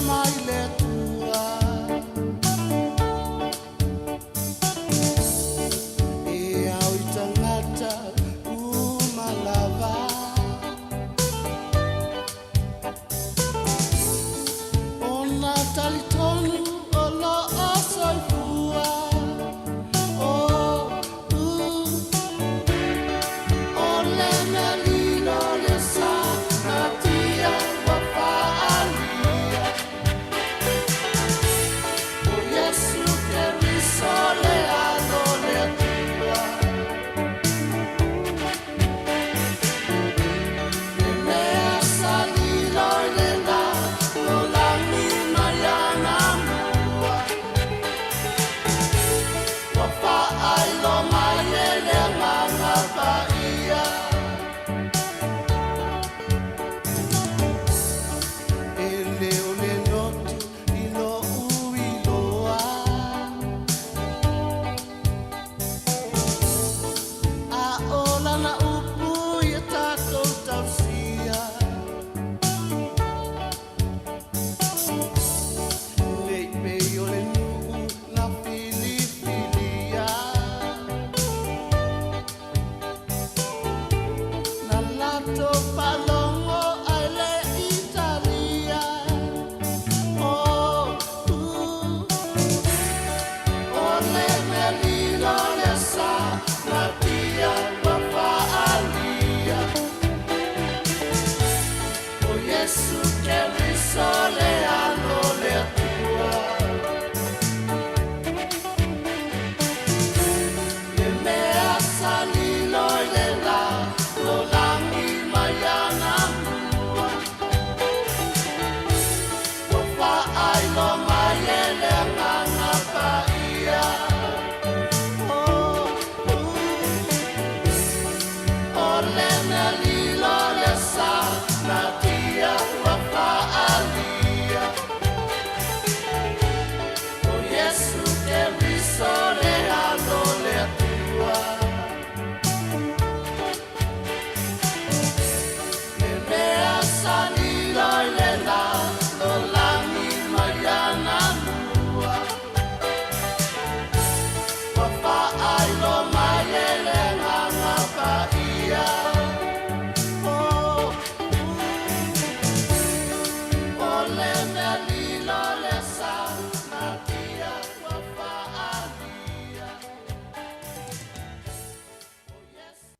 mai le tua e au i tangata umalava ona talitonu o lo o soifua o o le melino le sa na tia wa faalia o Yesu che risole adole tua e mea salilo le la lo la mina yana mua wa faai lo mai le nganga paia e leo le notu i lo uiloa a ola na upu i e tātou tausia lei pei o le nuu na filifilia na lato palongo ai le Italia oh o le melino le sa na tia wa faalia o Yesu che risole ano le tua e mea salilo le la lo langi mayana mua o faai lo mai e le nganga paia o le melilo le sa na tia wa faalia o Yesu che risole ano le tua e mea salilo le la lo langi mayana mua wa faai lo mai e le nganga paia o le melilo le sa na tia wa faalia o Yesu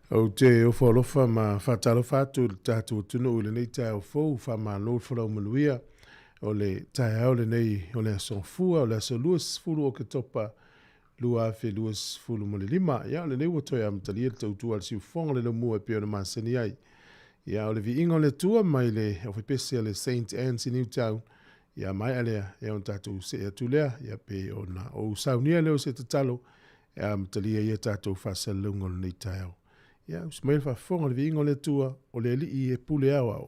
O te o whalofa ma whatalofa atu tātou tunu o le nei tai o fōu wha ma nō wharau manuia o le tai au le nei o le aso fua o le aso luas fulu o ke topa lua fe luas fulu mo le lima ia o le nei watoi am talia le tautua al siu fonga le mua pe o le masani ai Ia o le vi ingo le tua mai le o pese le St. Anne's in Newtown. Ia mai alea e on tātou se atu lea. Ia pe ona o saunia leo se tatalo. Ia mtalia ia tātou whasalungo nei tai au. Ia usmail whafonga le vi ingo le tua o le li i e pule au au.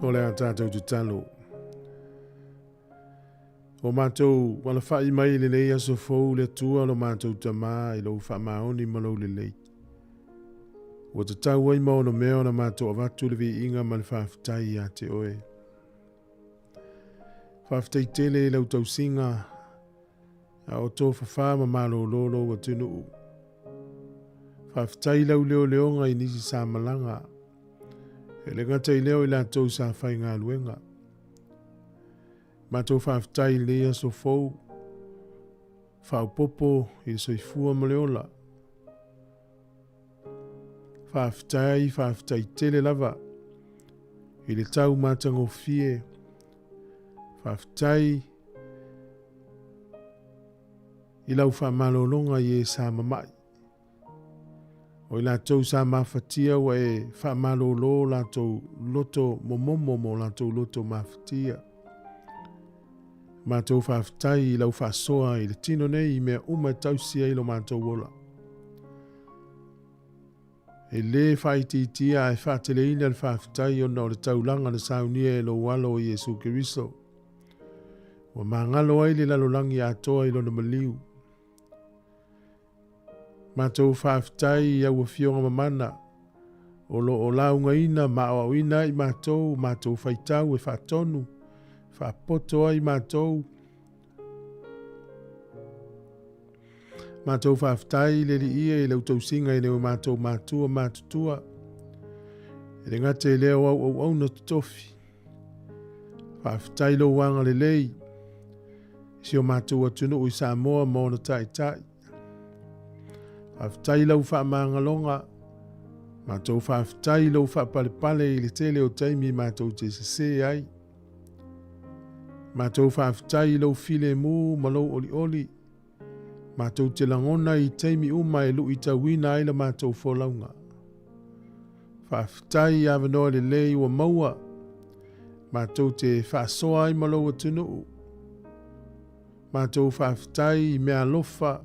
o le tātou tu talo. O mātou wala whai mai le nei aso fōu le tua lo mātou tamā I lo whamaoni malau le lei. O te tau wai mau no mea na mātou avatu le vi inga man whawhitai a te oe. Whawhitai tele lau tau singa a o tō whawha ma malo lolo wa tunu u. Whawhitai lau leo leonga I nisi sa malanga. E le ngata I leo I la tau sa whai ngā luenga. Mātou whawhitai lea so fōu. Whaupopo I soifua ma leola. Whawhitai tele lava. I le tau mātango fie. Whawhitai I lau whamalolonga I e sa mamai. O I lātou sa mawhatia wa e whamalolo lātou loto momomo mo lātou loto mawhatia. Mātou whawhitai I lau whasoa I le tino nei I mea uma tausia I lo mātou wola. E le whaititia e whateleina le whawhitai o na o le taulanga le saunia e lo walo I Jesu Kiriso. Wa mangalo ai le lalolangi atoa I lo na maliu. Mātou whawhitai au a fionga mamana. O lo o launga ina ma o ina I mātou whaitau e whatonu. Whapoto ai mātou. Mātou whawhitai le li ia I lau tau singa I leo mātou mātutua. E le ngate leo au na tofi. Whawhitai lo wanga le lei. Si o mātou atunu I Sāmoa mo na tai. Whawhitai lau whaamangalonga. Mātou whawhitai lau whaapalepale I le tele o taimi mātou te sese ai. Mātou whawhitai lau file mū malau oli. Mātou te langona I taimi uma e lu I tawina ai la mātou wholaunga. Whawhitai awanoa le lei wa maua. Mātou te whaasoa ai malau atunu. Mātou whawhitai I mea lofa.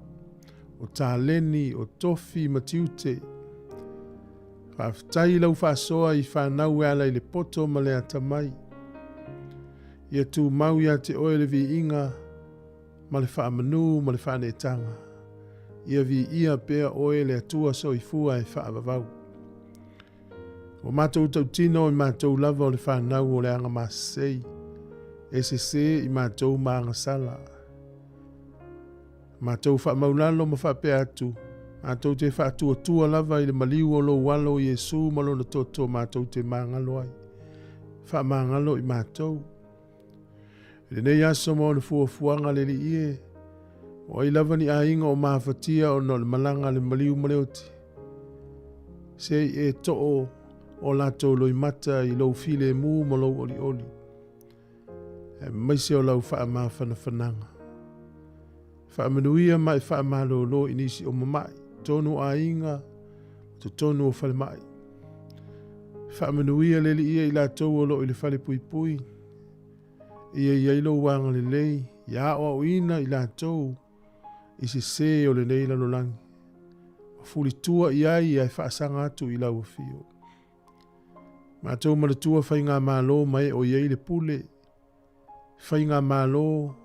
O tāleni, o tofi, matiute. Whawhitai lau whaasoa I whanau e ala I le poto ma le atamai. Ia tū mau ia te oe le vi inga, ma le whaamanu, ma le whaanetanga. Ia vi ia pea oe le atua so I fua e whaavavau. O mātou tau tino I mātou lava o le whanau o le anga masei. E se I mātou maanga sala. Mātou whaamaulalo ma whapea atu. Mātou te whaatua lava I le maliu o lo walo Jesu malo na toto mātou te mangalo ai. Whaamangalo I mātou. Le nei aso mo na fuafuanga le li ie. O I lava ni ainga o mawhatia o no le malanga le maliu maleoti. Se e to'o o lato loi mata I lau file mū ma lau oli. E maise o lau whaamawhana whananga. Whaamanuia mai whaamalolo I nisi o mamai, tonu ainga, to tonu o whale mai. Whaamanuia leli ia I lātou o lo I le whale pui. Ia ilo wanga le lei, ia o ina I lātou, I se o le nei lalolangi. Fuli tua I whaasanga atu I lau fio. Mātou maratua whai ngā mālo mai o iai le pule. Whai ngā mālo,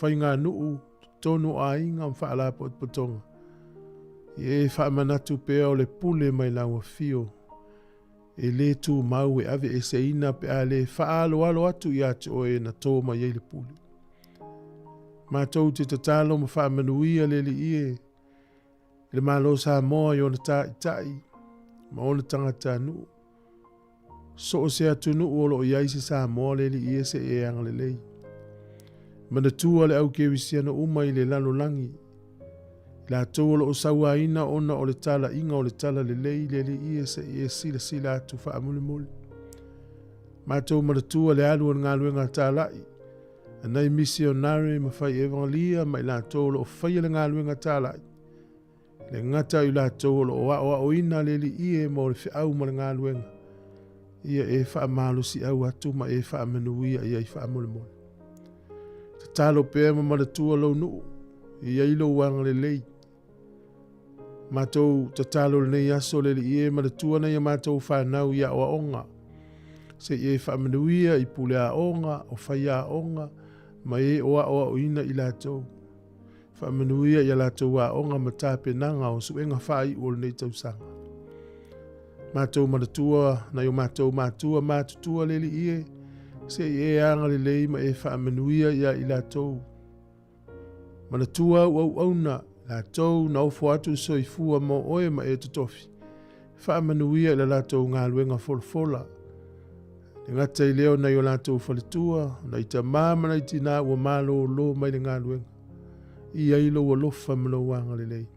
whai ngā nuu, tonu ainga whaala potonga. E whaamanatu pea o le pule mai laua fio. E le tu mau e ave e se ina pea le whaalo alo atu I atu o e na tō mai e le pule. Mātou te tatalo ma whaamanuia le li ie. Le malo Sāmoa I ona tai. Ma ona tangata nuu. So o se atu nuu o lo iai se Sāmoa le li ie se e anga le lei. Mana tua le au kewisiana uma I le lalolangi. La tōla o saua ina ona o le tala inga o le tala le lei le li ia se ia sila atu wha amule mule. Mātou maratua le alu an ngā luenga tālai. Anai misionare ma whai evangelia mai la tōla o whai le ngā luenga tālai. Le ngata I la tōla o ina le li ia mo le whiau ma le ngā luenga. Ia e wha malusi au atu ma e wha amenuia ia I wha amule mule. Talo pea ma maratua lau nuu. Ia ilo wanga le lei. Mātou tatalo le nei aso le li e maratua na ia mātou whanau ia o onga. Se e whaamanuia I pule a onga o whai a onga ma e o ina I lātou. Whaamanuia I a lātou a onga ma tāpenanga o suenga whai o nei tausanga. Mātou maratua na yo mātou mātua mātutua leli ie. Se e anga le lei ma e whaamanuia ia I lātou. Maratua au na lātou na ofo atu soifua mo oe ma e tutofi. Whaamanuia I lātou ngā luenga folfola. Ngata I leo na yo lātou whalitua, na I ta māmana I tina ua mālo lo mai le ngā luenga. I ailo ua lofa mano wanga le lei.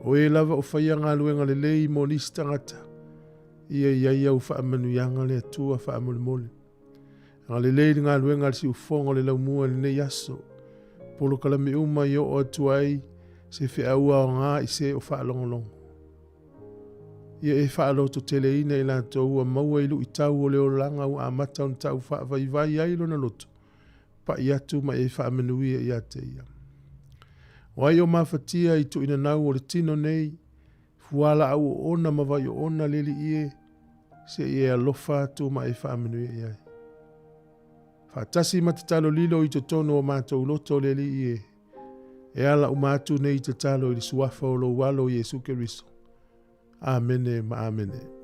O e lava o whaia ngā luenga le lei mo nisi tangata. Ia au whaamanuianga le atua whaamole mole. Ngā le lei ngā luenga le si ufonga le laumua le nei aso. Polo kalami uma I o atuai se whea ua o ngā I se o whaalongolongo. Ia e whaalo to tele ina I lātou ua maua ilu I tau o leo langa ua amata on tau whaavai ailo na loto. Pa I atu ma e whaamenuia I ate ia. Wai o mawhatia I tu ina nau o le tino nei, fuala au o ona mawai o ona leli ie, se ie alofa atu ma e whaamenuia ia. Whaatasi matatalo lilo I te tono o mātou loto leli ie. E ala umatu nei te talo I suafa o lo walo Jesu Keriso. Amene ma amene.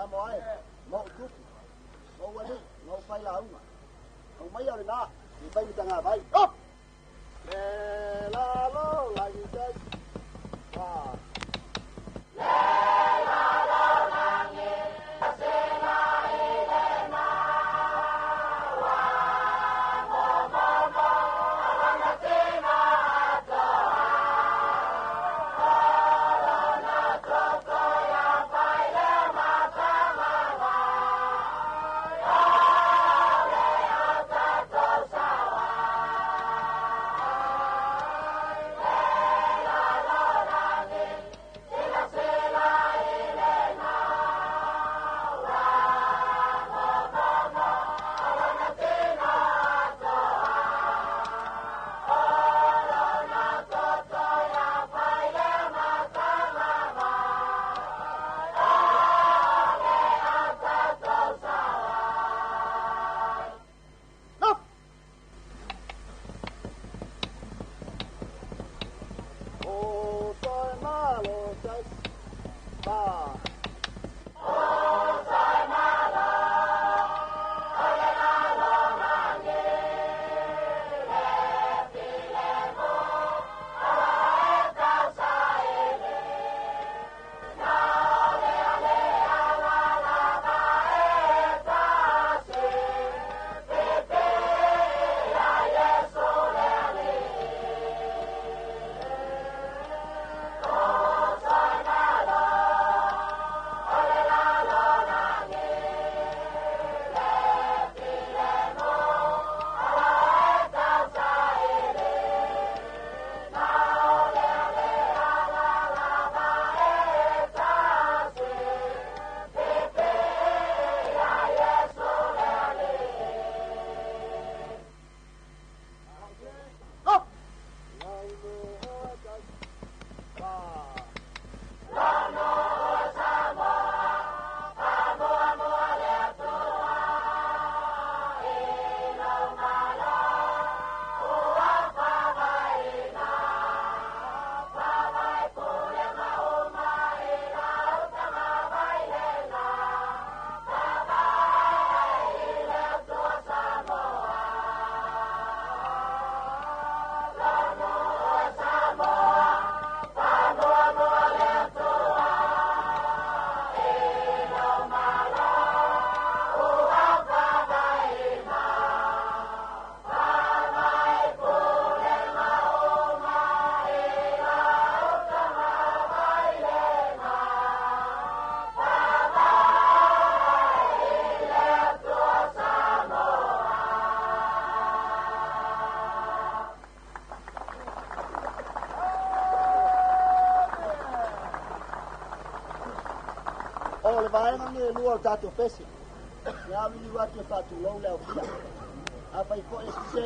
Sāmoa mau tupu, mau wani, mau whai la unga. Au mai au rena, I bai mi tanga vai. Oh! Le la lo la i tai. Ah. O le vaenga nge lua o tātou pesi. Ngā mini watu e whātu lau leo pia. A whai ko e se,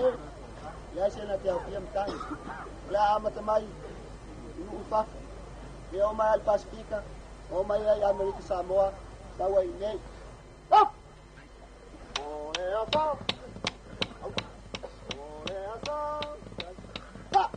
ia se na te au pia mtangi. Le amata mai, unu ufafu. E o mai al Pasifika, o mai ai Amerika Sāmoa, taua I nei. Oh! O e a whau. O e a whau. Ha!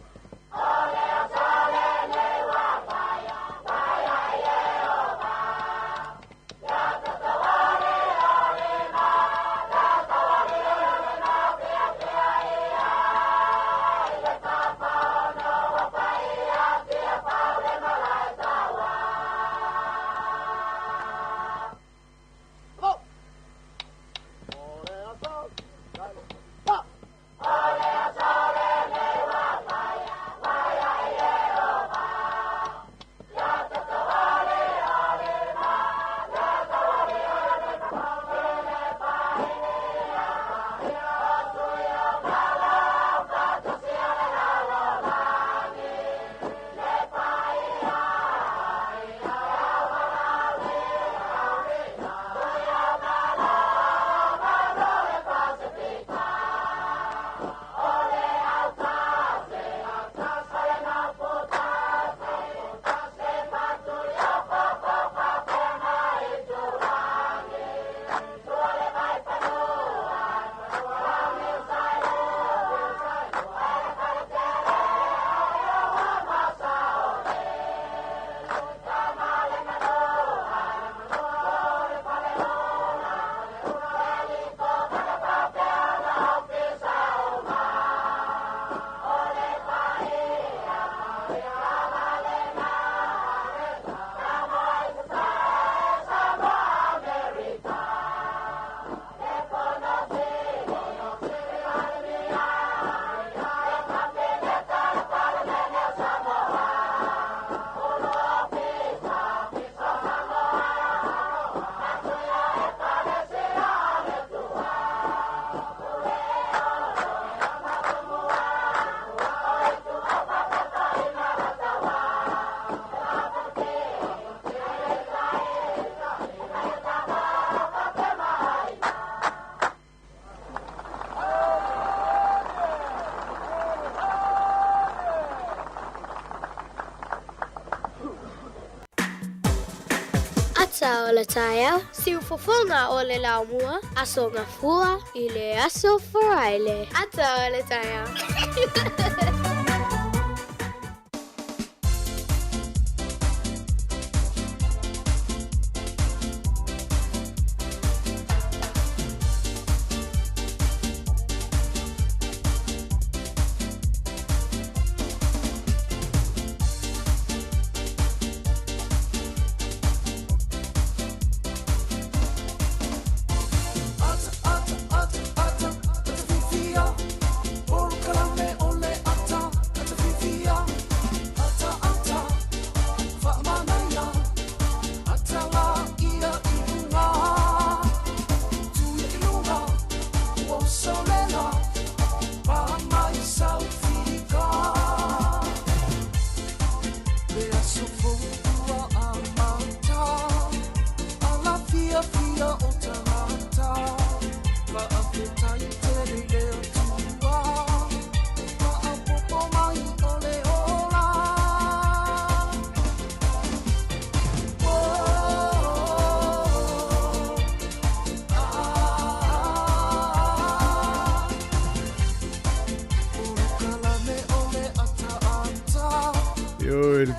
ata o le taia, siufofonga o le laumua, aso ngafua i le aso faraile. Ata o le taia.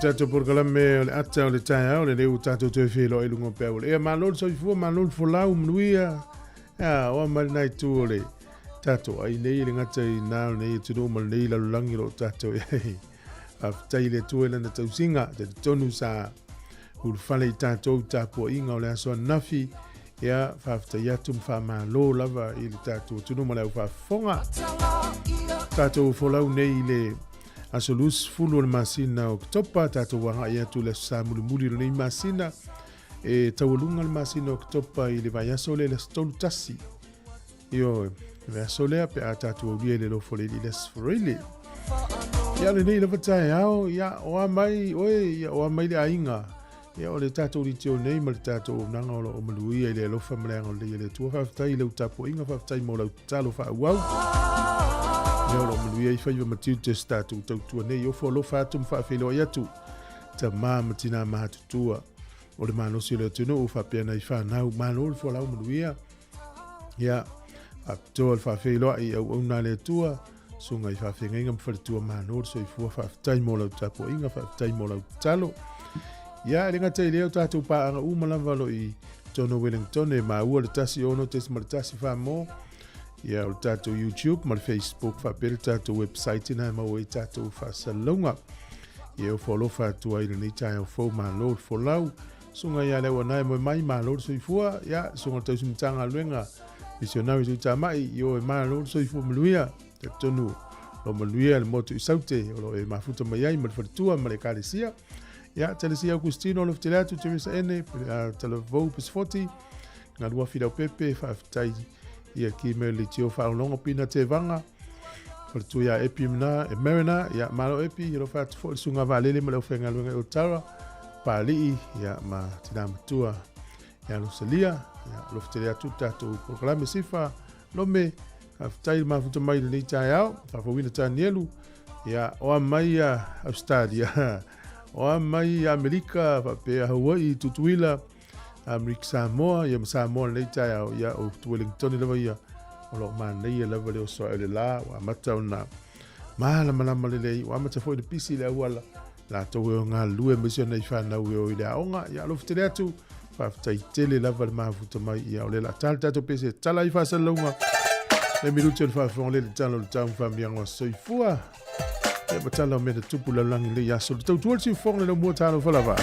Tato por kalame o le ata o le taia o le leu tato te whilo i lungo pea o le. Ea malol soifua, malol folau mnuia. O amari nai tu o le tato. Ai nei le ngata i nao nei tu no mal nei la lulangi lo tato. Aftai le tu ele na tausinga. Te tonu sa urfale i tato tapo inga o le aso nafi. Ea whaftai atum wha malo lava i le tato. Tu no maleu whafonga. Tato folau nei le asolus fulu le masina o topa tato wanga ia tu le samulu muli le masina e tawalunga le masina o topa i le vayaso le stolu tasi io le asole pe tato o le lo fole le sfrele ia le nei le vatai ao ia o mai oi ia o mai le ainga ia o le tato li tio nei ma le tato nanga o maluia le lo famlenga o le tu fa tai le tapo inga fa tai mo le talo fa wow Neo lo maluia I whaiwa matiu te statu tautua nei o folo whātum whawhelo i atu. Ta mā matina mahatutua. O le manosi leo tino o whapena I whanau mano o le whalau maluia. Ia, aptoa le whawhelo I au au nā le tua. Sunga I whawhenga mwharitua mano o so I fua whawhtai mo lau tapo inga whawhtai mo lau talo. Ia, ringa tei leo tātou pāanga umalawalo I tono Wellington e maua le tasi ono tesi ma le tasi whamo. Ia o tātou YouTube, ma le Facebook, whapere tātou website ina ma o e tātou whasalunga. Ia o wholo whātua I nei tai o whau ma lor wholau. Sunga ia lewa nai mo mai ma lor soifua. Ia, sunga tau simitanga luenga. Misionari tu tā mai, io e ma lor soifua maluia. Te tonu lo maluia le motu I saute. O lo e mafuta mai ai, ma le wharitua, ma le kāresia. Ia, Telesia Augustino, lo ftereatu, Teresa Ene, Televou, Pesfoti. Ngā lua whirau pepe, whaftai. Ia ki me le tio whaolonga pina te vanga. Wharitu ia epi mna, e merina, ia malo epi, ia rofa atu fo sunga valele ma leo whenga luenga o tara. Pālii, ia ma tina matua, ia Rosalia, ia loftere atu tātou proklame sifa, lome, haftai mafuta mai le tai au, whawawina tānielu, ia oa mai a Australia, oa mai a Amerika, whapea Hawaii, tutuila, Amerika Sāmoa, ia Sāmoa nei tai au, ia o Wellington lewa ia, o lo mānei lewa leo soa ele la, wa mata o nā, mahala malama lelei, wa mata fo i le pisi le awala, la tau e o ngā lue mesio nei whanau e o i le aonga, ia alofu tere atu, whaftai tele lava le mahafuta mai, ia o le la tala tato pese, tala I whasalunga, le miruti o le whawhong le tala o le taun whamianga soifua, ia batala o mena tupu la langi le yaso, le tau tuol si whong le no mua talo whalava.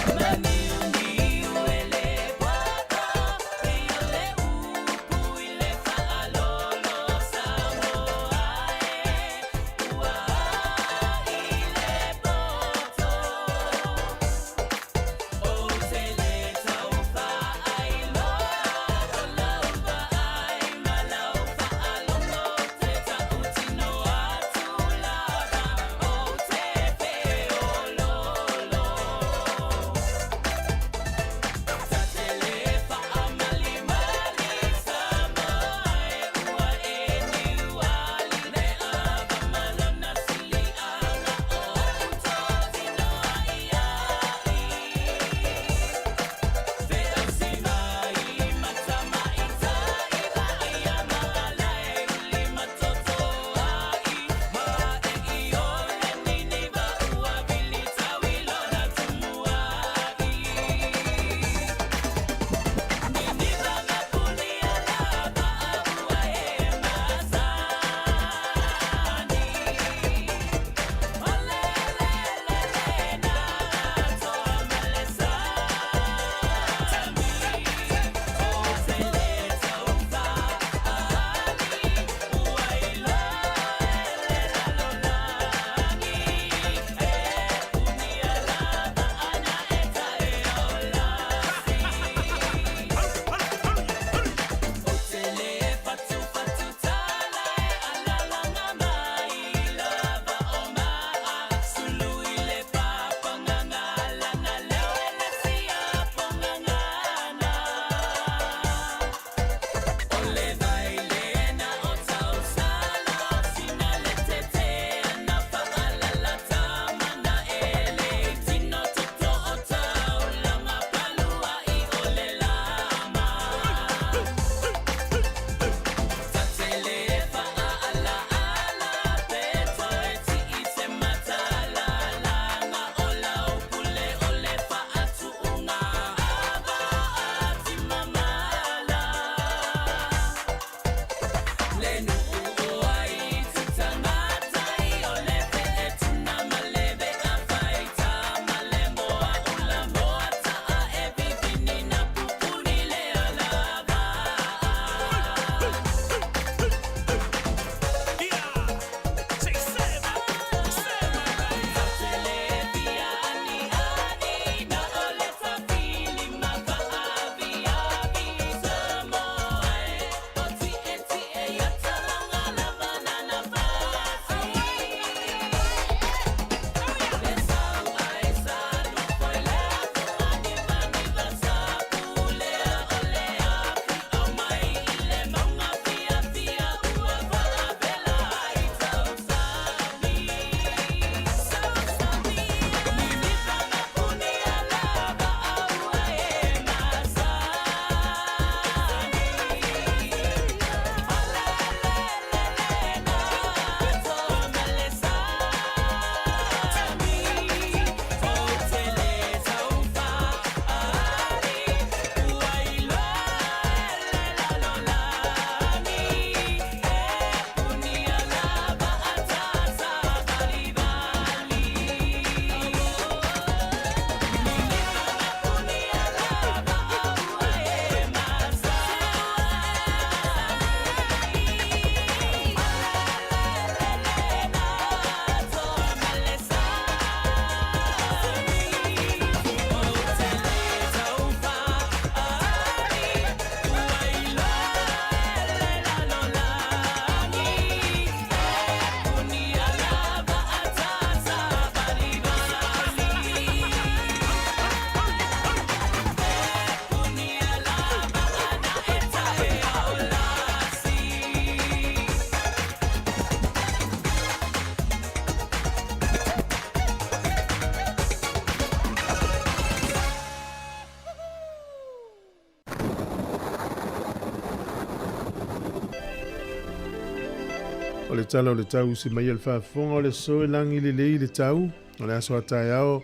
O le tala o le tau si mai al whaafonga o le soe langi le lei le tau. O le aso atai ao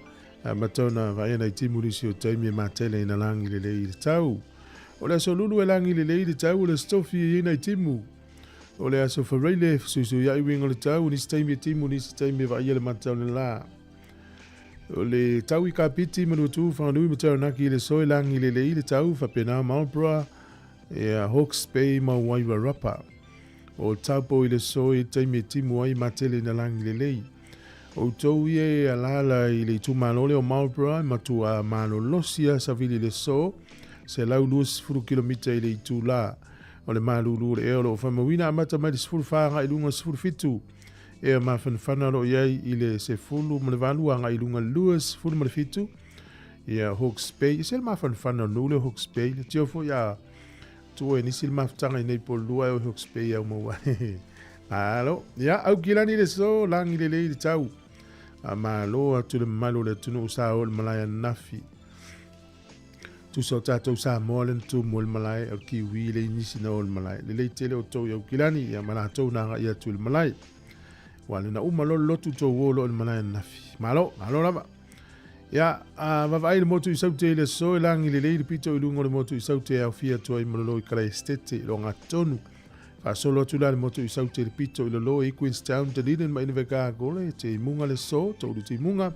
matona vai na timu risi o taimi e matele ina langi le lei le tau. O le aso lulu e langi le lei le tau o le stofi e ina timu. O le aso whareile susu ia iwinga le tau nisi taimi e timu nisi taimi e vai le matau le la. O le tau I ka piti manu tu whanui matau naki le soe langi le lei le tau whapena Marlborough e a Hawke's Bay ma waiwa rapa. O taupo I le soe taimi e timu ai matele ina langi le lei. O tau ie alala I le tumalole o Marlborough matu a malolosia sa vili le so se lau 2 kilomita I le itu la o le malulu le eolo o whamawina amata mai le sifuru whaanga I lunga sifuru fitu e a mawhanwhana lo iai I le se fulu ma le valuanga I lunga lua sifuru ma le fitu I a Hawke's Bay se le mawhanwhana no le Hawke's Bay le tiofo ia tua nisi le mawhtanga I nei po lua o Hawke's Bay au maua alo ia au kilani le so langi le le tau a malo atu le malo le tunu usa o le malaya nafi tu so tatou Sāmoa le tu mo le malaya o kiwi le nisi na o le malaya le tele o tau au kilani ia malatou nanga ia tu le malaya wale na umalo lotu to wolo le malaya nafi malo lava ia vavai le motu I saute le so langi le le pito I lungo le motu I saute au fia to I mololo I kala estete lo ngatonu fa solo tu la le motu I saute le pito I lo I Queenstown te linen ma ina veka gole te munga le so to te munga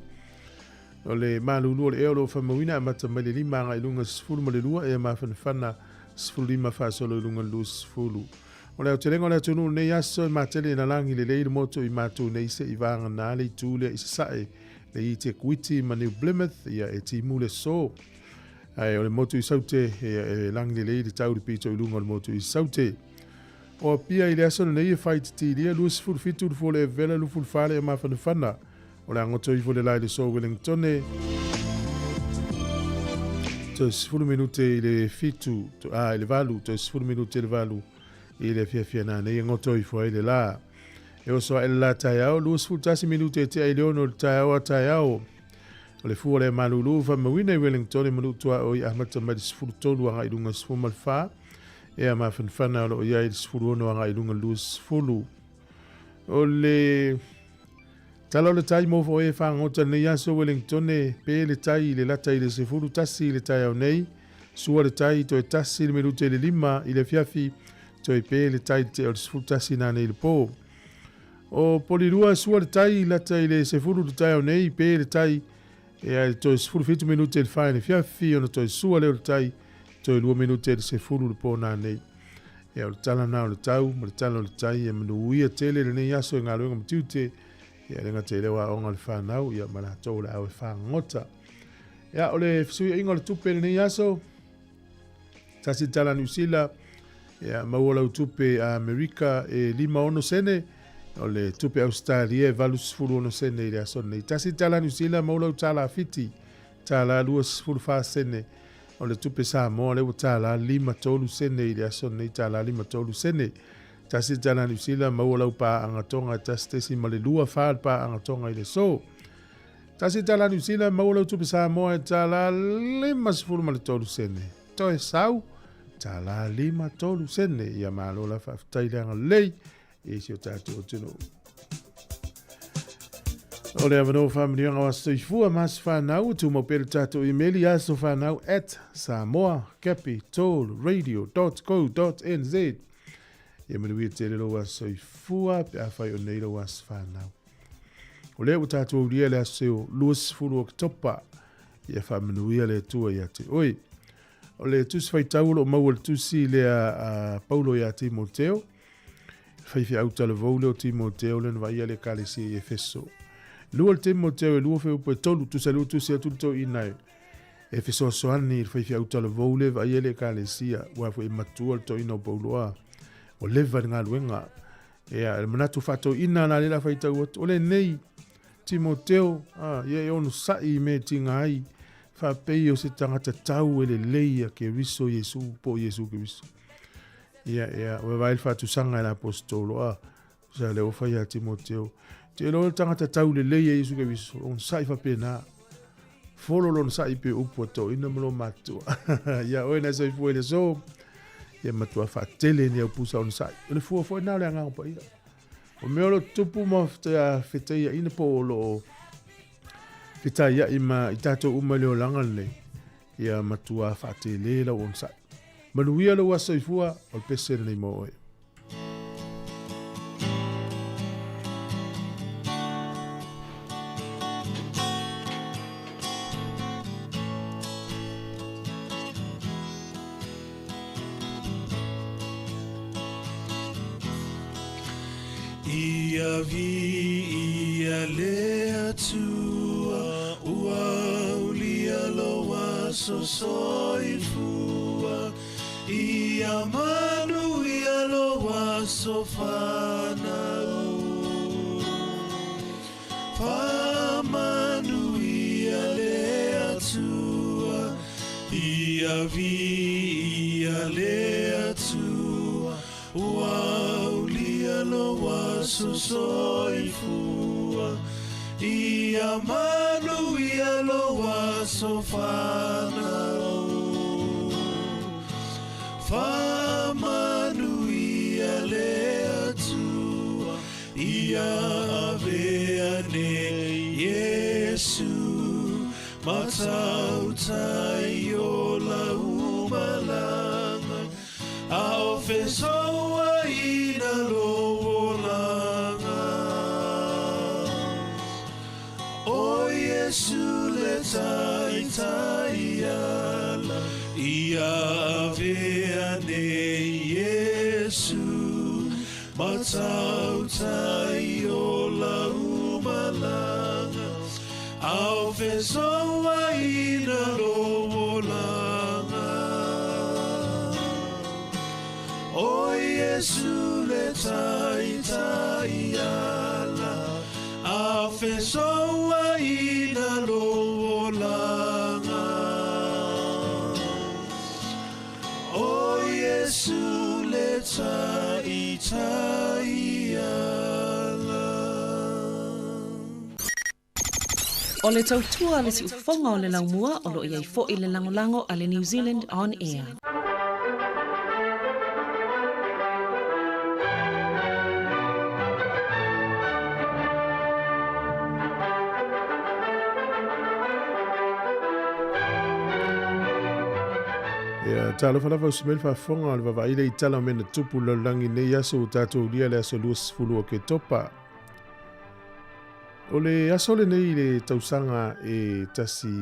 o le malulu le eolo famawina mata mai le lima nga I lunga sfulu ma le lua e ma fanfana sfulu lima fa solo I lunga lu sfulu o le telengo le tunu ne yaso ma tele na langi le le motu I matu ne se I vanga na le tule I sae le I te kuiti ma New Plymouth ia e timu le so ai o le motu I saute e langi le le tau le pito I lunga le motu I saute o pia I le aso le nei e fight ti lia lu sfulu fitu fo le vela lu fulu fale e ma fanfana o le angoto I fole lai le so Wellington to sfulu minute I le fitu I le valu to sfulu minute le valu I le fia na nei angoto I fo le la e o so e la taiao lu sfulu tasi minute te ai leono le taiao o le fu le malulu fa mawina I Wellington e manutua o I ahmata mai sfulu tolu anga I lunga sfulu malfa e a mawhanwhana o ia I sfulu ono anga I lunga lu sfulu o le talo le tai mofo e whangota nei aso Wellington e pe le tai le lata I le sefuru tasi le tai au nei sua le tai to e tasi le merute le lima I le fiafi to e pe le tai te o le sefuru tasi na nei le po o polirua sua le tai lata I le sefuru le tai au nei pe le tai e a to e sefuru fitu minute le whae le fiafi ono to e sua le tai to e 2 minute le sefuru le po na nei e o le tala na o le tau ma le tala o le tai e manu uia tele le nei aso e ngā luenga mtiute ia lenga te lewa onga le whanau ia mana tau le au e whangota ia o le fisui ingo le tupe le nei aso tasi tala New Zealand ia maua lau tupe a Amerika e 5 sene o le tupe Australia e valus fulu ono sene I le aso nei tasi tala New Zealand maua lau tala fiti tala 2 sene o le tupe Sāmoa le tala 5 sene I le aso nei tala 5 sene tasi tala New Zealand maua lau pa angatonga tasi ma le lua whaal pa angatonga I le so. Tasi tala New Zealand maua lau tupe Sāmoa e tala 5 ma le tolu sene. Toe sau, tala 5 sene. Ia malola whaftailanga lei e si o tatu o tino. O le avano whamirianga wa stoifua mas whanau tu mo pere tatu emaili aso whanau at samoacapitalradio.co.nz ia manuia te lelo wa soifua pe a whai o neiro wa swhanau. O leo tātou uria le aseo luas furu o kitopa ia wha manuia le tua ia te oi. O le tusi whai taulo o maua le tusi le a Paulo ia Timoteo. Whai fi auta le vau leo Timoteo le nwa ia le kalesi e Efeso. Lua le Timoteo e lua whai upo e tolu tusa lua tusi atu to inai. Efeso soani whai fi auta le vau le wa ia le kalesi a wafo e matua le to ina o Paulo a. O leva ngā luenga. Ea, e manatu whato ina na lela whaitau atu. O le nei, Timoteo, ia e onu sai me tinga ai. Whapei o se tangata tau e le leia ke riso Yesu, po Yesu ke riso. Ia, o e wail whatu sanga e la apostolo, sa le ofa ia Timoteo. Te lo tangata tau le leia Yesu ke riso, on sai whapei na. Folo lon sai pe upo to, ina malo matua. Ia, oe na sai fue le so. Ia matua whaatele ni au pusa on sai. O le fua fua nao le anga pa ia. O mea lo tupu ma whetai ina po o lo whetai i tato uma leo langa nei. Ia matua whaate lela o nsai. Manuia lo wasa i fua o pesere nei mo oe. Ia vi ia lea tua ua ulia loa so soifua ia manu ia loa so whanau whamanu ia lea tua ia vi ia lea tua ua ulia loa so soifua ia manu ia loa so whanau whamanu ia lea tua ia avea ne Yesu matau tai o la umalanga a ofesoa ina loolanga o Yesu le tai tai ala ia avea ne Yesu matau tai o la umalanga au fesoa ina loolanga o Yesu le tai tai ala au fesoa ina loolanga o Yesu le tai tai ala. O le tautua le si ufonga o le laumua o lo iai fo i le langolango a le New Zealand On Air. Ia talo falafa o simel whafonga o le wawaile i tala mena tupu laulangi nei aso o tātou lia le aso luas fulu o ke topa. O le aso le nei le tausanga e tasi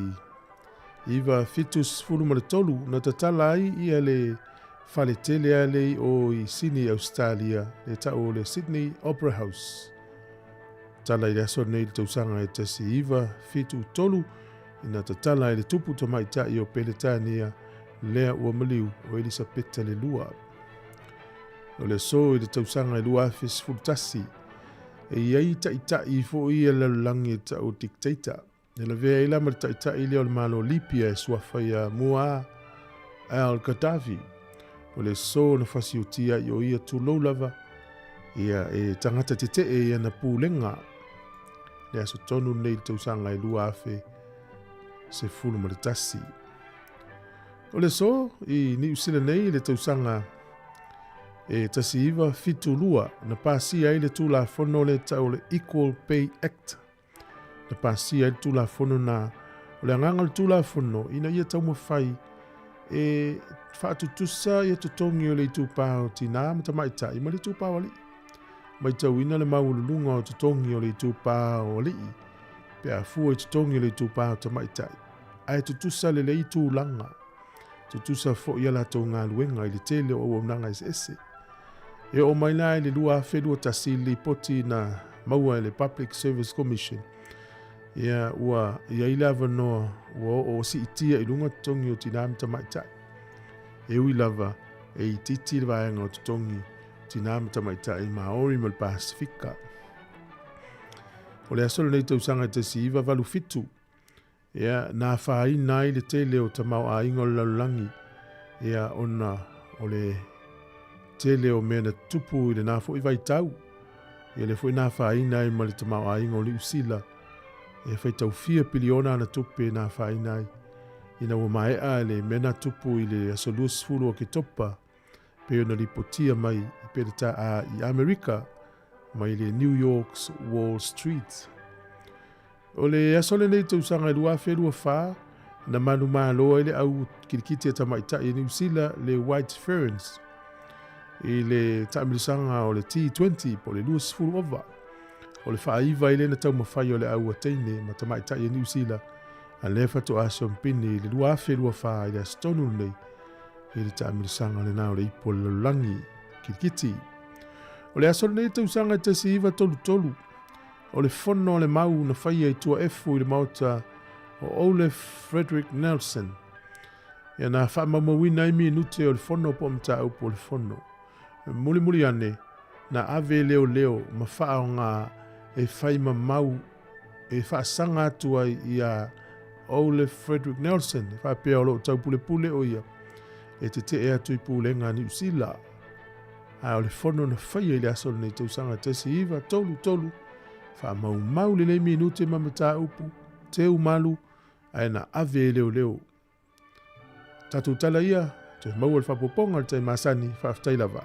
iwa fitus fulu ma le tolu na tatala ai ia le whale tele a lei o i Sydney, Australia, le tau o le Sydney Opera House. Tala i le aso nei le tausanga e tasi iwa fitu tolu ina tatala i le tupu tamaita i o Peletania lea ua maliu o Elisabeta le lua. O le so i le tausanga i lua afis fultasi e iai ta i fo i le langi e ta o dictator. E le vea ila ma ta i leo le malo lipia e suafa ia mua al-Gaddafi. O le so na fasi o tia i o ia tu lava ia e tangata te e ia na pūlenga. Le aso tonu nei le tausanga i lua afe se fulu ma le tasi. O le so, i New Zealand nei le tausanga e tasi iwa fitu lua na pāsia i le tūla fono le tau le Equal Pay Act. Na pāsia i le tūla fono na o le anganga le tūla fono ina ia tau mawhai e whaatutusa ia tutongi o le tūpāo tina ma tamaita i ma le tūpāo ali. Mai tau ina le maululunga o tutongi o le tūpāo ali. Pe a fua i tutongi o le tūpāo tamaita. Ai tutusa le lei tūlanga. Tutusa fo ia la tau ngā luenga i le tele o nanga ese. E o mai nai le lua whenua tasi li poti na maua le Public Service Commission. Ia ua ia ilava noa ua o si itia i lunga tutongi o tina mta maitai. E ui lava e i titi le vaenga o tutongi tina mta maitai Maori mal Pasifika. O le asolo nei tausanga tasi iwa valu fitu. Ia nā whai nai le tele o tamau a ingo laulangi. Ia ona o le tele o mea na tupu i le nā fo i vai tau. Ia le fo i nā whai nai ma le tamau a ingo li usila. Ia whai tau 4 piliona na tupe nā whai nai. Ina ua mai a le mena tupu i le asolus fulu o ke topa. Pe ona li potia mai i pereta a i Amerika. mai le New York's Wall Street. O le asole nei tausanga lua whenua wha, na manu māloa le au kirikiti tamaita i New Zealand le White Ferns. I le taamilisanga o le T20 po le luas fulu ova. O le whaiva i le na tau mawhai o le au ateine ma tamaita i New Zealand. A le fatu aso mpini le lua whenua wha i le astonu nei. I le taamilisanga le nao le ipo le langi kirikiti. O le asole nei tausanga te si iwa tolu tolu. O le fono le mau na whaia i tua efu i le mauta o Olaf Frederick Nelson. Ia na whamamawina i minute o le fono po mta au po le fono. Muli muli ane, na ave leo leo ma wha o ngā e whaima mau e wha sanga atua i a Olaf Frederick Nelson. E wha pia o lo tau pule pule o ia. E te te ea tui pule ngā New Zealand. A o le fono na whaia i le asole nei tausanga te si iwa tolu tolu. Wha mau le le minute ma mata upu, te umalu, ai na ave leo leo. Tatu tala ia, te mau al whapoponga te masani whaftai lava.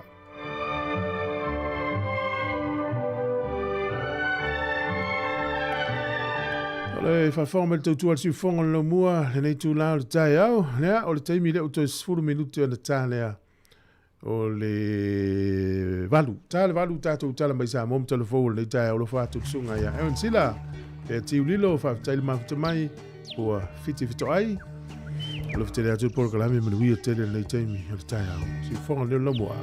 Ole whawhonga le tautua si whonga lo mua, le nei tū lao le tai au, lea, o le teimi leo to 10 minute ana tā lea. O le valu. Tā le valu tātou tala mai sa mom telefon le tai o lo whātu tsunga ia. Ewan sila, e tiu lilo whaftai le mafuta mai, ua fiti fito ai. O lo fitele atu por kalami manuia tele nei teimi o le tai au. Si whonga leo lo mua.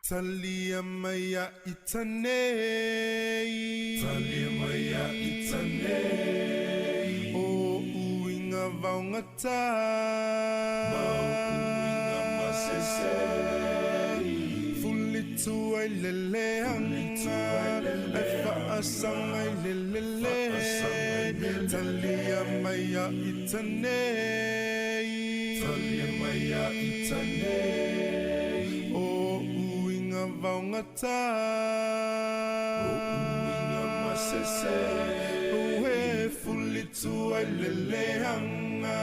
Talia maya itanei. Talia maya itanei. O uinga vaungata. Mau uinga masesei. Fulitu ai leleanga. Ai faasang ai lelele. Talia maya itanei. Talia maya itanei. O uinga vaungata. O uinga masese. O he fulitu ai leleanga.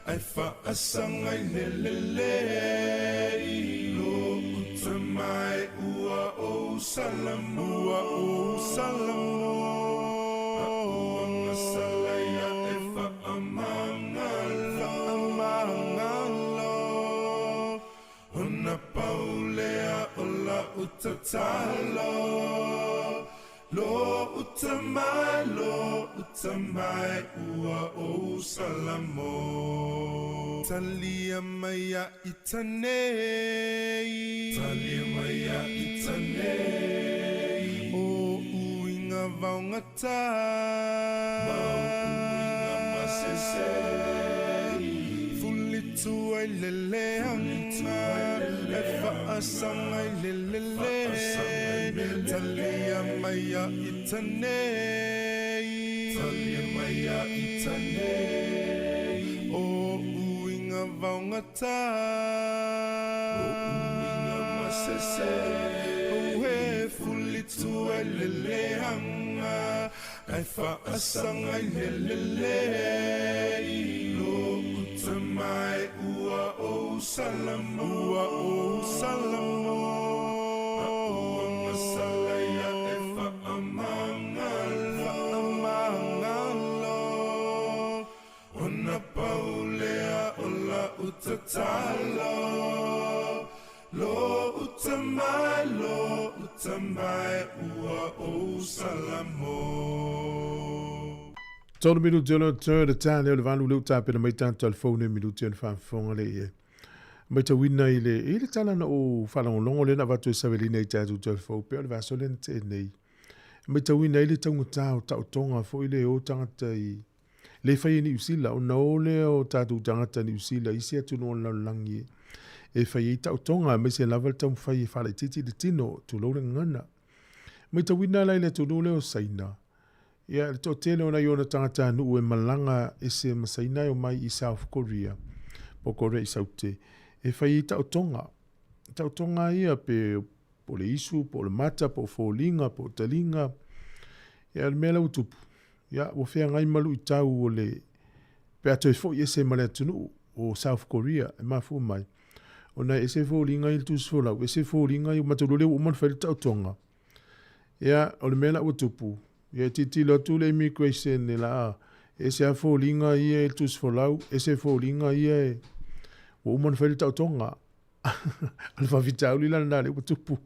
Ai faasang ai lelele. Lo utamai ua o salamu. Ua o salamu. Auanga salaya e faamangalo. Amangalo. Ona paulea ola utatalo. Lo utamai ua o salamo. Talia maya itanei. Talia maya itanei. O uinga vaungata. Mau uinga masesei. Fulitu ai leleanga. E faasang ai lelele. Talia maya itanei. Talia maya itanei. O uinga vaungata. O uinga masesei. O he fulitu ai leleanga. Ai faasang ai lelele. Lo utamai ua o salamu. Ua o salamu. Auanga salaya e faamangalo. Faamangalo. Ona paulea ola utatalo. Lo utamai ua o salamo. Tolu minuti ono tōre tāne o le valu leu tāpena mai tānta al fōne minuti ono whāwhonga le e. Mai ta wina i le tāna na o whalangolongo le na watu e sawelina i tātu tāl fōu peo le vasolena te nei. Mai ta wina i le taunga tāo tau tonga fo i le o tangata i le whai ni usila o na ole o tātu tangata ni usila isi atu no lau langi e whai i tau tonga mai se lava le tau whai e whale titi le tino tu laure ngana. Mai ta wina lai le tunu le o saina. Ia, le tō tēne ona i ona tangata nuu e malanga e se masaina o mai i South Korea. Po Korea i Saute. E whai i tau tonga. Tau tonga ia pe po le isu, po le mata, po fōlinga, po talinga. Ia, le mea lau tupu. Ia, o whea ngai malu i tau o le pe ato e fo i ese male atunu o South Korea. E mafu mai. Ona e se fōlinga i tu sfolau. E se fōlinga i o maturule o man whai tau tonga. Ia, o le mea lau tupu. Ia titi lo tu le immigration ne la e se a fōlinga ia e tus folau e se fōlinga ia e o umana whaile tau tonga al whawhitau li lana nare o tupu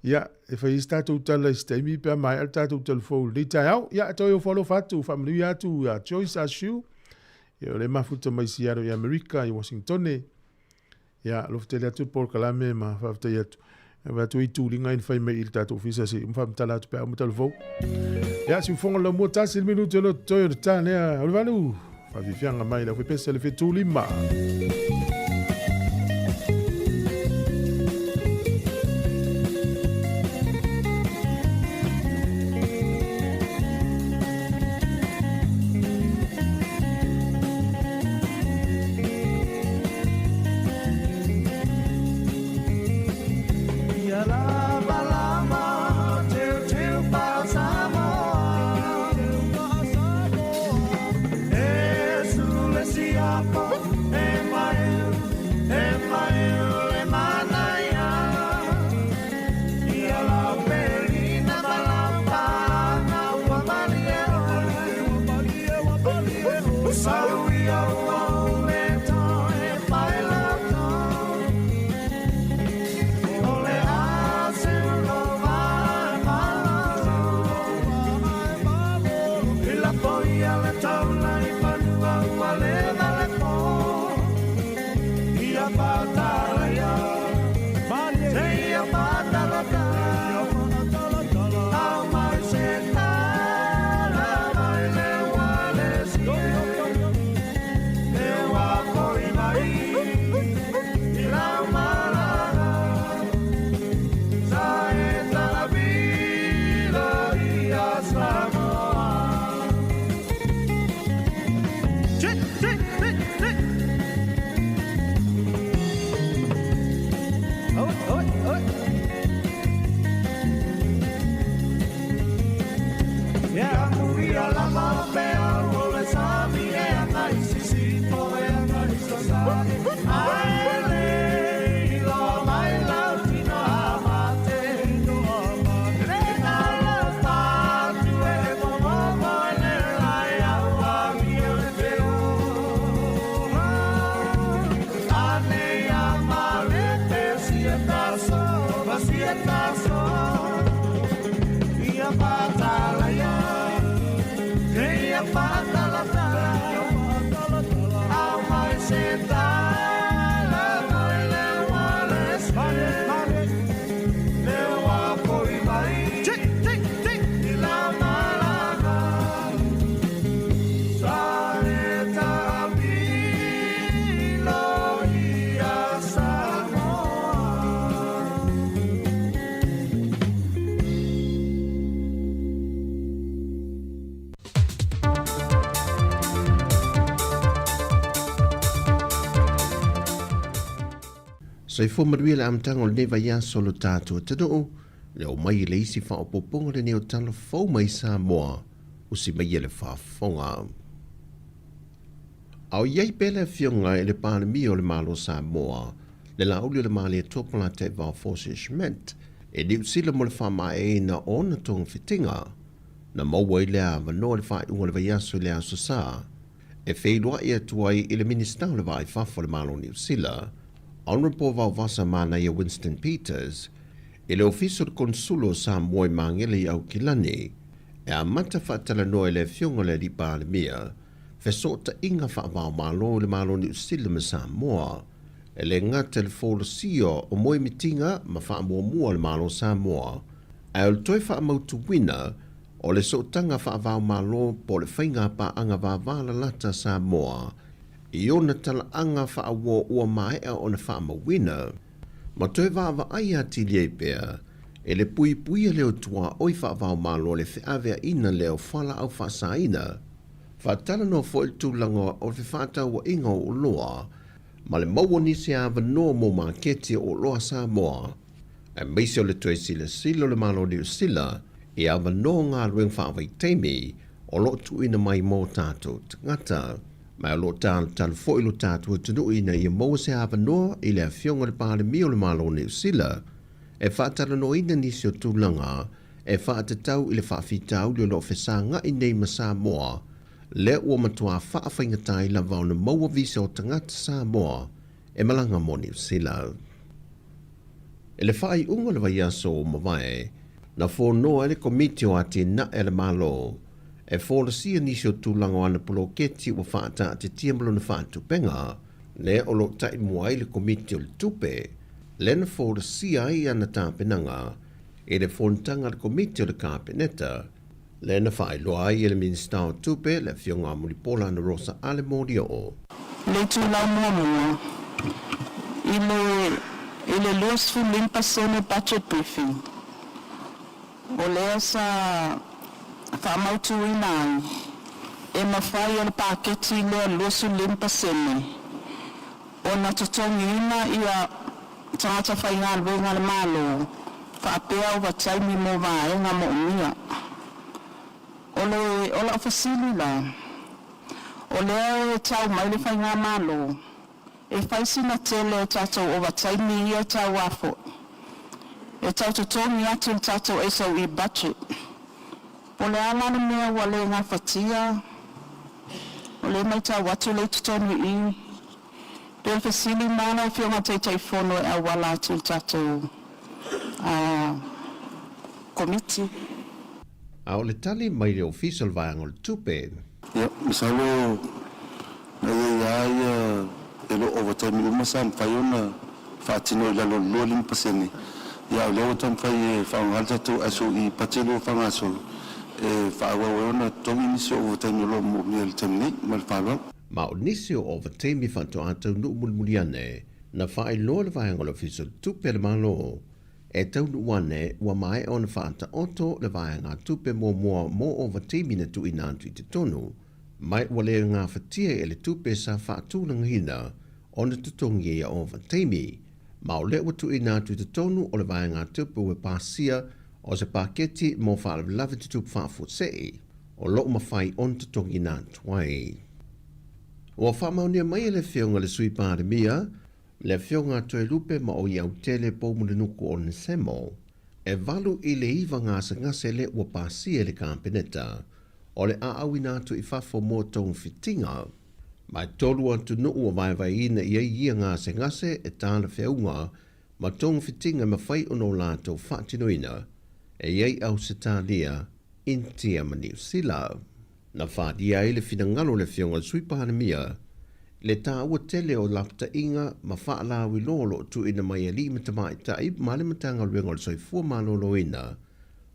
ia e whai statou tala i staimi pia mai al tatou telefou ni tai au ia toi o whalo fatu whamanu atu a Joyce Ashu ia o le mafuta mai siaro i Amerika i Washington ia loftele atu por kalame ma whawhtai atu va tu itu linga in fai me il tato fisa si un fam tala pe am telefo ya si fonga la mota sil minuto lo toyo ta ne o valu fa vi fianga mai la fe pesa le fe tu lima Samoa, Saifua marui le amtanga o le neva ia solo tātua tano le o mai le isi wha o poponga le neo tala fau mai Sāmoa o si mai le whaafonga. Au iei pele fionga e le pālemi o le malo Sāmoa le lauli o le mali e tōpala te vau forcishment e ni usila mo le whama e na ona tonga fitinga na maua i lea vanoa le whai unga le vaiaso i lea susā e wheilua ia tuai i le minister le vai whafo le malo ni usila Honorable Vauwasa mana ia Winston Peters e le ofiso de consulo Sāmoa i mangele i au kilani e a mata whaatala noa i le fionga le ripa le mia fesota inga whaavao malo le malo ni usila me Sāmoa e le ngata le folosio o moe mitinga ma whaamua le malo Sāmoa e o le toi whaamautu wina o le sotanga whaavao malo po le whainga pa anga wāwala lata Sāmoa i ona tala anga whaawua ua maea o na whaamawina ma toi wāwa ai ati liei pēr e le pui pui e leo tua oi whaavao malo le whiawea ina leo whala au whaasaina whaatala no fo il tūlanga o le whaatau wa inga o loa ma le maua nisi a vanoa mo maketi o loa Sāmoa e meisi o le toi sila le malo ni usila e a vanoa ngā rueng whaavai teimi o lo tu ina mai mō tātou ngata mai lo tal fo ilo tātou tunu ina i maua se a vanoa i le fionga le pāle mi o le malo ni usila e whaatala no ina nisi o tūlanga e whaatatau i le whaafitau li o lo whesanga i nei ma Sāmoa le ua matua whaawhaingatai la vau na maua visa o tangata Sāmoa e malanga mo ni usila. E le whai unga le vaiaso o mawai na whonoa le komiti o ati na e le malo e wholasia nisi o tūlanga o ana poloketi o whaata te tiamalo na whaatu penga le o lo tai mua i le komiti o le tupe le na wholasia i ana tāpenanga e le whontanga le komiti o le kāpeneta le na whai loa i le minista o tupe le fionga mulipola na Rosa Ale Modio o. Le tūlau mua i le luas fulimpa sene budget briefing. O lea sa whamautu inai e mawhai o le paketi lea luasu limpa sene. O na tutongi ina ia tangata whainga le malo whaapea o wataimi mo vaenga mo umia. O la ofasili la o lea e tau mai le whainga malo e whaisi na tele o tātou o wataimi ia tau wafo e tau tutongi atu tātou e sau i budget o le alana mea wale ngā whatia o le mai tau watu le tutongi i pe fasili mana e whionga teitai whono e awala atu tātou komiti. A le tali mai le official vaenga o le tupe. Ia, misalo na ia e lo overtime uma sam fai ona fatino i lalo lolim pasene. Ia le overtime fai e whaangalta tu aso i patelo whangaso e whaawawe ona tongi nisi overtime lo mo mea le temni mal whawa. Ma o nisi o overtime i whanto atau nu mulmuliane na whae loa le vaenga o le official tupe le malo e taunu wane ua mai o na whaata oto le vaenga tupe mo overtime na tu inantu i te tonu. Mai ua leo ngā whatia e le tupe sa whaatūlanga hina o na tutongi e overtime. Ma o leo tu inantu i te tonu o le vaenga tupe ue pasia o se paketi mo whaalavilavi te tupe whaafusei o loo mawhai on tutongi inantu ai. Ua whamaunia mai e le whionga le sui pāre mia le whionga toe lupe ma o iau tele pōmule nuku o ne semo, e valu i le iwa ngāsa ngasele ua pāsia le kāpeneta, o le aawina atu i whafo mō tōng fitinga, mai tolu atu nuu o vai ina i ia ngāsa ngase e tāna whiaunga, ma tōng fitinga ma whai ono lātou whaatinoina, e iei au se tālia, intia ma New Zealand. Na whaadia i le whinangalo le whionga sui pāna mia, le tā ua tele o lapta inga ma whaalawi lolo tu ina mai ali matamai tai ma le matanga luenga o le soifua malolo ina.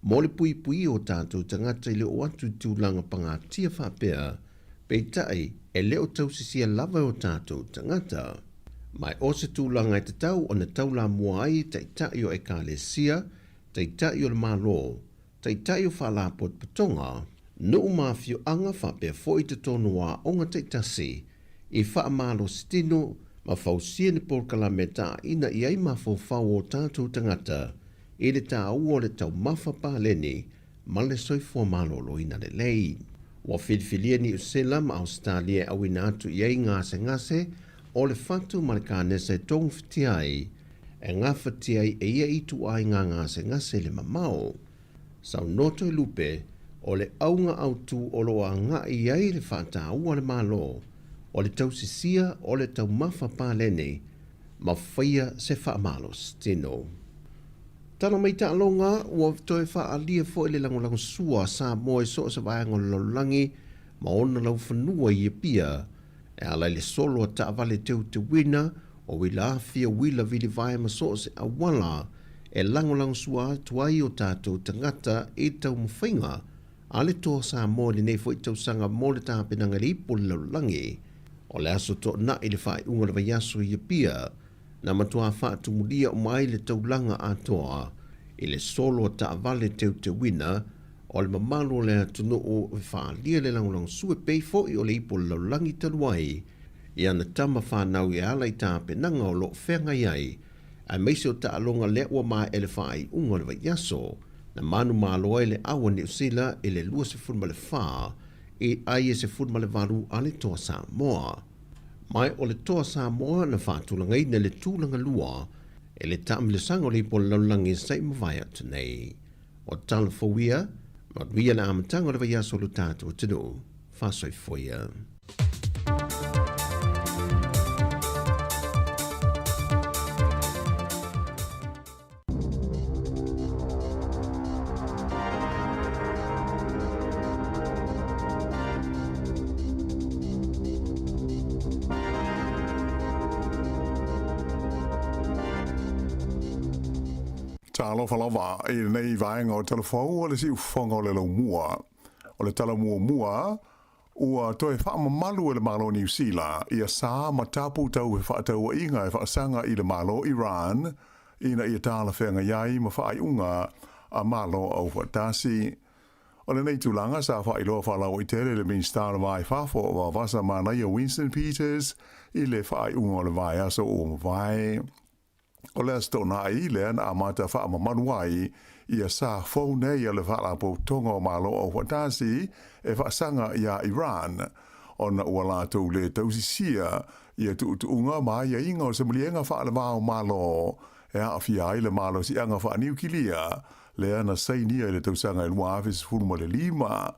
Mo le pui pui o tātou tangata i le o atu tūlanga pangatia whapea, pei tai e leo tausisia lava o tātou tangata. Mai o se tūlanga e te tau o na taula mua ai tai tai o e kālesia, tai tai o le malo, tai tai o whalapot patonga, nuu mawhio anga whapea fo i te tonu a onga tai tasi, i whaamalo stino ma fausia ni polkala me ta ina iai ma fau o tātou tangata i le tā ua le tau mafa pāleni ma le soifua malolo ina le lei. Wa whilwhilia ni usela ma Australia au ina atu iai ngase o le fatu ma le kānese tong whitiai e ngā whitiai e ia itu ai ngā ngase le mamao. Sau noto i lupe o le aunga autu o loa ngā iai le whata ua le malo o le tau sisia o le tau mafa pāleni ma whaia se whaamalo stino. Tana mai ta alonga ua toi whaalia fo le langolango sua Sāmoa i so sa vaiango laulangi ma ona lau whanua i pia e alai le solo a taavale teu te wina o wila fia wila vili vai ma so se awala e langolango sua tuai o tātou tangata e tau mwhainga a le toa Sāmoa ni nei fo i tau sanga mo le tāpenanga le ipo le laulangi o le aso to na i le whai unga le vaiaso i pia na matua whaatu mulia o mai le taulanga atoa i le solo ta avale teu te wina o le mamalo le atunu o whaalia le langulang sue peifo i o le ipo laulangi taluai i ana tama whanau i ala i tā penanga o lo whenga iai a meise o ta alonga le ua mai ele whai unga le vaiaso na manu malo le awa ni usila i le lua se funma le wha i ai se funma le varu ale toa Sāmoa. Mai o le toa Sāmoa na whātulangai na le tūlanga lua e le tam le sango le po laulangi sai mawai atu nei. O tala fawia, ma wia na amatanga le vaiaso lu tātou tino, whasoi foia. Talo falava i nei vaenga o telefou o le si ufonga o le lau mua. O le tala mua ua toe whaamamalu e le malo New Zealand ia sā ma tapu tau e whaatau inga e whaasanga i le malo Iran ina ia tāla whenga iai ma whaai unga a malo au whatasi. O le nei tūlanga sa whai loa whalau i tere le minstara vai whafo o wasa mana ia Winston Peters i le whaai unga o le vai aso o vai. O le astona ai le ana amata wha manuai ia sa fau nei le wha po tonga o malo o watasi e whaasanga ia Iran. Ona ua lātou le tausisia ia tuutuunga mai ia inga o se malienga wha le wao malo e awhia ai le malo si anga wha niukilia le ana sainia le tausanga i lua awhis furuma le lima.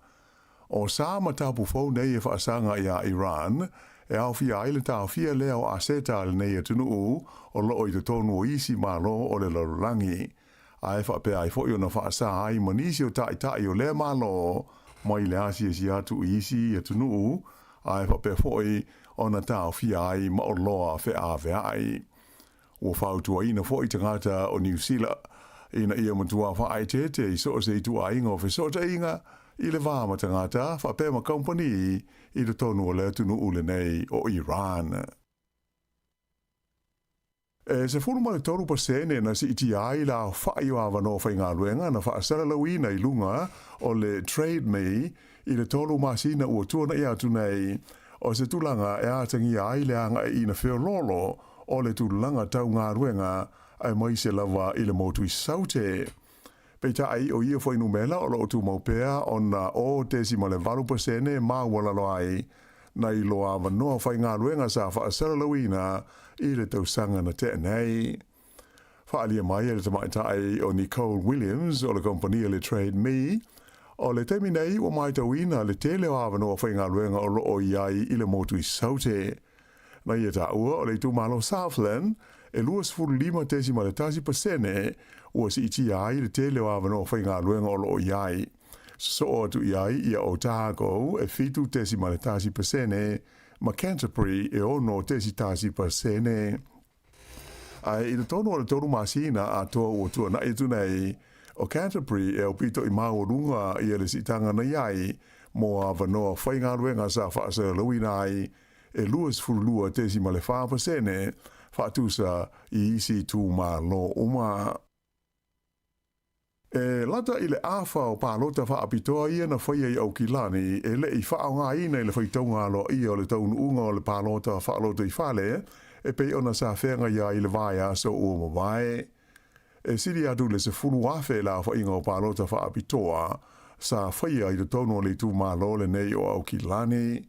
O sa matapu fau nei e whaasanga ia Iran e awhia ai le tāwhia leo a seta le nei atunu o loo i te tonu o isi malo o le larulangi. Ai whape ai fo i ona whaasa ai manisi o tai o le malo mai le asi si atu i isi atunu ai whape fo i ona tāwhia ai ma o loa whe awe ai. Ua whautua ina fo i tangata o New Zealand ina ia matua whaai tete i so se i tua inga o whesota inga i le vāma tangata whape ma company i le tonu o le atunu ule nei o Iran. E se fulu male toru pasene na si iti ai la whai o awa no whainga luenga na whaasara lauina i lunga o le trade me i le tolu masina ua tuana i atu nei o se tulanga e atangi ai le anga i na whio lolo o le tulanga tau ngā ruenga ai mai se lava i le motu i saute. Peita ai o ia foi numela o lo tu maupea ona o tesi male valu pasene ma wala loai na i loa vanoa whai ngā ruenga sa whaasara lauina i le tausanga na te nei. Whaalia mai e le tamaitai o Nicole Williams o le kompania le Trade Me o le temi nei o mai tauina le tele o avanoa whai ngā ruenga o loo iai i le motu i saute. Na ia ta ua o le tumalo Southland e luas furu lima tesi ma le tasi pasene ua si iti ai le tele o avanoa whai ngā ruenga o loo iai. So o atu iai ia o Tago e fitu tesi ma le tasi pasene ma Canterbury e ono tesi tasi pasene. Ai i le tono o le toru masina a toa ua tua na itu nei o Canterbury e o pito i mau runga i le sitanga na iai mo a vanoa whai ngā ruenga sa whaasara lauina ai e luas furulua tesi ma le wha pasene whaatusa i isi tū ma lo uma. E lata i le awha o pālota wha apitoa ia na whaia i au kilani e le i wha ngā ina i le whaitaunga lo ia o le taunu unga o le pālota wha lota i whale e pe ona sa whenga ia i le vai aso o mawai. E siri atu le se fulu afe la fa inga o palota fa apitoa, sa whaia i le tono le tu malo le nei o au ki lani.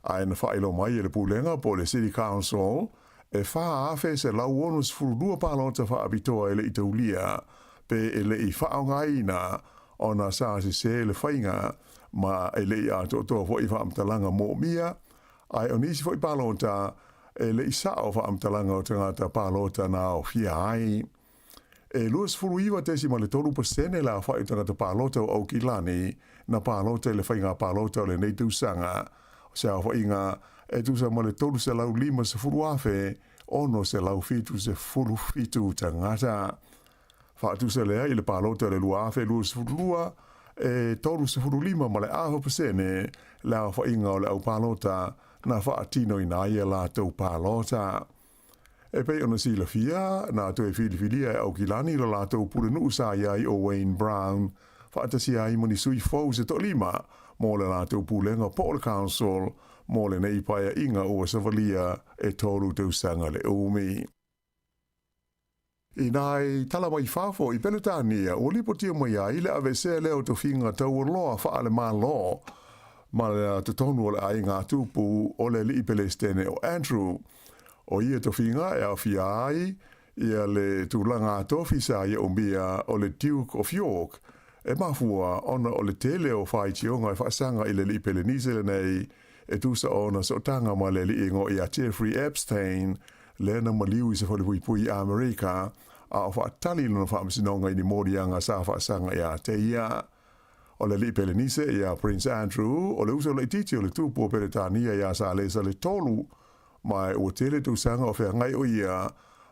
Ai na whailo mai e le pulenga po le City Council, e wha afe se lau onu se fulu lua palota fa apitoa e le itaulia, pe e le i whaongai na ona sa se le whainga, ma e le i ato toa fo i wha amtalanga mo mia, ai onisi fo i palota, e le i sao wha amtalanga o tangata palota na o fia ai. E luas furu iwa tesi ma le tolu pasene la wha i tangata palota o au ki lani, na palota le whainga palota o le nei tūsanga, se a wha inga e tūsa ma le tolu se lau lima se furu afe, ono se lau fitu se furu fitu tangata. Wha tūsa lea i le palota le lua afe luas furu lua, e tolu se furu lima ma le aho pasene, la wha inga o le au palota, na wha atino i naia la tau palota. E pei ona si la fia, na to e filifilia e au kilani la tau pule nuu sa iai o Wayne Brown, wha atasi ai moni sui fau se to lima, mo le la tau pulenga Paul Council, mo le nei paia inga ua savalia e tolu tau sanga le umi. I nai tala mai fafo i Penetania, o lipotia mai ai le ave se leo to finga tau loa wha ale maa lo, ma le te tonu o le ai ngā tupu o le li pelestene o Andrew, o ia tofinga e a fia ai, ia le tūlanga tofi sa ia umbia o le Duke of York, e mafua ona o le tele o whai tionga e whaasanga i le li pelenise le nei, e tūsa ona sotanga ma le li ingo i a Jeffrey Epstein, le na maliu i se whalipui a Amerika, a o whaatali luna whaamisinonga i ni morianga sa whaasanga i a te ia. O le li pelenise i a Prince Andrew, o le uso le titi o le tūpu o Peretania i a sa lesa le tolu, mai o tele tu sanga o whea ngai o ia,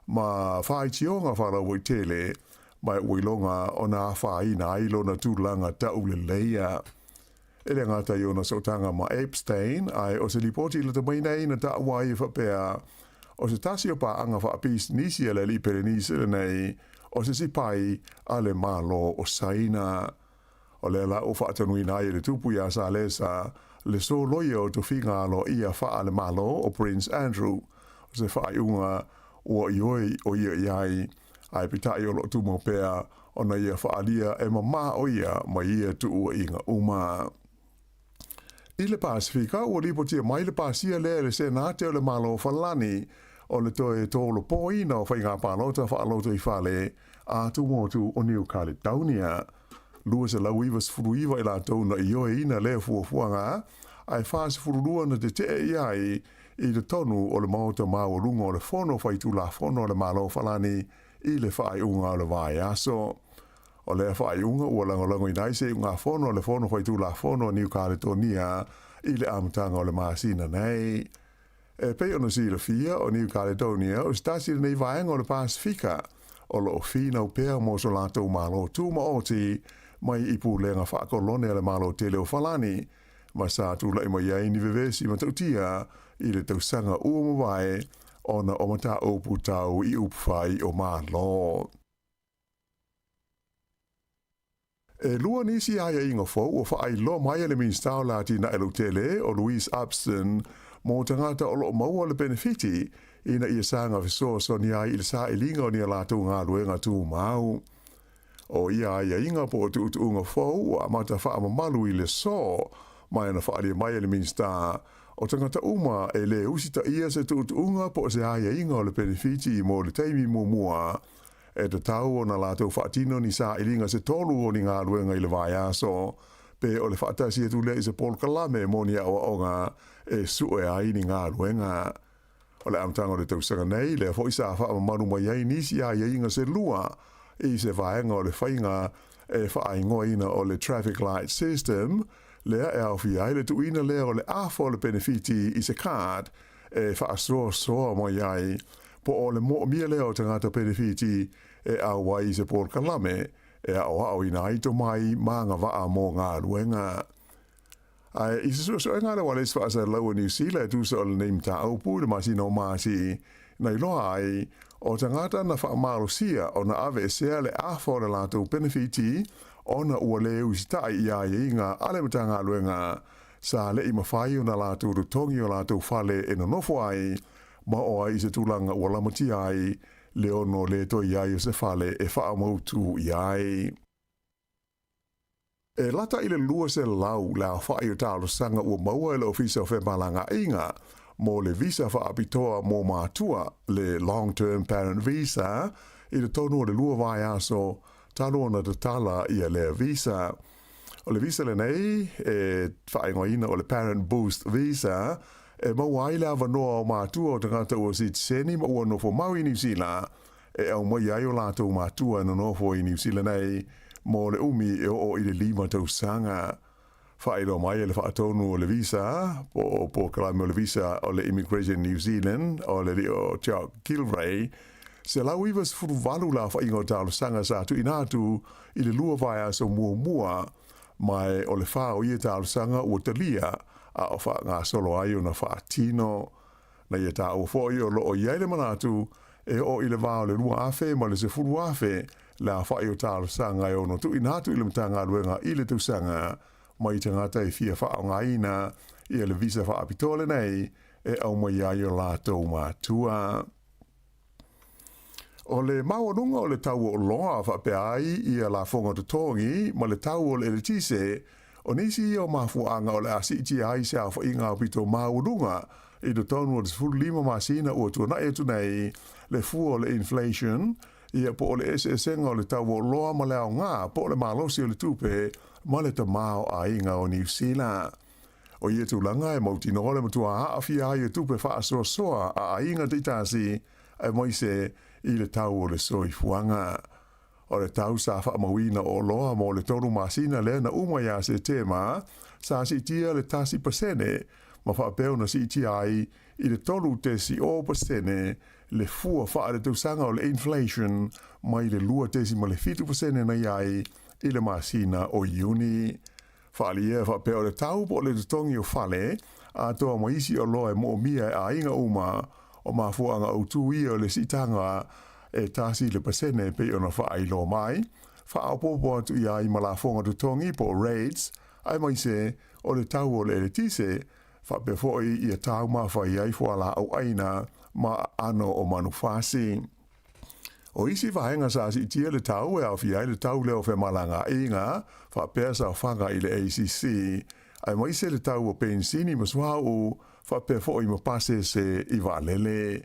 ma whai tionga whara o tele, mai o ilonga o nā whai na ilo na tūlanga tau le leia. Ele ngata i ona sotanga ma Epstein, ai o se lipoti la tamainei na ta wai whapea, o se tasi o pa anga whaapis nisi ala li perenisi le nei, o se sipai ale malo o saina. O le la o whaatanui na i le tupu ia sa lesa, le so loia o to finga alo ia wha ale malo o Prince Andrew, o se wha iunga ua ioi o ia iai, ai pitai o lo tu mo pea, o na ia wha alia e mama o ia ma ia tu ua inga uma. I le Pasifika, ua lipotia mai le pasia le se nate o le malo o falani, o le toe tolo poina o whainga palota wha aloto i whale, a tu motu o New Caledonia. Lua se lau iwa sfuruiwa i la tau na ioe ina le fuafuanga, ai whaase furulua na te te iai i le tonu o le mauta mau lunga o le fono whaitu la fono o le malo falani i le whai unga o le vai aso. O le whai unga ua langolango i naise i unga fono o le fono whaitu la fono o New Caledonia i le amatanga o le maasina nei. E pei ono si le fia o New Caledonia o stasi le nei vaenga o le Pasifika o lo fina o pea mo so la tau malo tu ma oti mai i pūlenga whaakolone le malo tele o falani, ma sa tūla i mai ai ni vevesi ma tautia i le tausanga ua mawai ona o mata opu tau i upwhai o malo. E lua nisi aia inga fau o whaai lo mai le minstau lati na elu tele o Louise Upston mo tangata o lo maua le benefiti ina ia sanga visoa so ni ai il sa ilinga o ni alatou ngā luenga tū mau. O ia ia inga po o tuutuunga fau a mata wha mamalu i le so mai na whaalia mai le minsta o tangata uma e le usita ia se tuutuunga po se aia inga o le benefiti mo le teimi mua e te tau o na latou whaatino ni sa ilinga se tolu o ni ngā luenga i le vai aso pe o le whaatasi e tule i se Paul Kalame mo ni awa onga e sue ai ni ngā luenga. O le amtanga o le tausanga nei le fo isa wha mamalu mai ai nisi aia inga se lua i se vaenga o le whainga e whaingoa ina o le traffic light system, lea e au fia le tuina lea o le afo o le benefiti i se card e whaasoa mai ai, po o le mo mia lea o tangata benefiti e au wai i se Paul Kalame e au ina ito mai maanga waa mo ngā ruenga. Ai, i se so ngā rewa les whaasa lau New Zealand tu so le neim ta aupu le masi no masi, nei loa ai, o tangata na whaamarosia o na ave sea le afo le latou benefiti o na ua le usitai ia inga ale matanga luenga sa le ima whai o na latou rutongi o latou whale e nonofo ai ma o ai se tūlanga ua lamati ai le ono le to iai o se fale e wha mautu iai. E lata i le lua se lau la whai o tālo sanga ua maua e le ofisa o whemalanga inga mo le visa wha apitoa mo mātua le long-term parent visa i le tonu o le lua vai aso talo ona te tala ia le visa. O le visa le nei e whaingoina o le parent boost visa e mawai la wanoa o mātua o tangata ua sitseni ma ua nofo mau i New Zealand e au mai ai o lātou mātua na nofo i New Zealand nei mo le umi e o i le 5 tausanga. Whaero mai e le whaatonu o le visa po kalame o le visa o le Immigration New Zealand o le o Chuck Gilray se lau iwa se furu valu la whaingo tālo sanga sa tu inatu i le lua vai aso mua mai o le whao i e tālo sanga ua talia a o wha ngā solo ai o na whaatino na i e tā o fo i o lo o iai le manatu e o i le vao le lua afe ma le se furu afe la whai o tālo sanga e ono tu inatu i le mtanga luenga i le tausanga mai tangata i fia wha o ngā ina i le visa wha apitole nei e au mai ai o lātou mātua. O le maununga o le tau o loa wha pe ai i a la fonga tutongi ma le tau o le tise o nisi o mafuanga o le asiti ai se a wha inga o pito maununga i do tonu o le 15 masina ua tuana e tunei le fu o le inflation i a po o le SSN o le tau o loa ma le au ngā po o le malosi o le tupe ma le tamao a inga o New Zealand. O ia tūlanga e mauti no le matua haafi ai e tupe wha soa soa a inga titasi e moise i le tau o le soifuanga. O le tau sa wha mawina o loa mo le toru masina le na umaya se tema sa si tia le tasi pasene ma wha peo na si tia ai i le toru tesi o pasene le fua wha le tausanga o le inflation mai le lua tesi ma le fitu pasene na iai i le masina o iuni. Whaalia wha peo le tau po le tutongi o whale a toa maisi o loa e mo mia a inga uma o mafuanga o tui o le sitanga e tasi le pasene pe ona wha ai lo mai. Wha apopo atu i ai malafonga tutongi po rates ai maise o le tau o le tise wha pe foi i a tau ma wha i ai fuala au aina ma ano o manufasi. O isi vahenga sa si tia le tau e au fi ai le tau leo fe malanga inga wha pesa o whanga i le ACC ai maise le tau o pensini maswa o wha pe foi ma pase se i valele.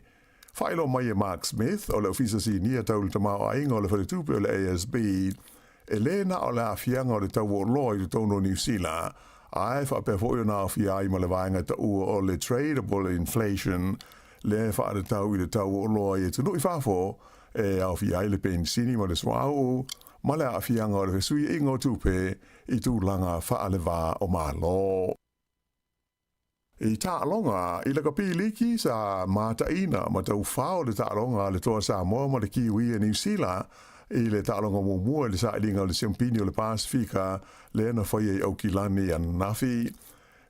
Whailo mai e Mark Smith o le ofisa si nia tau le tamau a inga o le wharetupe o le ASB e lena o le afianga o le tau o loi le tono New Zealand ai wha pe foi o na afi ai ma le vahenga tau o le tradable inflation le wha le tau i le tau o loi e tunu i whafo e au fi ai le pensini ma le swau ma le afianga o le sui ingo tupe i tu langa wha le va o malo. I tālonga, i la kapi liki sa mātaina ma tau whao le tālonga le toa Sāmoa ma le kiwi e New Zealand i le tālonga mua le sailinga o le Siampini o le Pasifika le ana whai au kilani an nafi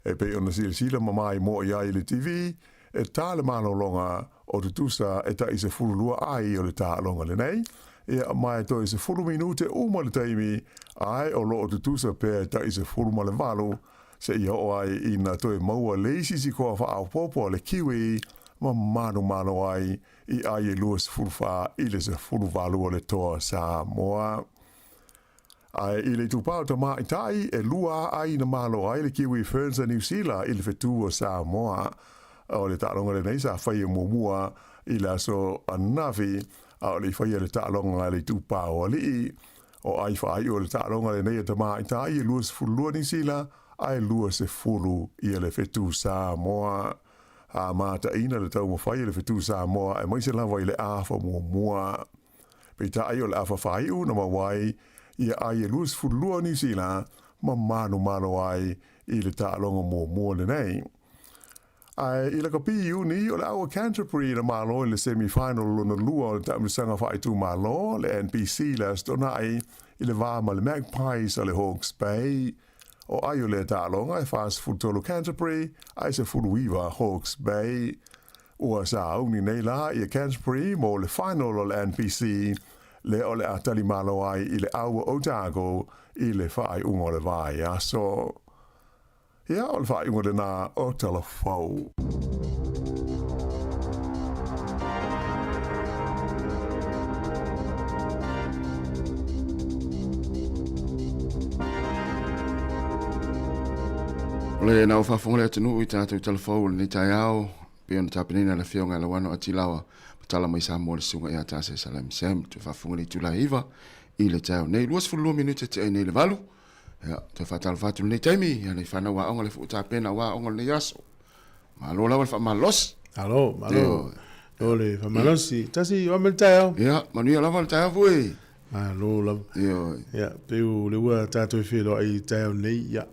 e pe ona sila ma mai mo i ai le TV e tā le malolonga o te tusa e ta i se furulua ai o le tālonga le nei e mai to i se furu minute uma le taimi ai o lo o te tusa pe ta i se furu ma le valu se ia o ai ina toi maua leisi si koa wha au popo le kiwi ma mano ai i ai e lua se furuwha i le se furuwalu o le toa Sāmoa. Ai i le tupau ta mai tai e lua ai na malo ai le kiwi ferns a New Zealand i le fetu o Sāmoa o le tālonga le nei sa whai e mua i la so anafi a o le whai le tālonga le tupau o li o ai whai o le tālonga le nei ta mai tai e lua se furulua New Zealand ai lua se furu i le fetu Sāmoa. A mata ina le tau mawhai le fetu Sāmoa e maise lawa i le awha mua. Pei ta ai o le awha whai una mawai i ai e lua se furu lua New Zealand ma mano ai i le tālonga mua le nei. Ai i le kapi uni o le aua Canterbury na malo i le semi-final luna lua o le taumisanga whai tu malo le NPC le astonai i le vāma le Magpies o le Hawke's Bay. O ai o le tālonga e whaas futolo Canterbury, ai se furuiwa Hawke's Bay. Ua sa auni nei la i a Canterbury mo le final o le NPC, le o le atali malo ai i le aua Otago i le whai ungo le vai aso. Ia o le whai ungo le nā o telefau. Ole na fa fonga tunu i tatu telefon ni tayao pe on tapinina na fionga la wano atilawa tala mai Sāmoa le sunga ia tase salam sam tu fa fonga ni tulaiva i le tau nei luas fulu minute te nei le valu ya te fa tal fatu nei taimi ya nei fana wa onga le fu tapena wa onga le yaso malo la fa malos alo ole fa malosi tasi o mel tau ya manu la val tau foi malo la ya pe u le wa tatu filo ai tau nei ya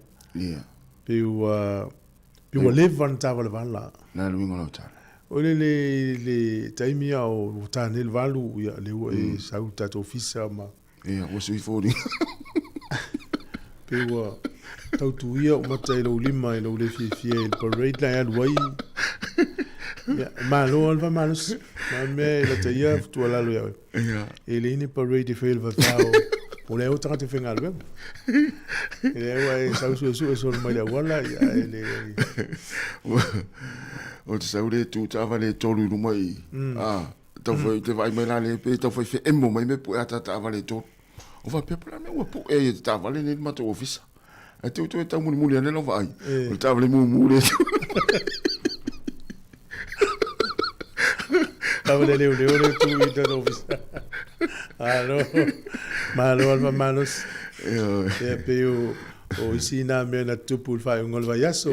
Piu levan tava le vala. Na luinga lo tala. Ole le taimi au tane le valu ia le ua e sau tato ofisa ma. Ia, o sui fōri. Piu tautu ia o mata i lo lima i lo le fia il parade la ia luai. Ia, ma lo alva malus. Ma me la te ia tu ala lo ia. Ia. E le ini parade i fia il vavao. O le au tanga te whenga alwe. E le au e sau su e sol mai la wala. E le... O te sau le tu tawa le tolu ruma i. Tau fai te vai mai la le pe, tau fai fe emo mai me pu e ata tawa le tolu. O fa pepula me ua pu e te tawa le ne mato ofisa. E te uto e tau muli ane lo vai. O le tawa le muli e Tawa le leo le tu i te ofisa. Alo, malo alma manos. Ya peo o isina me na tupu fai ngol va yaso.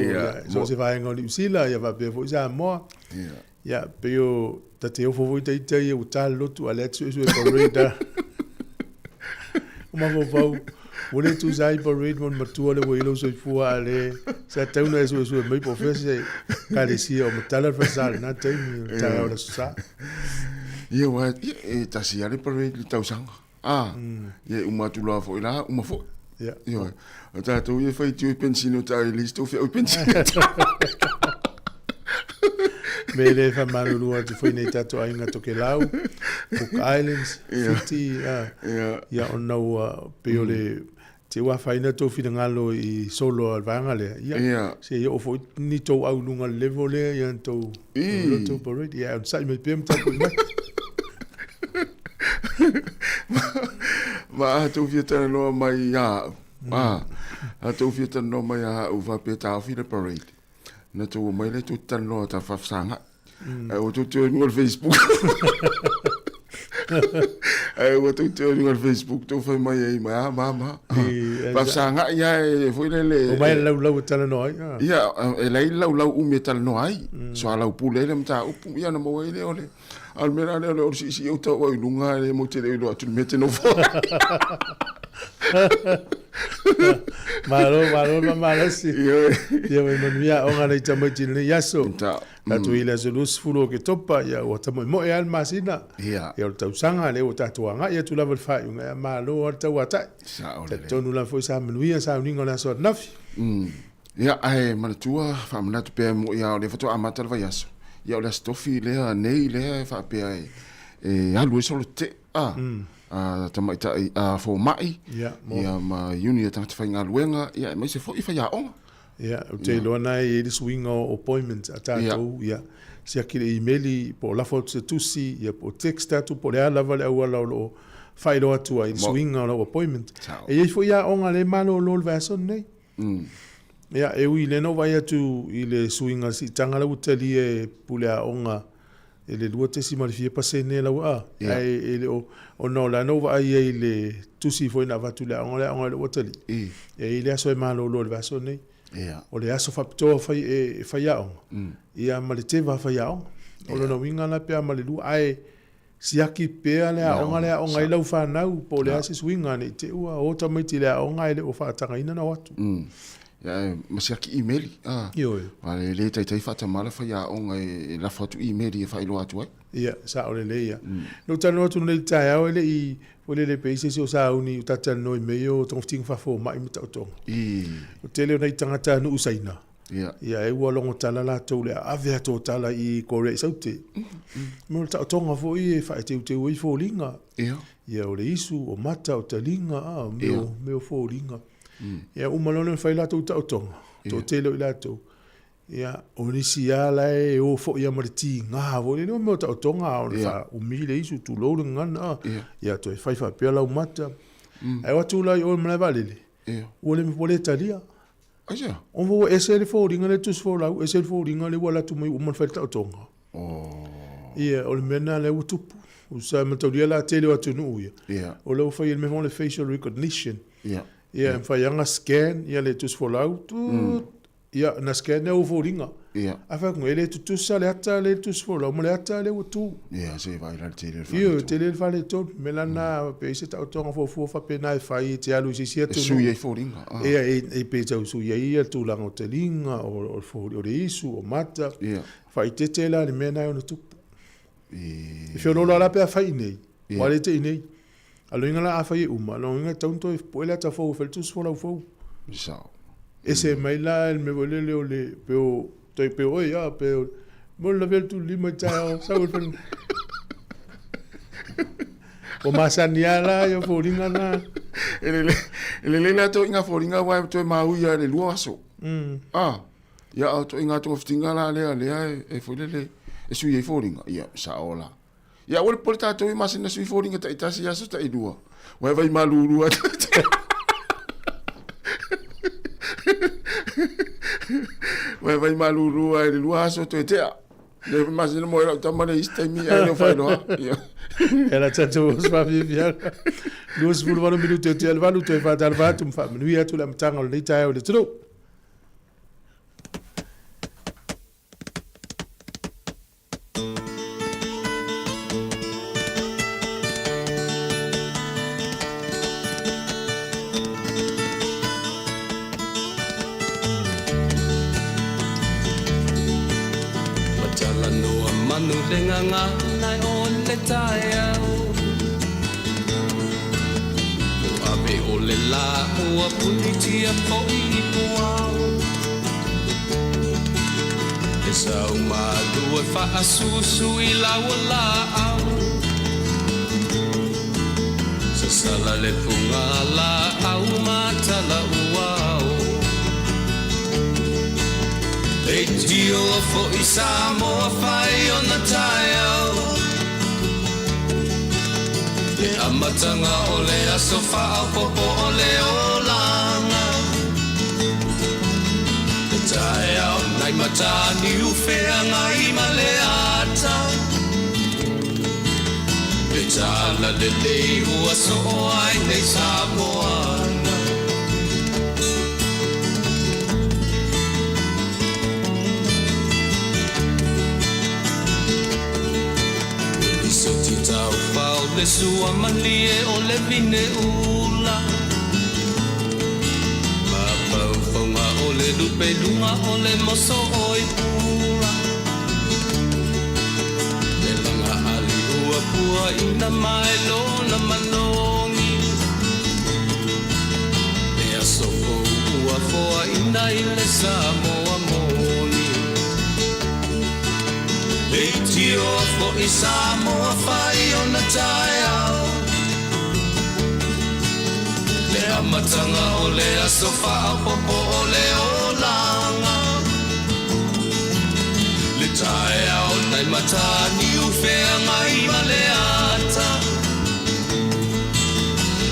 So se fai ngol usila ya va pe fo Sāmoa. Ya peo tate o fo te te o talo tu ale tu so parade. Uma fo o le tu sai parade mon matua le welo so fu ale. Sa tau na so mai professor kalesi o matala fasal na te ta o sa. Ia wa e tasi ale parade le tau sanga. Ia uma tu la fo ila uma fo. Ia. Ia. Ta tu ia fai tu pensino ta listo fe o pensino. Me le fa malulu atu foi nei tato ainga toke lau. Cook Islands, Fiti, ia ona ua pe ole te ua faina tō whingalo i solo alvanga le. Ia. Se ia o foi ni tō au lunga level le ia tō parade. Ia, sai me pēm tapo i mai. Ma tu fieta no mai ya. Tu fieta no mai ya u va pe ta fi le parade. Na tu mai le tu tan no ta fa sanga. O tu no Facebook. O tu no Facebook tu fa mai ai ma mama. Fa sanga ya foi le. O mai lau tan no ai. Ya, e lei lau u metal no ai. So lau pule le mta u ya no mo ile ole. Almera le o si o to o lunga le mo te le o tu mete no fo. Malo si. Ia me manuia o ngale tamo tine yaso. Na tu ile so lus fulo ke topa ia o tamo mo e al masina. Ia o tau sanga le o tatuanga ia tu level 5 nga malo o tau ata. Te tonu la foi sa manuia sa uninga na so nafi. Ia ai manatua fa manatu pe mo ia o le foto amata le yaso. Ia o le stofi le nei le fa pe ai. Alu so te tamaita fo mai ia ma uni ta whainga luenga ia mai se fo i whaia onga ia te loana i le swing o appointment atatou ia se akile emaili po la foto se tusi ia po text atu po le ala vale au ala o whailo atu i swing o appointment e ia fo ia onga le malo lo le vason nei ia e ui le no vai atu i le swing si tangala utali e pule a onga ele lua te si malifia pase ne la wa ele o no la nova ai ele tusi foi na vatu le on le hoteli e ele aso malo lo le vaso nei o le aso fapto fai ya on ia malite va fai ya on o no winga na pe malilu ai siaki pe ale on ai lau fa na po le asi swinga ni te ua o ta mai te le on ai le o fa tanga ina na watu ya masiaki email yo vale le tai fata mala fa ya on la foto email e fa ilo atu ai ia sa ole le ia no tano tu le tai au le i ole le peise so sa uni tata no i meio ton ting fa fo mai mita to o tele nei tangata no usaina ia e wa longo tala la to le ave to tala i kore saute mo ta tonga fo i fa te ui fo linga ia ole isu o mata o talinga meo fo linga ia umalone fai la to tonga to tele la to ia onisi ala e o fo ia mariti nga vo le mo ta tonga o fa o mi le isu tu lo ngana ia to fai fa pela o mata ai wa tu la o mala vale o le mo le talia Aja. O vo ese le fo ringa le tus fo lau, ese le fo ringa le wala tu mai uman feta o tonga. Ia, o le mena le utupu. O sa matauria la tele o tunu ia. Ia. O le fai me le facial recognition. Ia. Ia, fai anga scan, ia le tus fo lau, tu ia na scan ne o fo ringa. Ia. Afa ko ele tu sa le ata le tus fo lau, mo le ata le utu. Ia, se vai la tele. Ia, tele fa le ton, melana pe se ta o tonga fo fa pe na fai te alu si tu. Su ye fo ringa. Ia, e pe tau su ia tu la o te linga o fo o le isu o mata. Ia. Fai te te la le mena o na tupu. E fio lola la pe a fai nei. Wale te nei. Alo inga la a fai uma. Alo inga taunto e poele ta fau fel tus fola fau. Sao. Ese mai la el me volele o le peo toi peo ia peo. Mo la vel tu lima tao sa o fel. O masania la yo foringa na. Ele le to inga foringa wa to mau ia le luaso. Ah. Ya to inga to ftinga la le e folele. E sui e foringa, ia, saola. Ia, wale pole tātou i masina sui foringa ta itasi aso ta i lua. Wai vai malurua. Wai vai malurua e lua aso to e tea. Le masina mo era tamane istemi e no fai noa. Era tātou os papiviara. Luas fulvano minuto e te alvalu to e fa talvatum fa minuia tu la mtanga o le tae o le tru. Nai o le tae au O awe o le la ua punitia po i puau E sau mālua wha asusu i laua la au Sa sala le punga la au matala uau E tio fo i Sāmoa whai o na tae au E amatanga o le aso whao popo o le o langa E tae au nai matani uwhea ngai ma le ata E tala le lei ua so ai nei Sāmoana Le sua manie o le vine ula Ma pauwhaunga o le lupe lunga o le moso o i pula Le langa ali ua pua ina mai lona manongi Le aso ua foa ina i le Sāmoa moni E tio fo i Sāmoa whai o na tae au Le amatanga o le aso whao popo o le o langa Le tae au nai matani uwhea ngai ma le ata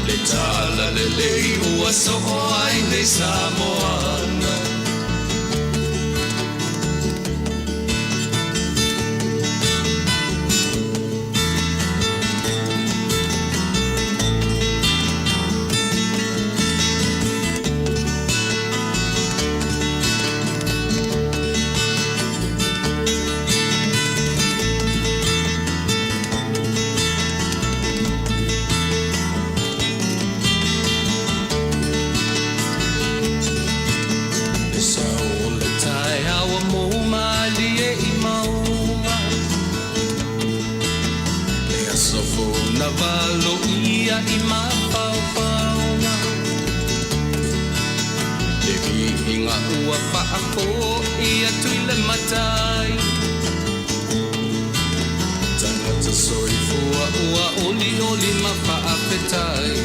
Le tala le lei ua soho ai nei Sāmoana Valo ia i mapaupaunga Le vihinga ua whaako ia tui le matai Tangata soifua ua oli oli ma whaapetai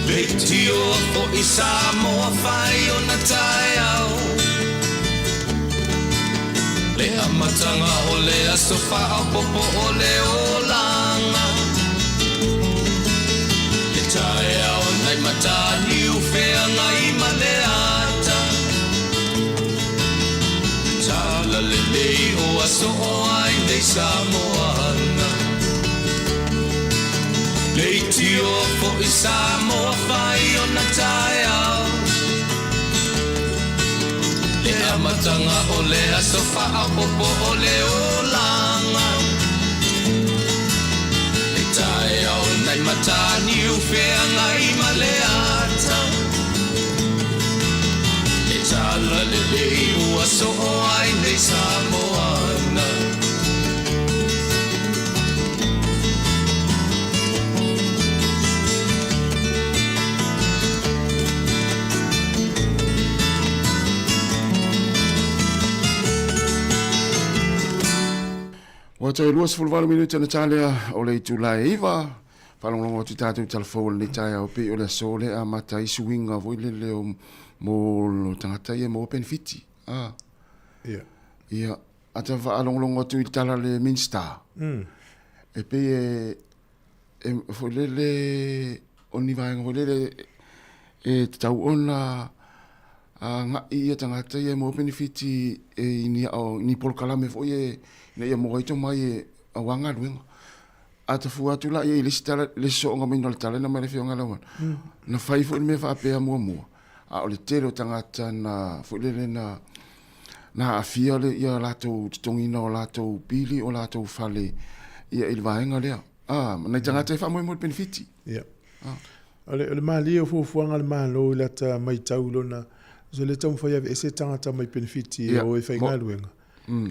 Le tio o i Sāmoa whai o na tae au Le amatanga o le aso whao popo o le o langa Le tae au nai matani uwhea ngai Sāmoa Leiti o fo I Sāmoa whai o na tae au Le amatanga o le asofa a popo o le o langa Le tae au nai matani u whea ngai ma le ata Le tala le le ua so o ai nei Sāmoana Wa tai luas fulvalu minuta na tale o le Julai iwa. Falongo tu tatu telefon ni tai o pe o le sole a mata I swinga vo le le mo tangata ye mo benefiti. Ah. Ia. Ia ata va alongo tu tala le Minster. E pe fo le oni va ngo le e tau ona nga ia tangata ye mo benefiti e ni pol kalame fo ye ne ia mo ito mai a wanga luenga ata fu atu la ia lista le so nga minol tale na mare fionga lawan na fai fo me fa pe mo a o le tero tangata na fo le na afia le ia lato tongina o lato pili o lato fale ia il vaenga le na tangata fa mo benefiti ia ale mali o fu nga le malo la ta mai taulo na je le tong fa ia ese tangata mai benefiti o e fa nga luenga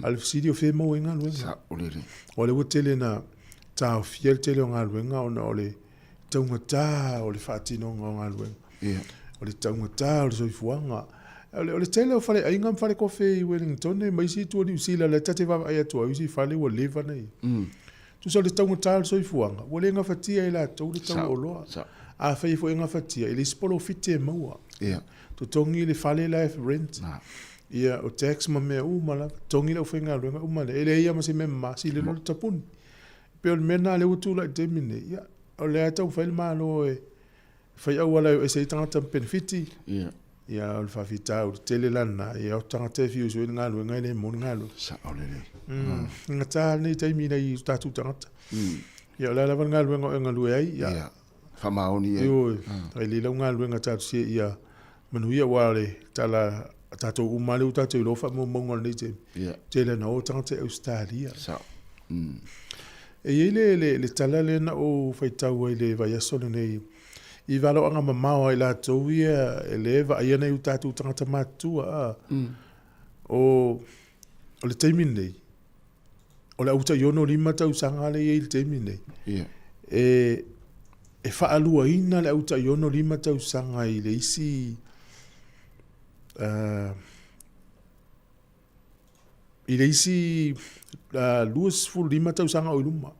al sidio fe mo inga luenga sa olere ole wotele na ta fiel tele nga luenga ona ole tonga ta ole fatino nga luenga ole tonga ta ole so fuanga ole tele o fale ainga fale ko fe Wellington e mai si tu ni sila le tate va ai tu ai si fale o leva nei tu so le tonga ta so fuanga ole nga fatia ila to le tonga olo a fe fo nga fatia ile spolo fitte mo tu tongi le fale life rent ia o tax ma me mala tongi le fenga luenga mala ele ia ma se me ma si le lo tapun pe o mena le utu la temine ia o le ata fa il malo e fa ia wala e se tanta benefiti ia o fa vita o tele lana ia o tanta fi uso nga luenga le mon nga lu sa olele nga ta ni temine I tatu tanta ia la la nga luenga nga lu ai ia fa maoni ia ai le nga luenga ta se ia manu ia wale tala tato umale utato lo fa mo ngol ni te tele na o tante Australia sa e le tala le na o faita we le va yasone nei I valo anga mama I la to ia ele va ia nei utato tante matu o le temine o le uta yono lima tau sanga le il temine e fa alua ina le uta yono lima tau sanga I le isi ile isi luas fu lima tau sanga o luma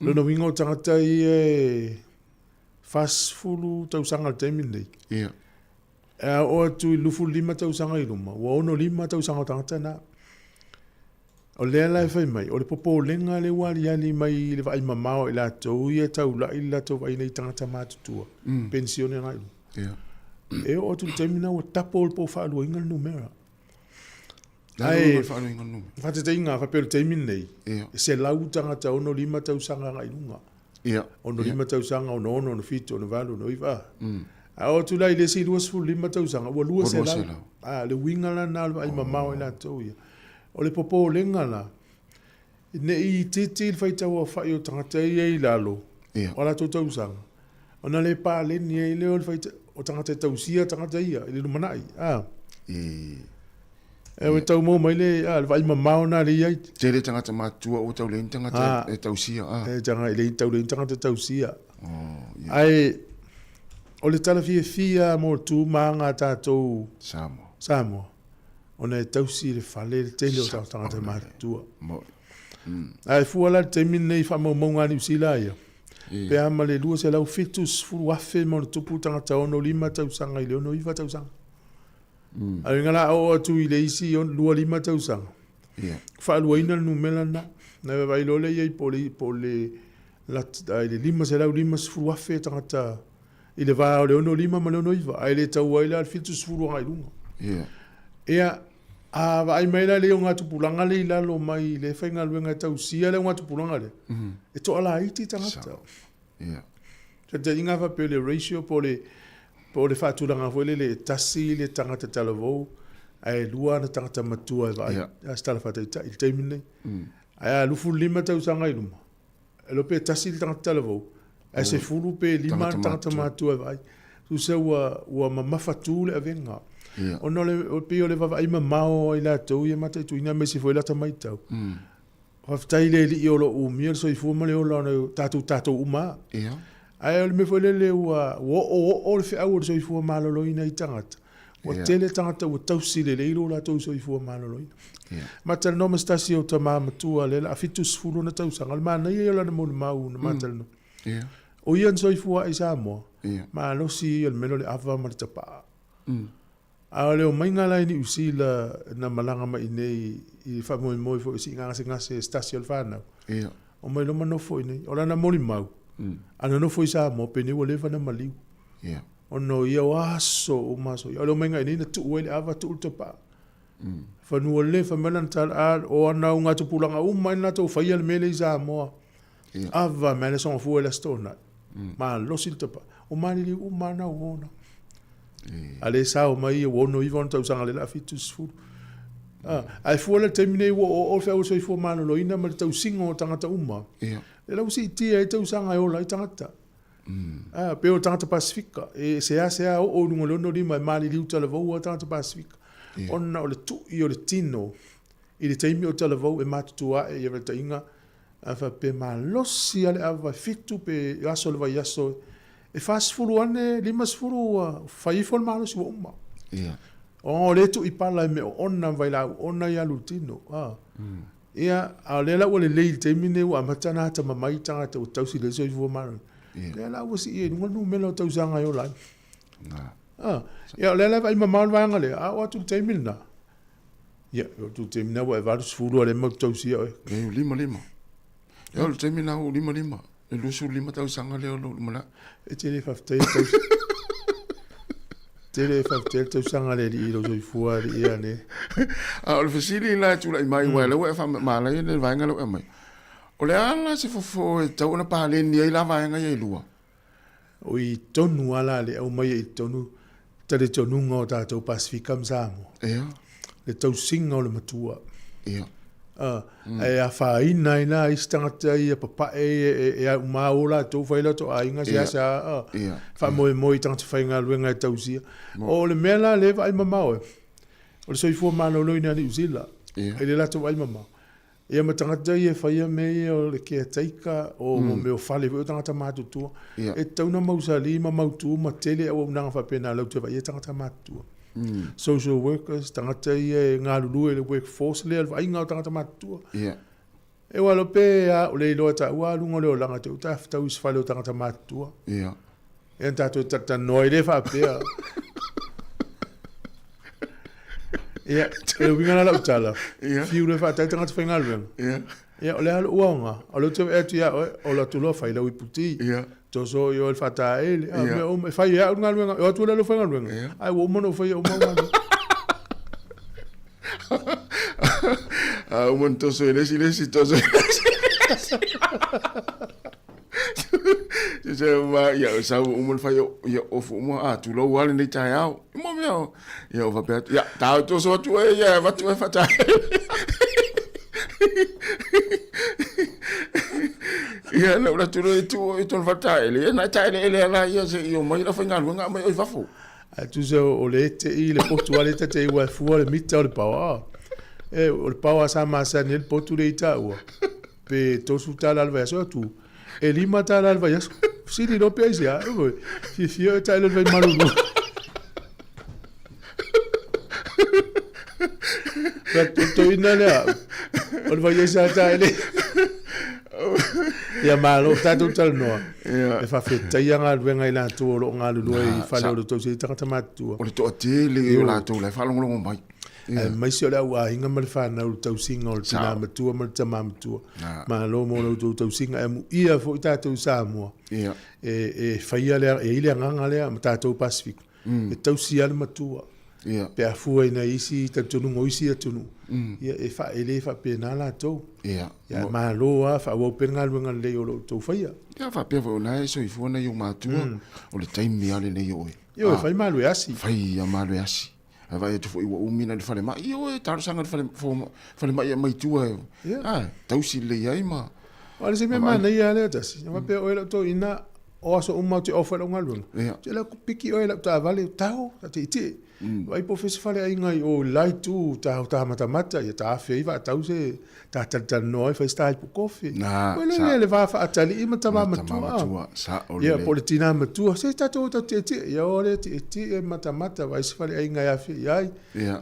no wingo tangata I fast fulu tau sanga temine o tu lufu lima tau sanga I luma wa ono lima tau sanga tangata na o le la fai mai o le popo lenga le wali ali mai le vai mamao ila to ia tau la ila to vai nei tangata matutua pensione ngai e o tu temina o tapo po fa lu ingal numera ai fa lu ingal numera fa te inga fa per temine se lautanga ta ono lima tau sanga ngai lunga ono lima tau sanga ono no fito no valu no iva a o tu la ile si luas fu lima tau sanga o luas se la le wingala na ai mamao ila to ia o le popo lenga la ne I titi fa tau fa yo tangata I lalo ola to tau sanga ona le pa le ni le o fa o tangata tausia tangata ia ile no manai e o tau mo mai le le vai mamao na le ai tele tangata matua o tau le tangata e tausia e tanga ile tau le tangata tausia ai o le tala fia mo tu manga tatou Sāmoa ona tausi le fale le tele o tangata matua ai fuala te minei fa mo monga ni sila ia pe ama le lua se lau fitus fu afe mo le tupu tangata ono lima tau sanga ile ono iwa tau sanga ai ngala o atu ile isi on lua lima tau sanga fa lua ina numela na vai lole ia po le la ile lima se lau lima fu afe tangata ile va o le ono lima ma le ono iwa ai le tau ai la fitus fu lunga ia Ai mai la le o ngatu pulanga le la lo mai le whainga luenga tau sia le ngatu pulanga le. E to ala iti tangata. Yeah. So te inga fa pe le ratio po le whatulanga fwele le tasi le tangata talavou. Ai lua na tangata matua vai. A stala fata il taimine. Ai a lufu lima tau sanga iluma. E lo pe tasi le tangata talavou. Ai se fulu pe lima tangata matua vai. Tu se ua mamafatu le avenga. Ono le pe le va ai mamao ai la tau ia mata tu ina mesi foi la tamai tau. Haftai le li o lo u mi so i fu ma le o lo tatu uma. Ai me foi le o le fe au so i fu ma lo ina i tangata. O tele tangata o tau sile le ilo la tau so i fu ma lo ina. Mata no me stasi o tama matua le la fitus fulu na tau sanga ma na ia la mo mau na mata no. O ian so i fu ai Sāmoa. Ma lo si el melo le ava ma tapa. A leo mainga lai ni usila na malanga mai nei I fa moi fo si ngase station fana. O mai lo mano fo nei. Ola na moli mau. Ana no foi Sāmoa pe ni o le fana maliu. O no ia waso o maso. O lo mainga nei na tu wele ava tu tapa. Fa no le fa melan tal a o ana unga tu pulanga mai na to fa ia mele Sāmoa. Ava mele son fo la stona. Ma lo sil tapa. O mani li o mana ona. Ale sa o mai o no ivon tau sanga le la fitus fu. Ai fu le termine o fa o so fu mano lo ina ma tau singo tangata uma. Le la usi ti ai tau sanga o la tangata. Pe o tangata Pasifika e se o no no lima mali li utala vo tangata Pasifika. Onna o le tu I o le tino. I le taimi o tala vo e matutua e ia tainga fa pe malosi ale ava fitu pe aso le vai aso. E fast fulu ane limas fulu fai fol malo si uma. O le tu I pala me ona vai la ona ia lutino. Ia a le la o le leil te mine o amatana ta mamai tanga te o tausi le so I fu malo. Le la o si e ngonu melo tau sanga yo la. Ia le la vai mamau vai ngale a o tu te mina. Ia o tu te mina o e valu fulu le mo tausi o. E lima. Ia le te mina o lima. E lusu lima tau sanga leo lo mala. E tele faftai tau. Tele faftai tau sanga le I lo so fua I ia ne. A o fasili la tu la mai wa le fa mala I le vai ngalo mai. O le ala se fofo e tau na pa le ni la vai nga ye lua. O I tonu ala le au mai I tonu. Tele tonu ngo ta tau Pasifika Sāmoa. Le tau singa o le matua. E a whaina ina I stangata I papa e a umaola tau whaila to a inga se asa wha moi tangata whainga luenga e tausia. O le mea le vai mamau e. O le soifua mana loina ni usila. E le lato vai mamau. E ma tangata I e whaia me o le kia taika o me o whale o tangata mātutua. E tauna mausali ma mautu ma tele au nanga whapena lau te vai e tangata mātutua. Social workers, tangata I ngā lulu e le workforce le alwa inga o tangata matua. E walo pe o le iloa ta ua lungo leo langa te uta tau isfale o tangata matua. E antato tata noi le whapea. E winga na lau tala. Fiu le whatai tangata whainga luenga. O le halo uaonga. O le te etu ia o la tuloa whaila wiputi. Toso yo el fata ele o me fai ya unha luenga o tu le fai unha luenga ai o mono fai o mono o mon toso ele si toso se ma ya sa o mon fai ya o fu mo tu lo wale ni tai au mo me ya o va pe ya ta toso tu ya va tu fata Ia na ora tu e ton fatai le na tai le la ia se io mai la fanga lunga mai o vafu tu se o le te I le portuale te I wa fu le mita o le pawa e o le pawa sa ma sa nel portule ta o pe to su ta la va so tu e lima ta la va so si di no pe sia si ta le va malu to ina le o va ia sa ta ele Ia malo tatu tal no. E fa feta ia nga luenga ila tu lo nga lu I fa le to si tangata matua. O le to te le la to le fa lo mai. Mai se la wa inga mal fa na to singa o tina matua mal tama matua. Ma lo mo lo to singa e ia fo tatu Sāmoa. E fa ia le e ile nga le tatu Pasifika. E tau si al matua. Pe afua ina isi tatunu ngoisi atunu. Ia e fa ele fa pena la to. Ia malo a fa wo penga lunga le o to faia. Ia fa pe vo na so ifu na yo matua. O le time ya le nei o. Yo fa malo asi. Fai ya malo asi. Vai tu foi o mina de fale mai yo e tar sanga de fale mai tua. Tausi le ai ma. Olha se me mana ia le tas. Ma pe o to ina o so te ofa longa lunga. Se la piki o la ta vale tau te. Vai po fese fale ai ngai o lai tu ta mata ia ta fe va tau se ta no fa sta po kofi. Well le va fa atali i mata matua. Sa o le. Ia politina matua se ta to te ia o le te mata vai se fale ai ngai afi ai.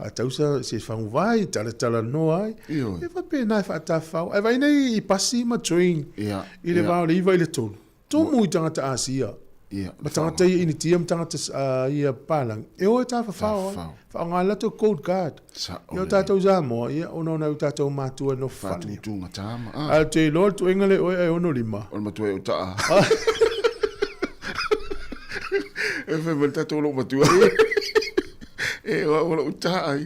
A tau se fa vai ta no ai. E va pe na fa ta fa. E vai nei i pasi ma train. I le va le vai le ton. To mu tangata asia. Ma tangata i ni tiam tangata ia palang. E o ta fa ngala to code guard. Yo ta to Sāmoa ia ono na ta to matua no fa. Tu ngatama. Al te lo to engale o e ono lima. O matua o ta. E fe volta to lo matua. E o ta ai.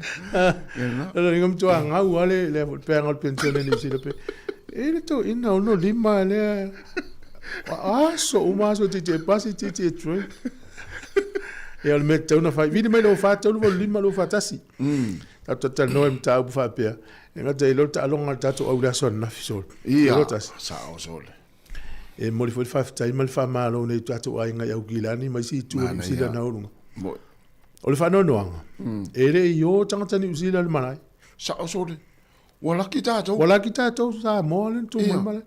Lo ngam to nga wale le pe ngal pensione ni sile pe. E le to ina ono lima le. So uma so te pasi te troi. E al mette una fai vidi mai lo fatto lo lima lo fatasi. Ta no em ta bu fa pe. E ngata lo ta longa ta to au la son na fisol. Sa o sol. E moli foi fa ta mal fa malo ne ta to ai ngai au gilani mai si tu ni sila na olunga. O le fa no noanga. E le yo tanga ni usila le malai. Sa o sol. Wala kita to sa molen tu mala.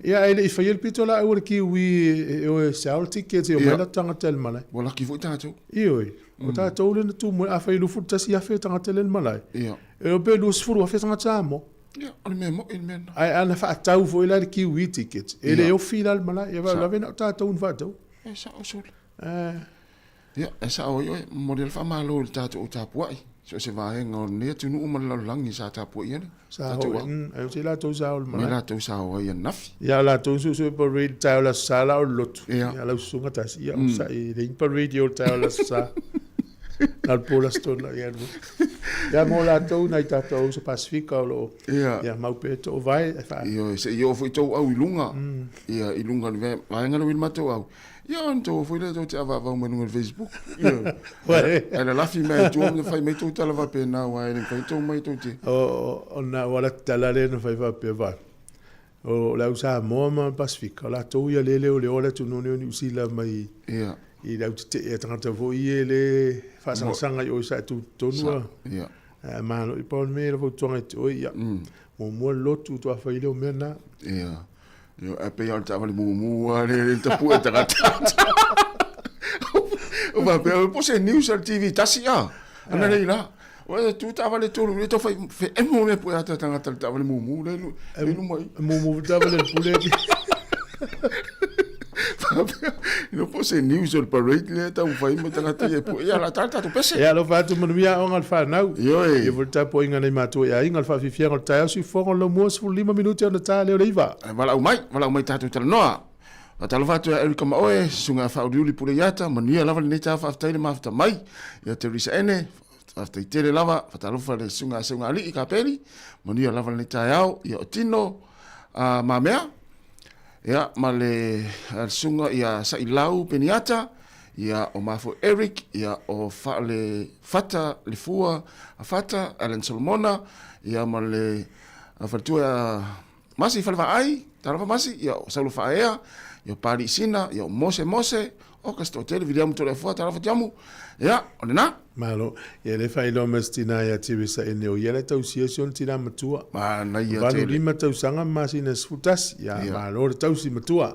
Ia ele I fai el pitola ua ki ui o saul tickets o mela tanga tel malai. Wala ki fu tato. Ioi. O tato le tu mo a fai lu fu tasi a fai tanga tel malai. Ia. E o pe lu sfuru a fai tanga Sāmoa. Ia, o me mo il men. Ai ana fa tau fo ila ki ui tickets. Ele o fila al malai, e va la vena tato un fato. E sa o sol. Ia, e sa o yo model fa malo il tato o tapuai. So se va en on ne tu no mal langi sa tapuai ne. Sa o e se la to sa o malai. La to sa o ia nafi. Ia la to so per read ta la sala o lot. Ia la sunga tas ia o sa I ring per radio ta la sa. Al pola stona ia no. Ia mo la to na ta to so Pacifica lo. Ia mau pe to vai fa. Ia se io foi to au ilunga. Ia ilunga ve vai ngalo wil mato au. Ia onto foi le to te ava va mo no Facebook. Ia. Ela la fi mai tu me fai mai to tala va pe na wa ele fai to mai to te. O na wala tala le no fai va pe va. O la usa mo ma Pacifica la to ia le o le ola tu no ni usila mai. Ia. I la te e tangata vo I le fa sanga yo sa tu tonua. Ia. Ma no I pon me vo tonga to ia. Mo lotu to fa ile o mena. Ia. Yo e pe al tavale mu ale te pu e tangata. O va pe o se news al TV tasi ya. Ana le la. O tu tavale to le to fa e mo me pu ata tangata tavale mu le lu mai. Mu tavale pule. No po se news or parade le ta fai mo tanga te po ia la tarta to pese. Ia lo fa tu mia on al fa nau. Yo e volta po inga nei mato ia inga al fa fi fianga ta si fo lo mo su 5 minuti on ta le oliva. Wala o mai tatu tala noa. Ta lo fa tu e kama oe sunga fa uriuli pule yata mania lava le ta fa ta ma fa mai. Ia te risa ene after tele lava fa ta lo fa le sunga ali ka peli mania lava le ta yao ia tino ma mea. Ia, ma le sunga ia sa ilau peniata, ia o mafo Eric, ia o le fata, le fua, a fata, Alan Solomona, ia ma le fatua masi falva ai, tarafa masi, ia o saulo faea, ia pari sina, ia o mose, o kasto tele, vidiamu tole fua, tarafa tiamu, ia, o nena. Malo, ia le fai lo mestina ia tivisa e neo, ia le tau sion tina matua. Ma na ia tele. Vanu lima tau sanga masi na sfutas, ia malo le tau si matua.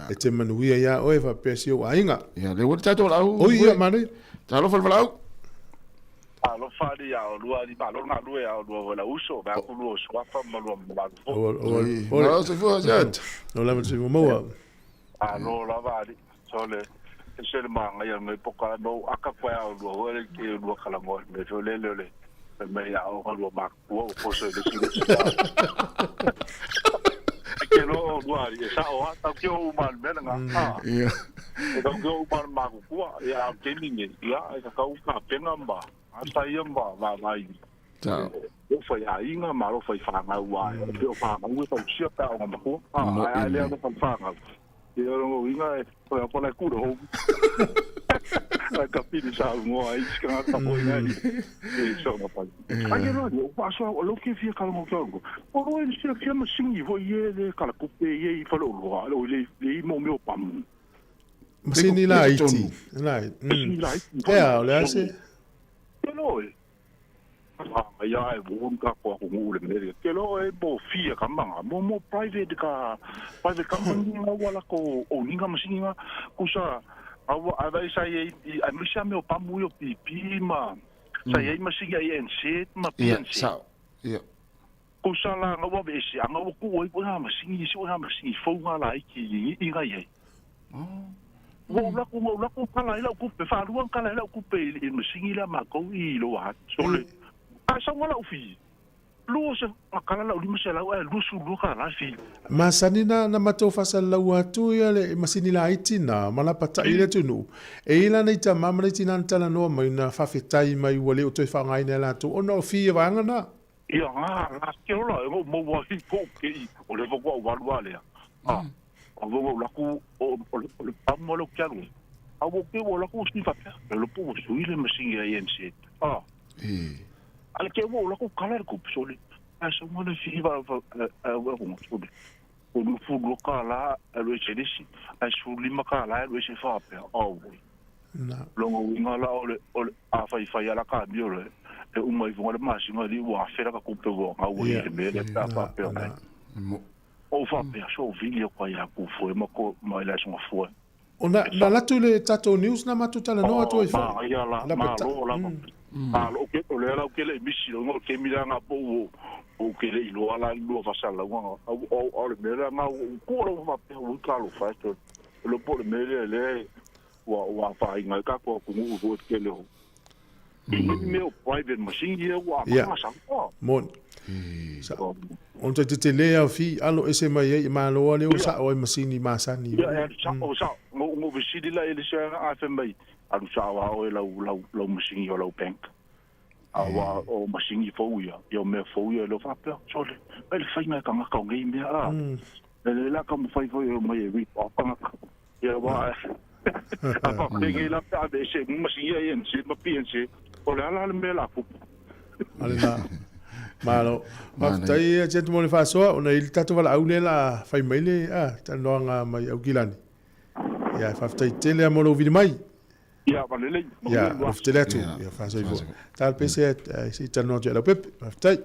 E te manuia ia oe fa pesi o ainga. Ia le wori tato lau. O ia manu. Talo fal lau. Alo fali ya lua di malo na lua ya lua la uso, va ku lua swafa malo malo. O se fu jet. No la se mo. Alo la vali. Sole se le manga ya me poka no aka pa ya lua le ke lua kala mo me jole le me ya o lua mak o se le si. Que no lua ya sa o ta ke o mal me nga. Ia. E ka o mal maku ya ke ni ya ka ka penga ba. Asta ia vai. Ta. O foi a inga ma o foi fanga wa. O fa ma o fa sia ta o ma ko. Ai le o fa fanga. E o inga foi a pola kuro. A capire sa mo ai ska ta mo inga. E so na pa. Ai no, o paso o lo que fia calmo jongo. O ro ele se fia ma singi vo ye de kala kupe ye fa lo lo le mo meu pam. Masini la iti. Lai. Le ase. Hello. Ya e bon ka ko ngule mere. Hello e bo fia ka manga. Mo private company wala ko o ninga masinga kusa awa sai ai misa meu pamu yo pipi ma. Sai ai masinga e enset ma piense. Sa. Ja. Kusa la ngawa be si anga ko oi po na masingi so na masingi fo nga la ki inga ye. Wo la ko kala ila ku pe fa ruan kala ila ku pe i masingi la ma ko i lo ha. So le asa wala ufi. Lo se akala la ulima se la wa lu su lu kala fi. Masanina na mato fasal la watu ya le masini la iti na mala pata ile tunu. E ila na ita mama iti na ntala no mai na fafetai mai wale o toi fa ngai na la tu ono fi vanga na. Ia nga ke ola mo wa hi ko ke o le ko wa wale. O la ku o le pamolo kyaru. A wo ke wo la ku si fa le po su ile masingi ya yense. Al ke wo la ku kala ku sole. Asa mo le fi va ko sole. O lu fu lo kala lo chedisi. Asu lima kala lo se fa pe. O na longo winga la o a fa ya la ka bio le. E uma i vole masinga di wa fera ka ku pe wo nga wo ile me le ta fa pe. O fa pe so video kwa ya ku fo ma ko ma la so fo. Ona na latu le tato news na matutala no atu fa. Ya la ma lo la. Lo ke o le la ke le misi no ke mi nga po o ke le lo ala lo fa sala wa o le mera nga ko lo fa pe o ka lo fa to lo po le mera le wa fa nga ka ko ku mu vo ke le ho meu private machine ye wa ma sa ko mon on te le a fi alo ese mai ma lo le o sa o machine ma sa ni ya sa o sa mo visi la ele se a fe mai al sa wa o lo machine yo lo bank awa o machine fo yo me fo yo lo fa pe so le fa nga ka ka ngi me a le la ka mo fa yo mai wi pa pa ya wa apa ke la pa de se machine ye en se ma piense o la me la fu ala malo tai gente mo le fa so ona il tatu vala au la fai mai le tan longa mai au kilani ya fa tai tele mo lo vi mai ya valele ya tele tu ya fa so ivo tal pese si tan no je la pep tai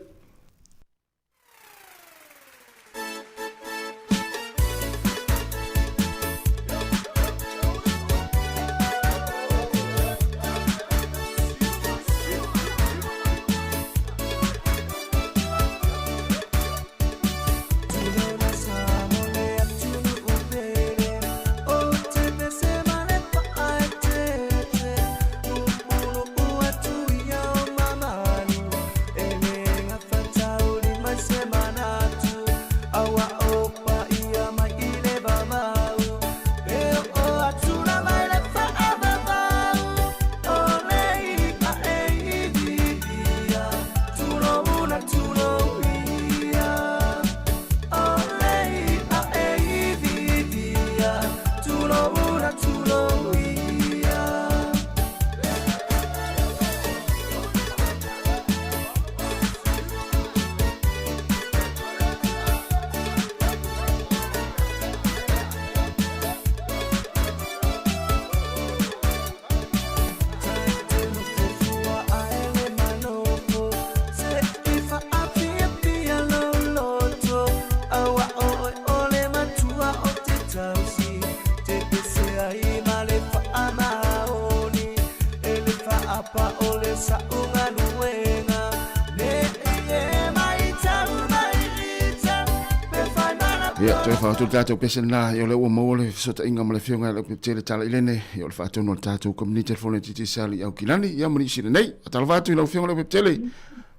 Ia, toi whātou tātou pesen nā, i o le ua maua so ta inga male whionga le tele tala ilene, i o le whātou no le tātou community telefone titi sali au kilani, ia mani sire nei, a tala whātou i lau whionga le tele,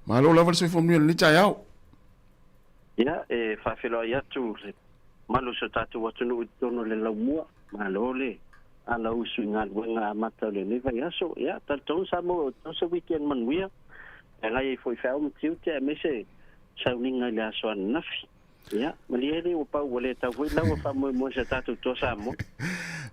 ma lo lava le soi whomnua le nitai au. Ia, whawhelo ai atu, malo so tātou watunu i tono le lau mua, ma lo le, ala usuinga wenga mata le ni vai aso ia tal ton Sāmoa ton se weekend manuia e ngai foi fau mtiu te me se sauninga le aso nafi ia maliere o pa wole ta foi la fa mo se tatu to Sāmoa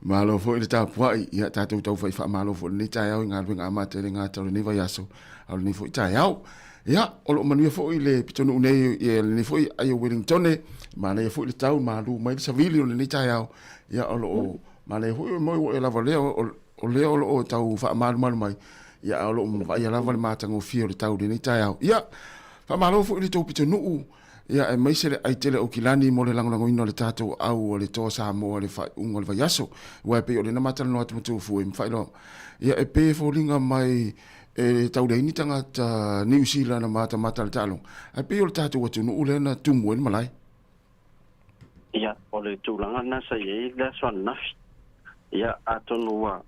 malo fo le tapuai ia tatu tau fai fa malo fo ni tai au nga wenga mata le nga tau ni vai aso au ni fo tai au ia o lo manuia fo ile pitonu nei e ni fo ai Wellington ma le fo le tau ma lu mai sa vili o ni tai au ia o lo ma le hui mo e lava leo o leo o tau wha malu mai ia o lo vai ia lava le mātango fio le tau ni tai au ia wha malo fu ili tau pito nuu ia e maise le aitele o kilani mo le langolango ino le tātou au o le toa Sāmoa le wha ungo le vai aso ua e pe o le namatala no atu matu fu e mwhai lo ia e pe fo linga mai e tau le initanga ta New Zealand na mata le talong e pe o le tātou atu nuu le na tumu e malai ia o le tūlanga nasa iei le aso nafi ia atonua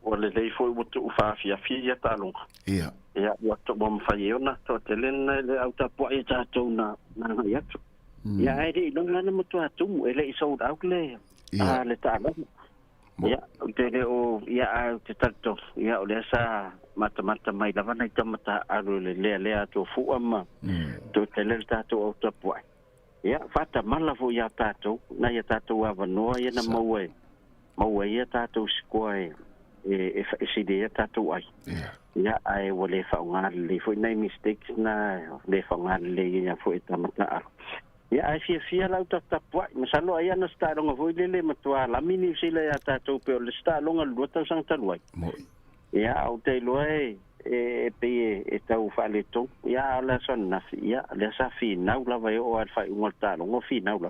o le lei foi wotu ufafia fia talunga ia wa to bom faiona to telena le auta po e tatou na ia ia ai ri longa na motu atu ele sold out le le talo ia tele o ia te tato ia o le sa mata mai lava na tamata alu le ato fu ama to tele tatou auta po ia fata mala fu ia tatou na ia tatou avanoa ia na mau ia tatou skoe e idea tatou ai ia ai wale whaunga le foi nei mistakes na le whaunga le ia foi tamata ia ai fia lau tatapua masalo ai ana staronga foi le matua la mini sila ia tatou pe o le staronga luata sang taluai ia au te loe e pe e tau fale to ia la sonna ia le sa fina la vai o al fai un talonga fina la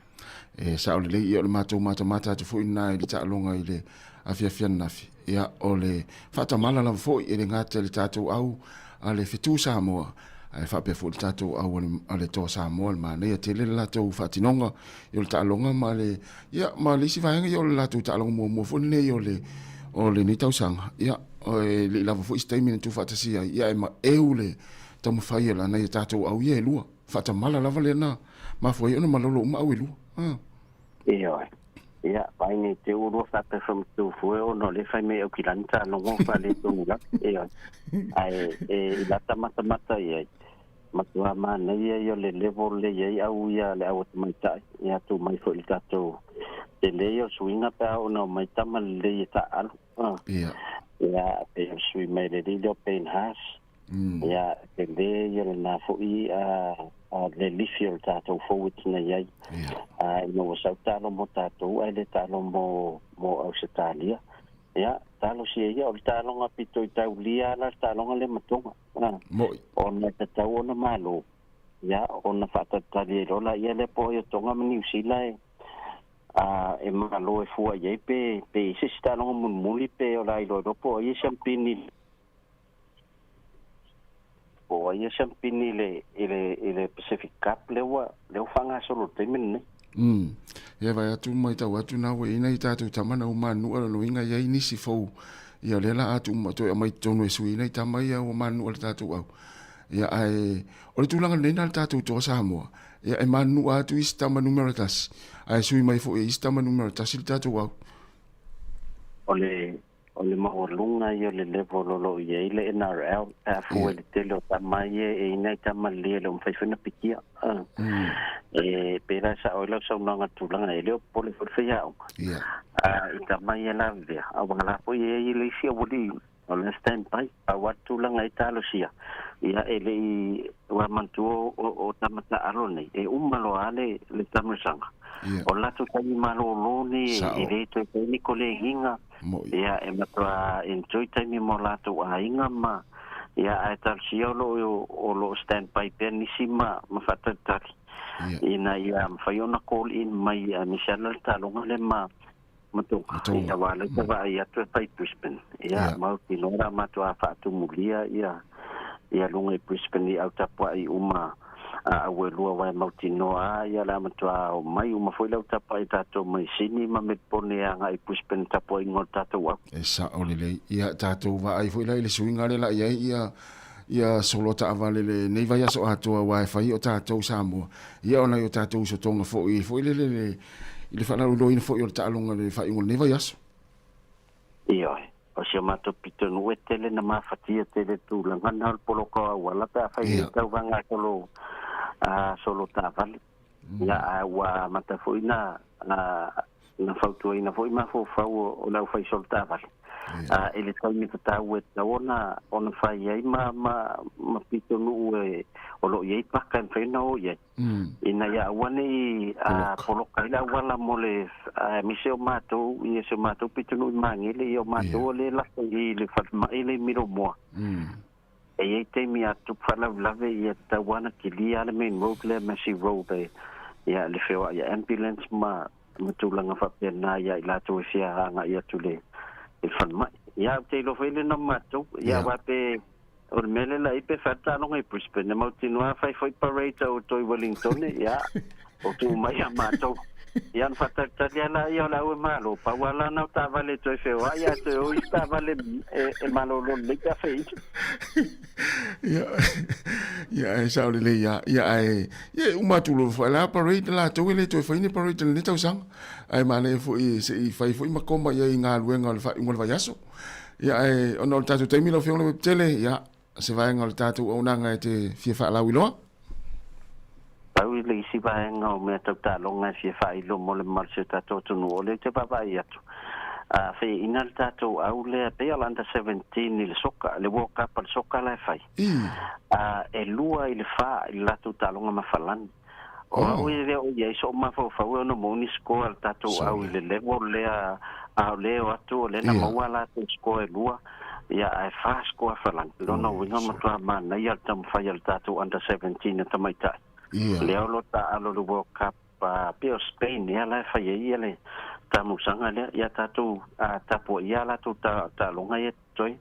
e sa o le ia le mata te foi na le talonga ile afia nafi ia o le fata mala la foi e ngata le tatou au ale fitu Sāmoa ai fa pe fo le tatou au ale to Sāmoa ma ne te le la to fatinonga i le talonga ma le ia ma le si vai ngi o la to talonga mo fo ne o le ni tau sanga ia o le lava fo statement tu fatasia ia ma eule tamu fai la na tatou au ia lua fata mala lava le na ma foi ona malolo ma au lua ia pai ni te uru fata from tu foi ono le fai me o kilanta no mo fa le tu la ai la tamata ia matua ma na ia le level le ia au ia le au mai tai ia tu mai foi tatou te leo swinga pa ono mai tama le ta alu ia pe sui mai le dio pen has ia te leo na foi le lifio tatou forward na ia no sautalo mo tatou ai le talo mo Australia ia talo si ia o talo nga pito tau lia la talo nga le matonga ona tau ona malo ia ona fata tali rola ia le po yo tonga New Zealand e malo e fua ia pe se talo mo muli pe o lai lo po ia champini o ia champini le Pacific Cup le fanga solo temen ia vai atu mai tau atu na we ina i tātou tamana o manu ala no inga ia inisi fau ia lela atu mato mai tonu e sui nei tamai o manu ala tātou au ia ai o le tūlanga nei nal tātou toa Sāmoa ia e manu atu isi tama numeratas ai sui mai fo isi tama numeratas il tātou au o le maholunga i o le level lo ia i le NRL fu le telo tamai e ina i tamali le umfaifuna pikia e pera sa o la sa unanga tulanga e leo pole forfeia i tamai la vea a wala po i le sia wodi o le stand by a watu langa i talo sia ia e le wa mantu o tamata arone e umalo ale le tamusanga o la tu tani malo loni e le to ni koleginga ia e matua enjoy time mo la tu ainga ma ia ai tal sia o lo stand by penisima ma fatatari ina ia mfaiona call in mai misala talonga le ma mato ia wala tava ia tu pai Brisbane ia mau tinora matua fatu mulia ia lunga Brisbane i autapua i uma a welua wa mautinoa ia la matua o mai uma foi la tapa i tato mai sini ma me pone anga i Brisbane tapo i ngol tato wa e sa olele ia tato wa ai foi la ile swinga le la ia solo ta avale le nei vai aso atoa wifi o tato Sāmoa ia ona o tato so tonga foi le fa na lo ina foi o talonga le fa ingol nei vai aso Iyo, o si mato pito no tele na mafatia tele tu langan hal poloko wala pa fai tau vanga solo tavali. Ya wa mata foina na fautu ina foi ma fo fau o la fai sol tavali. Ele tau ni tau ona fai ai ma pito no o lo ye pakan fai no ye. Ina ya wani poloka ila wala mole miseo mato ia se mato pito no mangile yo mato le la ile fatma ile miro mo. E te mi atu fala lave ia tawana kilia le main road le masi road ya le feo ya ambulance ma mutulanga fa pena ya ila to sia nga ia tule il fatma ya te lo fele no mato ya wa pe o mele la ipe fata no ngai Brisbane mo tinua fai foi parade o toi Wellington ya o tu mai mato yan fata talia la yo la o malo pa wala na ta vale to feo ya to sta vale e malo lo le ka fei ya sa le ya uma tu lo fa la parade la to le to foi ni parade le to sang ai mane foi se fai foi ma koma ya nga luenga le fa ngol va yaso ya ono ta tu termino fio le tele ya se vai ngol ta tu ona nga te fie fa la wilo Pau le isi vai ngau me tau ta longa fie fa ilo mo le marse ta to no le te papa ia tu fe inal ta to au le pe alanda 17 il soka le World Cup al soka la fai e lua il fa il la tu ta longa ma falan o au ile o ye so ma fa no mo ni sko al ta to au ile le le a le o atu le na mo wala tu sko e lua ya ai fa sko falan no winga ma tu ma na ya tam fa ya ta to under 17 ta mai ta Leo lo ta alo lo World Cup pio Spain ya la fa ye le ta musanga le ya ta tu ta po ya la tu ta longa ye toi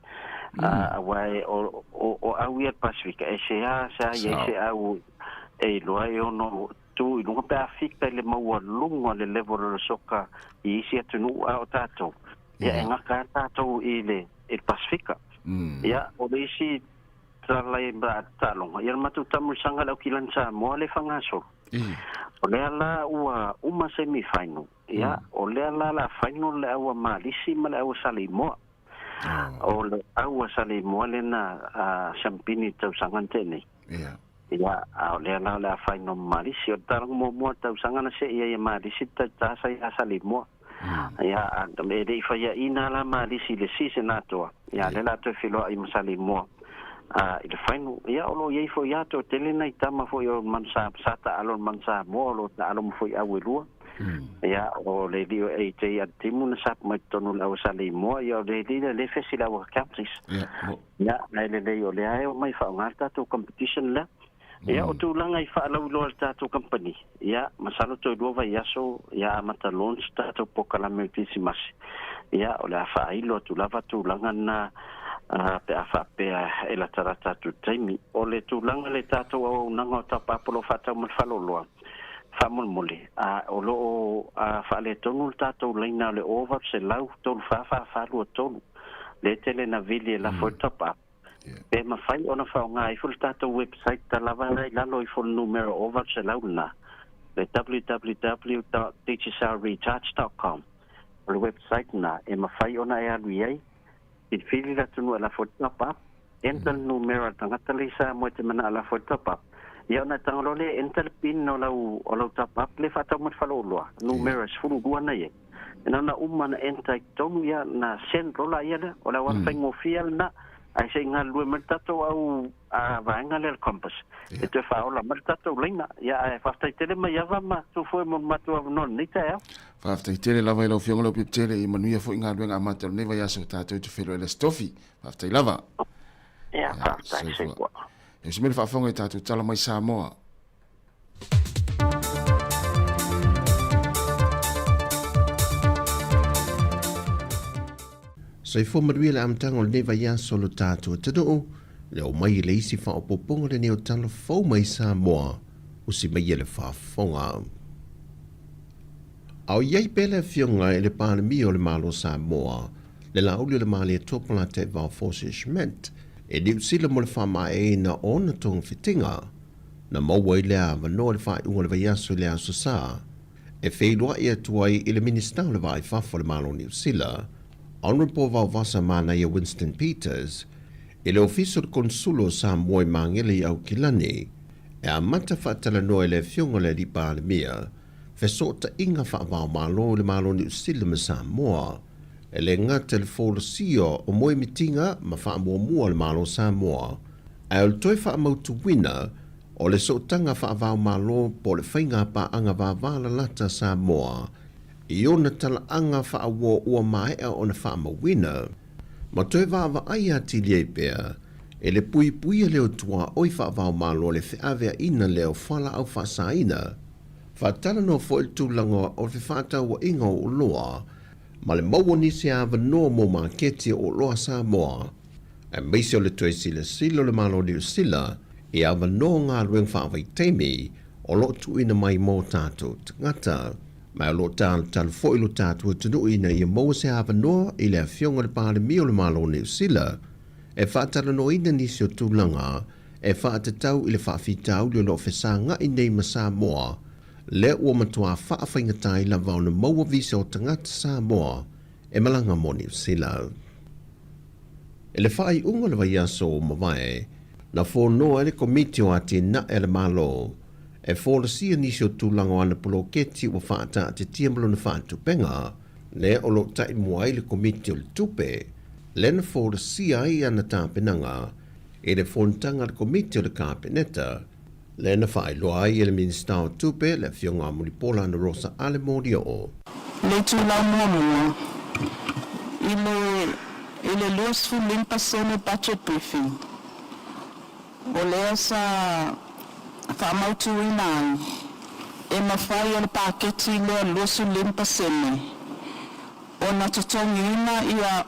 wai o au ye Pacific Asia sa ye se au e lo ai ono tu no Pacific le mo lungo le level lo soka i sia tu no au ta to ya nga ka ta to ile il Pacifica ya o le si Salai ba talong ya matu tamu sanga la kilan Sāmoa le fangaso o le ala uma semi final ya o le ala la final le awa malisi ma le awa Samoa o le awa Samoa le na champini tau sangan tene ya o le ala la final malisi o tarang mo tau sangan se ia malisi ta sa ya Samoa ya me de fa ya ina la malisi le si senato ya le la to filo ai Samoa il fainu ya olo ye fo ya to telena itama fo yo mansa sata alon mansa molo ta alon fo ya welua ya o le dio e te atimu na sap mai tonu la usali mo ya le dio le fesila wa countries ya le yo le ai mai fa ngata to competition la ya o tu langa I fa la ulo ta to company ya masalo to do va yaso ya mata launch ta to pokala multisimas ya o la fa ilo tu lava tu langa na pe afa pe e la tarata tu taimi o le tulanga le tato o nanga ta papolo fata mo falolo fa mo mole o lo fa le tonu tato leina le over se lau tolu fa lo tonu le tele na vili la foto pa pe ma fai ona fa nga I full tato website ta lava la lo I full numero over se lau na le www.teachersrecharge.com le website na e ma fai ona e aluiai il fili la tunu ala foto pa entel numero tangata lisa mo te mana ala foto pa ya na tangolo le entel pin no la o lo tapa le fata mo falolo numero sfulu dua na ye na umana entai tonu ya na centro la ya o la wan fengo fiel na ai se ngal lu mertato au va ngal el compass e te fa ola mertato lina ya fa sta tele ma ya va ma tu foi mo matu non ni ta ya fa sta tele la vai lo fiong lo pip tele I manuia foi ngal ben amato ne vai aso tato tu felo le stofi fa sta lava ya fa sta se kwa e se me fa fonga tato tala mai Sāmoa Sai fo marui le amtanga o le neva ia solo tātua tano le o mai le isi wha o poponga le neo talo fau mai Sāmoa o si mai le whaafonga. Au iai pele fionga e le pānami o le malo Sāmoa le lauli o le mali e topala te vauforcement e diu sila mo le whama e na ona tong fitinga na maua I le a vanoa le whai unga le vaiaso le aso sa e wheilua ia tuai I le minister le vai whafo le malo New Zealand Honorable Vauwasa mana ia Winston Peters, e le ofiso de consulo Sāmoa i mangele au kilani, e a mata whaatalanoa e le fionga le ripa le mia, fesota inga whaavao malo le malo ni usila me Sāmoa, e le ngā telefolo sio o moe mitinga ma whaamua mua le malo Sāmoa, e o le toi whaamautu wina o le sotanga whaavao malo po le whainga pa anga wāwala lata Sāmoa, i ona tala anga whaawua ua maea o na whaamawina, ma toi wāwa ai ati liei pēr, e le pui pui a leo tua oi whaavao malo le whiawea ina leo whala au whaasaina, whaatala no fo il tūlanga o le whaata wa inga o loa, ma le maua nisi a wanoa mo maketi o loa Sāmoa, e meisi o le toi sila le malo ni usila, e a wanoa ngā rueng whaawai teimi, o lo tu ina mai mō tātou ngata, mai lo tal fo ilo tātou tunu ina i maua se a wanoa i le fionga le pāle mi o le malo ni usila, e whaatala no ina nisi o tūlanga, e whaatatau i le whaafitau le lo whesa nga i nei ma Sāmoa, le ua matua whaawhaingatai la vau na maua visa o tangata Sāmoa, e malanga mo ni usila. E le whaai unga le vai aso o mawai, na whonoa le komiti o ati na e le malo, e whola sia nisi o tūlanga o ana pulo keti o whaata te tiamalo na whaatu penga, le o lo tai muai le komiti o le tupe, le na whola sia ai ana tāpenanga, e le whontanga le komiti o le kāpeneta, le na whaai loa ai e le minsta o tupe le fionga mulipola na Rosa Ale Modia o. Le tūlau mua i le loas fulimpa sene budget briefing. O lea sa whaamautu inai, e mawhai o le paketi lea losu limpa sene. O na tutongi ina ia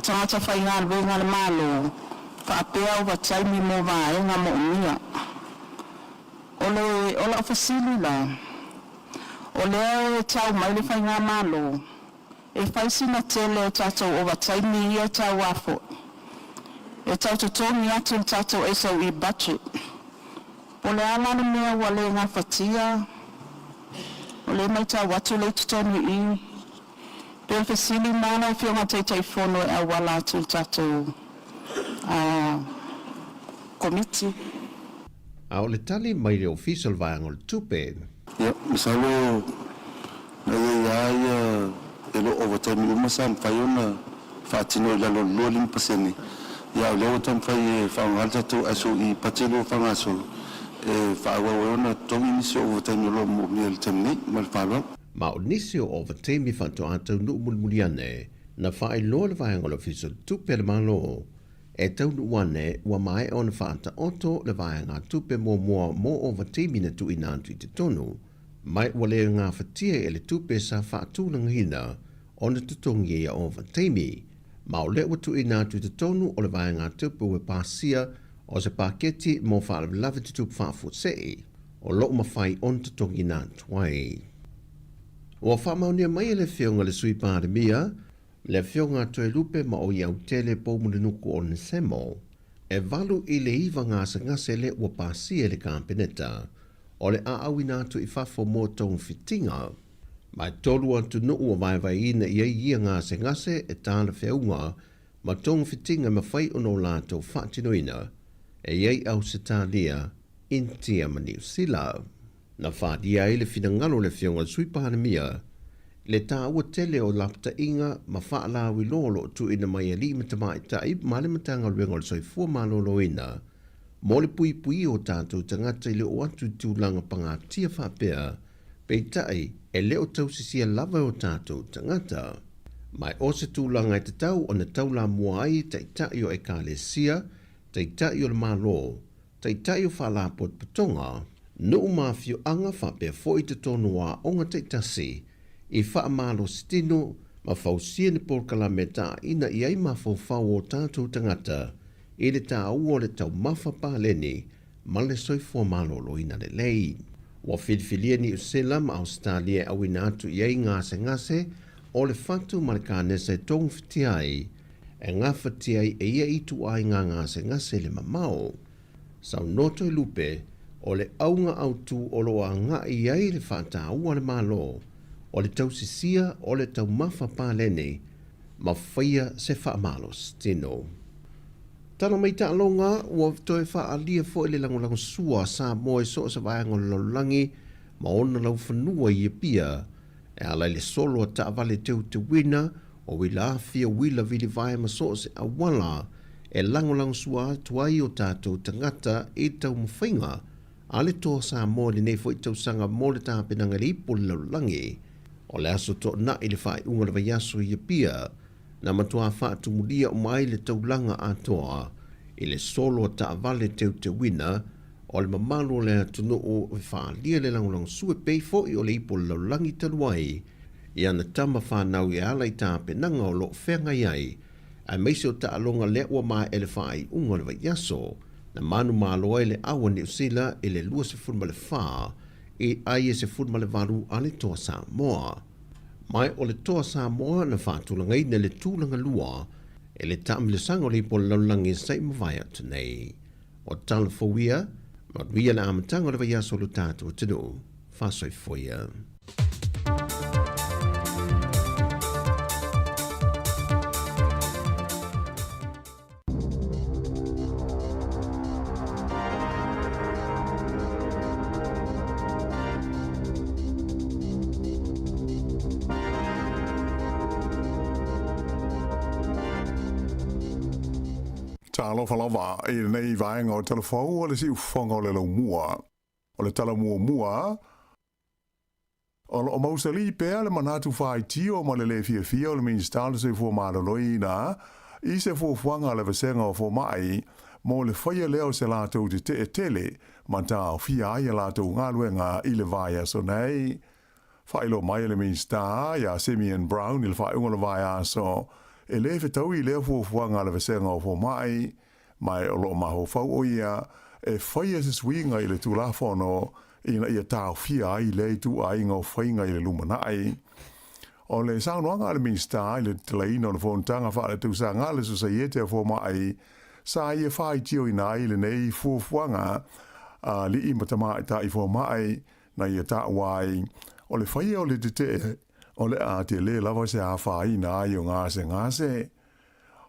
tangata whainga wenga le malo, whaapea o wataimi mo vaenga mo unia. O le ofasili la, o lea e tau mai le whainga malo, e whaisi na tele o tātou o wataimi ia tau wafo. E tau tutongi atu tātou e sau I budget. O le alana mea wa le ngā whatia, o le mai tau watu le tutongi I, pe le whasili mana I whionga teitai whono e awala atu tātou komiti. A o le tali mai le official vaenga o le tupe. Ia, misalo, na ia e lo overtime uma sam whaiona whaatino I lalo loling pasene. Ia o leo tam whai e whaangalta tō aso I patelo whangaso. E whaawawana tongi nisi overtime lo mo mea le temni, mal whaala. Ma o nisi o overtime I whanto atau nu mulmuliane, na whae loa le vaenga o le official tupe le malo, e taunu wane ua mai o na whaata oto le vaenga tupe mua mo overtime na tu inantu I te tonu, mai ua leo ngā whatia e le tupe sa whaatūlanga hina o na tutongi e overtime, ma o leo tu inantu I te tonu o le vaenga tupe ue pasia o se paketi mo whaalavilavi te tupe whaafusei, o loo mawhai on tutongi inantu wai. Ua whamaunia mai e le whionga le sui pāremia, le whionga toe lupe ma o iau tele pōmune nuku o Nesemo, e valu I le iwa ngāsa ngase le ua pāsia le kāpeneta, o le aawina atu I whafo mō tōng fitinga, mai tolu atu no ua vai ina I ia ngāsa ngase e tāna whiaunga, ma tōng fitinga ma whai ono lātou whaatinoina, e iei au se tālia, intia ma New Zealand. Na whaadia I le whinangalo le whionga sui pāremia, le tā ua tele o lapta inga ma whaalawi lolo tu ina mai a li matamai tai ma le matanga luenga le soifua malolo ina, mo le pui pui o tātou tangata I le o atu tūlanga pangatia whapea, pei tai e leo tausisia lava o tātou tangata. Mai o se tūlanga I te tau o na taula mua ai tai tai o e kālesia, tai tai o le malo, tai tai o whalapot putonga, no mafio anga whapea fo I te tonu a onga tai tasi, I whaamalo stino ma whausia ni polkala me tā ina I ai ma whau o tātou tangata I le tā ua le tau mawha pāleni ma le soifua malolo ina le lei. Wa whilwhilia ni usela ma Australia au ina atu I ai ngase o le whatu ma le kānesa I tōng whitiai e ngā whitiai e ia itu ai ngase le mamao. Sau noto I lupe o le aunga autu o loa ngā I ai le whata ua le malo o le tausisia o le tau mawha pālene ma whaia se wha malos tino. Tana mai ta alonga ua toi wha alia fo ele langolango sua Sāmoa e so sa vaengo lolangi ma ona lau whanua i pia e ala le solo a ta avale teu te wina o wila fia wila vili vae ma so se awala e langolango sua tuai o tātou tangata e tau mwhainga ale toa Sāmoa le nei fo i tau sanga mo le tāpenanga le ipo le laulangi o le aso to na i le whae unga le vaiaso i pia na matua wha tumulia o mai le taulanga atoa i le solo ta avale teu te wina o le mamalo le atunu o wha lia le langolango sue peifo i o le ipo le laulangi taluai i ana tama whanau i ala i tā penanga o lo whenga iai a meise o ta alonga le ua mai ele whae unga le vaiaso na manu malo ele awa ni usila ele lua se furma le wha e ai se furma le varu ale toa Sāmoa. Mai o le toa Sāmoa na whātulanga i na le tūlanga lua e le tam le sango le ipo laulangi sai mawai atu nei. O tala fawia, ma wia le amatanga le vaiaso lo tātua tino, whasoi foia. Talo falava e nei vaenga o telefou o le si ufonga o le lau mua. O le tala mua. O mausali pea le manatu whai tio ma le fia o le minstale se fua maraloi na i se fua fuanga le vasenga o fua mai mo le whaia leo se lātou te tele ma tā o fia ai lātou ngāluenga i le vaia so nei. Whailo mai le minsta ya Simeon Brown i le whai unga le vaia so e le tau i leo fuanga le vasenga o fua mai o lo maho fau o ia e whaia se swinga i le tulafono ina ia tau fia ai le tu ai ngau whainga i le lumanai. O le saunoanga le minsta i le teleina o le fontanga wha le tūsanga le susaiete a fua mai sa ia whai tio ina i le nei fuanga li i matama i ta i fua mai na ia ta wai o le whaia o le te o le a te le lava se a whai na i o ngase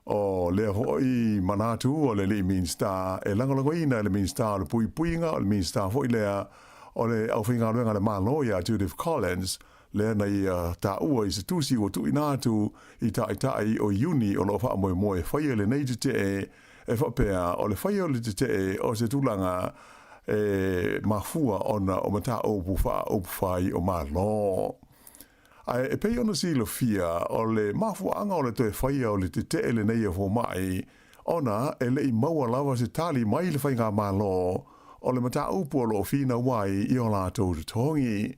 o le hoi manatu o le li minsta e langolangoina le minsta o le puipuinga o le minsta foi lea o le au whinga luenga le maloia Judith Collins le na i ta ua i se tusi o tu inatu i tai o uni o lo wha moe whaia le nei te e whapea o le whaia o le te o se tūlanga e mafua ona o mata o puwhai o malo. Ai e pei ona silo fia o le mafuanga o le toe whaia o le te le nei e fo mai ona e le i maua lava se tali mai le whainga malo o le mata upu o lo fina wai i o lātou te tongi.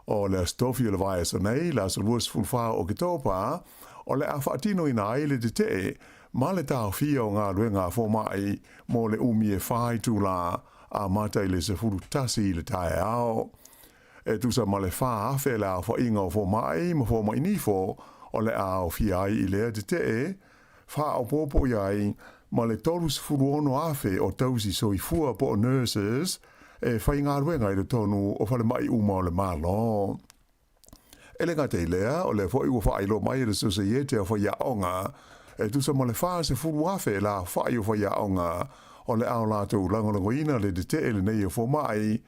O le astofi o le vai so nei, la so luas fulfa o ke topa, o le awhaatino ina ai le te ma le tau fia o ngā ruenga fo mai mo le umi e whai tūla a matai le se furu tasi le tae ao. E tusa ma le wha awhe le a whainga o fo mai, ma fo mai nifo, o le a o fia ai i lea te wha o popo iai, ma le tolus furu ono awhe o tausi so i fua po nurses, e whai ngā ruenga i le tonu o whale mai uma o le malo. E le ngate lea, o le fo i ua whai lo mai le susaiete o whai aonga, e tusa ma le wha se furu awhe la whai o whai aonga, o le ao lātou langolangoina le te le nei o fo mai,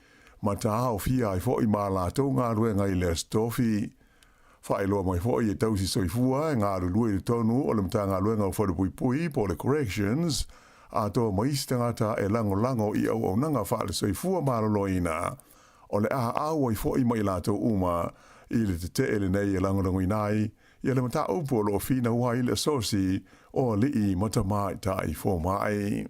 ma ta ao fia i fo i mā lātou ngā ruenga i le stofi. Whai loa mai fo i e tausi soifua, e ngā rulua i le tonu, o le mta ngā ruenga o whare pui po le corrections, a toa maistangata e lango i au nanga wha le soifua maraloina, o le au i fo i mai lātou uma, i le te le nei e langolangoinai, i le mta upo lo fina ua i le sosi, o li i matamai ta i fo mai.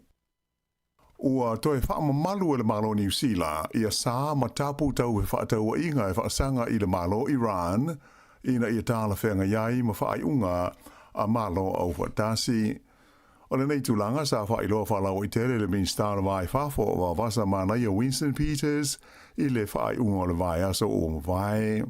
Ua toe wha malu e le malo New Zealand, ia sā matapu tau e whaatau inga e whaasanga i le malo Iran, ina ia tāla whenga iai ma whaai unga a malo au whatasi. O le nei tūlanga sa whai loa whalau i tere le minstara vai whafo wa wasa mana ia Winston Peters i le whaai unga o le vai aso o mawai.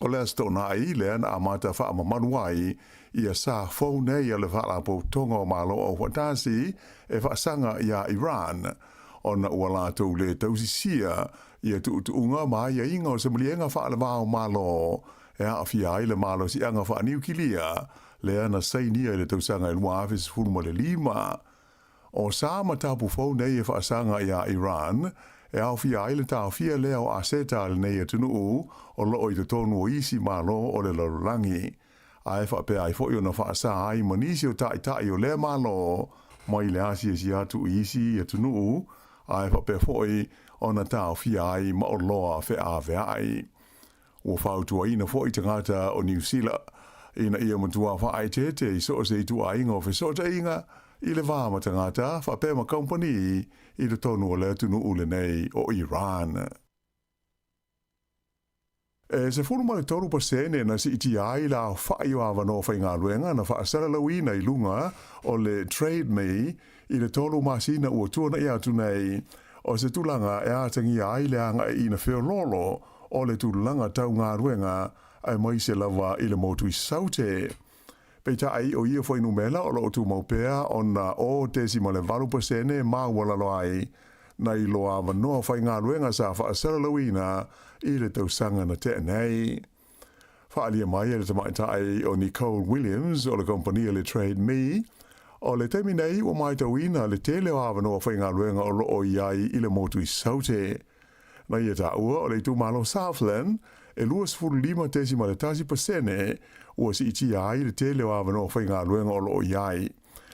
O le asto na i le ana amata wha mamanuai ia sa fau nei a le whaalapo tonga o malo au whatasi e whaasanga ia Iran. O na ua lātou le tausisia ia tuunga ma ia inga o se mulienga whaala vāo malo e a fia i le malo si anga wha niukilia lea na sainia i le tausanga i lua afe sifuru ma le 5. O sa matapu fau nei e whaasanga ia Iran, e au fia aile tā fia lea o aseta le nei atunu o loo i te tonu o isi malo o le larulangi. Ai whape ai fo i ona whaasa ai manisi o tai o lea malo mai le asi e si atu i isi atunu ai whape fo i ona tā fia ai ma o loa fe a vea ai. O whautua ina fo i tangata o New Zealand ina ia matua wha ai tete i so se i tu a inga o fe so ta inga i le vāma tangata whapema company i le tonu o le tunu ule nei o Iran. E se fulu male toru pasene na si iti ai la whai o awa no whai ngā luenga na whaasara lauina i lunga o le trade me i le tolu masina ua tuana i atu nei o se tulanga e atangi ai le anga i na whio lolo o le tulanga tau ngā luenga ai mai se lava i le motu i saute. Peita ai o ia foi numela o lo tu maupea ona o tesima le 8% ma wala loai na i loa no fai ngā luenga sa fa asara lauina i le tausanga na te nei. Fa alia mai e le tamaita ai o Nicole Williams o le kompania le Trade Me o le temi nei o mai tauina le tele o awa no fai ngā luenga o lo o iai i le motu i saute. Na ia ta ua o le tu malo Southland e luas furu 5% ua si iti ai le tele o awa no whai ngā luenga o lo iai.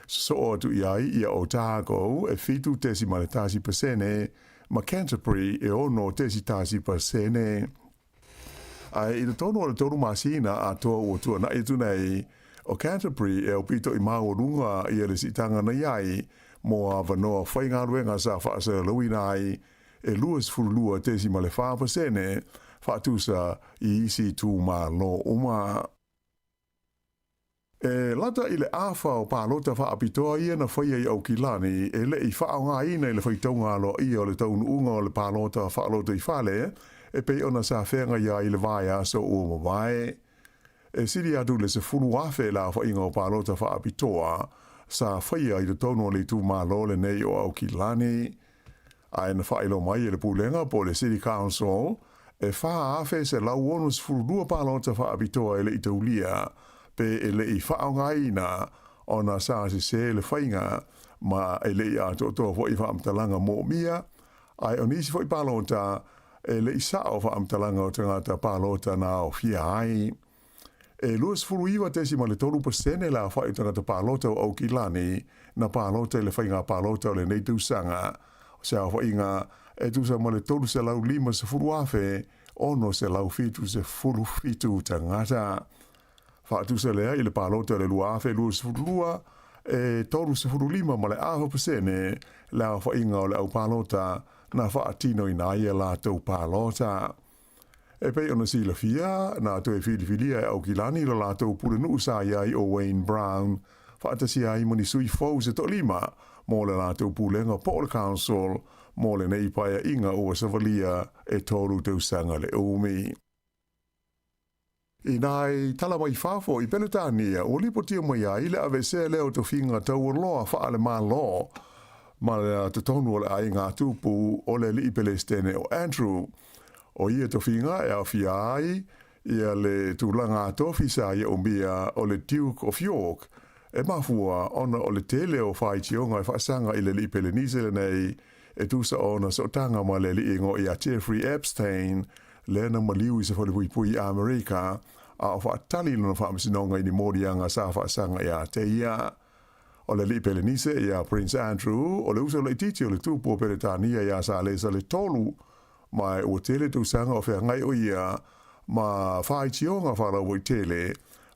So o atu iai ia o Tago e fitu 10% ma Canterbury e ono 10%. Ai i le tono o le toru masina a toa ua tua na i tunei o Canterbury e o pito i mau runga i le sitanga na iai mo awa no whai ngā luenga sa whaasara lauina ai e luas furu lua 10% whaatusa i isi tū mā lo uma. E lata i le awha o pālota whaapitoa ia na whaia i au kilani e le i whaao ngā ina i le whaitaunga lo i o le taunu unga o le pālota whaalota i whale e pei ona sa whenga ia i le vaia so ua mawai. E siri atu le se furu afe la whainga o pālota whaapitoa sa whaia i le taunu o le tū mā lo le nei o au kilani. Ai na whailo mai e le pūlenga po le City Council e wha afe se lau onus furu dua pālota whaapitoa e le i taulia pe e le i whaao ngaina o na sa se le whainga ma e le i ato toa fo i whaamtalanga mō mia ai o nisi fo i pālota e le i sao whaamtalanga o tangata pālota na o fia ai. E luas furu iwa tesi ma le 3% la whai tangata pālota o au kilani na pālota e le whainga pālota o le nei tūsanga o se au whainga e tūsa ma le tolu se lau 5 se furu afe ono se lau fitu se furu fitu tangata. Whaatu se lea i le pālota le lua afe lua se furu lua e tolu se furu 5 ma le aho pasene la whainga o le au pālota na whaatino i naia la tau pālota. E pei ona si la fia na to e filifilia e au kilani la la tau pule nuu sa iai o Wayne Brown whaatasi ai moni sui fau se to 5 mo le la tau pulenga po le council mo le nei paia inga o savalia e tolu tau sanga le umi. I nai tala mai fafo i Penetania o lipotia mai ai le avese leo to finga tau loa whaale mā lo ma le te tonu o le ai ngā tupu o le li pelestene o Andrew o ia to finga e a fia ai ia le tūlanga tofi sa ia umbia o le Duke of York e mafua ona o le tele o whaitionga e whaasanga i le li pelenise le nei e tūsa ona sotanga ma le li ingo i a Jeffrey Epstein le na maliu i se whalipui a Amerika a o whaatali luna whaamisinonga i ni morianga sa whaasanga i a te ia. O le li pelenise i a Prince Andrew o le usa le titi o le tūpo Peretania i a sa le sa le tolu mai o tele tūsanga o whea ngai o ia ma whaitionga whalau i tele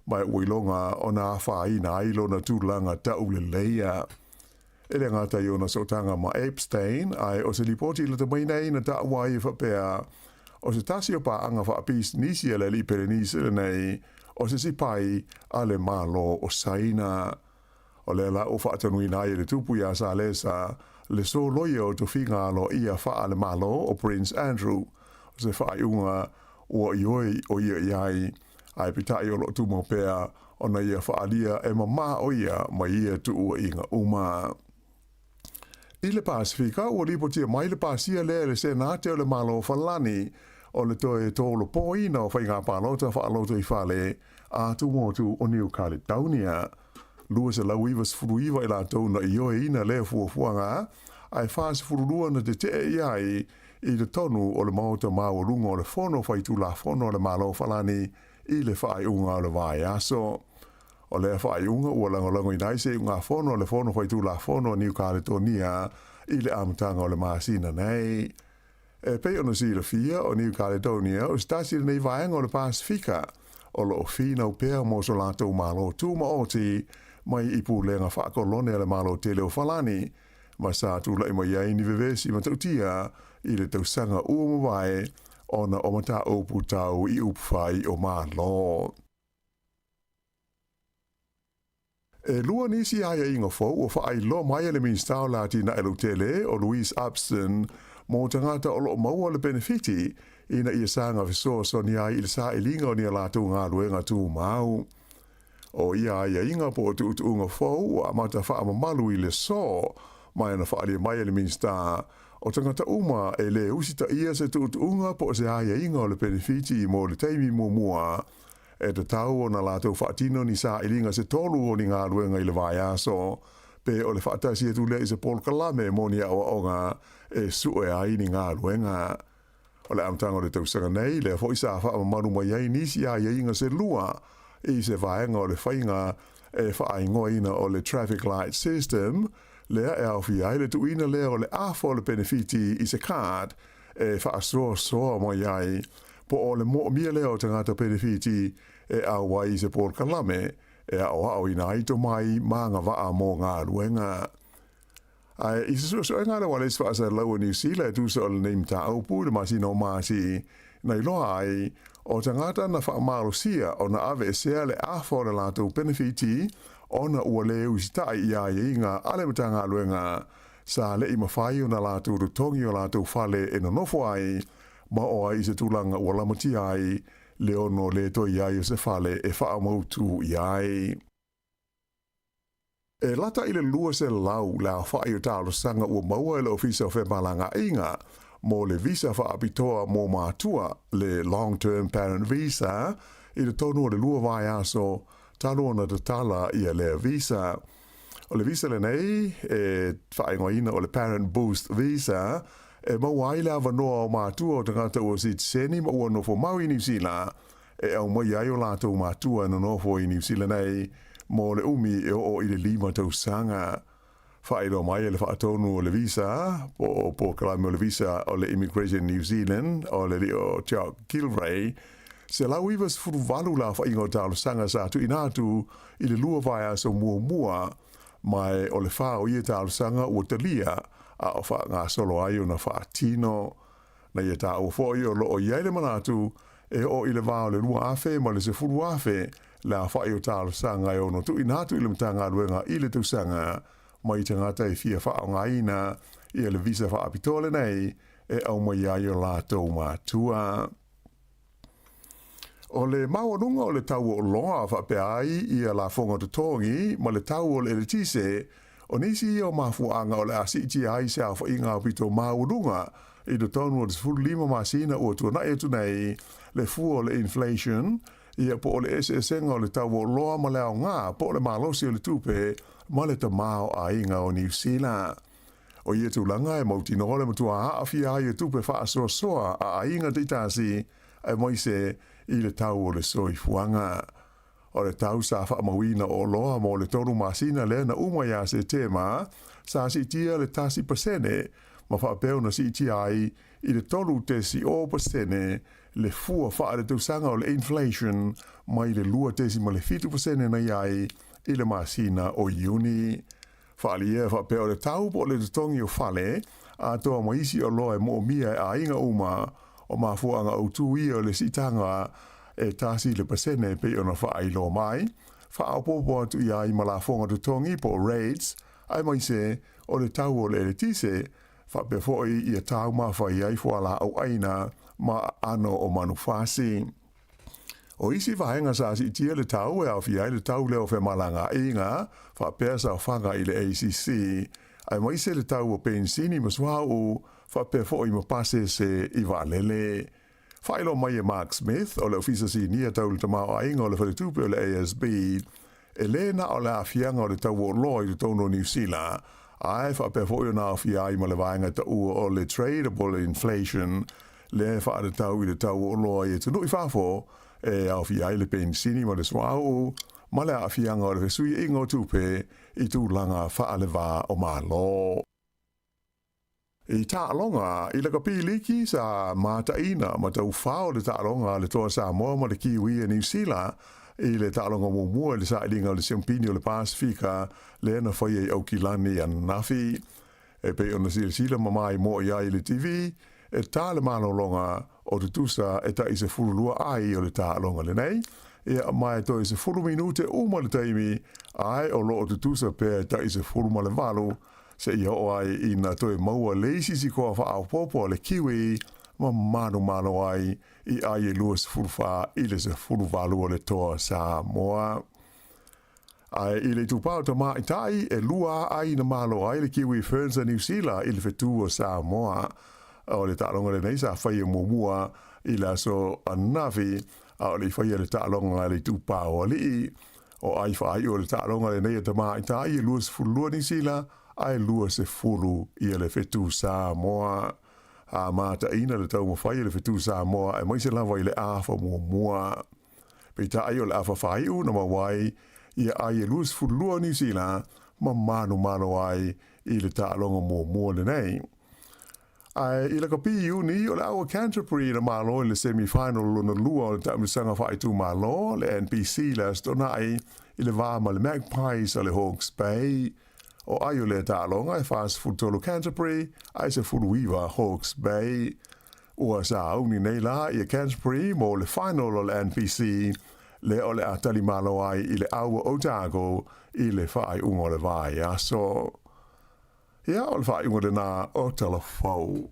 mai uilonga o nā whaina ailo na tūlanga tau le leia. Ele ngata i ona sotanga ma Epstein ai o se lipoti le te mainei na ta wai whapea o se tasi o pa anga whaapis nisi ale li perenise le nei o se sipai ale malo o saina. O le la o whaatanui nai le tupu ia sa lesa le so loia o to finga alo ia wha ale malo o Prince Andrew o se whaiunga o ioi o ia iai ai pitai o lo tu mo pea o na ia whaalia e mama o ia ma ia tu ua inga uma. I le Pasifika ua lipotia mai le pasia le senate o le malo falani o le toe tōlo poina o whainga pālota whaalota I whale a tu mō tu o New Caledonia. Lua se lau iwa sfuruiwa I la tau na I oe ina le fuafuanga ai whaas fururua na te te iai I le tonu o le maota maurunga o le fono whaitu la fono o le malo whalani I le whaai unga o le vai aso. O le whaai unga ua langolango I naise unga fono o le fono whaitu la fono o New Caledonia I le amatanga o le maasina nei. E pei ono si le fia o New Caledonia o stasi nei vaenga o le Pasifika o lo fina o pea mo so lato malo tuma oti mai I pulenga whaakolone le malo tele o falani ma sa tu lai mai ai ni vevesi ma tautia I le tausanga ua mawai ona o mata o putau I upwhai o malo. E lua nisi aia inga fau o whaai lo mai le minstau lati na elu tele o Louise Upston mo tangata o lo maua le benefiti ina ia sanga viso so ni ai il sa ilinga o ni lato ngā luenga tu mau. O ia aia inga po tu unga fau o amata wha amamalu I le so mai ana whaari mai le minsta o tangata uma e le usita ia se tu unga po se aia inga o le benefiti mo le teimi mua e te tau o na lato whaatino ni sa ilinga se tolu o ni ngā luenga I le vai aso pe o le whaatasi e tu le I se Paul Kalame mo ni awa onga e sue ai ni ngā luenga. O le amtanga o le tausanga nei, le fo isa wha amaru mai ai nisi a inga se lua I se vaenga o le whainga e whaingoa ina o le traffic light system, lea e au fi ai le tuina lea o le afo le benefiti I se card e whaasoa mai ai, po o le mo mia lea o tangata benefiti e au wai I se Paul Kalame e au ina aito mai maanga waa mo ngā luenga. Ai I se so ngā wale se whaasa lau New Zealand tu se o le neim ta aupu le masi no masi nei loa ai o tangata na whaamarosia o na ave sea le afo le lato benefiti o na ua le usitai ia inga ale matanga luenga sa le I mawhai o na lato rutongi o lato whale e no nofo ai ma o ai se tūlanga ua lamati ai le ono le to iai o se whale e whaamautu iai. E lata I le lua se lau la whai o tālo sanga ua maua le ofisa o whemalanga inga mo le visa whaapitoa mo mātua le long-term parent visa I le tonu o le lua vai aso talo na te tala ia le visa. O le visa le nei e whaingoina o le parent boost visa e mawai le avanoa o mātua o tangata ua si tseni ma ua nofo mau I New Zealand e au mai ai o lātou mātua no nofo I New Zealand nei mo le umi e o I le lima tausanga. Whaero mai e le whaatonu o le visa, po kalame o le visa o le Immigration New Zealand, o le o Chuck Gilray, se lau iwa furu valu la whaingo tālo sanga sa tu inatu I le lua vai aso mua mai o le whao I tālo sanga ua talia a o wha ngā solo ai o na whaatino. Na ia tā o fwoi o lo o iai le manatu e o I le vao le lua afe ma le se furu afe la whai o tālo sanga e o no tu inatu I le mtanga luenga I le tausanga mai tangata e fia wha o ngaina I le visa wha apitole nei e au mai ai o lātou mātua. O le mawanunga o le tau o loa wha pe ai I la fonga te tongi ma le tau o le tise o nisi o mafuanga o le asiti ai se a wha inga apito mawanunga I le tonu o le sifuru lima masina o tua na e tu nei le fu o le inflation ia po o le SSN o le tau o loa ma le au ngā po o le malosi o le tupe ma le tamao a inga o New Zealand. O ia tūlanga e mauti no le matua haawhia ai e tupe wha soa a inga te tasi e moise I le tau o le soi fuanga. O le tau sa wha mawina o loa mo le toru masina le na umaya se tema sa si tia le tasi pasene ma wha peo na si tia ai I le toru tesi o pasene le fua wha le tausanga o le inflation mai le lua tesi ma le fitu pasene na iai I le masina o iuni. Whaalia whapeo le tau po le tutongi o whale, a toa maisi o loa e mo mia a inga uma o mafuanga o tui o le sitanga e tasi le pasene pe ona whailo mai. Whaapopo atu ia I malafonga tutongi po raids, ai maise o le tau o le tise, whapefoi I a tau mawhai ai whala au aina ma ano o manufasi. O isi vahenga sa si tia le tau e au fiai le tau leo fe malanga inga, wha pesa o whanga I le ACC, ai maise le tau o pensini maswau, wha pefo I mapase se I valele. Whaelo mai e Mark Smith, o le ofisa si nia tau le tamau ainga o le wharetupe o le ASB, e lena o le afianga o le tau o loi le tono New Zealand, ai whapea fo na awhia ai ma le vaenga ta ua o le tradable inflation, le whaare tau i le tau o loi e tunu i whafo, e awhia ai le pensini ma le swau, ma le afianga o le fesui ingo tupe, i tū langa whaale wā o malo. I tālonga, i laka pīliki sa mātaina ma tau whao le tālonga le toa Sāmoa ma le kiwi e New Zealand, i le tālonga mua le sailinga le Siampini o le Pasifika, le ana whai e au kilani an nafi, e pe ona sila mamai mo i ai le TV, e tā le malolonga o te tusa e ta i se furulua ai o le tālonga le nei, e mai to i se furu minute uma le taimi, ai o lo o te tusa pe ta i se furu ma le valu, se ia o ai i na toi maua leisi si koa wha au popo le kiwi, ma manu ai i ai e lua se furu wha i le se furu valu o le toa Sāmoa. Ai i le tupau ta mai tai e lua ai na malo ai le kiwi ferns a New Zealand i le fetu o Sāmoa. O le tālonga le nei sa whai e mua i la so anafi a o le whai le tālonga le tupau a li o ai whai o le tālonga le nei ta mai tai e lua se furu lua New Zealand ai lua se furu i le fetu Sāmoa. A mata ina le tau mawhai le fetu Sāmoa e maise lawa i le awha mua. Pei ta ai o le awha whai u na mawai i ai e lua se furu lua New Zealand ma manu ai i le tālonga mua le nei. Ai i le kapi uni o le awa Canterbury na malo i le semi-final luna lua o le tamisanga whai tu malo le NPC le astona ai i le vama le Magpies a le Hawke's Bay. O ai o le tālonga e whaas futolo Canterbury, ai se furuiwa Hawke's Bay. Ua sa auni nei la i a Canterbury mo le final o le NPC, le o le atali malo ai i le aua Otago i le whaai ungo le vai aso. Ia o le whaai ungo le nā o telefou.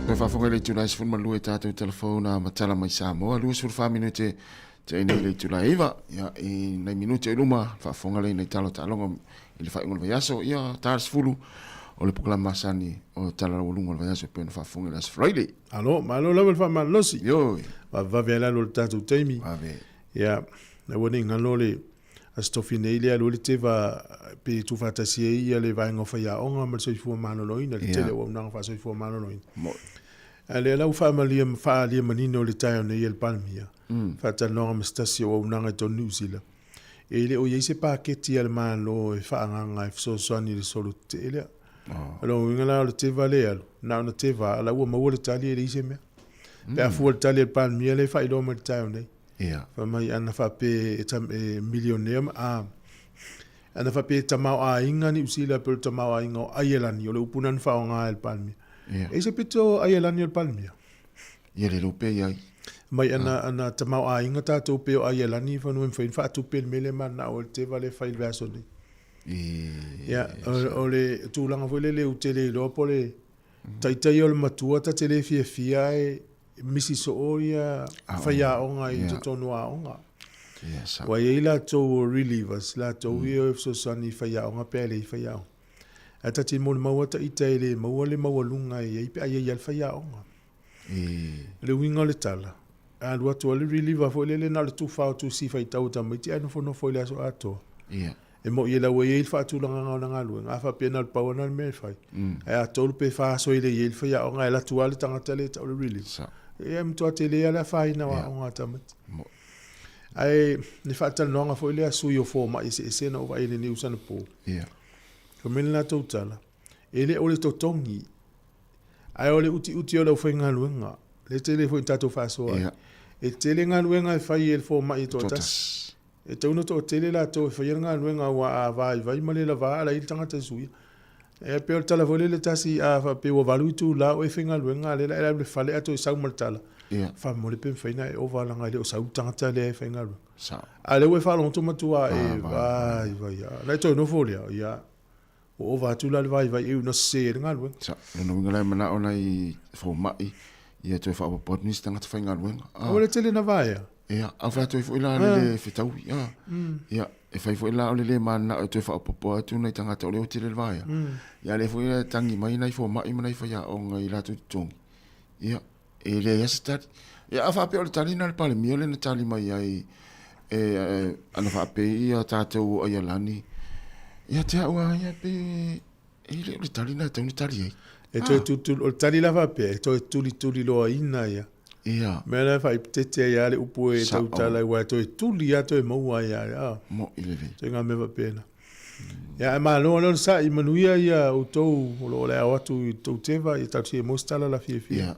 Pe whafonga le tūlai se whunma lue tātou telefona ma tala mai Sāmoa. Lue sur wha minute te nei le tūlai iwa. Ia i nei minute i luma whafonga le nei talo talonga i le whaingola vai aso. Ia tāras fulu o le pukala masani o tala walunga vai aso pēna whafonga le as Friday. Alo, malo lawa le wha losi. Yo. Va vela lo le tātou teimi. Ave. Ia, na wane ngalo le astofi nei le alo le te va pe tu fatasi ia le vainga whaia onga ma soifua manoloina le tele o nanga wha soifua manoloina. Mo. Ale lau wha manino le taio nei el palmia. Whata nonga mastasi o nanga to New Zealand. E le o yeise paketi al malo e whaanganga e fsosani le solo te ele. Alo ingala le te va le alo. Na ona te va ala ua maua le tali e le ise mea. Pe a fua le tali el palmia le whailo ma le taio nei. Whamai ana whape e millionaire a ana whape tamau a inga New Zealand pero tamau a inga o aielani o le upunan whaonga el palmia. E se pito aielani o le palmia. Ia le lope iai. Mai ana tamau a inga tātou peo aielani whanuen whain whaatu pel mele mana o le te vale whail vaso ni. Ia, o le tūlanga whele le utele lopo le taitai o le matua ta te le fia e misi so o ia whaia onga i te tonu a onga. Wa e la tau relievers, la tau i so sani whaia onga pele i whaia onga. A tati mo le maua ta ita e le maua lunga e ipe a iei al whaia onga. Le winga le tala. A lua tua le reliever fo le na le tu whao tu si whai tau tamiti anu fono fo le aso ato. E mo i la wa e il whaatu langa ngau na ngalu. Nga wha pena le pau na le me whai. E a tolu pe wha so i le i il whaia onga e la tua le tangata le tau le reliever. E mtua te lea la whai na wa onga tamiti. Ai ne whaata nonga fo le asu i o fo ma i se na o wa i le ni usana po. Ko mele na tau tala. E le o le totongi. Ai o le uti o le ufai ngā luenga. Le tele fo i tato whasoa. E tele ngā luenga e whai e le fo mai to tas. E tau no to tele la to e whai ngā luenga wa a vai male la va ala i tangata sui. E peo tala fo le tasi a wha pe wa valu tu la o e whai ngā luenga le la le whale ato i sau mal tala. Wha mo le pen whaina e o valanga le o sau tangata le e whai ngā luenga. A le ue whalonto matua e vai. Lai toi no fo lea. Ia. O va tu la vai e una se ngalwe sa no ngala mana ona I fo mai ia te fa pot ni stanga te fa ngalwe o le tele na vai Ia, a whātua i fwila le whetau. Ia, e whai fwila o le mana o te whaopopo atu nei tangata o leo tire le vaia. Ia le fwila tangi mai nei fo mai mai whai a o ngai latu tongi. Ia, e le yasa tari. Ia, a whape o le tari na le pale mio le na tari mai ai ana whape i a tātou o Ialani. Ia te aua ia pe e le o le tari na tauni tari ai. E toi tutu o le tari la whape, e toi tuli loa ina ia. Ia. Mea la whai ptete ia le upo e tau tala i wai toi tuli ia toi maua ia. Mo ilele. Toi ngā mewa pēna. Ia e maa loa lona sa i manuia ia o tou o lo le au atu i tou tewa i tau tia mostala la fia. Ia.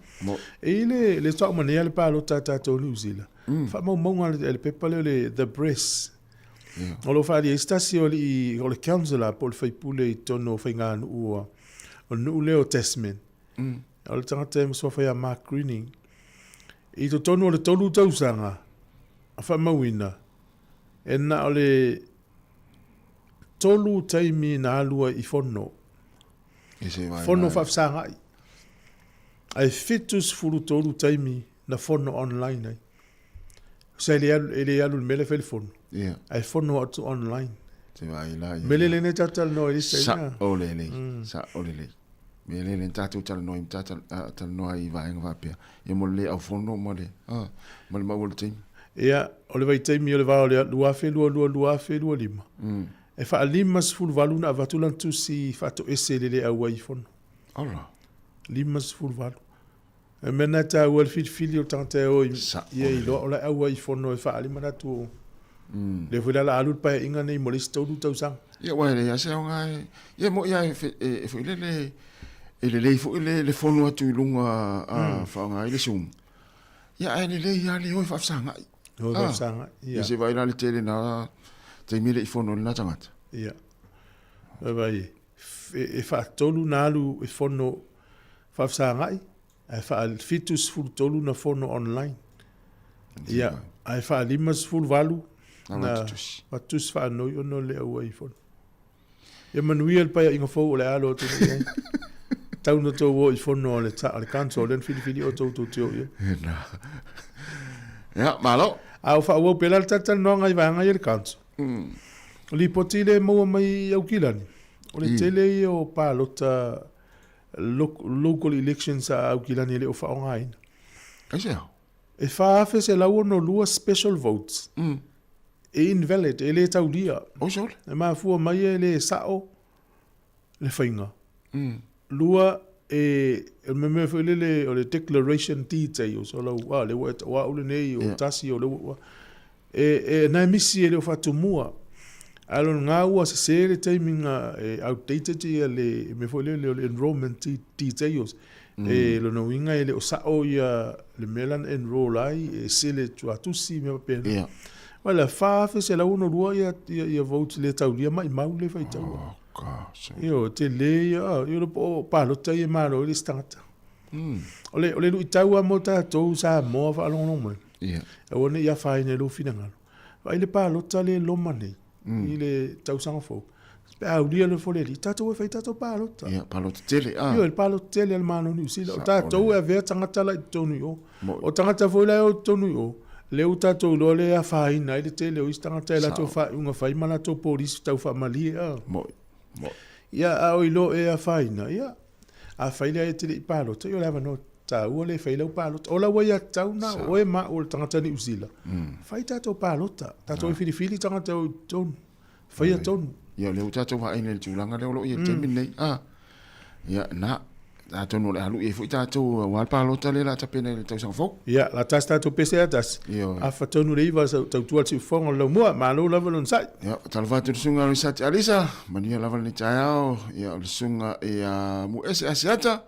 E le tau manea le pā lo tātou New Zealand. Wha maunga le pepa le The Breast. O lo whaari e stasi o le councillor po le whaipule i tono whainga ua o nuu leo Tasman. O le tangata e msua whai a Mark Greening. I to tono o le tolu tausanga a wha mawina. E na o le tolu taimi na alua i whono. Whono whafsanga ai. Ai fitus furu tolu taimi na whono online ai. Sa ele alu mele fel whono. Ai whono atu online. Mele le ne tatal no e sa. Sa olele. Sa olele. Mele le tatou tala no im tatal no ai vaenga vapia. E mo le au whono mo le. Mo le mawole taimi. Ia, o le vai taimi o le vao le lua lima. E wha lima sifuru valu na avatulan tu si whato ese le au ai whono. Ora. Lima sifuru valu. E mena ta ua le fili o tangata e oi. Ia i loa o la au ai whono e wha lima na tu. Le fuila la alut pa inga nei mo le stolu tau sang. Ia wai le ia se o ngai. Ia mo ia e fuile le le fuile le whono atu i lunga wha ngai le sum. Ia e le ia le oi whafsanga. Oi whafsanga. Ia se vai la le tele na te mire i whono le na tangata. Ia. Vai e wha tolu na alu e whono whafsanga ai. E wha fitus fulu tolu na whono online. Ia. E wha limas fulu valu. Na patus wha anoi ono le au ai whono. Ia manuia le pai inga fau o le alo tu ni. Tau no tau o i whono o le kanso o len fili o tau teo ia. Ia, malo. Au wha ua pela le tatal noa ngai vanga i le kanso. Li poti le maua mai au kilani. O le tele i o pālota local elections a au kilani le o wha o ngaina. Kaisea? E wha afe se lau ono lua special votes. E invalid, e le tau lia. O sol? E maa fua mai e le sao le whainga. Lua e me le o le declaration details o lau le wa ule nei o tasi o le wa. E na misi e le o whatumua. Alon ngā ua se se le taiminga outdated ia le me fo le enrollment details. E lo no inga e le o sao ia le melan enroll ai e se le tuatusi me pena. Wala fa se la uno lua ia vote le taulia mai mau le fai tau. Io te le io lo pa lo tai ma lo le stata. Ole lu tau mo ta to Sāmoa fa lo no mo. E ona ia fa ine lo finanga. Vai le pa lo tale lo mane. Ile tau sanga fo. Spea ulia le fo le tato fai tato pa lo ta. Ia pa lo tele Io il pa lo tele al mano ni si lo tato e ve tangata la tonu yo. O tangata fo la o tonu yo. Le uta to lo le a fa ina ile tele o istanga tela to fa unga fa mana to polisi tau fa mali mo ia a o ilo e a fa ina ia a fa ile te i palo to yo lava no ta o le fa ile o palo o la wa tau na o e ma o tanga tani usila fa ita to palo ta to fili tanga to ton fa ia ton ia le uta to fa ina le tulanga le lo ia te minei ia na a tonu le halu e fu ta to wal palo ta le la ta pena le tau sang fo ia la tasta to pese atas a fa tonu le iva sa tau tu atu fongo lo mo ma lo lava lon sai ia talva tu sunga ri sa alisa mania lava ni tao ia le sunga ia mu ese asiata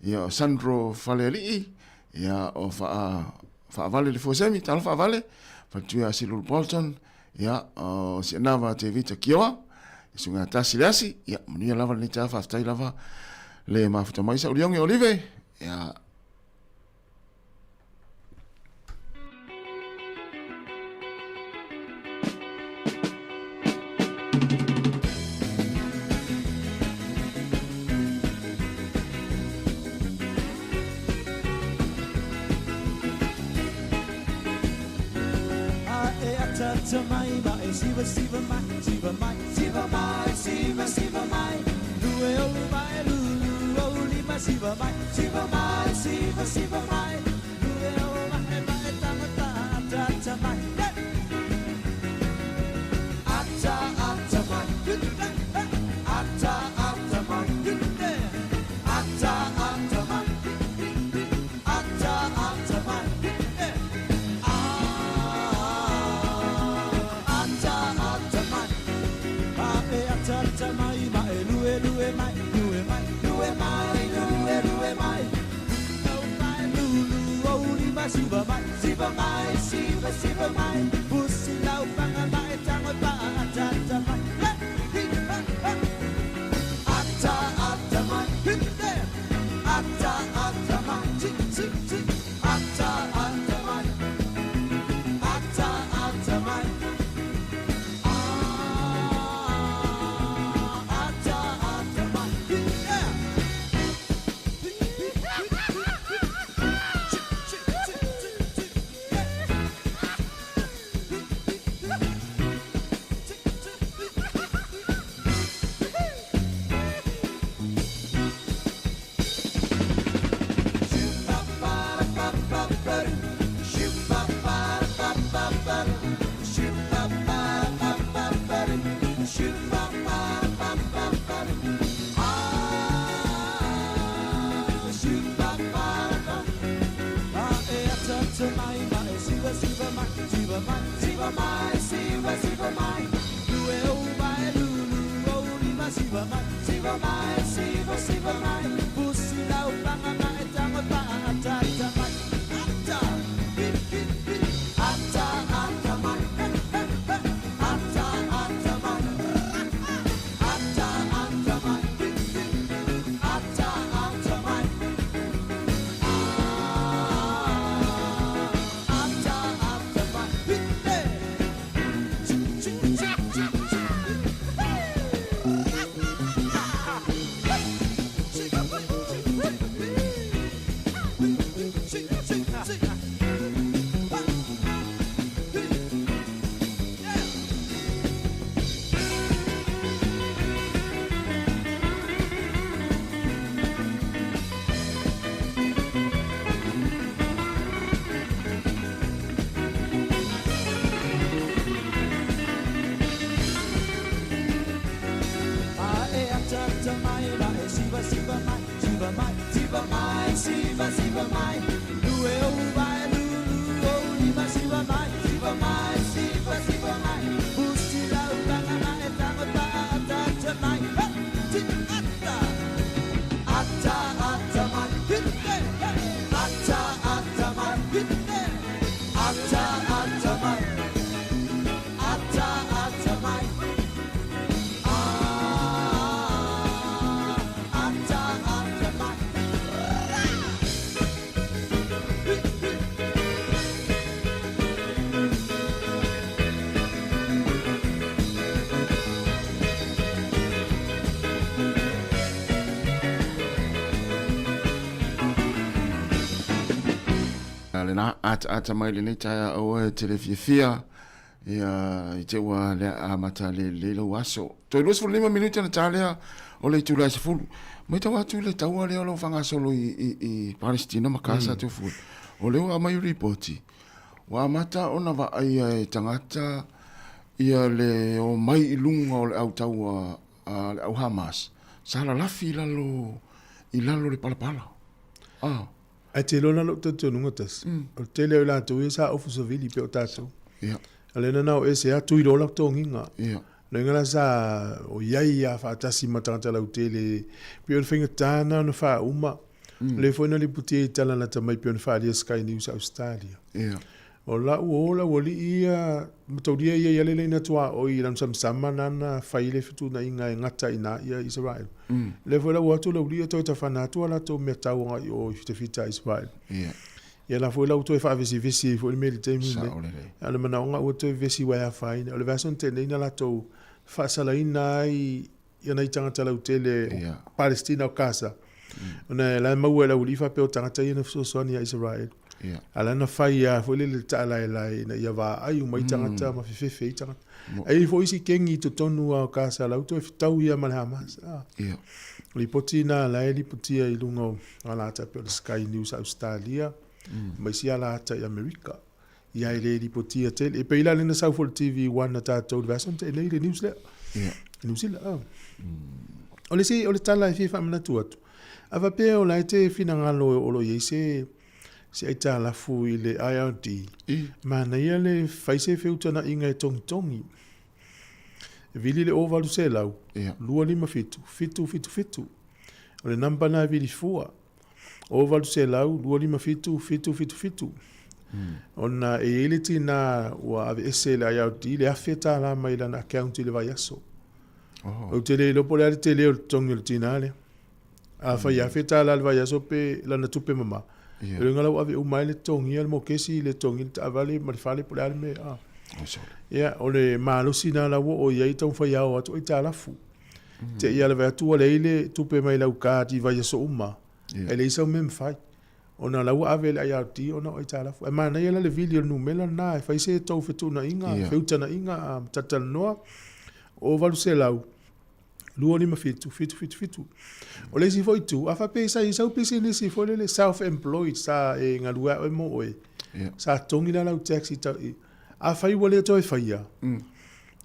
ia Sandro Faleri ia o fa vale le fosemi tal fa vale fa tu a silul Bolton ia o si nava te vita kioa sunga tasilasi ia mania lava ni tao fa stai lava le mafuta mai sa uliong e olive ya ata mai mai siva siva mai siva mai siva mai siva siva mai lue o mai lulu o lima siva mai siva mai siva siva mai lue o mai mai tamata ata mai ata ata mai ata ata mai ata ata mai ata ata mai ata mai mai lue lue mai lue mai lue mai lue lue mai no mai lulu o lima siva mai siva mai pusi lau panga mai tango pa ata mai ata ata mai ata ata mai ata ata mai ata ata mai na ata mai le nei taia o te le fia ia i te ua le a mata le lo aso. To los fu 5 minuti na talia o le tula se fu. Mai tawa tu le tawa le lo fanga solo i Palestina makasa tu fu. O le wa mai reporti. Wa mata ona va ai tangata ia le o mai lunga o le au taua au Hamas. Sala la fila lo i lalo le palapala. Ah. A te lona lo te nunga tas. O te leo la tu sa ofuso vili pe o tato. Yeah. Ale na nao ese a tui rola to nginga. Yeah. Le ngala sa o yai a fa tasi matanta la utele. Pe o finga tana no fa uma. Le foi na li puti tala na tamai pe o fa dia Sky News Australia. Yeah. O la uola wali ia matoria ia ia lele na tua o i ram sama nana faile fitu na inga ngata ina ia Israel. Le foi la watu la ulia to tafana tua la to metau nga o fita Israel. Yeah. Ia la foi la uto e fa vesi foi me te mi. Ala mana nga uto vesi wa ya fine. O le vason te na la to fa sala ina i ia na tanga tala utele Palestina o casa. Ona la mau la ulifa pe o tanga ia na so sonia Israel. Ala na fai a fo le tala na ia va ai mai tangata ma fe tangata. Ai fo isi kengi to tonu a ka sa la to fitau ia ma ma. Li potina la li potia I lungo ala ta pe Sky News Australia. Mai si ala ta America. Ia le li potia tel e pe ila le na South TV 1 na ta to version te le news le. News le. O le tala fi fa mana tu atu. Ava pe o la te fina ngalo o lo yese se ai tā lafu I le IRD. Mana ia le whaise whiutana inga tongi. Vili le ovalu se lau. Lua lima fitu. O le namba na vili fua. Ovalu se lau, lua lima fitu. Ona e eliti na ua ave ese le IRD le awhi tā la mai lana accounti le vai aso. O te le lopo le ale te leo tongi le tina le. A whai awhi tā la le vai aso pe lana tupe mama. Ele ngala ave umai le tongi al mo kesi le tongi le avale ma le fale pole al me ole malusi na la wo o ye tong fa ya o to ita la fu te ia le va tu le ile tu pe mai la ka ti va so uma ele so mem fai ona la wo ave le ya ti ona o ita la fu ma na ia le video no mela na fa se to fe tu na inga fe uta na inga tatal no o va se la Lua lima fitu. O le si foi tu, afa pe sa isa upisi ni si foi le self-employed sa e ngalua o mo oe. Sa tongi la lau taxi ta i. A fai wale to e faia.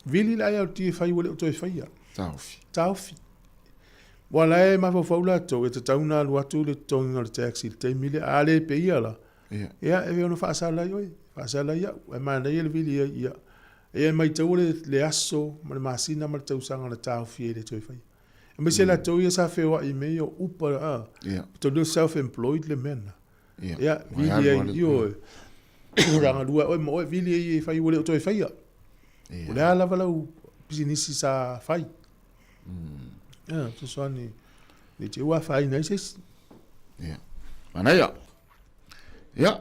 Vili la ia ti fai wale to e faia. Taufi. Wala e ma fo faula to e te tauna lua tu le tongi ngal taxi te mile ale pe ia la. Ia e ono fa sala yo. Fa sala ia. E ma na ia vili ia. E mai tau le aso, ma le masina ma le tau sanga le tau fie le toi fai. E mai se la tau ia sa fewa I mei o upa to do self-employed le mena. Ia, vili e io ranga lua, oi mo vili e fai ule o toi fai ia. O le ala walau pisinisi sa fai. Ia, so soa ni te ua fai na ises. Ia, mana ia. Ia.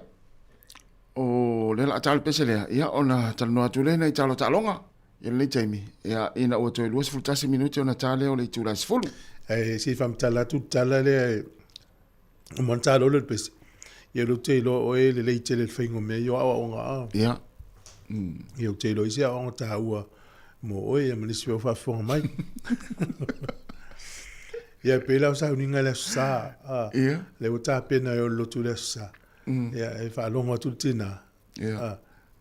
O le la tal pese le ia ona tal no atule nei talo talonga ia le taimi ia ina o to luas fultasi minuti ona tale o le tula sfulu si fam tala tu tala le o montalo le pese ia lo te lo o le tele fingo me yo o nga ia ia te lo isia on ta ua mo o ia me si fa fo mai ia pela sa uninga le sa ia le o ta pena yo lo tu le sa e fa longa tu tina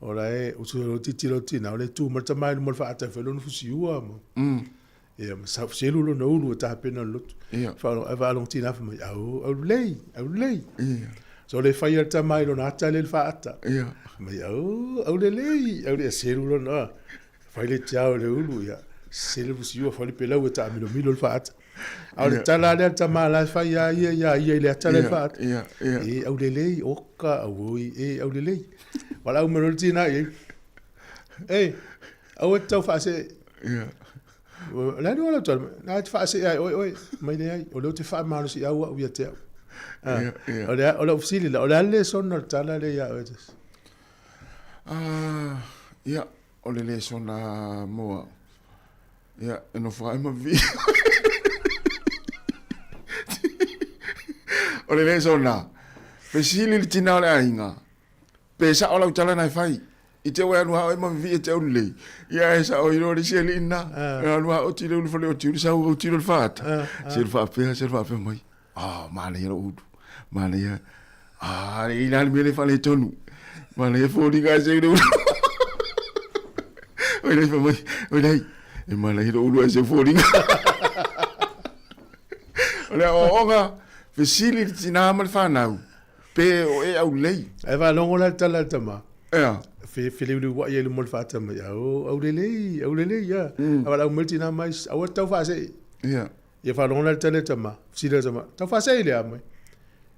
ora e o tu titilo tina o le tu ma mai mo fa ata fe lo no fusi ua mo e ma sa selu lo no lu ta pena lo fa va long tina fa mai au lei so le fa ia ta mai lo na ta le fa ata mai au le selu lo no fa le ciao le ulu ya selu fusi ua fa le pela o ta milo fa ata Au tala le tama la fa ia le tala fa. E au le oka au e au le. Wala au meroti na e. Au tau fa se. La no la tala. Na fa se ai oi mai le ai o le te fa malo si au ia te. O le ofsili la o le son no tala le ia o tes. Ia o le son la mo. Ia no fa ma vi. O le leso na. Pe sili li tina o le ainga. Pe sa o lau tala nai fai. I te wea nuha o ima vi e te au lei. Ia e sa o iro le sia li ina. Ia nuha o tile ulu fale o tiuri sa o tiro le fata. Se le fapea mai. Male ia lo udu. Male ia. Ina li mele fale tonu. Male ia fōri ka se ure ulu. Oi nei fa mai. Oi nei. E male ia lo ulu a se fōri ka. Ole o onga. Fesili tina mal fanau. Pe o e au lei. E va longo la tala tama. Ea. Fe le wa ye le mol fata ma ya. Au le ya. Ava au multina mais. Au tau fa se. Ia. Ia fa longo la tala tama. Sila tama. Tau fa se le amai.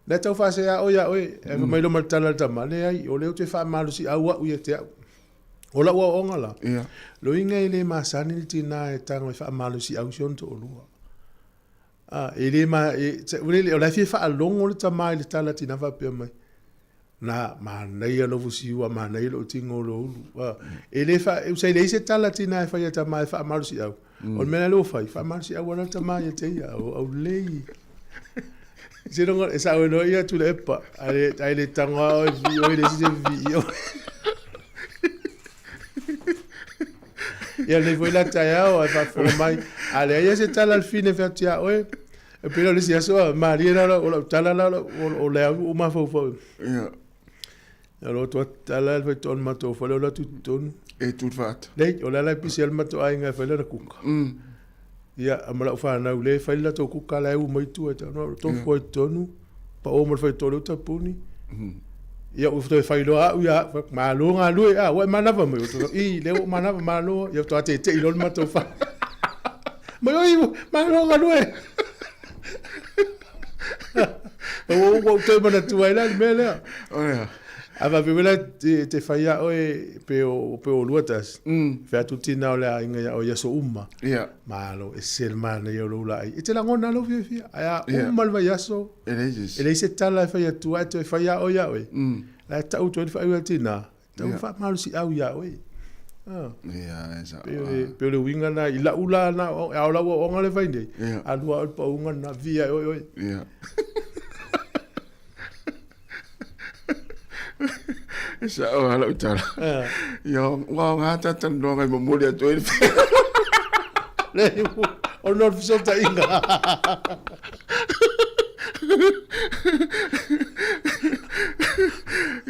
Le tau fa se ya o ya oi. E mai lo mal tala tama. Le ai o le te fa malu si au u ye te. O la wa onga la. Ia. Lo inga ile masani tina e tanga fa malu si au sion to lua. Ele ma o la fi fa longo le tama le tala tina fa pe mai na ma nei lo fusi wa ma nei lo tingo lo ele fa o sai le se tala tina fa ya tama fa mal si au o me lo fa mal si au na tama ya te ya o le Sinonga esa o no ia tu le pa. Ai le tanga o vi o le se vi. Ia le foi la taia o fa fo mai. Ale ia se tala al fine fa tia o. E pelo le sia so Maria la o tala la o le o ma fo fo. Ia. Alo to tala le ton ma to fo le tu ton. E tu fat. Le o la pisial ma to ai nga fa le kuka. Ia amala fa na le fa la to kuka la u mai tu eta no to fo tonu. Pa o mo fa to le tapuni. Ia o fo fa lo a ia ma lo nga lu a wa mana va mo to I le o mana ma lo ia to ate te lo ma to fa. Ma yo ma lo nga lu e. O te mana tu ai la me le. O ia. Ava vela te faia oe pe o luatas. Fa tuti na ole inga o yaso umma. Ia. Malo e sel mana yo lo lai. E te la ngona lo fia. Aya umma va yaso. Ele se tala fa ya tu ate fa ya o ya oe. La ta uto fa ya tina. Ta fa malo si au ya oe. Ia, esa. Pe le winga na ila ula na o la o ngale fa inde. Alua pa unga na via oe. Ia. Sa o hala utara. Yo, wa ngata tan do ngai momuli atu e. Le o no fiso ta inga.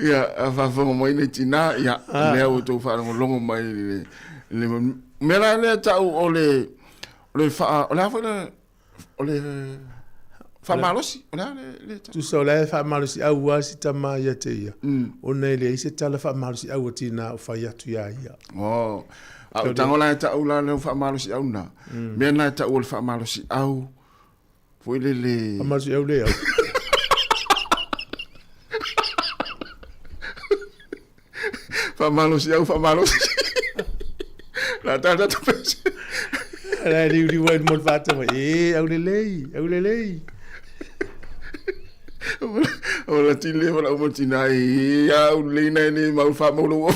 Ya, fa fa mo ine tina ya, le o to fa longo mai le mela le ta o le fa o la fa o le fa malosi, le tu so le fa malosi au wasi tama ya te ia. O nei le ise tala fa malosi au tina o fa ya tu ya ia. Oh. Au tangola ta ula le fa malosi au na. Me na ta ul fa malosi au. Foi le fa malosi au le au. Fa malosi au fa malosi. La ta ta pese. La li wa mo fata mo au le lei. Ola tile wala o tina ia o le na ni mau fa mo lo.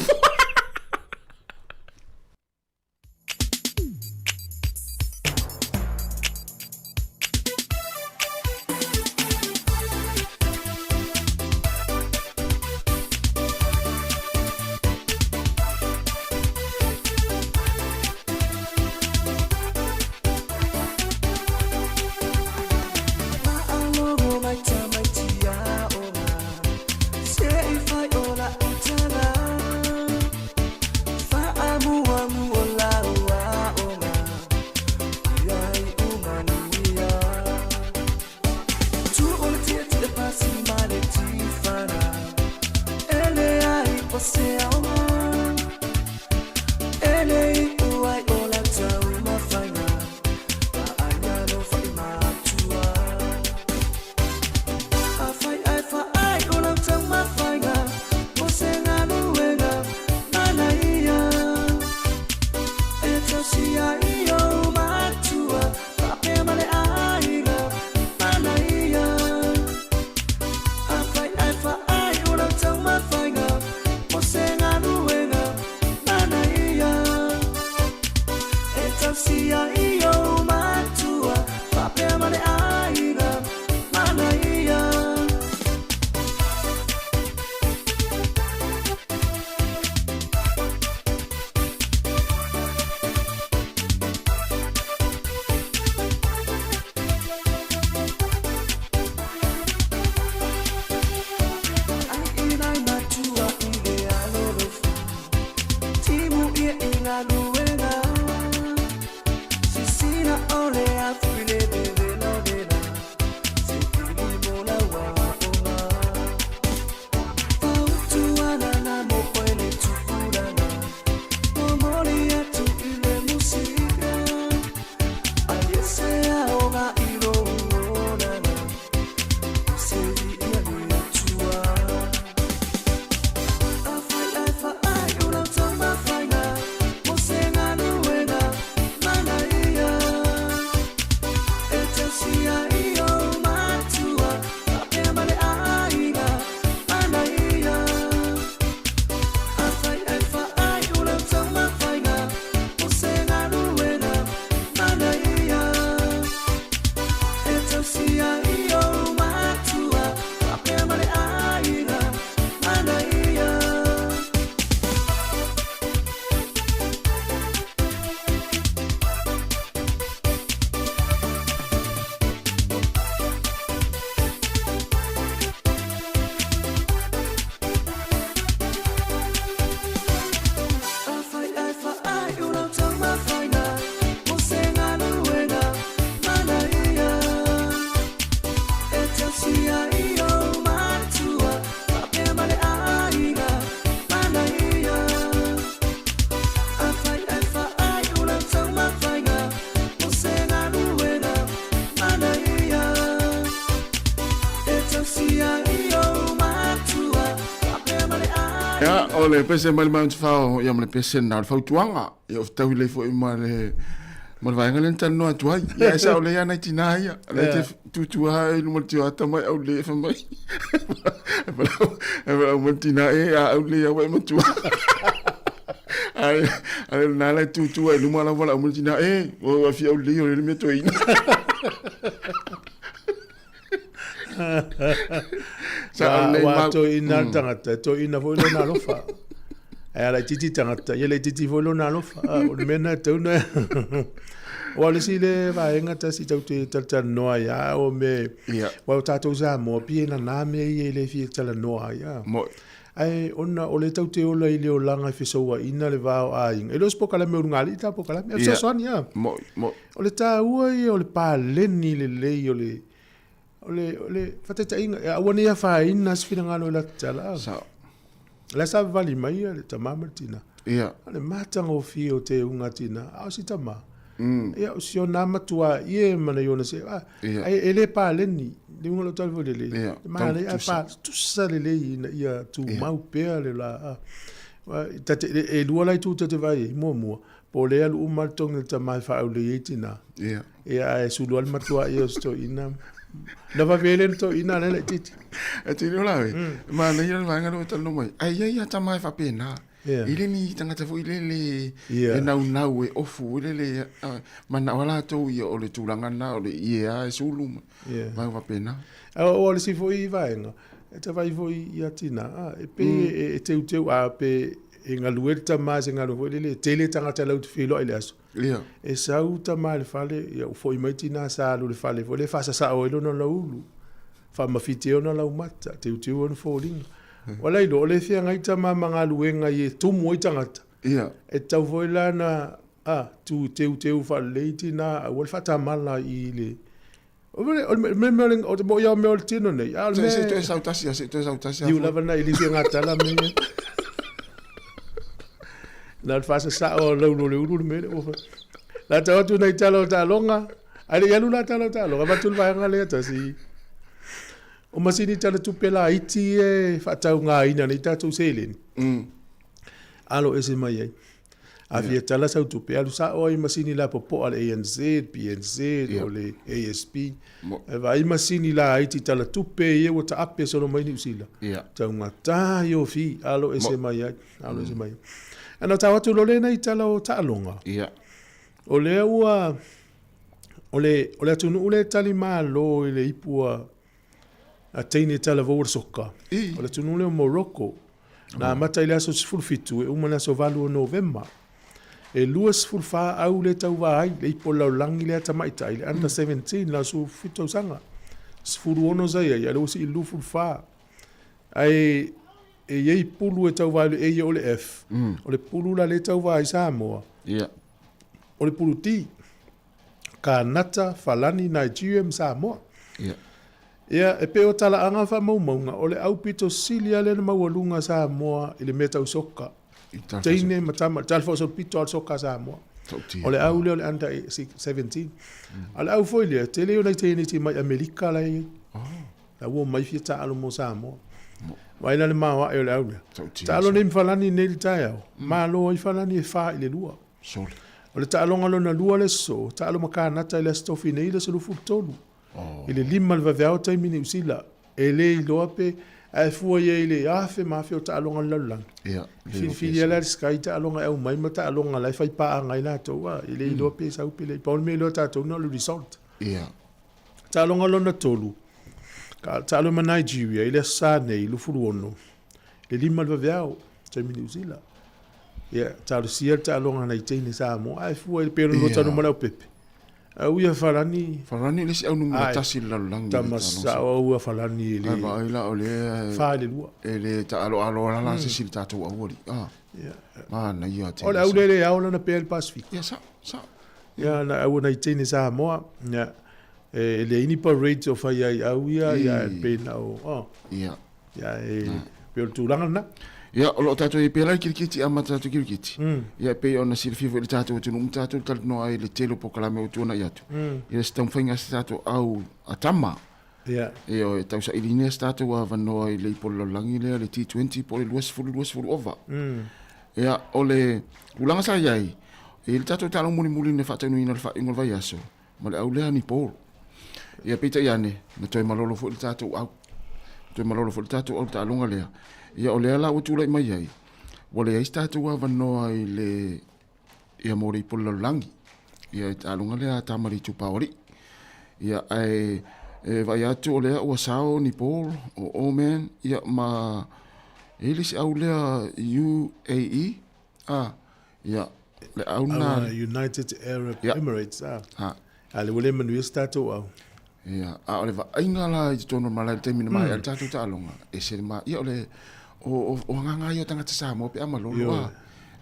Ole pese mal mount fao ia mle pese na fao tuanga ia tau le fo male mal vai ngalen tan no atuai ia sa ole ia na tina ia le te tu ha no mo tia ta mai au le fa mai mo tina au le ia wa mo tu ai na le tu ai no mala wala mo tina o fi au le o le me to ina sa wa to ina tangata to ina fo le na lofa ai la titi tangata ia le titi fo le na lofa o le mena to na o le si le va enga ta si tau te tata noa ya o me wa tato za mo pi na me ia le fi tala noa ya ai ona o le tau te ola i le o langa fi so wa ina le va a ing e lo spoka la me ungali ta poka la me so son ya o le ta ua i o le pa leni le ole fatata inga a woni ya fa ina sfina ngalo la tala la sa vali mai le tamama tina ale matanga o fi o te unga tina a si tama ia o si ona matua ie mana yona se ai ele pa leni le unga lo talvo le ma le pa tu sa le ina ia tu mau pe le la tate e lua lai tu te vai mo po le alu umal tong te mai fa o le tina ia e su lua matua ia sto ina na va velen to ina le titi ati no la ma le ia va ngalo tal no mai ai ia ta mai fa pena ile ni tanga te fu ile le e na e ofu ile le mana wala to ia o le tulanga na o le ia e sulu ma va pena o le si fu i va nga e te vai fu ia tina e pe e te a pe e ngalueta mas ngalu le tele tanga te lau te filo ile aso e sauta mal fale ia fo i maitina sa lu le fale fo le fa sa o lo no ulu fa mafiti ona la umata te on falling wala i do le fia ngai tama manga luenga ye tu moi tangata e tau foi lana tu fa leitina wal fata mala i le me o te mo ya me o tino nei se to sautasia you lava na ili ngata la me na fasa sa o lo le me o la ta tu nei talo ta longa ale ya lula talo longa ba tu va ngale ta si o masini tala tu pela iti e fatau nga ina ni ta tu selen alo ese mai ai avia tala sa tu pe alu sa o i masini la popo al ANC PNC o le ASP e vai masini la iti tala tu pe e o ta ape so no mai ni usila ta nga ta yo fi alo ese mai ai ana ta watu lo le na itala o ta longa o le ua o le tunu ule tali malo ile ipua a teine tala vo soka o le tunu le Morocco na mata ile aso fulfitu e uma na so valu November e luas fulfa au le tau vai le ipola langi le tamai tai under 17 la so fito sanga sfuru ono zai ya lo si lu fulfa ai e ye pulu e tau vai e o le F o le pulu la le tau vai Sāmoa o le pulu ti Kanata falani Nigeria Sāmoa ia e pe o tala anga fa maunga o le au pito silia le mawalunga Sāmoa i le meta usoka teine matama talfo so pito al soka Sāmoa o le au le under 17 al au foi le te leo nei teine ti mai Amerika lai la wo mai fieta alo mo Sāmoa wai le mawa e le au talo nei falani nei tayo malo i falani e fa i le lua o le ta'alonga lona lua le so ta'alo makanata i le stofi nei le sulu futolu i le lima le vaveao taimi ni usila e le i loa pe a e fua ia i le afe mafe o ta'alonga lalang fili ala le skai ta'alonga e au mai ma ta'alonga lai fai paa ngai la toa i le i loa pe sau pe le paul me loa ta'atou na le resort ta'alonga lona tolu ka ta'alo ma Nigeria i le sa nei lu fulu ono le lima le vaveao taimi ni usila talo sia talonga nei teine Sāmoa ai fu e pero no tano mala pepe au ia falani le si au no tasi la lang tamasa au falani le ai la ole fa le lua e le talo la se sil tatu au ma na ia te ole au le au na pe el Pacific sa ia na au nei teine Sāmoa ia e le ini parade of ai au ia pe na o ia e pe tu langa na ia o lo tato i pela kirikiti ama tato kirikiti ia pe ona silfi vo tato tu num tato tal no ai le telo po kala me tu na ia tu ia stam fainga tato au atama Ia. E o tau sa iline statu wa vanoa I le polo langi le le T20 po le luas fulu ova. Ia o le ulanga sa iai. E le tatu talo muli ne whatanu ina le whaingol vai aso. Ma le au lea ni polo. Ia pita iane, na toi malolo fu le tatu au. Toi malolo fu le tatu au ta alonga lea. Ia o lea la o tula I mai iai. Wale ai statu wa vanoa I le ia mori polo langi. Ia ta alonga lea tamari tu paori. Ia ai vai atu o lea ua sao ni Paul o Oman. Ia ma elisi au lea UAE. Ia le au na United Arab Emirates. Ale wale manuia statu au. Ia a ole va ainga la I tono malai te mina mai al tatu ta alonga. E se ma ia ole o nganga yo tanga Sāmoa pe amalolo.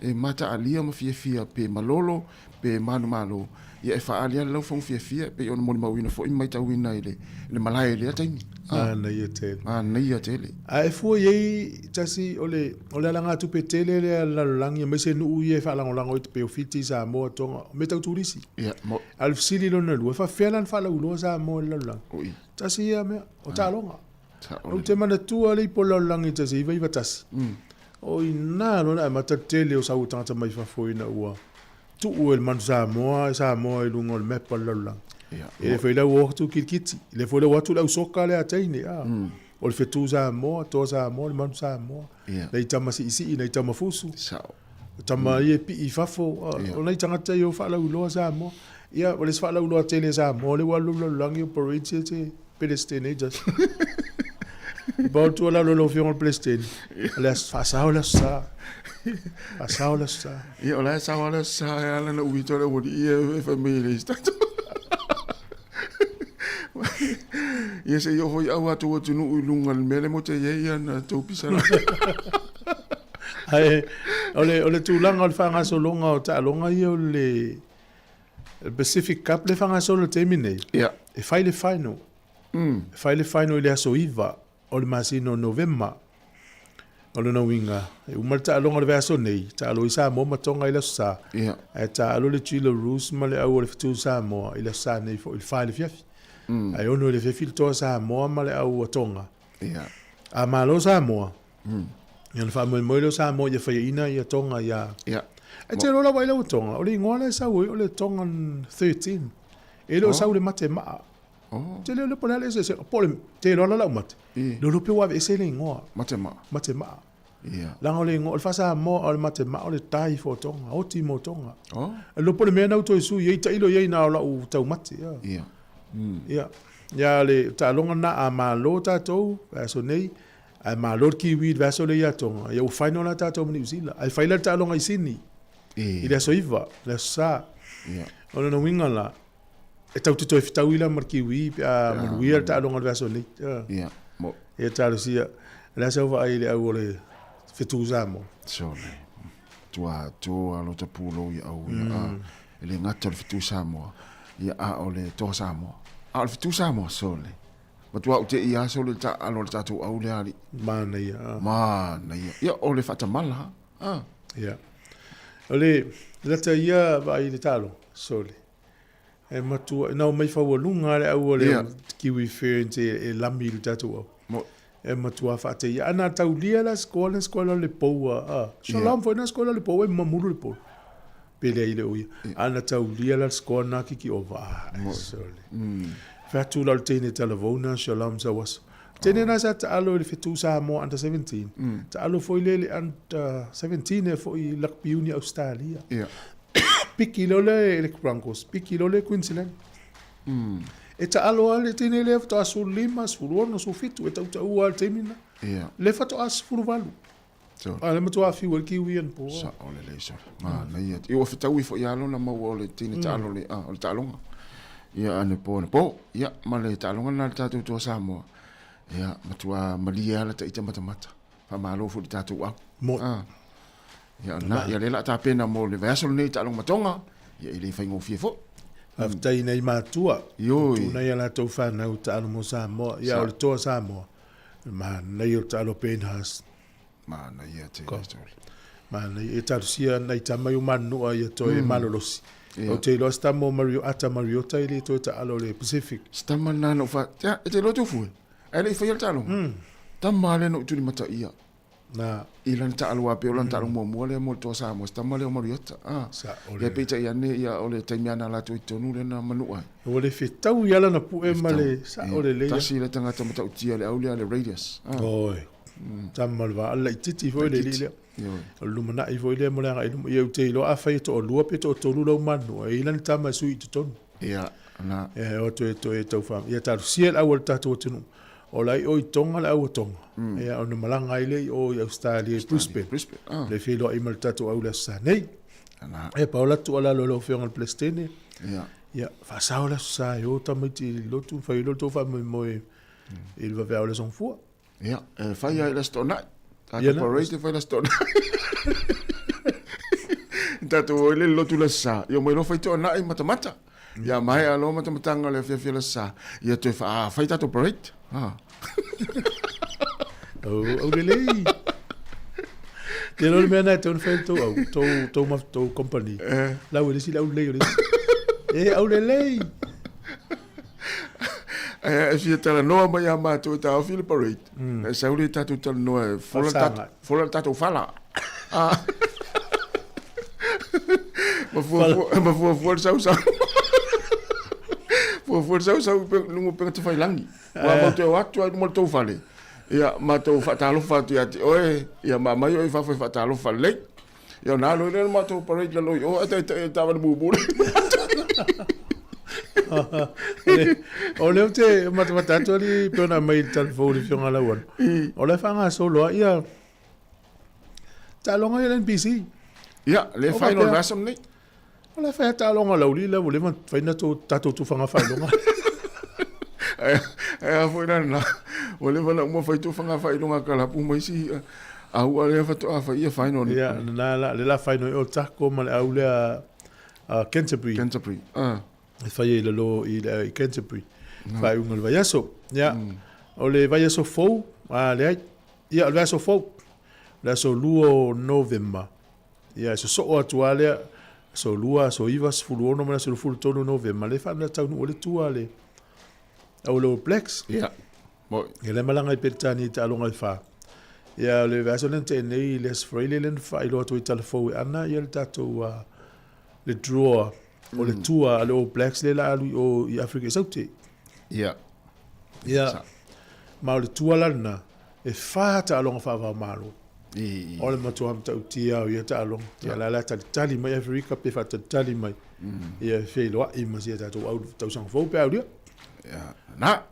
E mata alia ma fia pe malolo pe manu malo. Ia e whaalia lau fong fia pe ona moni mawina fo I mai tauina I le malai le ataimi. Na ia tele. Na ia tele. A e fua iei tasi ole alanga tu pe tele le lalangi me se nu ie whalangolango I te pe ofiti Sāmoa tonga. Me tau turisi. Ia. Al fisili lona lua. Whawhelan whalauloa Sāmoa lalang. Tasi ia mea. O tālonga. O te mana tua le po lalangi tasi iwa iwa tasi. O ina lona e mata tele o sau tangata mai whafoina ua. Tu ue man Sāmoa I lungo le mepa lalang. E le whailau o tu kirkiti. Le whailau watu lau soka le ataine. O le whetu Sāmoa, toa Sāmoa, le manu Sāmoa. Nei tama si isi, nei tama fusu. Tama ie pi I fafo. O nei tangata I o whalau loa Sāmoa. Ia, o le whalau loa tele Sāmoa, le walu lalangi o parade te Palestine just. Bao tu ala lo fiong al Palestine. Le fasao la sa. Fasao la sa. Ia ola sa la sa ala na uito le wodi e family stato. Ia se yo hoi au atu tunu ulunga mele mo te ia na to pisala. Ai ole tu langa al fanga so longa o ta longa ia le Pacific Cup le fanga so le termine. Ia. E fai le final. Fai le final le aso iva. O le masino November. O le winga. E umal ta longa le vaso nei. Ta lo isa mo matonga ila sa. Ia. E ta lo le chilo rus ma le au le fitu sa mo ila sa nei fo il fai le fiafi. Ai ono le fiafi to sa mo ma le au tonga. Ia. A malo sa mo. Ia le fa mo lo sa mo ia fa ina ia tonga ia. Ia. E te lo la wai lo tonga. O le ngola sa o le tonga 13. E lo sa o le mate ma. Te leo le pona le se pole te lo la mat. Lo pe wa se le ngoa. Mate ma. Ia. La ngole ngo fa sa mo o mate ma o le tai fo tonga, o ti mo tonga. Lo pole me na to su ye ta ilo ye na la u tau mate. Ia. Ia. Ya le ta longa na a ma lo ta to, so nei a ma lo ki wi va so le ya tonga. Ya u final ta to New Zealand. Ai final ta longa I Sydney. Ile so iva, le sa. Ia. Ona no winga la. E tau te toi fitau ila markiwi a manuia ta longa le vaso nei. Ia. Mo. E tau sia. La sa va ile au le fitu Sāmoa. So le. Tua lo te pulo I au ia. Ele ngata le fitu Sāmoa. Ia a o le to Sāmoa. A le fitu Sāmoa so le. Ma tua o te ia so le ta alo le tatu au le ali. Mana ia. Mana ia. Ia o le fatamala. Ia. Ole lata ia va ile talo so le. E matua na mai fa lunga le au le kiwi ferente e lami le tatu au. E matua fa te ia ana tau lia la skola le poua. Shalom foi na skola le poua e mamuru le poua. Pele ile ui. Ana tau lia la skola na kiki ova. Sole. Fatu la tene televona shalom sa was. Tene na sa ta alo le fitu Sāmoa under 17. Ta alo foi le under 17 e foi lakpi uni Australia. Ia. Pikilo le Broncos, pikilo le Queensland. E ta alo ale tene le to asu lima, su ruono, su fitu, e tau tau al temina. Ia. Le fato asu furuvalu. Ale mato afi wel kiwi en po. Sa ole le so. Ma na ia. I o fitau I fo ia lo na mo ole tene ta alo le o ta longa. Ia ane po. Ia ma le ta longa na ta tu Sāmoa. Ia matua malia la ta ita mata. Pa malo fu ta tu au. Mo. Ia na ia le la ta pena mo le vaso nei ta longa matonga. Ia ile fai ngo fie fo. Aftai nei matua. Yo. Tu nei ala to fa na ta mo Sāmoa. Ia o to Sāmoa. Ma nei o ta lo penhas. Ma na ia te. Ma nei e ta sia nei ta mai manu ia to e malolosi. O te lo stamo Mariota ile to ta alo le Pacific. Stama na no fa. Ya, te lo tu fu. Ele fa yel talo. Tama le no tu mata ia. Na ilan ta alwa pe ulan ta mo le mo to sa mo stama le Mariota. Sa ole. Ya pe ta ia ne ia ole te miana la tu tonu le na manua. Ole fitau ia la na pu e male sa ole le. Tasi le tanga ta mata utia le aulia le radius. Oi. Tama va alla titi foi le le. O lumana I foi le mo la ia te lo a fai to lua pe to tonu lo manu. Ilan tama sui to tonu. Ia na. E o to fam. Ia ta siel awol ta to tonu. O lai o I tonga la o tonga. E o no malanga ile o Australia Brisbane. Le filo I mal tato au la sa nei. E paola tu ala lo fe on plestene. Ya fa sa ola sa yo tamiti lo tu fa lo to fa mo il va vers les enfants. Ja, fa ya la stona. Ta operate fa la stona. Tato ile lo tu la sa. Yo mo lo fa to na I mata. Ya mai alo mata ngale fe la sa. Ya to fa tato operate. Oh, lei. Te lo mena te un felto to company. La wo disi la u lei. Au lei. If tala noa mai a mātou ta awhile parade. Sauri tātou tala noa fola tātou whala. Ma fua sau. Fua sau lungo penga te whai langi. Wa mau te watu ai mo tau whale. Ia mātou whatalofa tu ia te oe. Ia mamai oi whawhai whatalofa lei. Ia nā loi lera mātou parade la loi. O atai tāwana mūbūre. O leo te matatu ali pena mai telefone fionga la wan. O le fanga solo ia. Talonga ia NPC. Ia, le final version ni. O le fa talonga la uli la vole man faina to tato tu fanga failonga. Foi na. O le wana mo fai tu fanga failonga kala pu mai si. Au ale fa to fa ia final. Ia, na la final o tako mal au le Canterbury. Fai le lo I Canterbury. Fai un vai aso. Ya. O le vai aso fou, le ia le aso fou. Le aso luo November. Ya so atuale so lua so ivas fulu ono mana so fulu tono November. Le fa na tau no le tuale. O le Blacks. Ya. Mo ele malanga I petani ta longa fa. Ya le aso lente nei les freelance fa ilo to telefone ana ia tato le draw. O le tua ale o Blacks le la alu o I Africa Sauti. Ia. Ia. Ma o le tua lana e whaata alonga whawa malo. O le matua am tau tia o ia ta alonga. Ia la tali mai Africa pe whata tali mai. Ia whelo I masi ia tato au tau sang fau pe au lia. Ia. Na.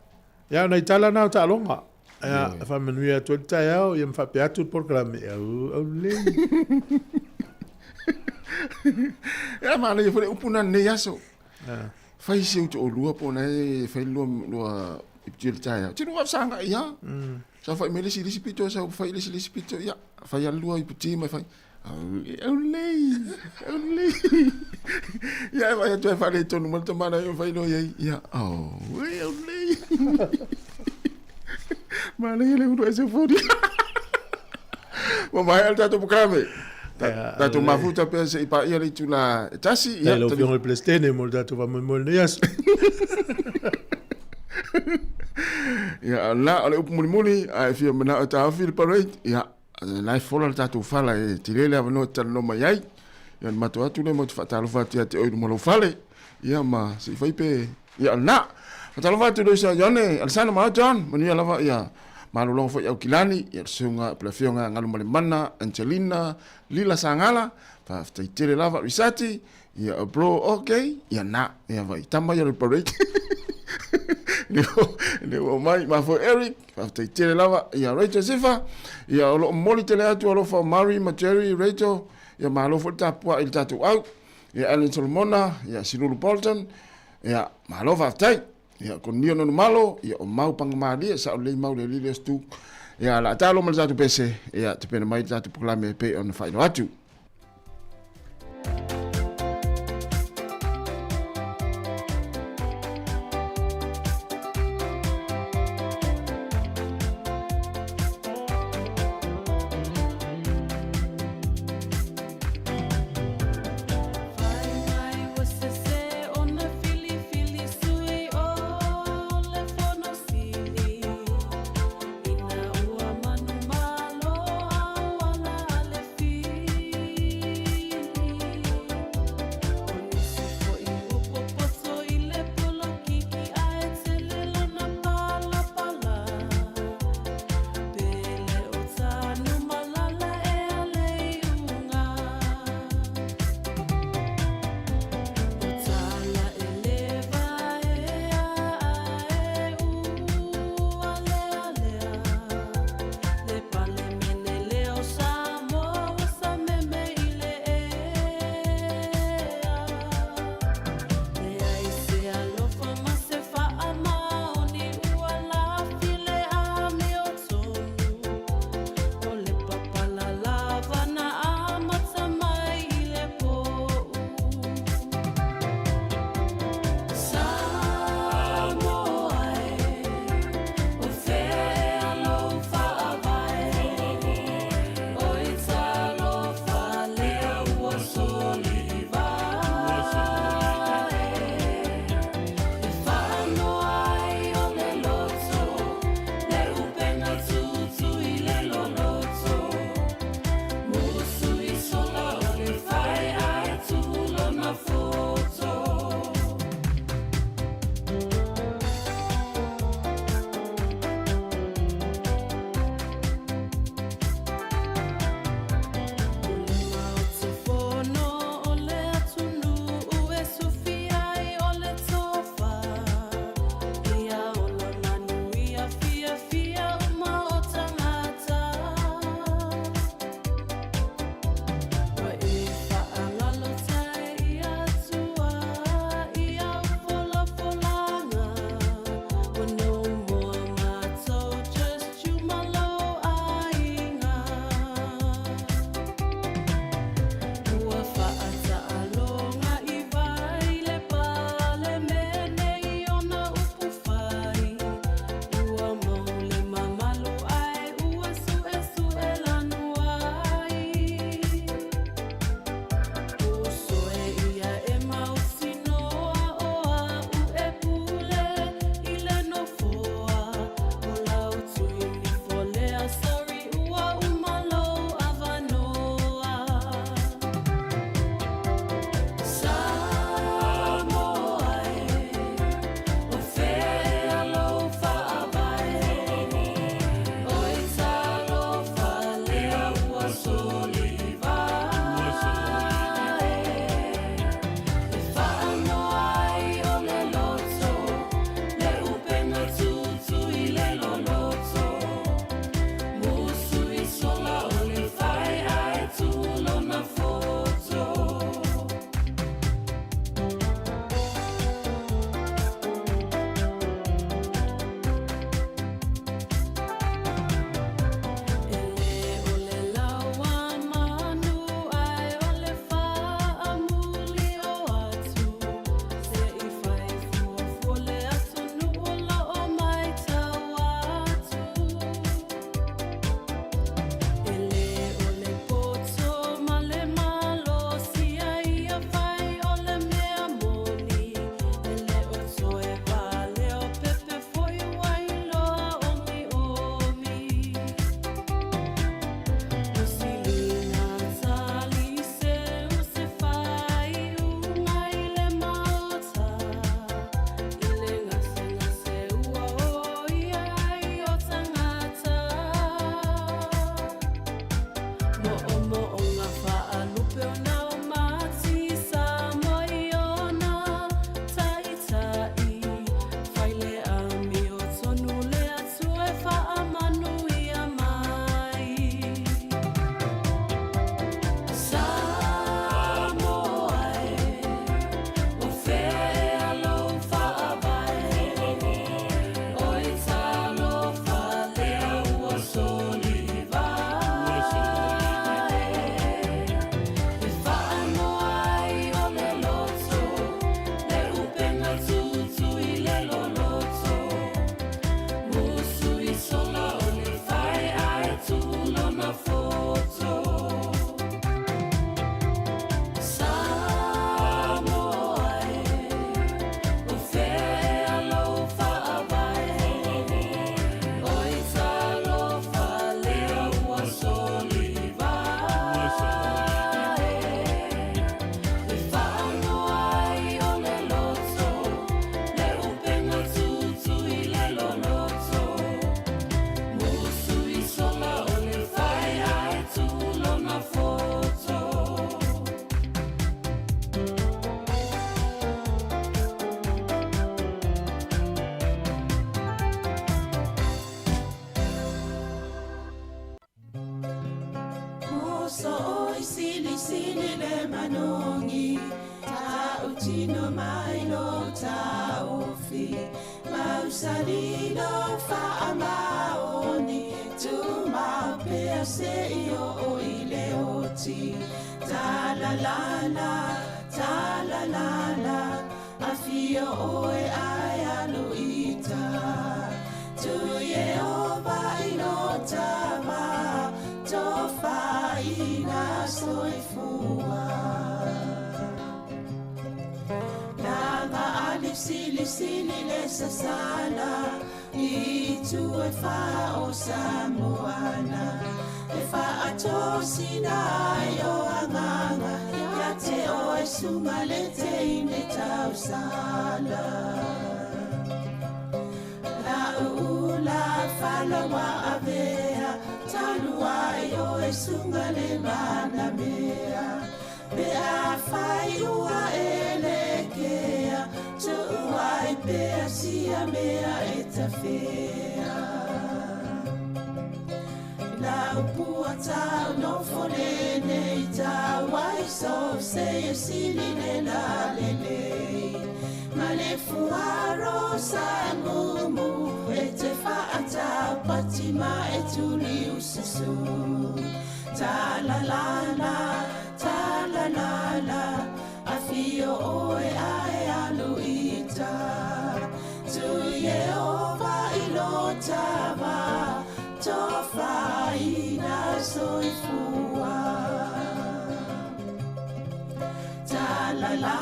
Ia na I tala nao ta alonga. Ia whamanuia tuel tai au ia mwha pe atu programe. Au le. Ya ma le fole upuna ne yaso. Fai se o lua po nei fai lua iptil taya. Tinu wa sanga ya. Sa fai mele si pito sa fai le si pito ya. Fai lua ipti mai fai. Only. Ya vai tu fai le tonu mal tomana yo fai lo ya. Oh, only. Ma le udo ese fodi. Wa mai alta to programe. Tato mafuta pe se ipa ia tu la tasi ia lo fion le plestene mo dato va mo le yas ia la ole up muli ai fi mena ta fi parade ia na fola tato fala e tirele avano tal no mai ai ia mato atu le mo fata lo fata te o mo lo fale ia ma si fai pe ia na fata lo fata do sa yone alsana ma John mo ia lava ia Malulong fo yau kilani, ia sunga plafionga ngalu male mana, Angelina, Lila Sangala, fa ftai tere lava risati, ia bro, okay, ia na, ia vai, tamba ia parade. Leo mai, ma fo Eric, fa ftai tere lava, ia Rachel Sifa, ia olo moli tele atu alo fa Mari, Jerry, Rachel, ia malo fo tapua il tatu au, ia Ellen Solomona, ia Silulu Bolton, ia malo fa ftai. Ya kon nio no malo ya o mau pangamali sa o le mau le le stu ya la talo mal za tu pese ya te pena mai za tu proclame pe on fa no atu Fai mai was so o sili sili le manongi ta utino mai lo ta ofi mausalino fa amaoni tu ma pe se io o ile oti ta la la la afio oe ai aluita tu Yehova inotama tofa ina soifua Nanga alif sili le sasana itu e fa o Sāmoana e fa atosina yo anganga ya te o e sunga le te ine tau sala la ula fala wa avea talua yo e sunga le mana mea pe a fai ua elekea tu ai pe sia mea etafea la upuata no folene ita wai so se sili le la lele male fuaro sa mumu ete faata patima etuli ususu ta la la afio oe ai aluita tu Yehova ilotava tofa ina soifua ta la la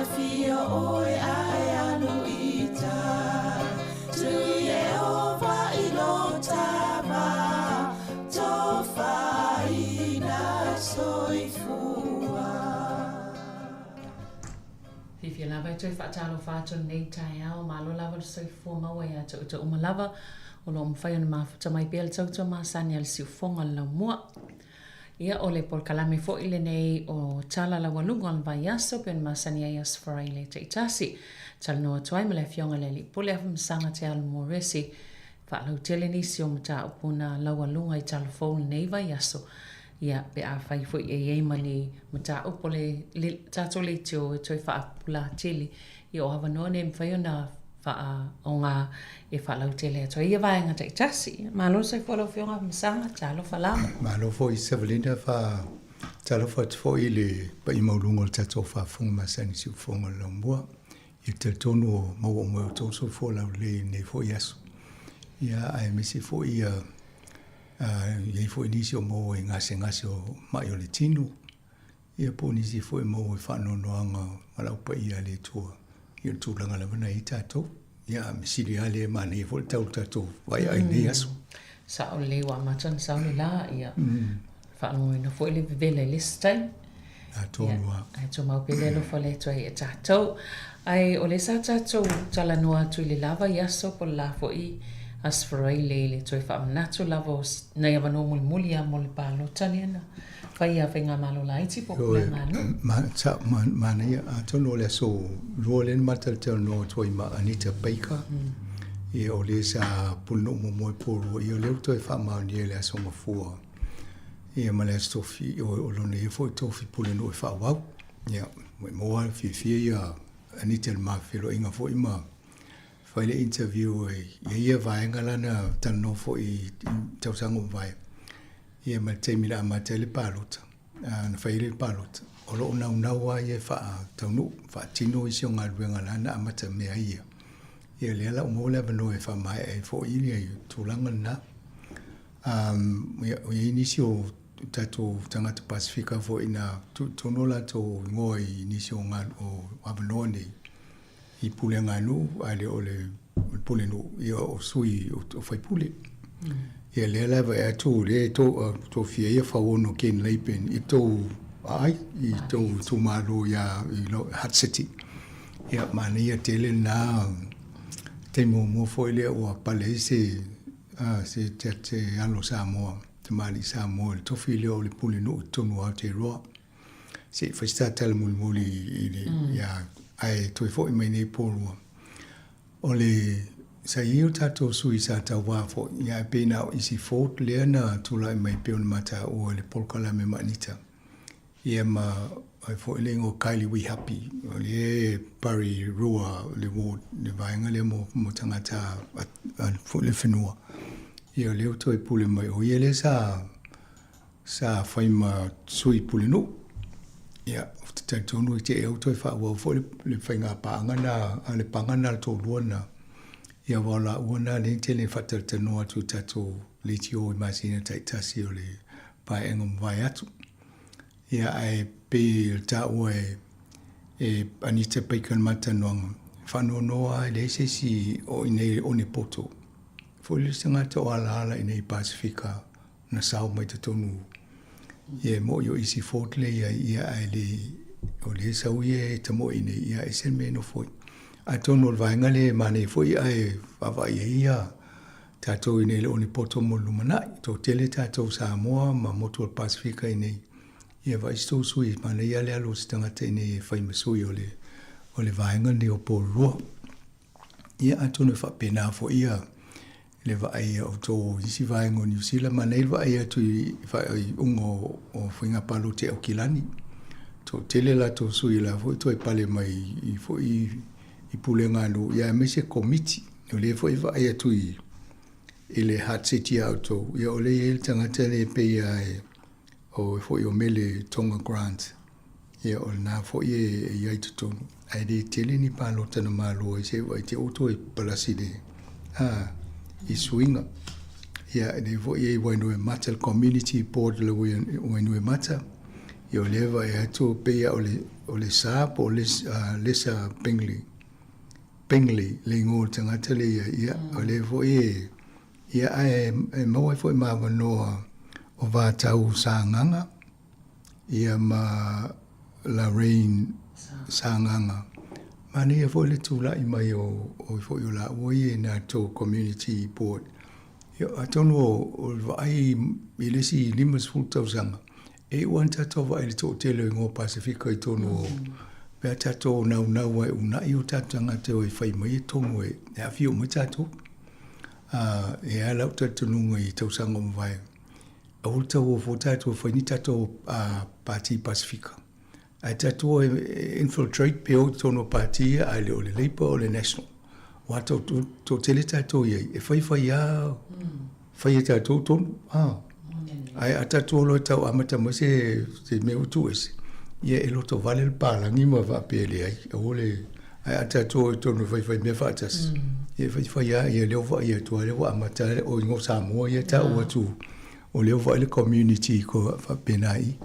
afio oe ai aluita tu Yehova ilotava tofa ina soifua Fifia lava e toi whaatalo whātou nei tai au, malo lava le soifua maua ia tau tau umalava, o lo mwhai ona mafuta mai pēle tau tau māsani al siufonga lau mua. Ia o le pol kalame fo ile nei o tala la walunga al vai aso pen māsani ai as farai le te itasi. Tala noa tuai me le fionga le li pole afu msanga te alu moresi, whaalau tele nisi o mta upuna la walunga I tala fo nei vai aso. Ia pe a fai fo e mali mta upole tato le tio e toi whaapula tele. Ia o hawa noa ne mwhai ona o ngā e whalau tele ato. Ia vai ngata I tasi. Malo sai whalau whionga msanga, talo whalama. Malo fo I Savalina talo fo I le pa I maulunga tato whaafunga masani si ufonga lau mua. I te tono o mau o mweo toso fo lau le ne fo I aso. Ia ai mesi fo I iei fo I nisi o mau e ngase o mai o le tino. Ia po nisi fo I mau e whanonoanga malau pa I ale tua. Ia tūlanga la wana I tātou. Ia misiri ale mani e fo le tau tātou vai ai ne aso. Sa o le wa matan sa o le la ia. Whanoi na fo I le vivele listai. A tōnua. Ai tō mau pele lo fo le toi e tātou. Ai o le sa tātou tala noa tui le lava I aso po la fo I asfarai le toi whaamanato lava nei avano muli a mo le palo taliana. Whai a whenga malo la iti po kule manu. Mana ia a tono le so roa le matal teo no toi ma Anita Baker. Ia o le sa puno mo moe poro. Ia o leo toi whaamani e le aso mafua. Ia ma le stofi o lone e fo tofi pule no e whaawau. Ia moa fifia ia Anita le mawhero inga fo ima. Whai le interview e ia vaenga lana tano fo I tausango vai. Ia ma te mila ama te le palota. Na whai le palota. O lo una unawa ia wha taunu. Wha tino isi o ngā ruenga lana ama te mea ia. Ia le ala umola vano e wha mai e fo ili ai tūlanga na. Ia inisi o tato tangata Pasifika fo ina tonola to ngoi inisi o ngā o wavanoa nei. I pule nganu ale ole pule no ia o sui o fai pule ia le lava e tu le to fia ia fa ono ken leipen I to ai I to malo ia I lo Hut City ia mana ia tele na te mo foi le o pale se te alo Sāmoa te mali Sāmoa to fia o le pule no to no te ro se fa sta tel muli ia ai toi foi mai nei porua o le sa iu tatou sui sa tau wafo, ia e pēna o isi fort lea na tula mai peo na mata o le polkala me manita. Ia ma ai fo le ngo Kylie We Happy, o le pari rua le ward, le vaenga le mo tangata fo le whenua. Ia leo toi pule mai o ia le sa whaima sui pule no. Ia, o te taitonu i te eo toi wha ua fo le whainga paangana, a le pangana le tō luana. Ia wala uana le te le whatal tanoa tu tato le tio i masina taitasi o le pae engam vai atu. Ia ai pe ta ua e anita peikan matanoanga. Whanua noa le se si o inei o ne poto. Fo le sangata o ala inei Pasifika na sao mai te tonu. Ia mo yo isi fort le ia ai le o le sau ia te mo inei ia esen meno foi. A tono o vaenga le mane foi ai wawai ia tato inei le o ne poto mo lumanai. To tele tato Sāmoa ma motu o Pasifika inei. Ia vai sto sui mana ia le alo stangata inei whaimasui o le vaenga ni o porua. Ia atono whapena fo ia le vai o to isi vaenga o New Zealand mana il vai atu i vai ungo o whinga palo te o kilani. To tele la to sui la fo to i pale mai i fo i pule ngano ia me se komiti. O le fo i vai atu i le Hard City auto. Ia o le il tangata le pe ia o fo i o mele Tonga Grant. Ia o na fo i ai tutonu. Ai de tele ni palo tana malo i se vai te auto i palaside. I swinga. Ia de fo i wainue mata le community board le wainue mata. Ia o leva e atu pe ia o le sap o lesa Pengley le ngō tangata le ia o le fo i ia ai maua fo i mawa noa o vātau Sānganga, ia ma Lorraine Sānganga. Mani ia fo le tūla i mai o fo i o la oi e nā tō community board. Ia atonu o vai i lesi limas fultau sanga. E uan tato vai le tō tele ngō Pasifika i tonu o pēr tato nau ai unai o tato ngate o i whai mai e tonu e awhi o mai tato. E alau tato nunga i tau sanga o vai. Aul tau o fo tato o whaini tato Parti Pasifika. Ai tato infiltrate peo tono parti ai le o le Labour o le National. Wato to tele tato ia e whai au. Whai tato tonu. Ai atato lo tau amata mo se meu tu ese. Ia e loto vale le palangi ma va pele ai. Ole ai atato tonu whai me fatas. Ia whai ia leo vai ia tu ale wa amata o ngo Sāmoa ia tau atu. O leo vai le community ko fa penai.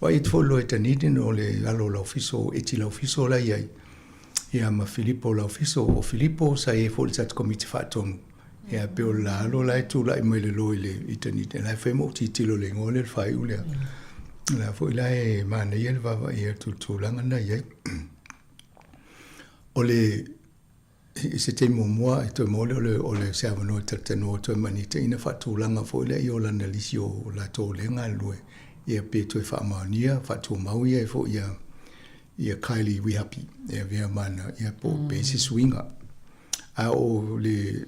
Vai it follow it anidin o le alo la ofiso eti la ofiso la iai. Ia ma Filippo la ofiso o Filippo sa e fo le sat committee fa tonu. Ia pe o la alo la tu la i mai le lo le itanidin. La fe mo titilo le ngole fai ule. La fo la e mana ia va ia tu langa na iai. O le c'était mon mois et tout le servano tatano to manita ina fatu langa fo le yo lana lisio la to lenga lue e pe to fa mania fatu mau ia fo ia Kylie We Happy e via mana ia po base swinga a o le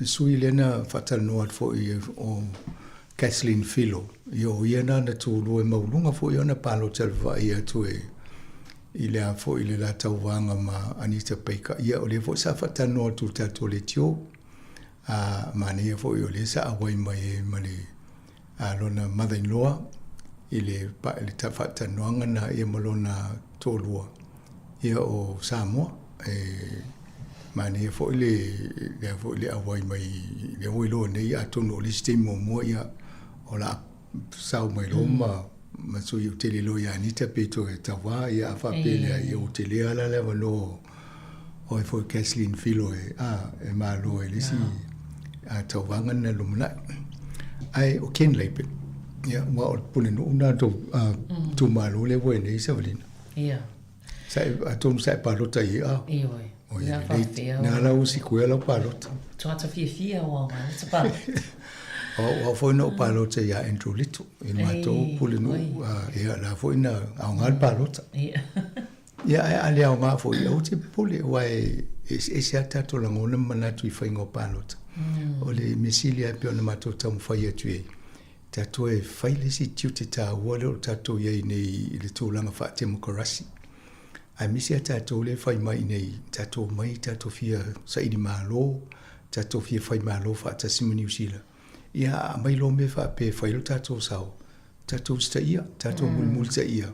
sui lena fatal no fo ia o Kathleen Philo yo ia na to lue maulunga fo ia na palo telva ia to ile a fo ile la tauanga ma Anita Baker ia o le fo sa fatano tu tato le tio ma ne fo yo le sa awai mai mali lona mother-in-law ile pa ile ta fatano na ia molona tolua ia o Sāmoa ma ne fo ile awai mai le o lo nei atono le stimo mo ia o la sau mai loma ma so io tele lo ya ni te peto e tawa ia fa pele io tele ala le valo o fo Kathleen Philo e ma lo e lisi a tawa ngana lo mna ai o ken lepe ia wa o pune no una to ma lo le we nei savalina ia sai a tom sai pa lo tai ia o ia na la usi kuela pa lo to ata fia o ma te pa o foi no palota ia Andrew Little in mato pulinu ia la foi na a ngal palota Ia a lea ngā fo i au te pole wai e se atato la ngona manatu I whaingo pālota. O le mesilia pio na mato tamu whai atu e. Tato e whaile si tiu te tā uale o tato iei nei I le tōlanga wha temokarasi. Ai misi a tato le whai mai nei tato mai tato fia saidi mālo, tato fia whai mālo wha tasimu New Zealand. Ia mai lo me wha pe whailo tato sao. Tato sta ia, tato mulmul sta ia.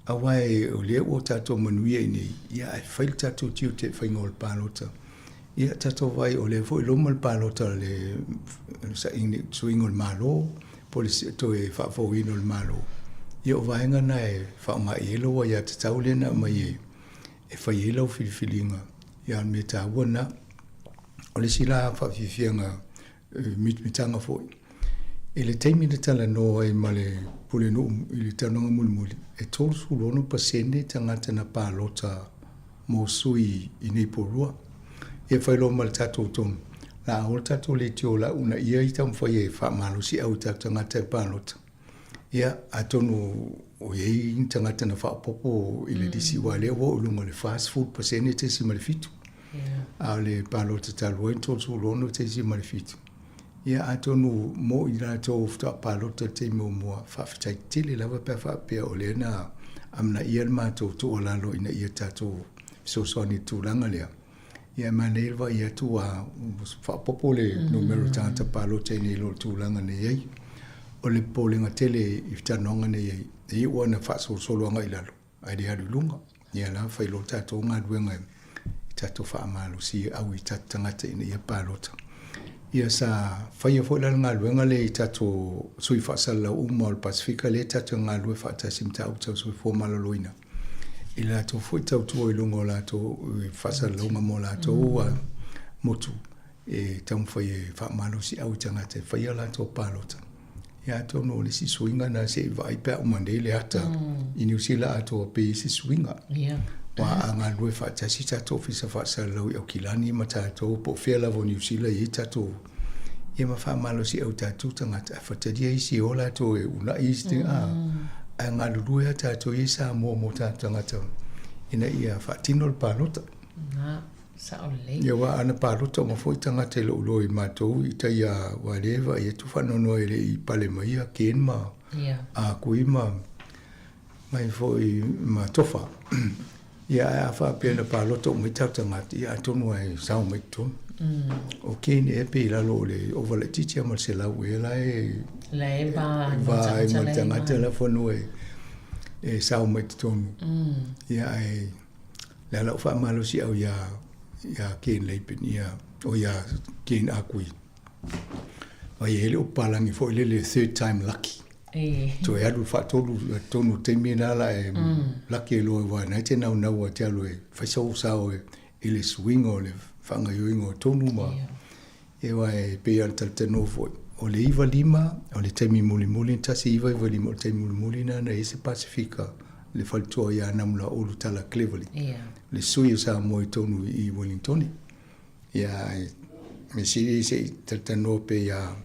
Awai o lea o tato manuia nei, ia ai whail tato tiu te whaingo le pālota. Ia tato vai o le fo loma le pālota le sa ingi suingo le mālo, po le to e whaafauino le mālo. Ia o vaenga na e whaonga I elo wa ia te taulena mai e whai elo filifilinga. Ia me tā wana, o le sila whaafifianga mitanga foi. E le teimi le tala noa e male pule no I le tanonga mulimuli. E tolu sulono pasene tangata na pālota mo sui I nei porua. E whailo male tato tonu. La aol tato le tio la una ia I tamu whai e whaamalo si au tato tangata e pālota. Ia atonu o iei tangata na whaapopo I le disi wa lea wa ulunga le fast food pasene te si male fitu. A le pālota talo e tolu sulono te si male fitu. Ia atonu mo I rato ufta pālota te mua whaafitai tele lawa pe whaapea o lea na amna ia le mātou to o lalo ina ia tato sosoni tūlanga lea. Ia maneilwa ia tu a whaapopo le numero tāta pālota I nei lo tūlanga nei ei. O le pōlenga tele I whanonga nei ei. E ua na whaasoloanga I lalo. Ai de haru lunga. Ia la whailo tato ngā duenga I tato whaamalo si au I tato tangata ina ia pālota. Ia sa whaia fo la ngā luenga le I tato sui whaasala uma o le Pasifika le tato ngā lue whaatasim tau tau sui fo malaloina. I la to fo tau tua I lunga o la to whaasala uma mo la to ua motu. E tau whaia whaamalo si au tangata. Whaia la to pālota. Ia to no le si suinga na se vai pea umande le ata. I New Zealand ato pe si suinga. Wa ngā lue whaatasi tato fisa whaasala au kilani ma tato po whela vo New Zealand I tato. Ia ma whaamalo si au tato tangata. A whatadia isi o la to e una isi a ngā lulue a tato I Sāmoa mo tato tangata. Ina ia whaatino le pālota. Ia wa ana pālota ma fwoi tangata le ulo I mātou I tai a walewa ia tu whanono ele I pale mai a ken ma. A kui ma mai fwoi ma tofa. Ia a whaapea na pālota o mai tau tangata. Ia atonu ai sao mai tonu. O kene e pe la lo le o wale titi a Marcela ue la e va e ma tangata la whanu e sao mai tonu. Ia e la lau whaamalo si au ia ken leipen ia o ia ken akui. Vai ele o palangi fo ele le third time lucky. To e alu tonu te mina la e lucky e loe wa nai te nau nau a te alu e whaisau sao e ele swing o le whanga yuingo tonu ma e wa e pe al tal te no fo o le iwa lima o le taimi muli muli tasi iwa lima o le taimi muli muli na ese Pasifika le faltoa ia namula olu tala Cleverly. Le sui o Sāmoa I tonu I Wellingtoni. Ia me siri se tatano pe ia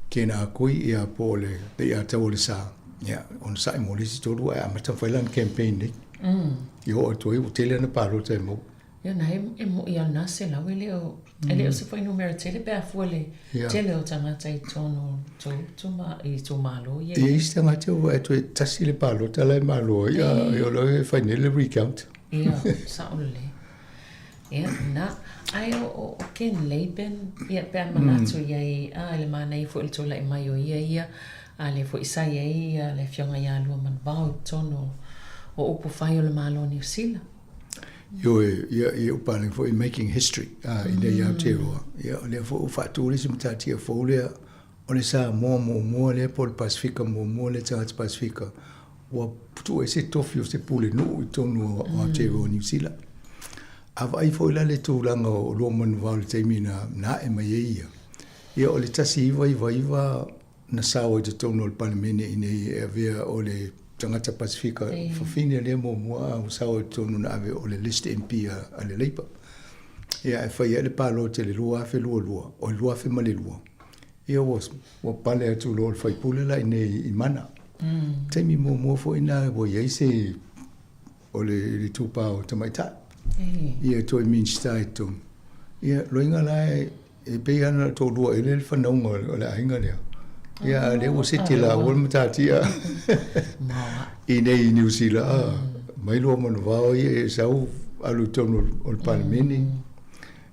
kena akui ia po le pe ia tau le sa. Ia on sa mo le si tolu a mata whailan campaign ni. Io o toi o tele na pālota e mo. Ia na e mo ia nase la wele o ele o se foi numero tele pe afuele tele o tangata I tono tuma I tumalo ia. Ia ista ngate o e toi tasi le pālota la malo ia io lo e whainele recount. Ia saole. Ia na ai o ken leiben ia pe manatu ia ele mana I fo il tola I mai o ia a le fo isa ia le fionga ia lo man bao tono o upo fai o le malo New Zealand. Ia upale for making history in the Aotearoa. Ia le fo fatu le simtati e fo le o le sa mo le por Pasifika mo le tangata Pasifika. Wa putu e se tofi o se pule no I tonu o Aotearoa New Zealand. Ava I fo le tūlanga o lo manu wau le teimina na e mai ia. Ia o le tasi iwa na sawa I te tonu o le panemene I nei e avea o le tangata Pasifika whawhine le mua o sawa I tonu na ave o le list MP a le leipa. Ia e whai le palo te le lua afe lua o lua afe male lua. Ia wa pale atu lo le whaipule la I nei I mana. Teimi mua fo ina wo iei se o le tupa o tamaita. Ia toi minsta e tonu. Ia loinga lai e pei ana tō rua e le whanaunga o le ainga lea. Ia le OCT la wal matatia. I nei New Zealand. Mai loa manu wao ia e sau alu tonu o le palamini.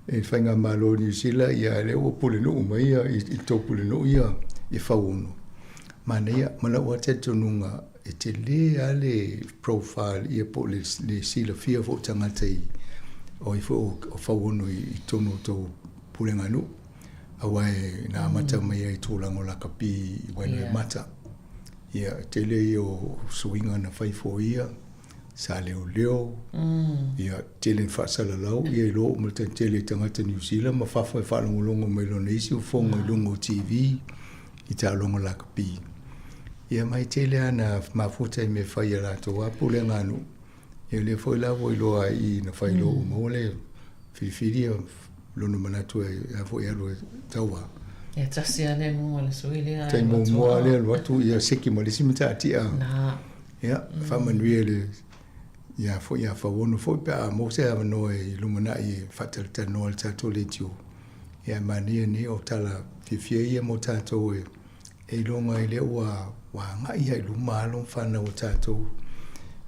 E whainga malo New Zealand ia le o pule no mai ia i tō pule no ia i whauunu. Mana ia mana ua te tonunga e te le ale profile ia po le sila fia fo tangata i o i fo o whauunu i tonu tō pule nganu. Awai na mata mai ai tūlango la kapi i waile mata. Ia te le i o suinga na whaifo ia. Sa leo leo. Ia tele whaasala lau. Ia i lo umata tele tangata New Zealand. Ma whawhai whalongolongo mai lo neisi o whonga i longo TV. I tā longo la kapi. Ia mai tele ana mafuta i me whai ala toa pule nganu. Ia le whai lawo i loa i na whai lo umole. Whiwhiri a lono manatu e a whai alo e taua. Ia tasi ane mua le sui lea. Tai mua lea watu ia seki ma le simita atia. Nā. Ia whamanui le ia whawono fo pe a mo se ava no e lumana i fatalta no al tato le tiu. Ia mania ni o tala fifia ia mo tato e longa i le wa ngai ai lumalo whana o tato.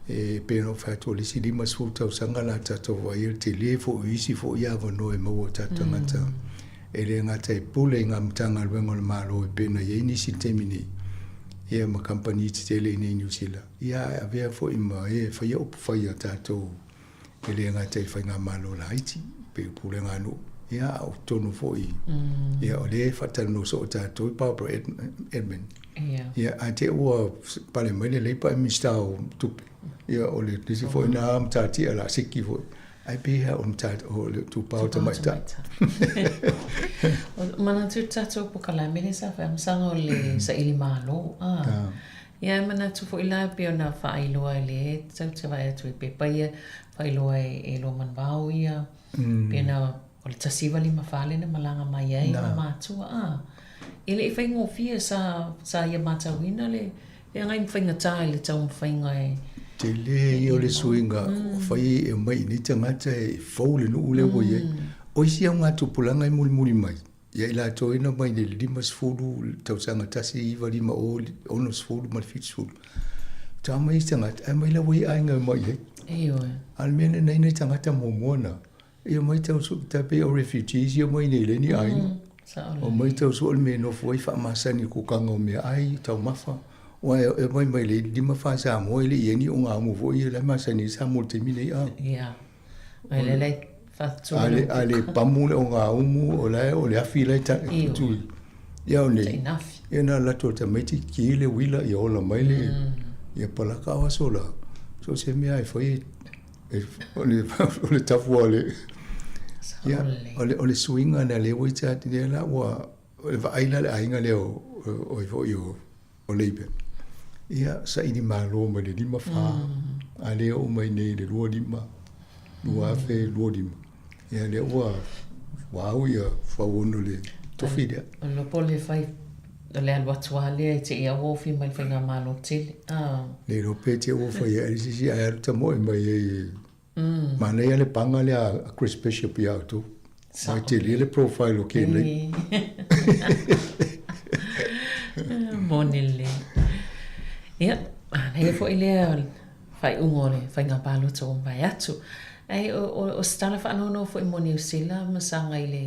E pero fato le si lima sfuta o sangala tato wa i te le fo isi fo ia ava no e mo o tato ngata. E le ngata e pule ngā mtanga luengo le malo e pena i nisi temini. Ia ma company te tele i New Zealand. Ia avea fo ima e whaia upu whaia tātou. E le ngata i whainga malo la Haiti. Pe pule ngā nu. Ia au tonu fo i. Ia o le whatano so o tātou i Barbara Edmund. Ia a te ua pale maile leipa e mistao tupe. Ia o le tisi fo i nā amtati ala siki fo i. Ai pēha o mtata o le tupau tamaita. Mana tu tatou po kalamele sa whamsanga o le sa ili malo. Ia mana tu fo ila pio na whaailoa le tau te vai atu i pepaia whaailoa e lo manwao ia. Pio na o le tasiwa li mawhale na malanga mai ai ma mātua. Ile i whaingo fia sa ia matawina le ngai mwhainga tai le tau mwhainga e te le i o le suinga whai e mai ni tangata e whau le nuu leo i ei. O isi au ngā tupulanga i muli mai. Ia ila toina mai le lima sfuru tausanga tasi iwa lima o ono sfuru ma fit sfuru. Tā mai tangata, ai mai leo i ainga mai ei. Eo e. Almene nei tangata momoana. Ia mai tau su tape o refugees ia mai nei le ni ainga. O mai tau su alme no fuai wha masani kukanga o mea ai tau mafa. Wa e mai le lima fa Sāmoa le ieni o ngā mo foi le masani Sāmoa te mine a. Ia. Ai le fa tu. Ale pamu le o ngā umu o le afi le ta tu. Ia o le. Ia na la to te meti ki le wila ia o la mai le. Ia pala ka wa sola. So se me ai foi o le tafu o le. Ia o le swinga na le wita te la wa va aina le ainga le o foi o leipe. Ia sa ini malo ma le lima wha. A leo o mai nei le lua lima. Lua afe lua lima. Ia leo wau ia whaono le tofidea. O lo pole fai o le alua tua lea i te ia wofi mai whainga malo tele. Le rope te wofa ia erisisi a aru ta moe mai e. Mana ia le panga le a Chris Bishop ia auto. Mai te le profile o ke nei. Monele. Ia, nei fo i lea fai ungore, fai ngā palo tō mai atu. Ai, o stala whaanono fo i mo New Zealand, masanga i le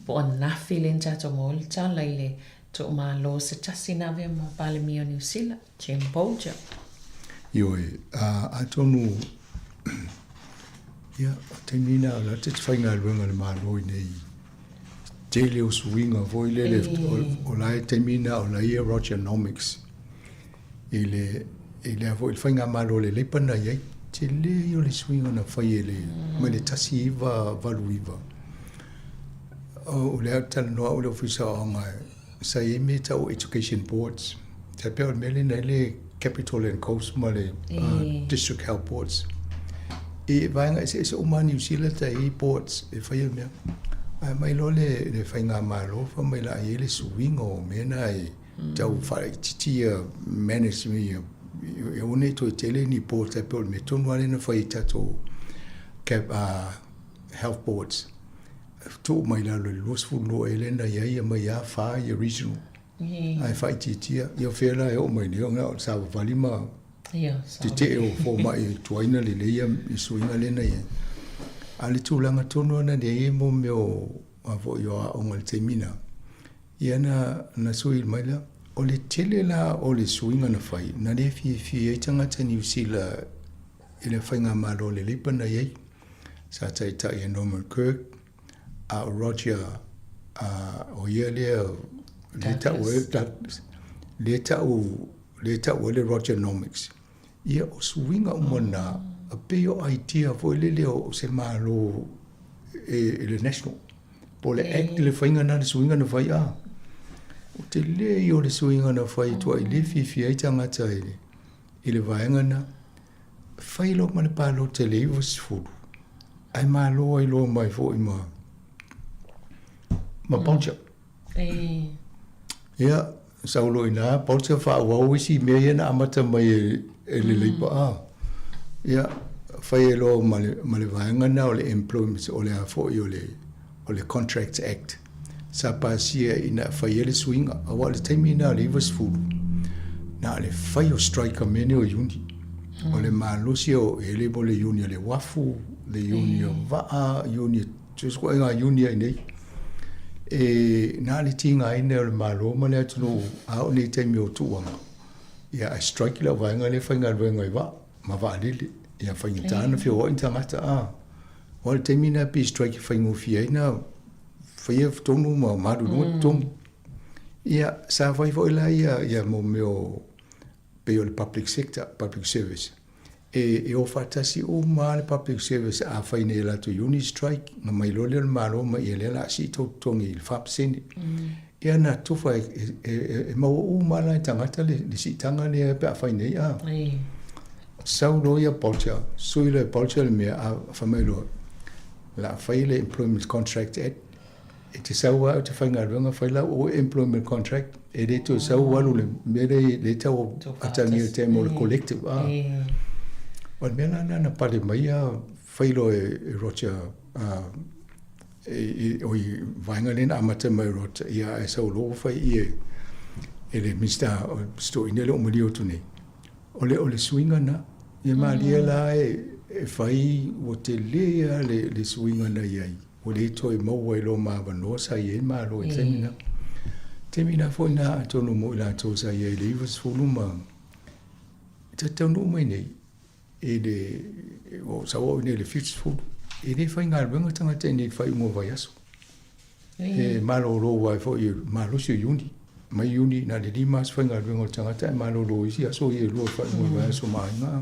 po a nafi le ntato mo le tala i le tō malo se tasi nawe mo pale mi o New Zealand, Jim Bolger. Ioi, a tonu, ia, te mina ala, te te whainga luenga le malo i nei, te leo suinga, vo i le o lai te mina o lai e Rogernomics. I le avo il whainga malo le leipana iei, te le i o le suinga na whai e le, mai le tasi iwa, valu iwa. O le au tala noa o le ofisa o ngai, sa i me tau education boards, te pēo mele nei le Capital and Coast ma le District Health Boards. I vainga e se uma New Zealand ta i boards, e whai mea. Ai mai lo le whainga malo, wha mai la i le suinga o mena e tau whai titia management e one to tele ni po te pe me tonu ale na fai tato cap health boards to mai la le los fu no ele na ia mai ya fa ia regional ai fai titia ia fela e o mai ni nga sa valima te o fo mai tuaina le ia i suinga le na ia ale tūlanga tonu ana de e mo meo a vo yo o ngal te mina ia na sui mai la o le tele la o le suinga na fai na le fi e tanga te New Zealand ele fai nga malo le lipa na ye sa tai tai Norman Kirk a Roger o ia le le Roger Nomics ia o suinga umona a peo idea foi le o se malo le national po le act le fainga na suinga na fai o te le o le suinga na fai to i le fi ai tanga tai ile vaenga na fai lo ma le palo te le was fu ai malo ai lo mai fo ma poncha ia saulo ina poncha fa wa wisi me na amata mai le le pa ia fai lo male vaenga na o le employment o le afo o le Contracts Act sa pasia ina fai le swinga a wale taimi na le was full na le fai o strike mene o yuni o le malusi o ele bo le yuni le wafu le yuni va yuni just ko nga yuni nei na le tinga ina le malo ma le tulu a o le taimi o tuanga ia a strike le vaenga le fai nga va ma va lili ia fai ngata fi o intangata wal temina pi strike fai ngo fi na fai tonu ma madu no tonu ia sa fai foi la ia mo meo pe o public sector public service e o fatasi o mal public service a fai ne la to uni strike na mai lo le malo ma ia le la si to tongi il fap sen ia na to fai mo o mala tangata le si tanga le pe fai ne ia saulo ia polcha suile polcha me a famelo la faile employment contract et te sawa te fanga runga faila o employment contract e de to sawa le le tau atani te mo collective on mena na pale mai failo e rocha o vanga le amata mai rocha ia e saulo fai e le mista sto inelo mo dio tuni ole swinga na e malia la e fai o te lea le swinga na iai o le toi mau e lo mawano sa iai ma lo e temina fo na atonu mo la to sa iai le was fuluma te tonu mai nei e le o sa o ne le future food e le fai ngal benga tanga te ni fai mo vai aso e malo lo wai fo i malo si yuni mai yuni na le dimas fai ngal benga tanga te malo lo isi aso i lo fai mo vai aso mai nga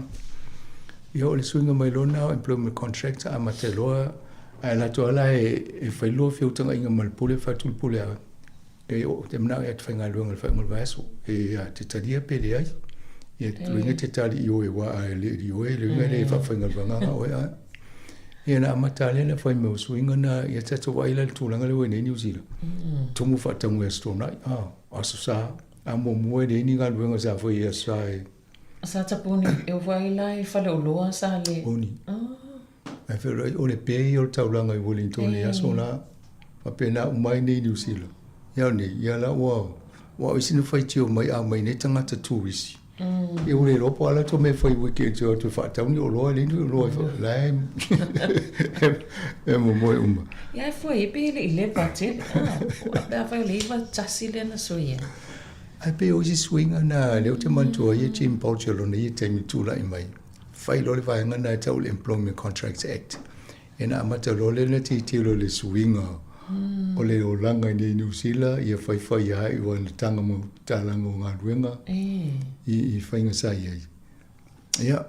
io le swinga mai lona employment contract a mateloa a la toala e fai lo fiu tanga inga mal pule fatul pule e o te mna e fai ngal benga fai mo vai aso e te tadia pele ai e luinga te tali io e wa le io e luinga le fai ngal benga o e na matale le fai mo swinga na e te to waila le tulanga le wene New Zealand tumu fa tangu e sto nai aso sa a mo mo e ni ngal benga sa foi e sa sa tapuni e vai lai fale oloa sa le oni e fero o le pe o taulanga i Wellington e aso na pa pena mai nei New Zealand ya ni ya la wa isinu fai tio mai a mai ne tanga ta tourist e o le ropo ala to me fai weekend to fa tauni o loa le ni loa lai e mo uma ya foi pe le patel a fai le va tasile na soia ai pe o swinga na le te mantua ye Jim Polchelo ni te mi tu lai mai fai lo le vai ngana te o Employment Contracts Act ena amata lo le ti lo le swinga o le o langa ni New Zealand ia fai ya i wan tanga mo talango nga ruenga i fai nga sa ia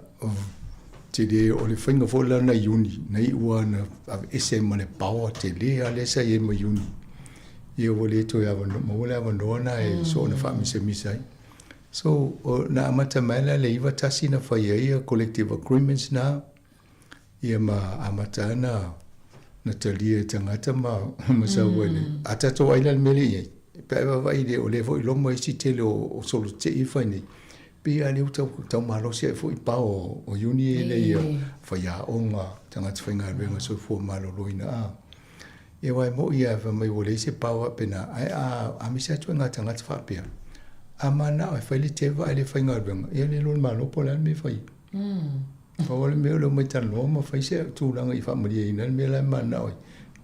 te de o le fai nga fo la na yuni na i wana SM mane power te le ale sa ye ma yuni ia wole to ya mo le avandona e so na fami se misai so na amata mala le iva tasi na fai ia collective agreements na ia ma amata na talia tangata ma sa wele ata to aila mele ia pe va vai de o le vo lo mo si tele o solo te i fai ni Pia le tau malo se fo I pa o uni le ia whaia o ngā tangata whainga renga so fo malo loina a. E wai mo ia fa mai wole se pawa pena ai a misa tu ngā tangata whapea. A mana ai whaile te wa le whainga renga. Ia le lon malo pola me whai. Wale me lo mai tan lo ma whai se tūranga I whamaria ina me lai mana oi.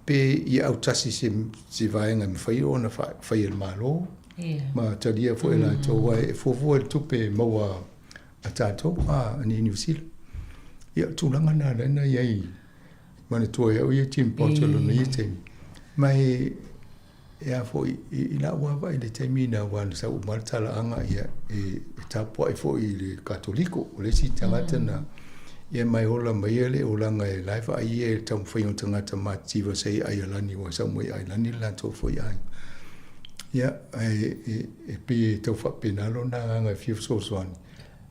Pe ia au tasi se vaenga me whai o na whai el malo. Ma tadia fo ela to wai fo tupe maua a tato ni New Zealand. Ia tūranga nā rena iai mana tua ia ia tim potolo na ia teimi. Mai ia fo I la ua I le teimi na wana sa umaratala anga ia e tapua fo I le katoliko o le si tangata na ia mai ola mai ele o langa e laifa ai e tau whaion tangata mātiva sei ai alani o sa mui ai lani la tō fo ai. Ia e pe tau whapena lo na anga fiu so soani.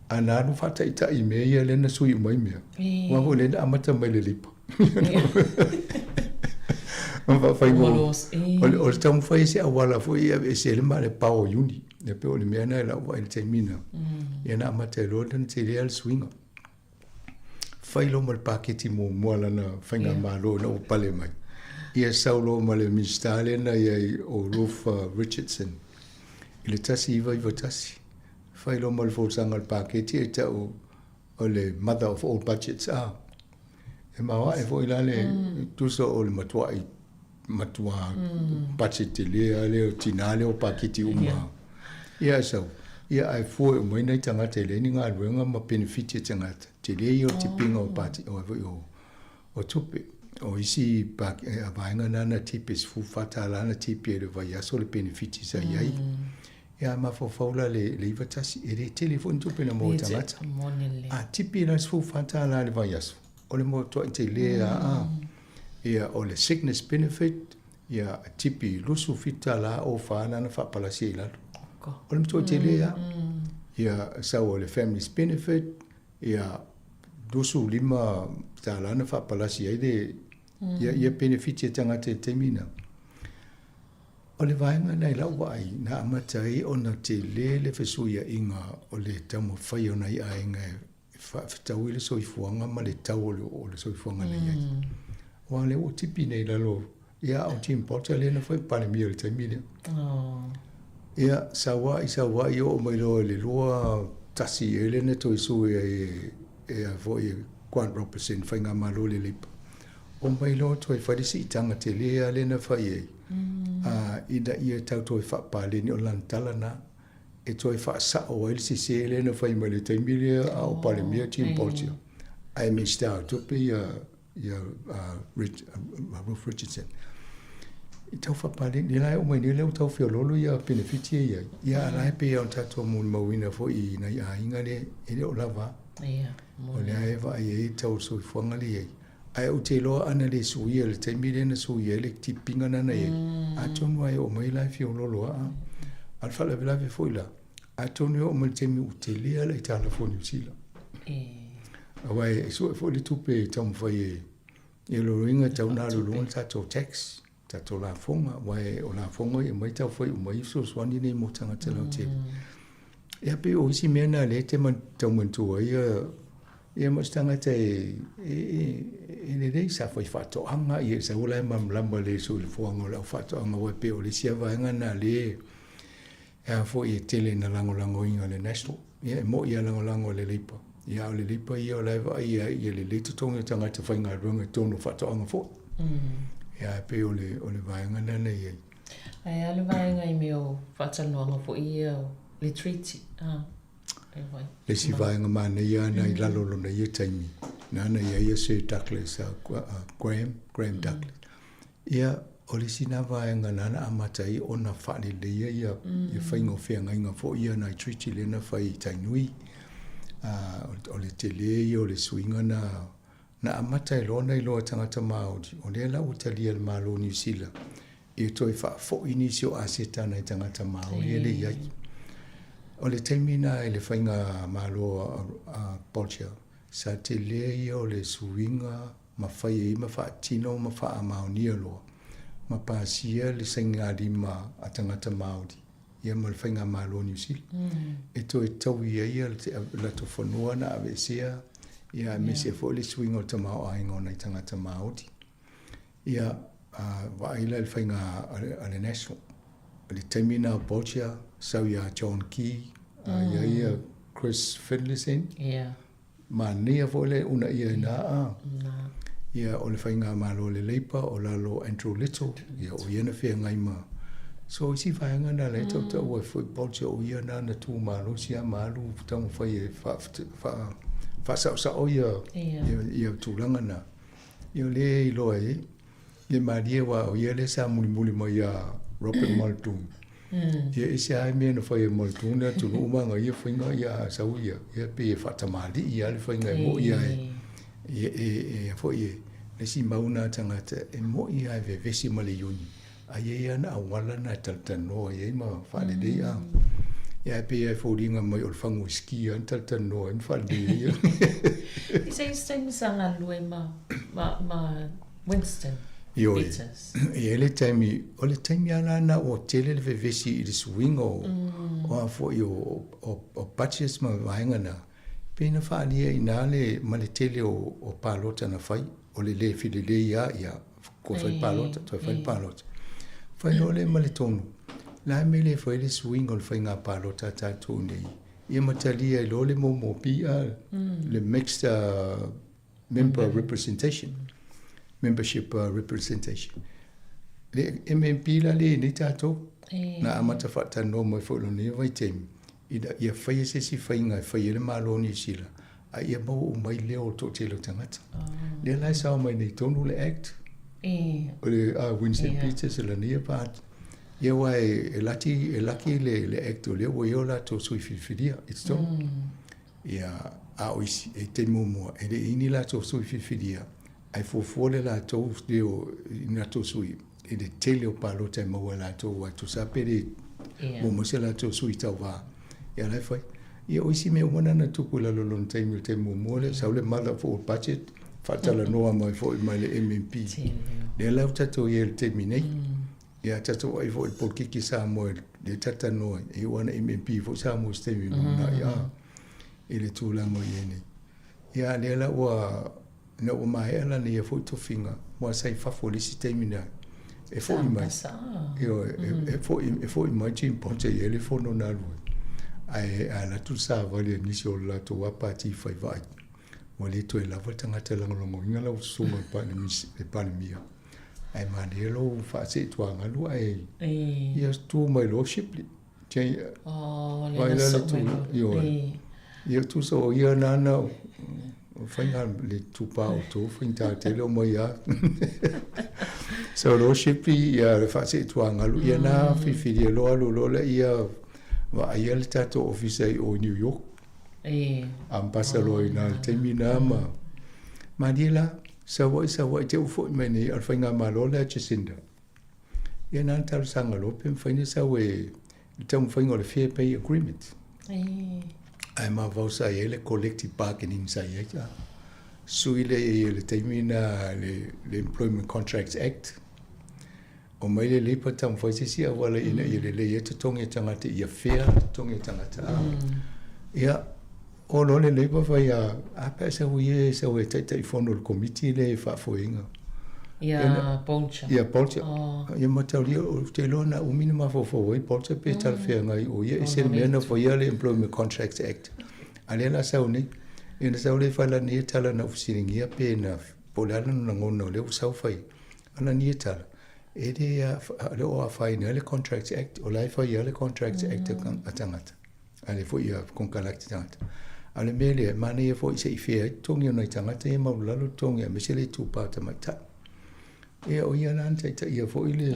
Ana no fata ita I me ia lena sui mai mea. Wa ho lena amata mai le lipa. Wa fai mo. O le tau fai se awala fo ia e se le male pao uni. Ne pe o le mea na la wa il termina. Ia na amata lo dan te le al swinga. Fai lo mal paketi mo moala na whainga malo na o pale mai. Ia saulo ma le mistale na ia o Rolf Richardson. I le tasi iwa tasi. Fai lo mal fōsanga le paketi e tau o le mother of all budgets a. E mawa e fo ila le tuso o le matua budget te le o tinale o paketi uma. Ia sau. Ia ai fo o mai nei tangata le ni ngā ruenga ma benefiti tangata. Te le o te pinga o pati o tupe. O isi a vaenga nana tipe fu fatala na tipe le vai aso le benefiti sa iai. Ia ma fo faula le iwa tasi e le telefoni tupe na mo tangata. A tipe na fu fatala le vai aso. O le mo toa te le a. Ia o le sickness benefit. Ia tipe lusu fitala o whaana na whapalasi i lalo. O le mo toa te le a. Ia sa o le family's benefit. Ia lusu lima tala na whapalasi ai le ia benefiti tangata te mina. O le vaenga nei lau wai na amatai o na te le fesuia inga o le tamo whai o nei ainga whetau le soifuanga ma le tau o le soifuanga le iai. Wa le o tipi nei lalo ia o tim pota le na whai pale mia le taimina. Ia sawa I o mai lo le lua tasi e le ne toi sui e a voi 100% whainga malo le lipa. O mai lo toi wharisi I tanga te lea le na whai ei. Ida ia tau toi whapale ni o lantala na. E toi whaasa o ele se le na whai mai le taimile a o pale mea tim potia. Ai me stau tupe ia Rolf Richardson. I tau whapale ni lai o mai ni leo tau whiololo ia benefiti ia. Ia alai pe au tatua mōni mawina fo I nai a inga le ele o lava. O le ae wa ai tau soi fuanga le ei. Ai o te loa ana le suia le taimile na suia le tipinga nana ei. A tonu ai o mai lai fio lolo a. Al whala vilave foila. A tonu o mai taimi u te lea le tala fo New Zealand. Awai so fo le tupe tau mwhai e. E lo ringa tau na lulunga tato tax. Tato la fonga. Wai o la fonga e mai tau whai o mai so swani nei mo tangata lau te. Ia pe o isi mea na le te man tau mantua ia mas tangata e le rei sa fai whatoanga ia sa ula e mamlamba le so le fuanga o lau whatoanga wai pe o le sia vaenga na le ea fo i tele na lango inga le national ia mo ia lango le lipa ia o le lipa ia o laiva ia le le tutonga tangata whainga runga tono whatoanga fo ia pe o le vaenga nana ia ai ale vaenga I meo whatanoanga fo ia le treaty le si vaenga mana ia na I lalolo na ia taimi nana ia Sir Douglas Graham Douglas ia o le sina vaenga nana amatai ona whale le ia whaingo whenga inga fo ia na treaty le na whai tainui o le te le o le suinga na amatai lo na ilo tangata Māori o le la utalia le malo New Zealand e toi wha fo inisio asetana I tangata Māori le iai o le taimina e le whainga malo Bolgia sa te le o le suinga ma whai e ma wha tino ma wha a maonia loa ma pāsia le sainga rima a tangata Māori ia ma le whainga malo New Zealand. E to e tau ia la to whanua na ave sea, ia me se fo le swing o ta mao a ingo nei tangata maoti. Ia wa ila le whainga ale national. Le Temina Bolcha, sau ia John Key, ia Chris Finlayson. Ma nia fo le una ia na a. Ia o le whainga malo le leipa o lalo Andrew Little, ia o iana whea ngai ma. So isi whainga na le tau tau e Bolcha o iana na tu malo sia malo tango whai e wha sao ia tūlanga na. Ia le iloa ia maria wa o ia le sa muli ma ia Robert Maltung. Ia isi ai mea na whai e Maltung na tunu umanga ia whainga ia sau ia pe e whatamali ia le whainga e mo ia e fwoi e le si mauna tangata e mo ia e vevesi ma le iuni. A ia na awala na taltanoa ia ma whale dei a. Ia pe e fōringa mai o le whangu ski an taltanoa in whale dei ia. I se misanga lue ma Winston. Io e le taimi o le taimi ana na o tele le vevesi I le swing o fo o patches ma vainga na pena whaalia ina le ma le tele o palota na whai o le fili le ia ko whai palota to whai palota whai no le ma le tonu la me le whai le swing o le whai ngā palota tātou nei ia matalia I lo le mo pia le mixed member representation membership representation. Le MMP la le ni tātou na amata whatano mai whauloni vai teimi. Ia whaia se si whainga, whaia le malo ni sila. A ia mau o mai leo to telo tangata. Le lai sao mai nei tonu le act. O le Winston Peters la nia paat. Ia wai e laki le act o leo o eo la to sui whiwhiria. It's tonu. Ia a oisi e te mua. E le ini la to sui whiwhiria. Ai fofole la to deo ina to sui e de tele o palo te mo la to wa to sapere mo mo se la to sui ta va ya la foi e o si me ona na to kula lo lon time te mo mo le sa le mala for budget fatala no mai foi mai le MMP le la ta to ye termine ya ta to ai foi por ki sa mo de tata no e ona MMP fo sa mo ste mi na ya e le tu la mo ye ni ya le la wa na o mai ela ni e foi to finga mo sai fa folisi termina e foi mai e foi mai tin ponte e le fono na lu ai ala tu sa vale ni so la to wa party fai vai mo le to la volta ngata la ngo ngo ngala so mo pa ni mi e pa ni mia ai ma ni lo fa se to nga lu ai yes tu mai lo ship li che le so yo tu so yo na na whainga le tupa o tō, whainga te leo mai a. So lo shipi ia le whaase tua ngalu, ia nā whiwhiri e loa lo ia wa aia le tato ofisei o New York. Ambasa lo i nā le teimi nā ma. Ma la, sa wai te ufo i mene al whainga malo le Jacinda. Ia nā talo sanga lo, pēm whaine sa we, le tamu whainga o le Fair Pay Agreement. Ai ma vau sa le collective bargaining sa ia ja. Sui le taimina le Employment Contracts Act. O mai le lepa tam fai se sia wala ina le te tongi tangata ia fair tongi tangata. Ia o lo le lepa fai a pa sa we tai fono le committee le fa foinga. Ia Bolcha. Ia Bolcha. Ia matauria o te lona o minima fo Bolcha pe tal fea ngai o ia ese mena fo ia le Employment Contracts Act. Ale la sau nei. Ina sau le fala ni tala na usiringia pe na polana na ngono le usau fai. Ana ni tala. E de le o fai le Contracts Act o lai fai le Contracts Act atangata. Ale fo ia con kalakti tangata. Ale mele mane fo se fea tongi na tangata e maulalo tongi me se le tupa tamata. E o ia nanta ia fo ile.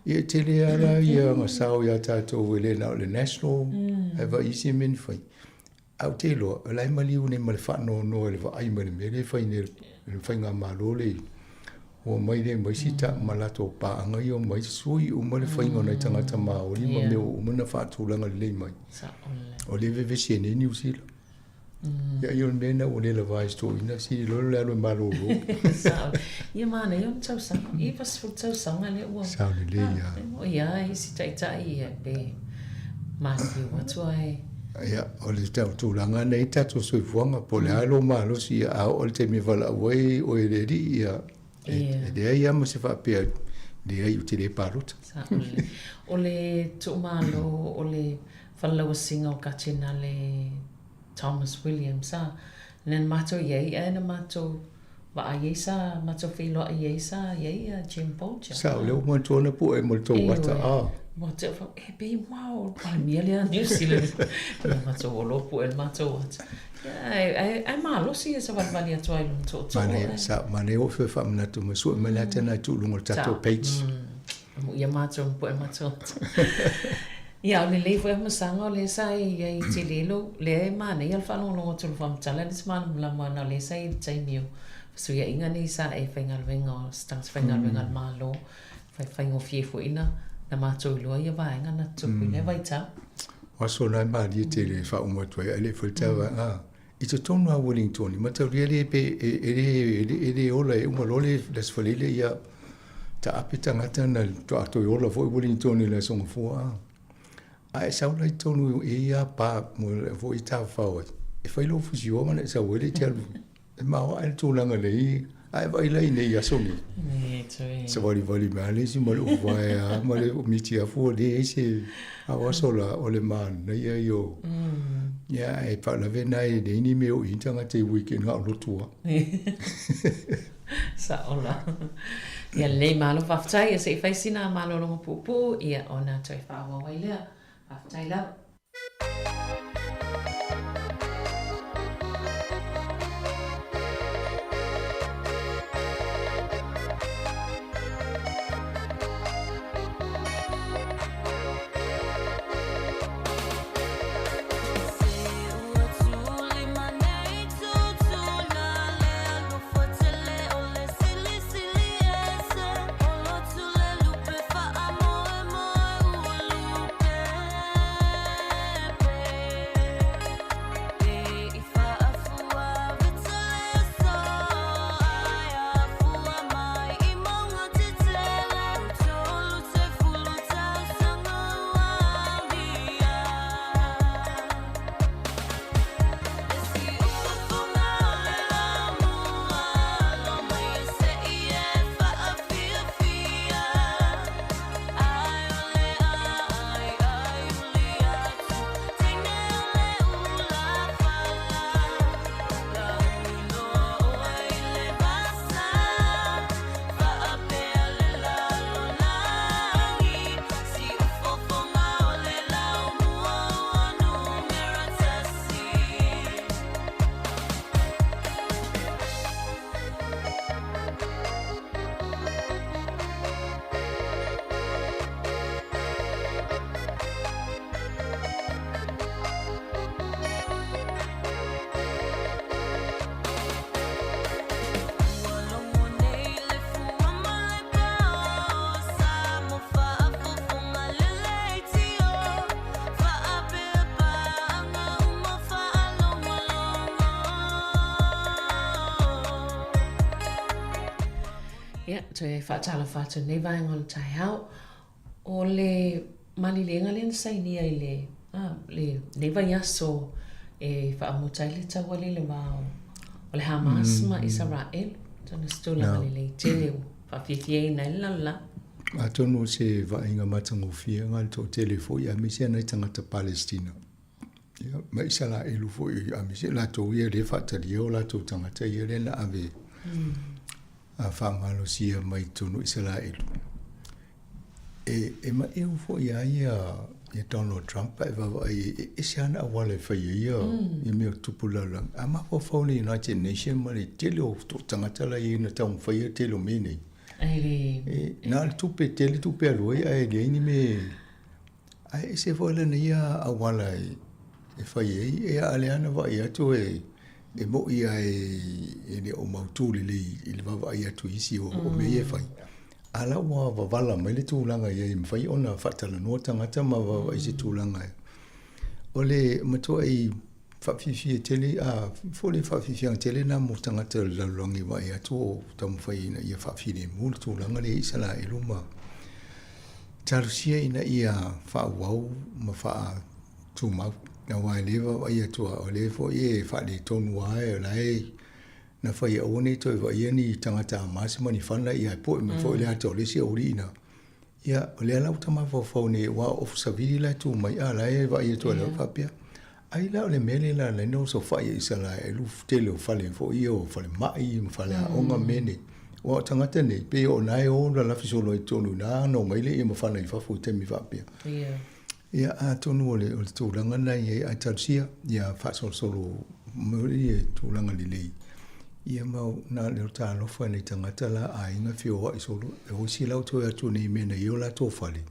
Ia tele ala ia ngasau ia tato wele na le national eva isi min fai. Au te loa, lai mali une male whano no le wa ai male mele fai ne le fai ngā malo le. O mai le mai sita malato pa anga i o mai sui o male fai ngā tangata maori ma meo o mana whaatulanga le mai. O le vevesi e New Zealand. Ia ion mena o le la vai sto ina si lo le alo malo ro. Ia mana ion tau sang. I pas fu tau sang ale ua. Sao le ia. O ia i si tai e be. Masi watu ai. Ia, o le tau tūlanga nei tato soifuanga po le alo malo si a o le te mi vala wai o e reri ia. E dea ia mo se whapea dea i uti le paruta. O le tu malo o le whalawa singa o kachina le Thomas Williams sa. Nen mato iei e na mato wa a iei sa, mato whiloa iei sa, iei a Jim Bolger. Sa o leo mo tōna po e mo tō wata a. Wata e be wow, palmia lea New Zealand. Mato o lopu e mato wata. Ai malo si e sa walwali atua i lung tō. Mane o whi whamanatu ma sua me lea tēnā tūlungo tato page. Ia mato mpo e mato wata. Ia o le leifo e masanga o le sa i te lelo, le e mana i alwhanongo tulu whamatala, ni semana mula na le sa i taimio. So ia inga ni sa e whaingalwenga o stans whaingalwenga malo, whaingo fiefo ina, na mātou ilua ia vaenga na tupu le vaita. Waso nai maari e te le whaumatuai, ale whaitawa, i te tonu a Wellington, ma tau rea le pe e ola e umalole les whalile ia ta api tangata na to ato i ola fo i Wellington i le songa fua. A e saula i tonu e ia pa mo le fo i tau whawai. E whailo fusi o mana e sa wele te alu. E maho ai tūlanga lei, ai vai lei nei asoni. Sa wali mea le si male uwai a male o miti a fua le e se a wasola o le man na ia i o. Ia e whalawe nai le ini me o intanga te weekend ngā lotua. Sa ola. Ia le malo whaftai, e se i whaisina malo rongo pupu, ia ona toi whawa wailea. Whaftai lau. Ia, te whaatala whātu nei vaenga o tai hau. O le malilenga le nsainia i le neva yaso e whaamutai le tawali le wao. O le Hamas ma Israel. Tana stula mali le te whawhiwhie nei lala. A tonu se vaenga matangofia ngal to telefo ia misia nei tangata Palestina. Ia, ma isala elu fo i amisi la to ia le whaatari o la to tangata ia le na ave. A whamalo sia mai tonu Israel. E ma e ufo ia Donald Trump e wawa e se ana awale whaia ia i mea tupulalang. A ma whawhau le United Nations ma le tele o tangatala i na taun whaia tele o mene. Nā le tupe tele tupe aloi e le ini me e se whaile na ia awala e whaia e ale ana wai atu e mo ia e le o mautuli le wawa ia tu isi o me e whai. Ala wa wavala mai le tūlanga ia i mwhai ona whatala noa tangata ma wawa i se tūlanga. O le matua i whawhiwhi e tele, fole whawhiwhi ang tele na mo tangata lalongi wa ia tu o tamu whai ina ia whawhi ne mo le tūlanga le isala e luma. Tarusia ina ia whaawau ma tu mau na wa le va ia tu o le fo e fa le tonu ai lai na fa ia o ni to va ia ni tangata masimo ni fa na ia po me fo le ato le si o rina ia o le ala utama fo ni wa of savili la tu mai ala e va ia tu le fa pia ai la le mele la le no so fa ia isa la e lu tele o fa le fo ia o fa le mai fa le o nga mene o tangata ni pe o nai o la fi so lo tonu na no mai le e mo fa na fa fu te mi fa pia ia a tonu o le tūlanga nei e a tausia, ia whasolo muri e tūlanga li lei. Ia mau nā leo tā lofa nei tangata la a inga whio wa isolo, e hosi lau toi atu nei mena i o la tō whale.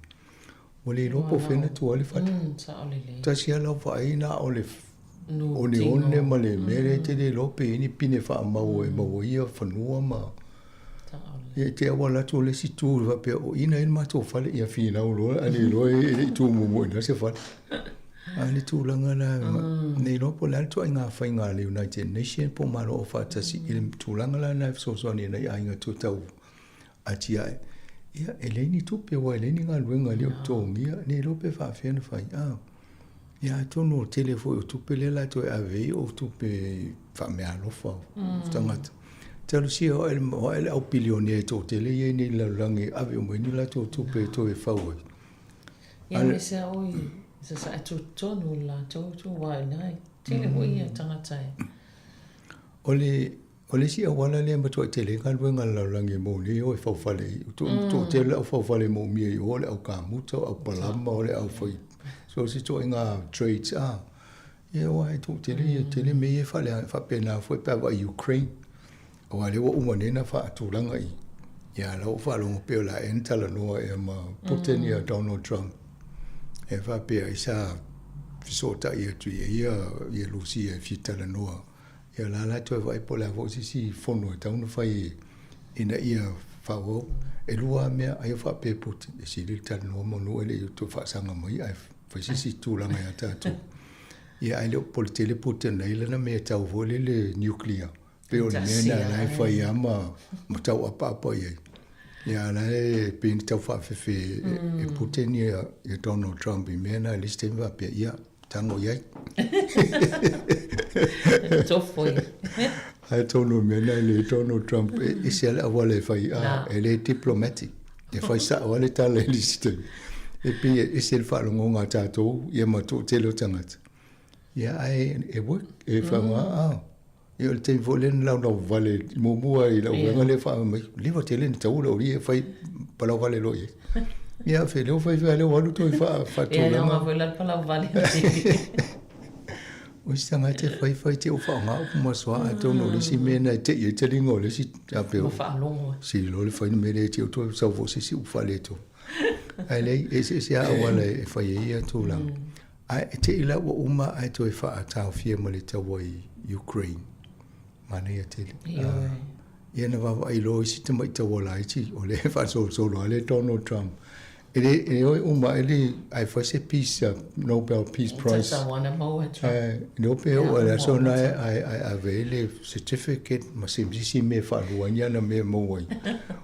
O le lopo whena tu ali whale. Ta sia lau wha aina o le o le one ma le mere te le lope ini pine wha mau e mau ia whanua ma. E te awa latu o le si tūru wa pia o ina ina mato whale ia whina o loa, ane loa e tū mumu ina se whale. Ane tūlanga la, nei lopo le atu ai ngā whai ngā le United Nation po maro o whātasi, i le tūlanga la na sosoani nei ai ngā tūtau ati ai. Ia, e leini tupe wa, e leini ngā luenga leo tōngia, nei lope whawhiana whai, ia tono o telefo o tupe le la to e avei o tupe whamea lofa o tangata. Talo si o ele au bilionia to tele ye ni la langi ave o ni la to pe to e fawe. Ia me se oi se sa to tonu la to wa nai tele wo ia tangata. Ole si o wala le mato tele kan wenga la langi mo ni o fa fale to tele o fa fale mo mi o le au ka muto au palama o le au foi. So si to inga trades ia wa to tele me e fale fa pena foi pa wa Ukraine. O ale wo umanena fa atulanga i. Ia lau fa longo peo la entala noa e ma Putin ia Donald Trump. E fa pea isa fisota ia tui ia lusi e fitala noa. Ia la la toi vai po la vo si fono e taunu fai ina ia fa wo. E lua mea ai fa pe Putin. E si li tala noa mo no ele tu fa sanga mai ai fa si tulanga ia tatu. Ia ai leo politele Putin na ila na mea tau vole le nuclear. Pero mena lai fai ama matau apa ye. Ya lai pin tau fa fe e Putin ia Donald Trump mena liste va pe ia tango ye. Tofoi. Ai tono mena le Donald Trump e se la wale fai ele diplomatic. E fai sa wale ta le liste. E pi e se fa lo nga tato ia mato telo tangat. Ya ai e work e fa Io te volen la no vale mo i la ngale fa mai liva te len tau lo ri fai pala vale lo ye ia fe lo fai vale walu to fa to la ma vola pala vale o stanga te fai te o fa nga mo so a to no si mena te ye te lingo le si a pe fa longo si lo le fai me le te to sa vo si u fa le to ai le e a wala e fai ia to la ai te ila o uma ai to fa a ta fie mo le te wai Ukraine Mane tele. Ia na va ai lo si te mai te wala iti o le fa so le Donald Trump. Ele uma ele ai fa se peace Nobel Peace Prize. Sa wana mo no pe o la so na ai avele certificate ma si me fa luanya na me mo wai.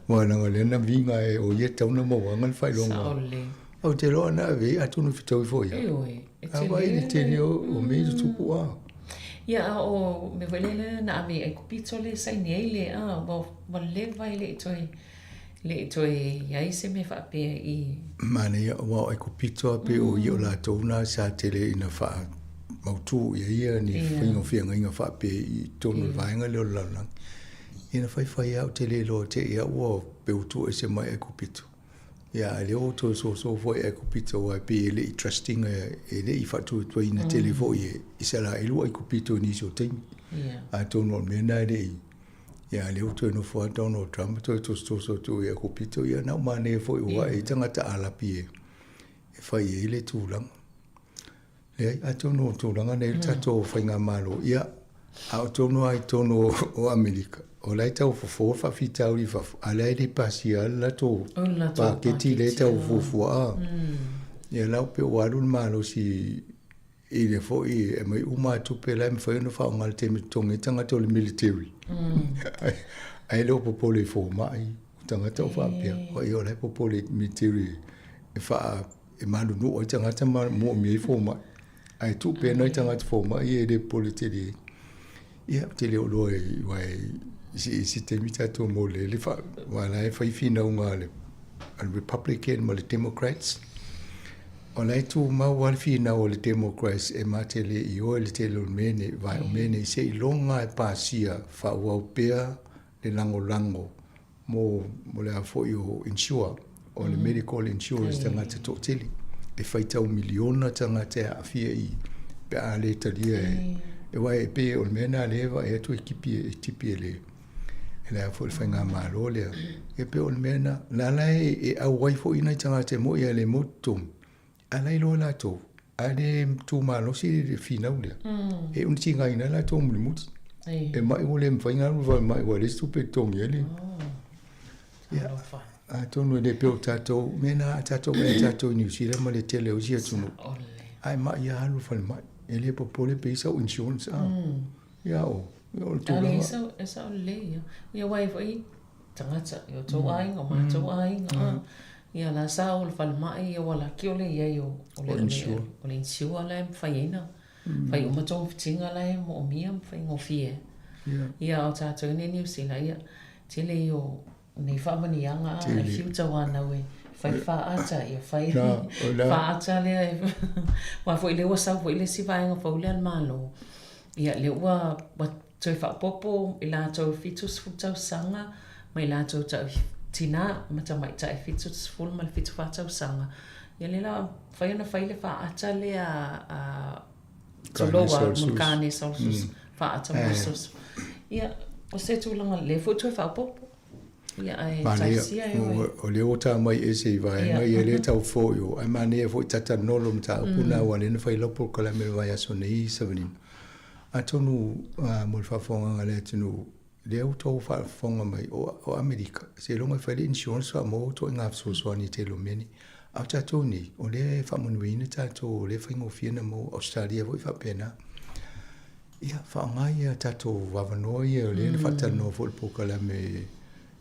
Wa na le na vinga e o ye tau na mo ngal fa lo. O te lo na ve atu no fitoi fo ia. Ai te o me tu po Ia o me velele na ame e kupito le sai nei le wa le vai le toi ia se me fa pe I mane wa e kupito pe o yo la tona sa tele ina fa mautu ia ni fingo fianga inga fa pe I tonu vainga le la ina fai au tele lo te ia o pe utu e se mai e kupito ia le o to so foi e kupito wa pe le trusting e le I fa tu ina tele fo I sala elu ai kupito ni so ting a tono mena le ia le o to no fo Donald Trump to so e kupito ia na mane fo wa e tanga ta ala pie e fa le tu lang le a tono tu lang ne ta to fa nga malo ia a tono ai tono o America o lai tau fo fa fita uri fa ala le pasia la to pa ke ti le tau fo ia lau pe walu malo si ile fo I mai uma tu pe la me fa no fa ngal te mi tonga tanga to le military ai lo popole fo mai tanga to fa pe o io le popole military e fa e malu no o tanga ta mo mi fo mai ai tu pe no tanga fo ma e de politiki ia te le lo wai si te mita to mo le fa wala e fai fina unga le al Republican mo le Democrats o lai tu ma wal fina o le Democrats e mate le i o le te lo mene vai o mene se i longa e pasia fa wa pea le lango mo le afo o insure o le medical insurance tanga te totili e fai tau miliona tanga te a fia i pe a le talia e wai pe o le mena leva e tu ekipi le afo le whainga malo lea e pe o le mena lalai e au wai fo ina tanga te mo ia le motum a lai lo la to a le tu malo si le fina ulea e unitinga ina la to muli muti e mai o le mwhainga mai o le stupe tongi ele a tonu le peo tatou mena tatou New Zealand ma le tele o sia tunu ai mai ia halu fal mai ele popole pe sa insurance ia o ale esa o le ia wai foi tangata yo to ai ngo ma to ai ia la sa o fal mai ia wala ki ole ia yo ole insure la faina fai o mato tinga la mo mia fai ngo fie ia o tatou ne New Zealand ia tele yo nei whamani anga a fiuta wana we fai whaata ia fai whaata lea wa fo ile wa sau fo ile si vaenga fo ile al malo ia le wa toi whapopo ila tau fitus futau sanga mai la tau tina mata mai tai fitus full mal fitu fatau sanga ia le la fai na fai le whaata lea toloa mukane sausus whaata musus ia o se tūlanga le fo toi whapopo o le ota mai e se vai mai ele tau fo yo ai mane fo tata nolo mta puna wale na fai lopo kala me vai aso nei savenin atonu mo fa fonga le tunu le auto fa fonga mai o America se longa fai insurance fa mo to ngaf so ni te lo meni a tatu ni o le fa mo ni tatu le fa ngo fiena mo Australia vo fa pena ia fa ngai tatu va no ia le fa tano fo po kala me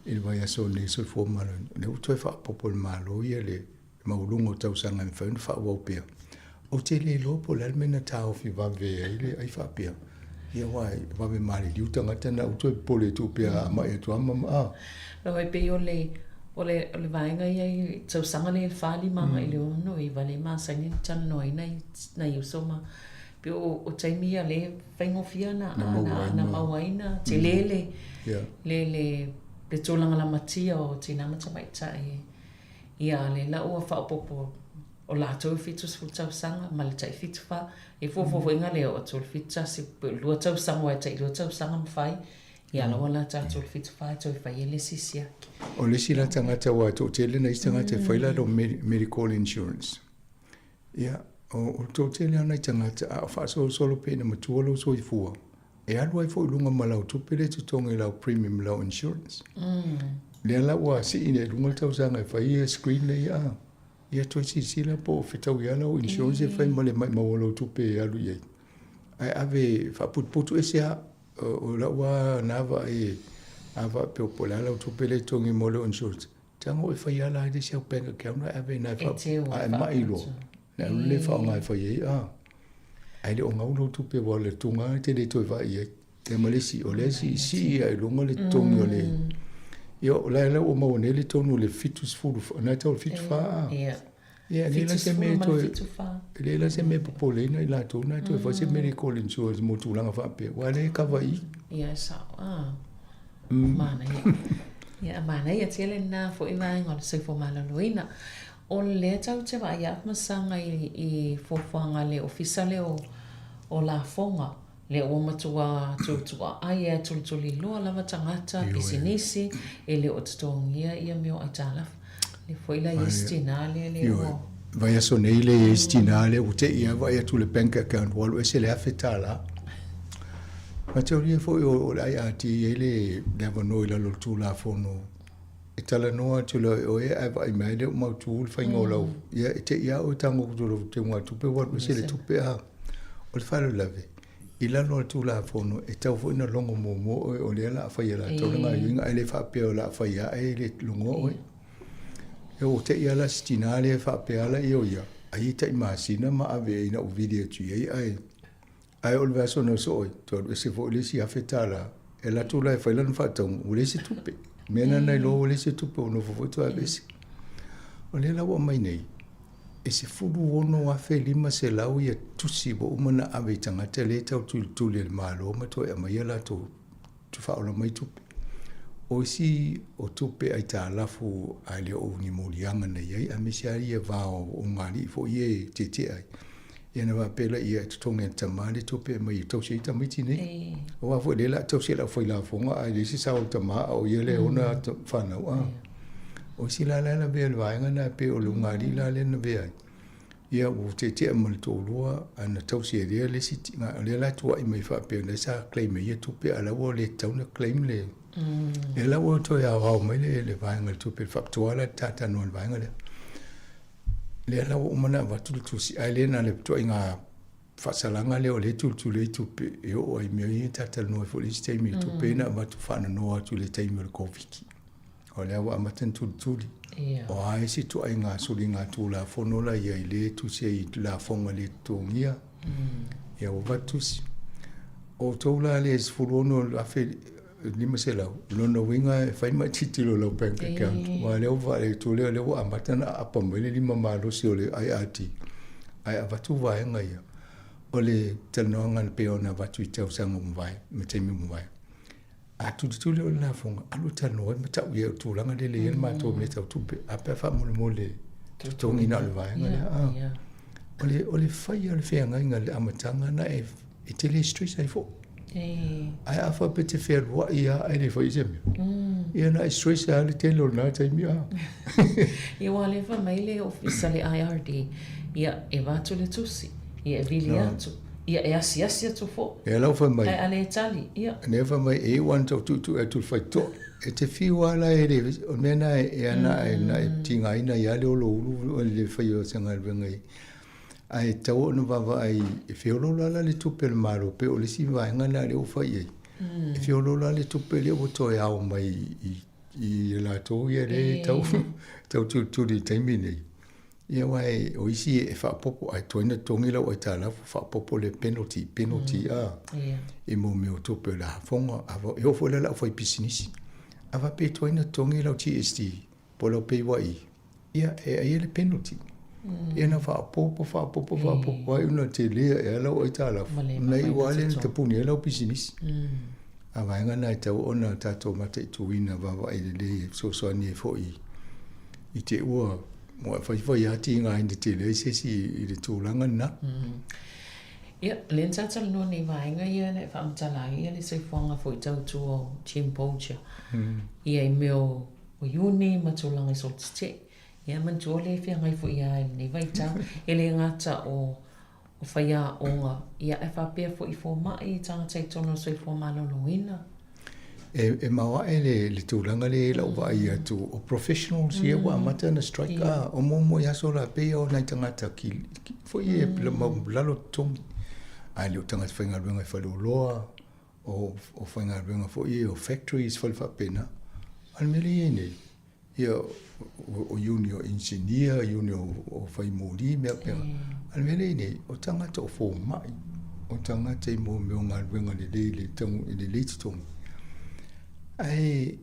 il vai aso nei so fo malo ne utoi fa popol malo ia le maulungo tau sanga me fa wa pia o te le lo po le mena tau fi va ve ile ai fa pia ia wai va me mali di utanga tana utoi pole tu pia ma e tu ama lo vai pe ole vai ngai tau sanga le fa li manga ile no i vale ma sanga chan noi nei usoma pe o taimia le faingo fia na mawaina te le le tōlanga la matia o tina mata mai tai ia le la ua whaopopo o la tau fitus futau sanga ma le tai fitu wha e fofo inga leo o tōl fita si lua tau sanga wai tai lua tau sanga mwhai ia la wala ta tōl fitu wha tau whai ele sisia o le si la tangata wa tō tele na istangata whaila do medical insurance ia o tō tele ana tangata a wha solo pe na matuolo so i fua e alu ai foi lunga malau tupele tu tonga lau premium lau insurance. Le ala wa si ine lunga tau sanga fai screen le ia toi si la po fitau ia lau insurance e fai male mai mawalo tupe alu iei. Ai ave fa putu ese o la wa nava ava pe o pola lau tupele tonga molo insurance. Tango e fai ala ai de siau penga kauna ave na fa ai mailo. Na le fa ngai fai ai le onga ulo tupe wa le tunga te le toi vai te malesi o le si ai longa le tonga le yo la o mo ne le tonu le fitus fulu na tau fitu fa le la se me to le la se me popole na la to na to fa se medical insurance mo tu langa fa pe wa le ka vai sa mana mana ia tele na fo ina ngol se fo mala loina o le tau te vai a masanga i fofanga le officiale o la fonga le o matua tutua ai e tulituli loa lava tangata pisinisi e le o tatongia ia meo aitala le foila istinale le o vai a sonele istinale o te ia vai a tu le bank account walo e se le afetala ma teoria foi o ai ati ele leva noi la tu la fono e tala noa tula o e ai vai mai le mau tu fai ngolo ia te ia o tango tu te mo tu pe wa se le tu pe a o le falo lave ila no tu la fono e tau fo ina longo mo o le la fa ia la to nga yinga ele fa pe o la fa ia e le longo e o te ia la stinale fa pe ala io ia ai tai masina ma ave ina o video tu ai o le so no so to se fo le si afetala e la tu la fa lan fa tong o le si tupe mena nei lo le si tupe no fo to abesi o le la o mai nei e se fulu ono a fe lima se lau ia tusi bo umana ave tanga te le tau tu le malo ma to e mai la tu fa o mai tupe o si o tupe ai ta lafu ai le o ni molianga nei ai a misiari e va o ngari fo ie te ai ia na pela ia tonga tamale tupe mai to se ta miti nei o a fo le la to se la fo la fo ai le si sa o tama o ia le ona fa na o si la be va ngana pe o ngari la le na be ai ia o te mo to loa ana to se le si le la to ai mai fa pe na sa claim ia tupe ala o le tau na claim le e la o to ya wa mai le vainga tu pe factuala tata non vainga le la o mana va tu si ai na le to inga fa salanga le o le tu le tu pe e o ai mi tata no fo le stay mi tu pe na va tu fa no tu le tai mi le covid o le wa maten tu o ai si tu inga so linga tu la fo no la ia le tu se la fonga le tu ngia e o va tu si o to la le sfuro no la fe lima se lau lono winga fai mai titilo lau bank account wa leo va le tu leo amatana apa mai lima malo si ole ai ati ai avatu vai ngai ole tanonga pe ona vatu tau sanga mvai metemi mvai atu tu leo na fonga alu tano me tau ye tu langa le ma to me tau tu apa fa mo le tu ngina le vai ngai ole fai ole fe ngai amatanga na e tele stress ai fo ai afa pete fer wa ia ai le foi sem ia na stress ali telo na tai mia ia wale fa mai le officially IRD ia e va tu le tusi ia viliatu ia e asia tu fo ia la fa mai ai ale tali ia ne fa mai e want to tu fai to e te fi wala e le o mena e na tinga ina ia le lo le fai o sanga vengai ai tau no va ai e fiolo la le tupe malo pe o le si va ngana le o fai e fiolo la le tupe le o to ya o mai i la to ye le tau tu di taimini ia wai o isi e fa popo ai to ina tongi la o tala fa popo le penalty e mo me o tupe la fonga avo e o fo la fai business ava pe to ina tongi la TST polo pe wai ia e le penalty ia na fa popo ai una te lea e ala o itala nei wale te puni e lau business a vaenga na tau ona tato mata i tuina vava i le so ni fo i te ua mo fai ati nga indi te le se si i le tūlanga na ia len tatal no ni vaenga ia le fa mtala ia le se fonga fo i tau tu o chimpocha ia i meo o yuni matulanga i soltite ia man tole fi ngai fo ia ni vaita ele ngata o faia onga ia e fa pe fo i fo mai tanga tai tono so i fo malo loina e mawa le tūlanga le lau vai atu o professionals ia wa mata na strike o momo ia so la pe o nai tangata ki fo ia lalo tongi ai le tangata whainga ruenga i whalu loa o whainga ruenga fo ia o factories whalfa pena almeri e nei ia o junior engineer junior o fai moli me pe almeri nei o tangata o fo mai o tangata i mo me o ngā ruenga le tangu le tongi ai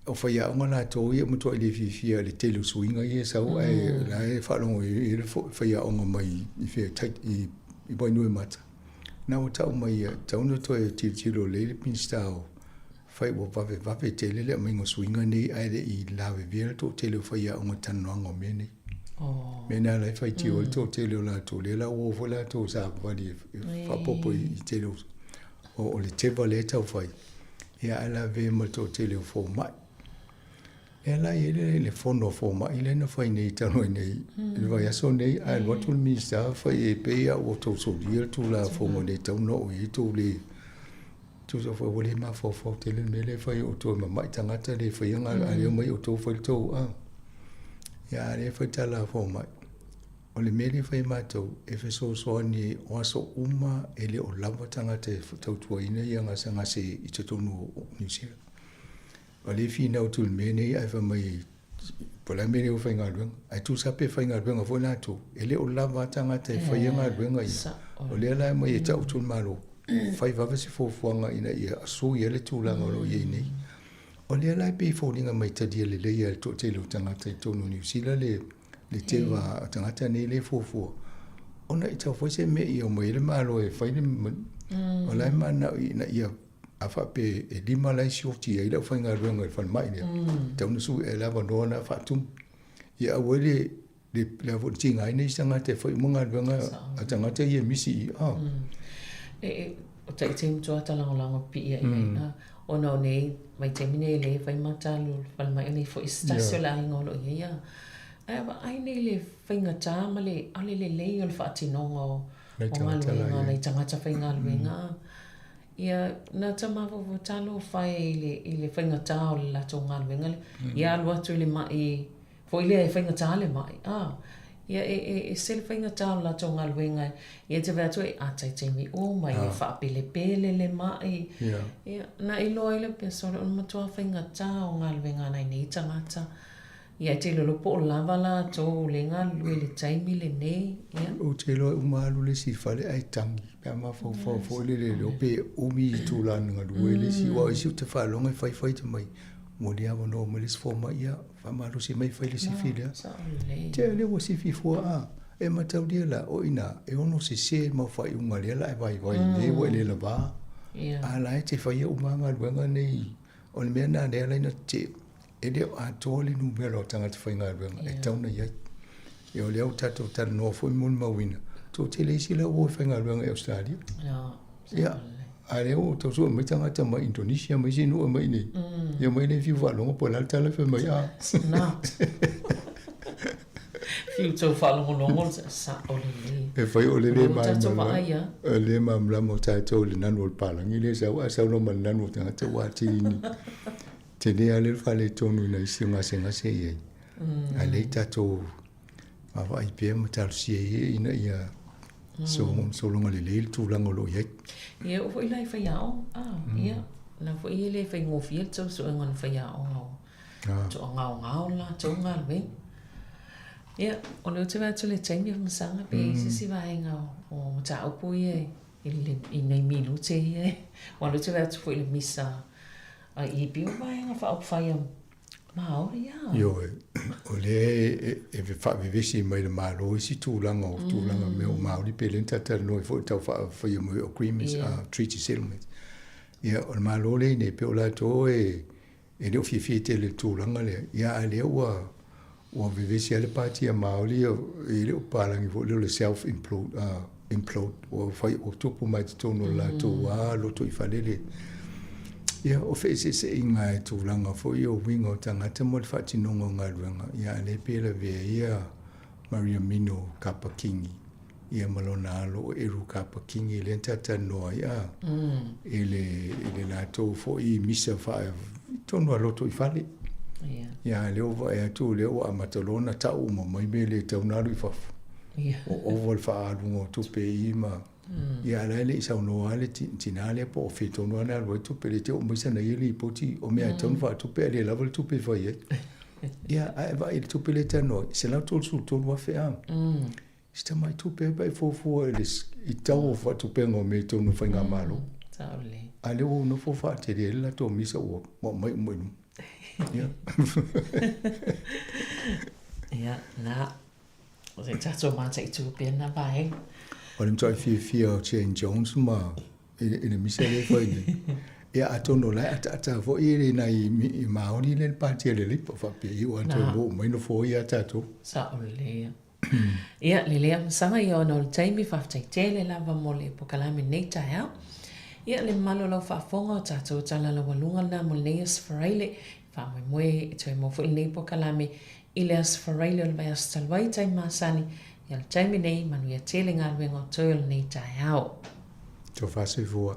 o fai a ngana to ia mo to le fifia le telu swinga ia sau ai la e falongo i fai a nga mai i fe tight i boi no mata na o tau mai tau no to e tilo le pinstao fai wo va tele le mai ngo swinga ni ai le i lave vier to tele fai a nga tan no ngo meni mena la fai ti o to tele la to le la wo vola to sa va di fa popo i tele o le teva le tau fai ia ala ve mo to tele fo mai ela ele le fondo fo mai le na fai nei tano nei le vai so nei ai what will me sta fai pe ia o to so dia tu la fo mo le tau no i to le tu so fo le ma fo tele me le fai o to ma mai tanga le fai nga ai mai o to fo to ia le fai tala fo mai o le mele fai ma to e fe so ni o so uma ele o lava tanga te tau tua ina ia nga sanga se i te tonu New Zealand o le fina o tu mene ai fa mai Pola mele o whainga ruenga. Ai tu sape whainga ruenga fo nā tu. Ele o lava tanga te whainga ruenga ia. O lea lai mai e tau tun malo. Whai wawa si fōfuanga ina ia aso ia le tūlanga o lo ia nei. O lea lai pe fōringa mai tadia le leia le tō te lo tangata i tōnu New Zealand le te wa tangata nei le fōfua. Ona i tau whai se me ia o mai le malo e whai le o lai mana ina ia afa pe e lima lai sioti ai la whainga ruenga e whan mai lea. Tau nasu e lava noa na whatum. Ia awele le avo tinga ai nei tangata e whai munga ruenga a tangata ia misi i a. O tai te mtua talangolango pi ia ina. O no nei, mai te mine le whai matalu, whai mai nei fo istasio la ingolo ia. Ai nei le whainga tā, ma le ale le lei o le whaatinonga o ngaluenga, nei tangata whai ngaluenga. Ia, nā tamawo o talo whai i le whainga tā o le lato ngaluenga le. Ia alu atu le mai, fo i le whainga tā le mai. Ia e sele whainga tā o lato ngaluenga. Ia te wea tu e atai te mi o mai e whaapele pele le mai. Ia, na i loa i le pesore, on matua whainga tā o ngaluenga nei nei tangata. Ia te lolo po o lava la tō le ngalu e le taimi le nei. O te loa umalu le si whale ai tangi. Pea ma fo le o pe umi i tūlana ngalu e le si wa isi te whalonga i whai te mai. Mo le awa no mo le si fōma ia, whamaru si mai whai le si whilea. Te le wa si fifua a, e matau lia la o ina, e ono se mau whai unga lia la e vai le wa le la ba. A la e te whai e umanga luenga nei, o le mea nā lea laina te, e leo a tōli numero o tangata whainga ruenga, e tauna iai. E o leo tato tala noa fo i mun mawina. Tō te leisi la o whainga ruenga e Australia. Ia, a leo tau sua mai tangata mai Indonesia, mai sinua mai nei. Ia mai nei fiu whalonga po lal tala wha mai a. Nā. Fiu tau whalonga longo sa o le le. E whai o le le mai le mamla mo tato le nanu o palangi le sa wa sa no man nanu tangata wa tini. Te lea le whale tonu na isi o ngase iei. A le tato awa i pia ma talu si e ina ia so longa le leil tūlanga lo iei. Ia o i lai whai ao. Ia. Na fo i le whai ngofi e tau so e ngan whai ao ngau. To ngau la, to ngau me. Ia, o leo te watu le taimi o masanga pe sisi vai ngau. O mata upu i nei minu te i e. O leo te watu fo i le misa. I bio vai nga wha whai am maori ia. Yo, o le e wha vivesi mai le maro isi tūlanga o tūlanga me o maori pe le ntatara noi fo tau whai am o agreements, treaty settlements. Ia, o le maro le ne pe o la tō e leo fifi te le tūlanga le. Ia, a leo wa vivesi ale pātia maori e leo pālangi fo leo le self-implode o whai o tupu mai te tono la tō wa loto i whalele. Ia, o whaise se inga e tūlanga fo i o winga o tangata mo le whatinonga ngā ruanga. Ia, le pēla vea ia Maria Mino Kapakingi. Ia malona alo o eru Kapakingi le ntata noa ia. E le lato fo i misa whae tono a loto i whale. Ia, leo vai atu leo a matalona tau ma mai me le taunaru i whafu. O oval whaalunga o tupe i ma. Ia le i sau noa le tinale po o whetonu ana alwa tupe le te o maisa na ili i poti o mea taunu wha tupe le lava le tupe vai e. Ia a eva i le tupe le tanoa, se lau tolu su tolu wa whea. Ista mai tupe bai fōfua i tau o wha tupe ngā me tonu whainga malo. A leo o no fōwha te rea la tō misa o mai umainu. Ia. Ia, nā. O te tato mata i tupe na vai. O le mtoi fia o Jane Jones ma ina misa le fai ni. Ia atono lai ata fo i na i maori le pātia le lipa whape i o ato lo maino fo i atato. Sa o lea. Ia, le lea msanga i o no le taimi whaftai tele lava mo le pokalame nei tai au. Ia le malo lau whaafonga o tato tala la walunga na mo le asfaraile. Whamoe moe i tue mo fo i nei pokalame i le asfaraile o le vai astalwai tai masani. Ia le taimi nei manu ia tele ngā ruenga o tōl nei tai au. Tō whase fua.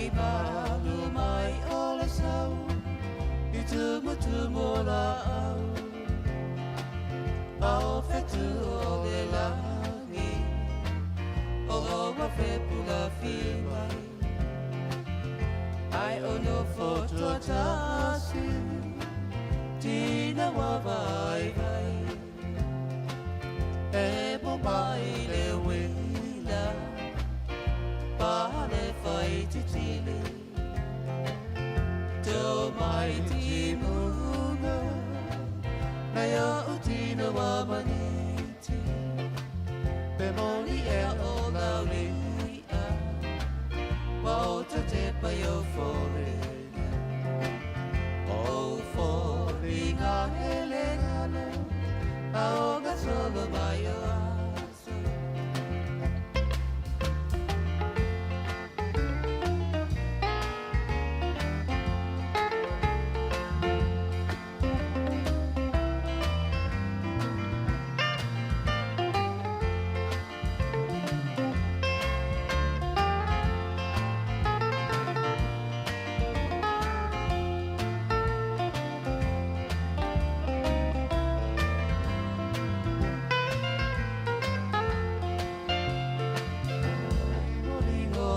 ki malu mai o le sau I tumu la au Ao fetu o le langi O loa fepu la fiwai Ai ono foto tasi Tina wa vai vai E mo mai le wila Pahale fai titili Do mai timuna Naya utina wa maniti Pe moli e o laulia Wa o te te pa yo fore O fore ngā hele ngalo A o ga solo mai o aso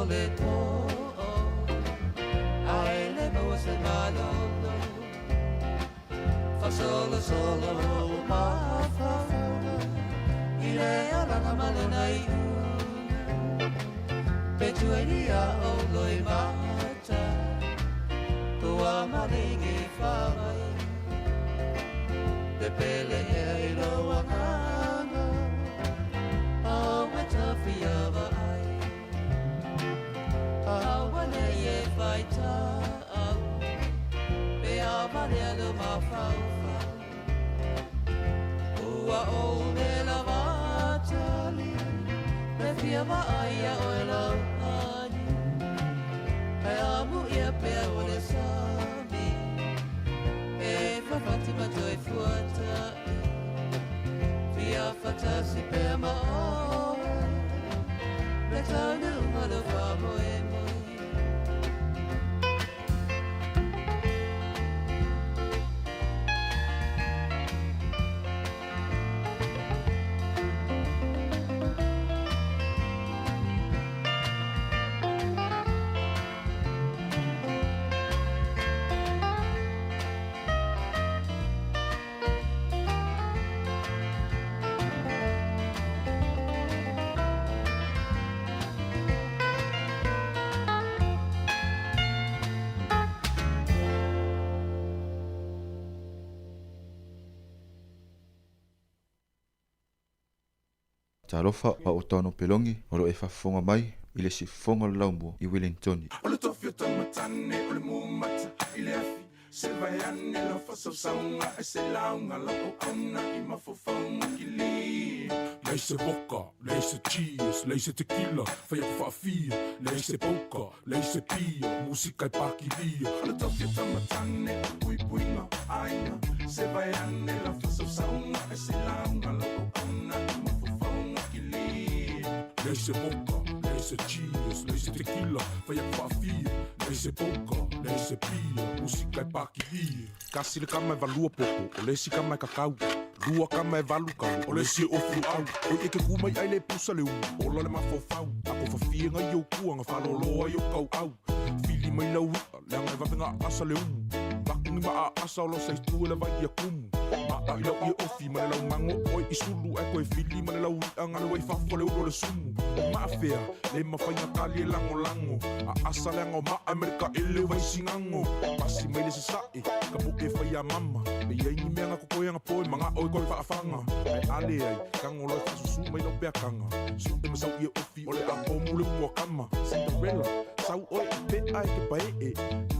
le to'o Ai le maua se malolo Fa solo solo ma fa fona I le alanga malona I una Pe tuenia o loi mata Kua malingi whamai Pe pele e I loa ngana Au me tawhia wa ai Awane ye faita au Pe avane alo mawhauwha Ua o me la watali Me fia wa aia o e lau ani Pe amu ia pea o le sami E whawhati matoi fuata Fia fatasi pea ma oe Me taunu umalo whamoe Talofa pa o tono pelongi o lo e whafonga mai I le si fonga laumbo I Wellington. O le tofi o tamatane o le mumata I le afi Se vai ane la whasau saunga E se launga la o auna I mafofaunga ki li Lei se boka, lei se cheese, lei se tequila Whai aku whaafia, lei se poka, lei se pia Musika I paki lia O le tofi o tamatane o pui puinga aina Se vai ane la whasau saunga E se launga la o auna I mafofaunga ki li Lei se boka, lei se cheese, lei se tequila Whai aku whaafia, lei se poka, lei se pia Musika I paki lia Kasi le kama e valua popo, o le si kama e kakau Lua kama e valu kau, o le si e ofu au O eke kumai ai le pusa le u, o la le mafofau Ako whawhia ngai au kua, ngā whaloloa i o kau au Fili mai lau ua, le anga e wawenga asa le umu Wakungi ma a asa o lo saitu e le vai i a kumu Ma a ilau i e ofi, ma le lau mango oi I sulu e koe fili, ma le lau ria ngā le wai whafo le uro le sumu O ma a whea, le mawhainga kali e lango lango A asa le anga o ma Amerika e le vai singango Pasi mai le se sae, ka po e whai a mama Me iai ni mea ngā kokoe anga poe, ma ngā oi koe whaafanga Ai ale ai, kango loi whasusu mai no pea kanga Su e masau i e ofi, o le a o mule mua kama Cinderella, sau oi I pe ai ke pae e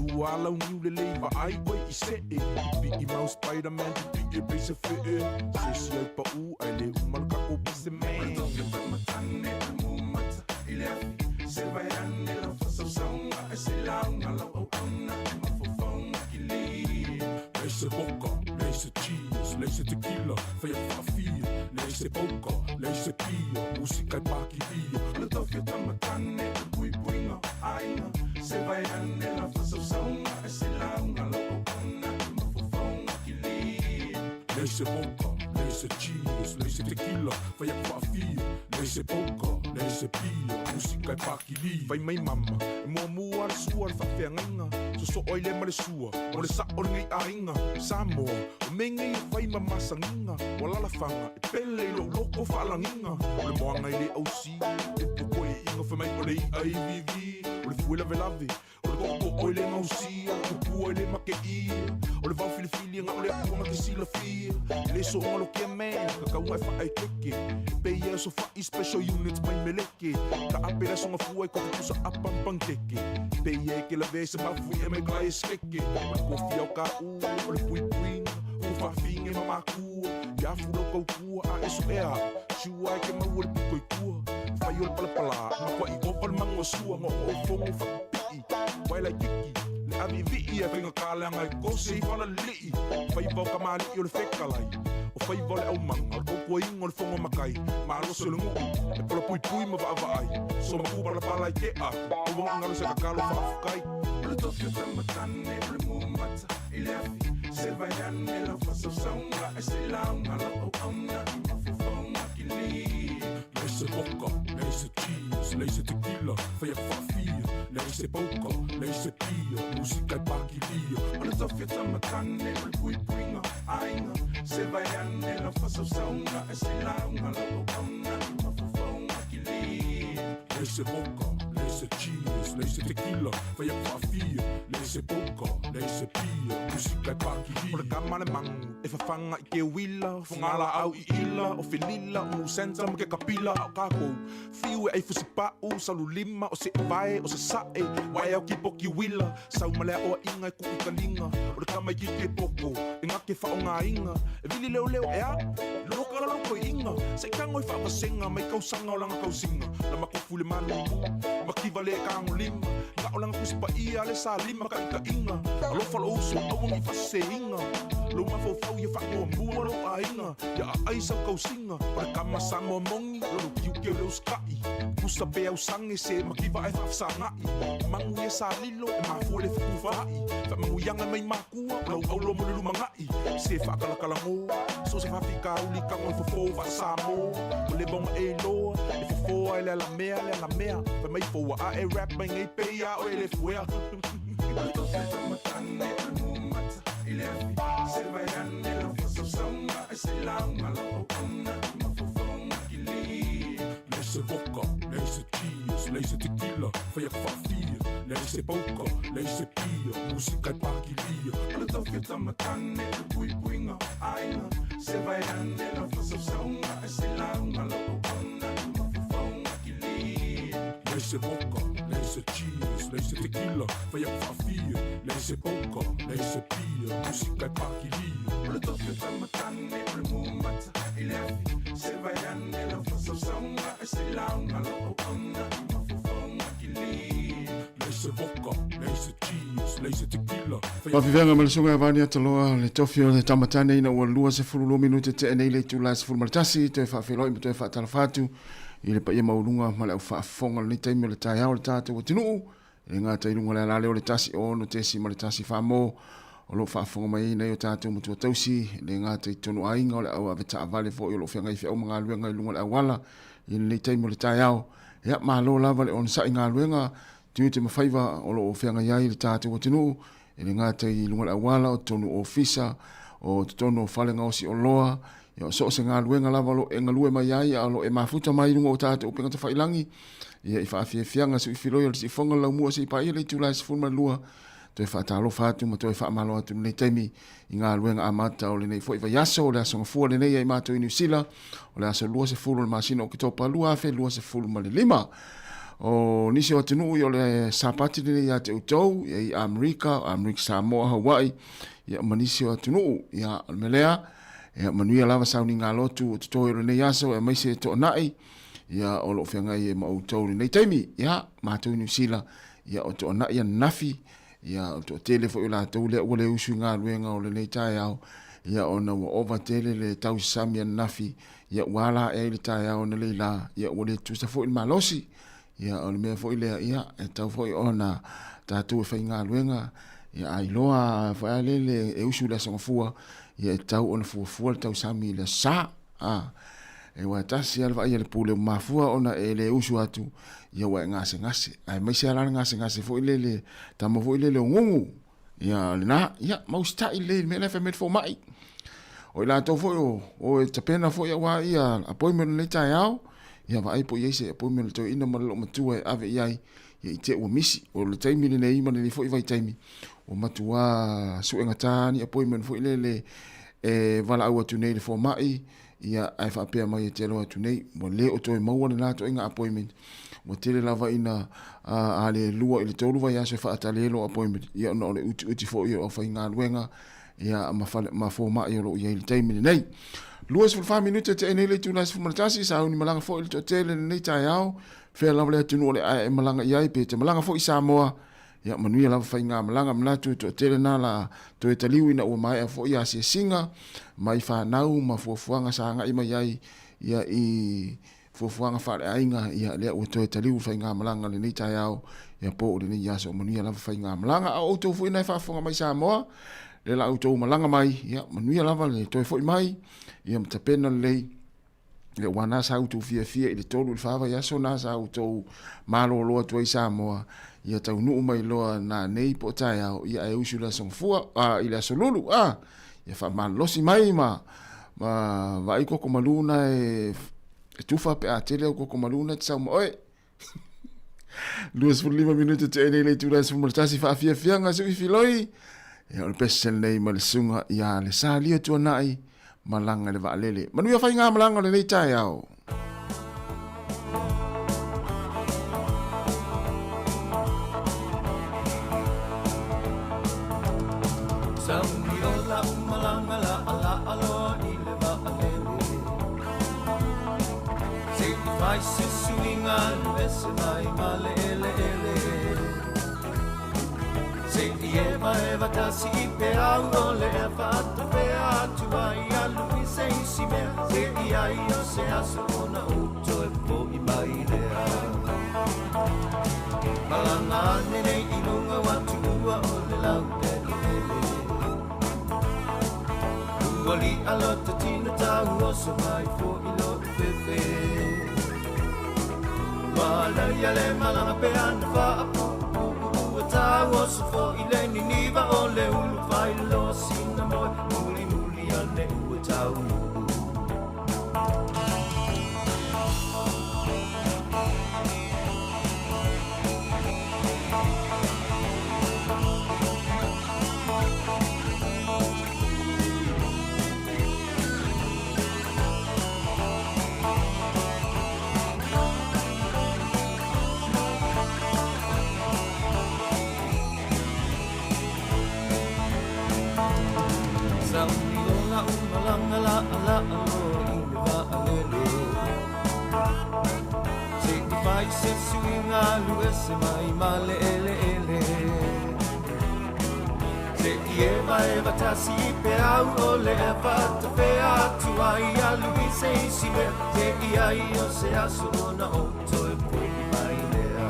Lua lau niu le lei wa ai oi I se e Pi I mau Spider-Man, pi e peise fe e Se si ai pa u, ai le umal kako pise me Ole toke tamatane, mumata I le afi Se vai ane la whasau saunga E se launga lau au auna E mafofaunga ki li Lei se boka, lei se cheese, lei se tequila Whai a whaafia, lei se poka, lei se pia Musika I paki lia Ole toke tamatane, pui puinga aina se vai ane la fasa saunga e se launga la o ana i mafofonga ki li. Nei se boka, nei se cheese, nei se tequila, vai a whaafia, nei se poka, nei se pia, musika e pakili. Vai mai mama, e mua mua le sua le whawhiangainga, so oile ma le sua, o le sa o le ngai ainga, Sāmoa, o mengai e whai mamasanginga, o lalafanga, e pele i lo loko whaalanginga, o le moanga i le ausi, e poko e inga whamai o le IVV, o le fuela velave, o le koko o le ngausia, o pua i le make ia, o le vau filifili nga o le apuanga ki sila fia, le so o lo kia mea, ka kaunga e whaai keke, pe ia so whai special units mai meleke, ka apera songa fua e koko kusa apang pangkeke, pe ia ke la vese mafui e me kai skeke, o le kofi au ka o le pui puinga, o whawhinge mamakua, ia fulo kaukua a eso ea, shua e ke mau le pukoi kua, whai o le palapala, ma kwa i opa le mango sua, ma o fongo whapii, wai lai kiki, le avi vii e whinga kāleanga e kose i whala lii, whai vau ka maali i o le whekalai, o whai vau le au manga, o kua ingo le fongo makai, ma aloso le nguku, e pola pui pui ma vaavai, so ma kuba la pala i ke a, o wanga ngalo se kakalo whaafukai, o le tofio tamatane, o le mumata, i le afi, se vai ane la fasa saunga, e se launga la o auna, i mafufonga ki li. Nei se boka, nei se cheese, nei se tequila, whai a whawhia, nei se poka, nei se pia, musika e pakilia, o le tofio tamatane, o le pui puinga, ainga, se vai ane la fasa saunga, e se launga la o auna, i mafufonga ki li. Nei se boka, nei se cheese, nei se tequila, whai a whawhia, nei se poka, nei se pia, musika e pakilia. O le kama le mangu, e whawhanga i ke wila, whangala au i ila, o whenila, o musenta ma ke kapila au kako. Fiu e eifusi pau, salu lima, o se vai, o se sae, wai au ki poki wila, sau malea oa inga e kuku kalinga, o le kama i ki ke poko, e ngake whaonga inga, e vili leo leo e a, loka la loko inga, se kango i whaawasenga, mai kausanga o langa kausinga, na makofu le manu, makiva le kango lima, nga o langa kuspa ia le sa lima ka ika inga, alofa lo uso awangi whase inga, lo mafofau ia whako mua lo a inga, ia a aisa kausinga, o le kama Sāmoa mongi, lo kiu ke leo skai, kusa pe au sange se makiva e whafsa ngai, mangu ia sa lilo e mafu le whakufai, whamangu yanga mai makua, lau aulo mo le lumangai, se whakalakalango, so se whawhika uli kango i fofo wa Sāmoa, o le bonga e loa, e fofo e le la mea, fa mai foa a e rap mai ngai peia o e le fuea. I to feta matane e mumata, i le afi, se vai ane la fasa saunga, e se launga la o auna, i mafofonga ki li. Nei se boka, nei se cheese, nei se tequila, whai a whawhia, nei se poka, nei se pia, musika e pakilia. O le tau feta matane e pui puinga, ainga, se vai ane la fasa saunga, e se launga la o auna, i mafofonga ki li. Nei se boka, nei se cheese, nei se tequila, whai a whawhia, nei se poka, nei se pia, musika e pakilia. O le tofio tamatane, o le mumata, i le afi, se vai ane la fasa saunga, e se launga la o auna, i mafofonga ki li. Nei se boka, nei se cheese, nei se tequila. Whawhiwhenga malasunga e vani ataloa, le tofio le tamatane ina ua lua se fulu minute te enei le tū lai se fulu maritasi, te whawhiloi ma te whaatalafatu, i le pa ia maurunga ma le au whaafonga le taimi le tai au le tātou o tinuu, e ngā tairunga le alale o le tasi o no te si ma le tasi whaamo, o lo whaafonga mai nei o tātou mutua tausi, le ngā taitonu ainga o le au aveta avale fo i o lo whianga i whiau mga luenga i lunga le awala, i le taimi le tai au, e ap maa lo lava le on sa i ngā luenga, tiu te mawhaiva o lo whianga iai le tātou o tinuu, e le ngā tai lunga le awala o tonu o fisa, o tonu o whalenga o si o loa, ia so se ngā luenga lava lo e ngalue mai ai a lo e mafuta mai lunga o tātou upenga te whailangi ia i whaafia whianga su i whiloi o le si whonga lau mua se i paia le tūlai se fulma lua to e whaatalo whātu ma to e whaamalo atu nei teimi i ngā luenga a mata o le nei fo i vaiaso o le asonga fua le nei ai mātou i New Zealand o le aso lua se fulu le masina o ki topa lua afe lua se fulu ma le lima o nisi o tenu i o le sapati le nei a te utou i Amerika Sāmoa Hawaii ia manisi o tenu ia melea ia manuia lava sauni ngā lotu o tutoe o nei aso e maise to nai ia o lo whengai e mautou nei taimi ia mātou New Zealand ia o to nai nafi ia o to telefo i la tau le ua le usu ngā luenga o le nei tae au ia o na ua ova tele le tau sami nafi ia wala e le tae au na leila ia ua le tusa fo i malosi ia o le mea fo ile ia e tau fo ona tātou e whainga luenga ia ai loa whaia lele e usu le songa fua ia e tau ona fua le tau sami le sa e wa tasi alwa ia le pule mafua ona e le usu atu ia wa ngase ai mai se ala ngase fo ile le tamo fo ile le ngungu ia le na ia mausta ile me le femet fo mai o ila to fo o e tapena fo ia wa ia appointment le tai au ia va ai po ia se appointment to ina mo lo matua ave iai ia i te o misi o le taimi le nei mana ni fo i vai taimi o matua su enga tani appointment fo ile le e vala au atu nei le fo mai ia ai fa pe mai te lo atu nei mo le o to e mau na to inga appointment mo tele lava ina a le lua i le tolu vai aso fa atale lo appointment ia no le uti fo ia o fa inga luenga ia ma fo mai lo ia le taimi nei Luas for 5 minutes te nei le tuna se fumatasi sa uni malanga fo il tele nei tai au fe la le tunu le ai malanga ia pe te malanga fo i Sāmoa ia manuia la fa inga malanga mnatu to tele na la to e taliu ina o mai fo ia se singa mai fa nau ma fo fuanga sa nga i mai ai ia i fo fuanga fa ainga ia le o to e taliu fa inga malanga le nei tai au ia po le nei ia so manuia la fa inga malanga o to fu ina fa fonga mai Sāmoa le la auto malanga mai ia manuia la le to e fo mai ia mtapena lei le wana sa auto fia i le tolu le fava ia so na sa auto malo lo to i Sāmoa ia tau nu mai loa na nei po tai au ia e usu la song fua i la solulu ia fa man losi mai ma vai ko maluna e tufa pe a tele ko maluna tsa mo oi 2 minutos te nei le tura su multasi fa fia nga su i filoi ia le pesen nei ma le sunga ia le salia tu nai malanga le valele manuia fa inga malanga le nei tai au Samiola malanga la ala alo i le valele se fai se suinga le se mai male ele se eva eva tasi pe au le fatto pe atu ai alu se si me se ai o se aso na uto e po i mai le malanga nei ilunga watu ua o le lau te wali alota tina tau o so mai fo i lo fefe wala yale malanga pe anu fa apu tau o so fo i le ni niva o le ulu fai lo sina moi muli ane ua tau se suinga luese mai male ele se eva tasi pe au o le fatto pe atu ai alu se si me se ai o se aso na o to e poi mai lea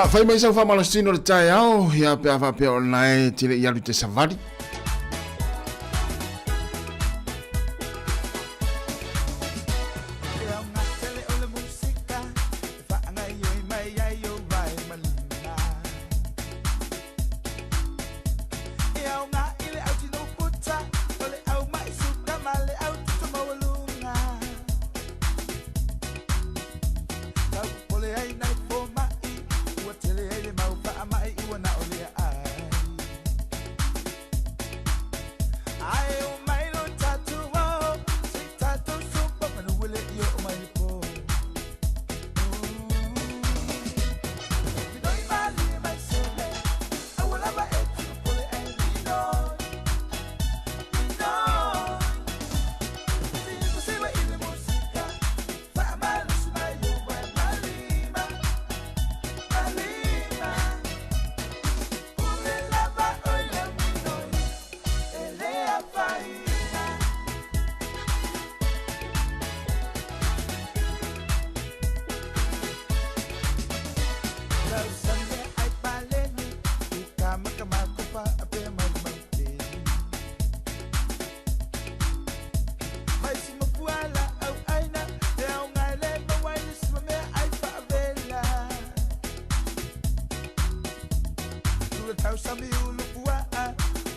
fai mai sa fa malastino le tai au ia pe ava pe online tile ia lu te savali Amakakupa ape magmate. Mai simapuala au aina te au ngale mawai simame ai favela. Tu tau sami ulu pua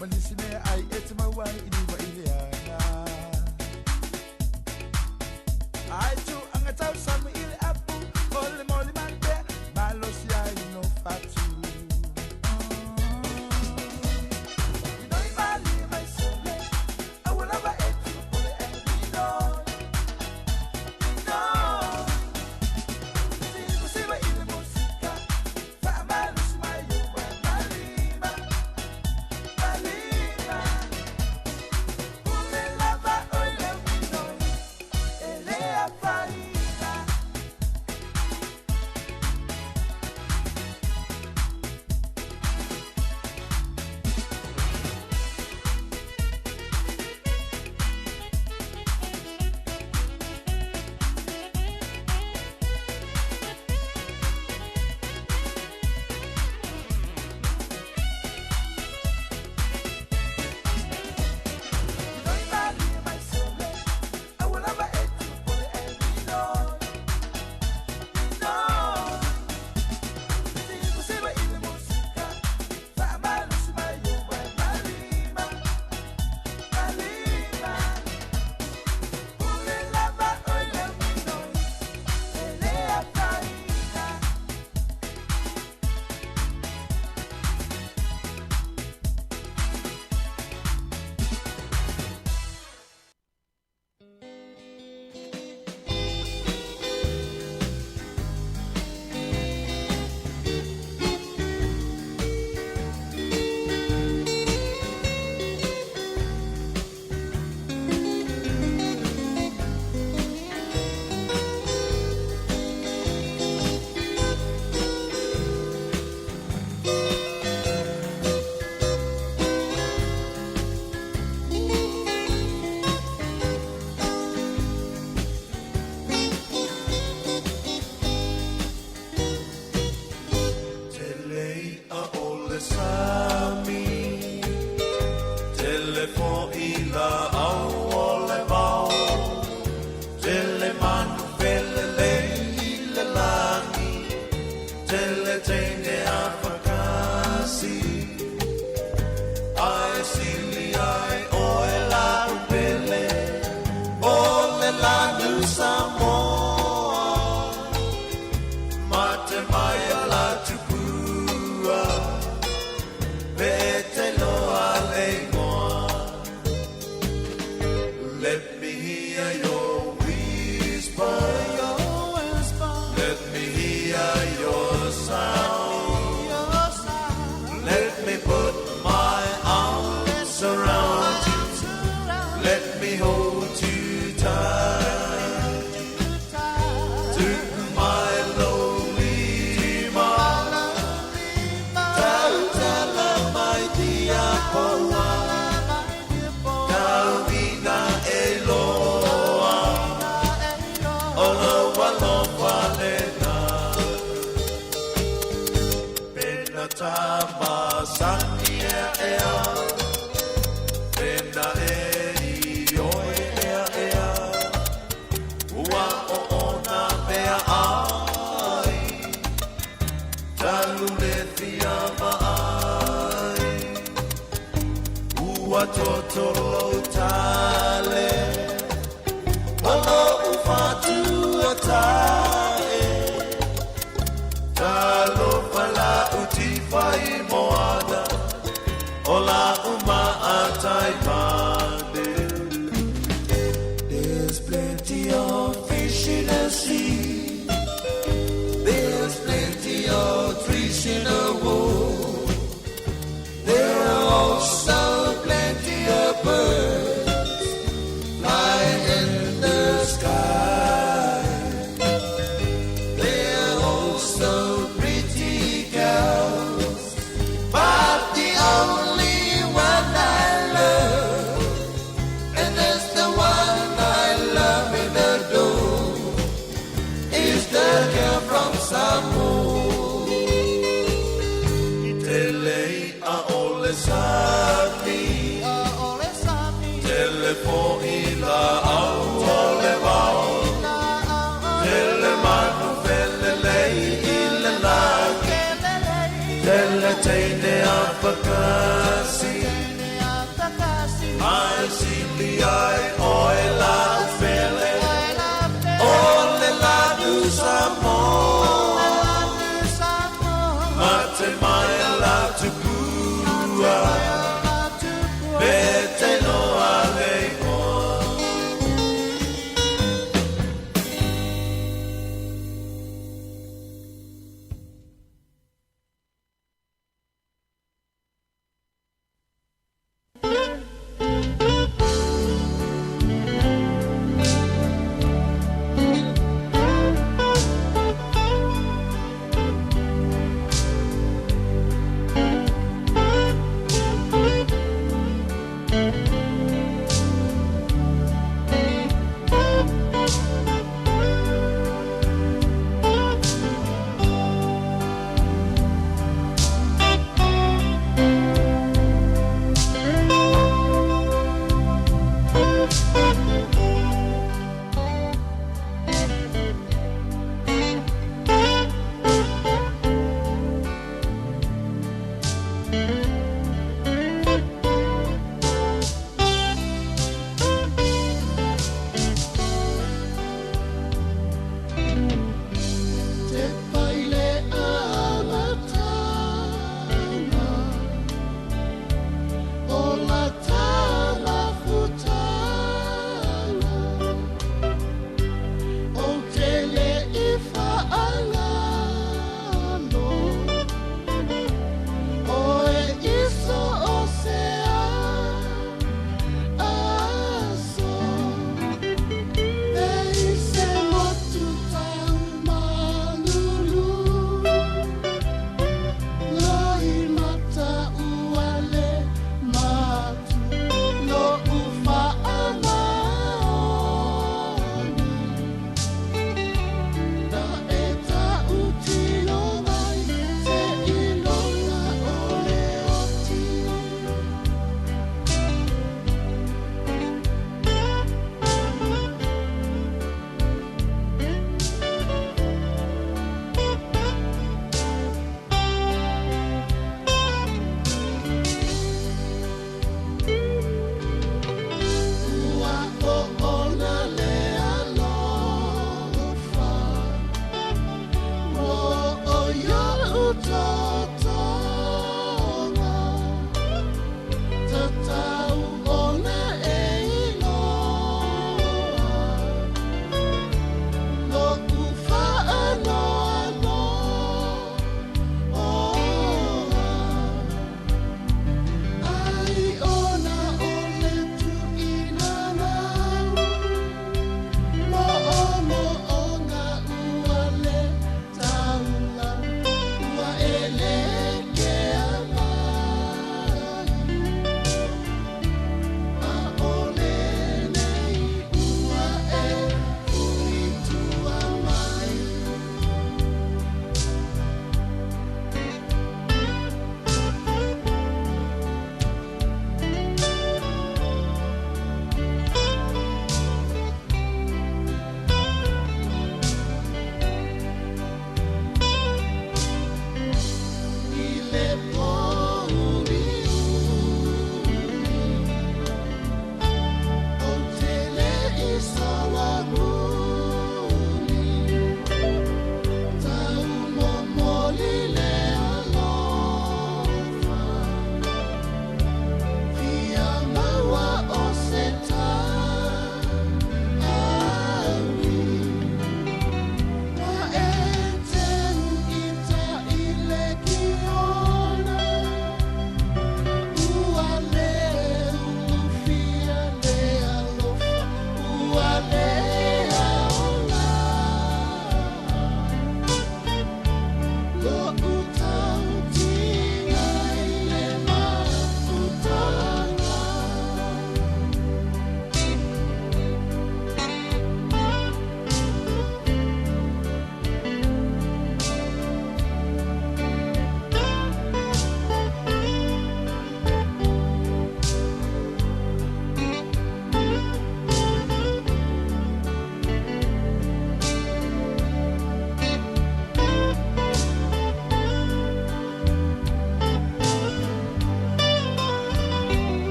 manisime ai etmawai iniwa iliana. Ai tu angatau sami ili apu mole mole mante malos ya ino fatu. There's plenty of fish in the sea. There's plenty of trees in the wood. There are also plenty of birds flying in the sky. There are also pretty girls, but the only one I love, and that's the one I love and adore, is the girl from Sāmoa. pakasi Mai sili ai oe la ufele Ole la du Sāmoa Mate mai la tupua Bete no ale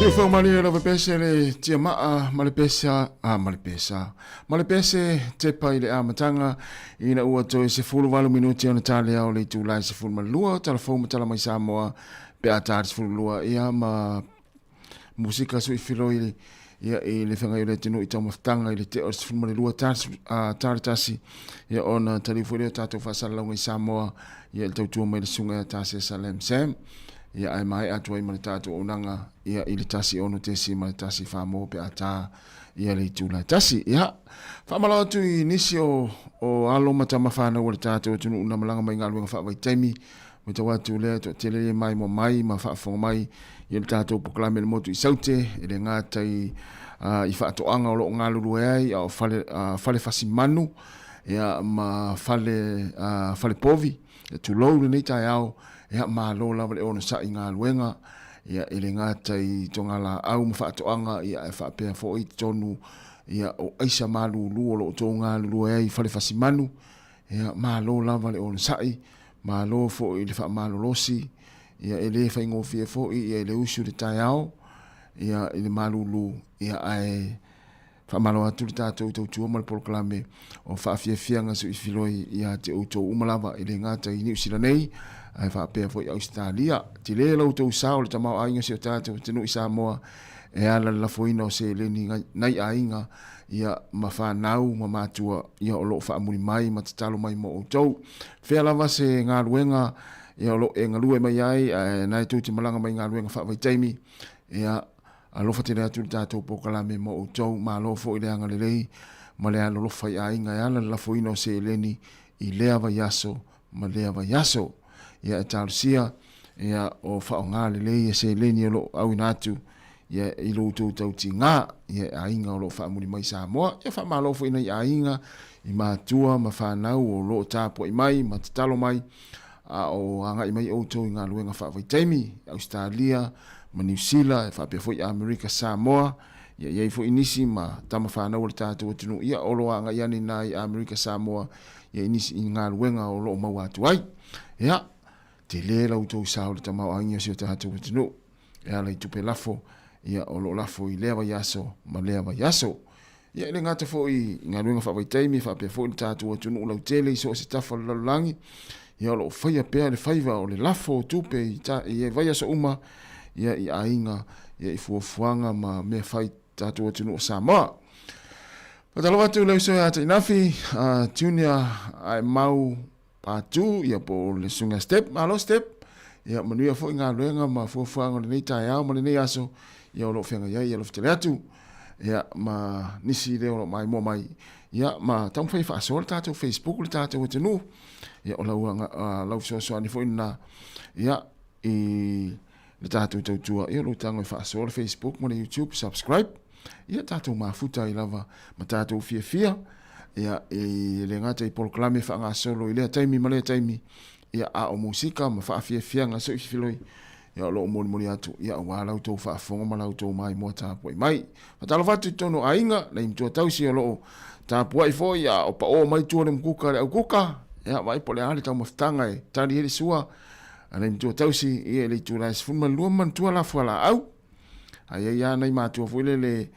Io fa male la pese le tia maa male pesa male pese te pai le amatanga ina ua to se fulu valu minuti ona tale au le tu lai se fulu malua telefon tala mai Sāmoa pe atar se fulu lua ia ma musika sui filoi ia e le whanga i le tino i tau maftanga i le te o se fulu malua tar tasi ia ona telefoni o tatou whasala ngai Sāmoa ia le tautua mai le sunga tasi Salem Sam ia ai mai atu ai male tātou onanga ia i le tasi ono tesi male tasi whamo pe ata ia le tūla tasi ia whamala atu i nisi o alo matama whana o le tātou tunu una malanga mai ngā luenga whawai taimi me tau atu lea to te lele mai mo mai ma whafonga mai i le tātou poklame le motu i saute i le ngātai i whaatoanga o lo ngā lulu ai au fale fasi manu ia ma fale povi tu lou le nei tai au ia ma lo lava le ona sa inga luenga ia ele ngata i tonga la au mafatoanga ia e whapea fo i tonu ia o aisa malu lu o lo tonga lu e fale fasimanu ia ma lo lava le ona sa i ma lo fo i le fa malo losi ia ele fa ingo fie fo i ele usu de taiao ia ele malu lu ia ai fa malo atu le tatou tau mal proklame o fa fie fianga su i filoi ia te uto umalava ele ngata i New Zealand nei ai fa pe foi Australia ti le lo to sao le tamau ainga se tato tinu i Sāmoa e ala la foina o se le ni nai ainga ia ma fa nau ma matua ia o lo fa muli mai ma talo mai mo o tau fe ala va se nga luenga ia o lo e nga lue mai ai nai tu ti malanga mai nga luenga fa vai taimi ia alo fa tele atu tato po kala me mo o tau ma lo fo ile anga le ma le alo lo fa ainga ala la foina o se le ni i le ava yaso ma le ava yaso ia e talusia ia o whaonga le se leni o lo au inatu ia i lo tau ti ngā ia ainga o lo whaamuri mai Sāmoa ia whaamalo fo ina i ainga i mātua ma whanau o lo tāpo i mai ma tatalo mai o anga i mai o tau i ngā luenga whaavai taimi Australia ma New Zealand e whaapea fo i Amerika Sāmoa ia iei fo inisi ma tama whanau o le tātua tinu ia o lo anga i ane nā i Amerika Sāmoa ia inisi i ngā luenga o lo mau atu ai ia te le lau tau sao le tamau ainga si o te hatu tinu. E ala i tupe lafo, ia o lo lafo i lewa yaso, ma lewa yaso. Ia ele ngata fo i ngā ruenga whawai taimi, whapea fo i tātua tunu lau tele i so se tafa lalulangi. Ia o lo whaia pēr le whaiva o le lafo tupe i e vai aso uma, ia i ainga, ia i fuafuanga ma mea whai tātua tunu o Sāmoa. Patalo atu lau so ata inafi, tunia ai mau patu ia po le sunga step malo step ia manuia fo ngā luenga ma fuafuanga le nei tai au ma le nei aso ia o lo whenga ia lo fitele atu ia ma nisi leo lo mai mo mai ia ma tam fai fa so tato Facebook le tato tenu ia o lau so ani fo ina ia i le tato tua ia lo tango fa so le Facebook mo le YouTube subscribe ia tato ma futa i lava ma tato fia ia e le ngata i proklame fa nga solo i le taimi ma le taimi ia a o musika ma fa fia nga so i filoi ia lo moli atu ia wa lau tau fa fonga ma lau tau mai mo tapo mai fatalo fatu tono ainga na imtua tau si o lo tapo ai fo ia o pa o mai tu le mkuka le kuka ia vai po le ali tau maftanga e tali ele sua ana imtua tau si ia le tu la sfuma lua man tu la fola au ai ia na ma tu fo le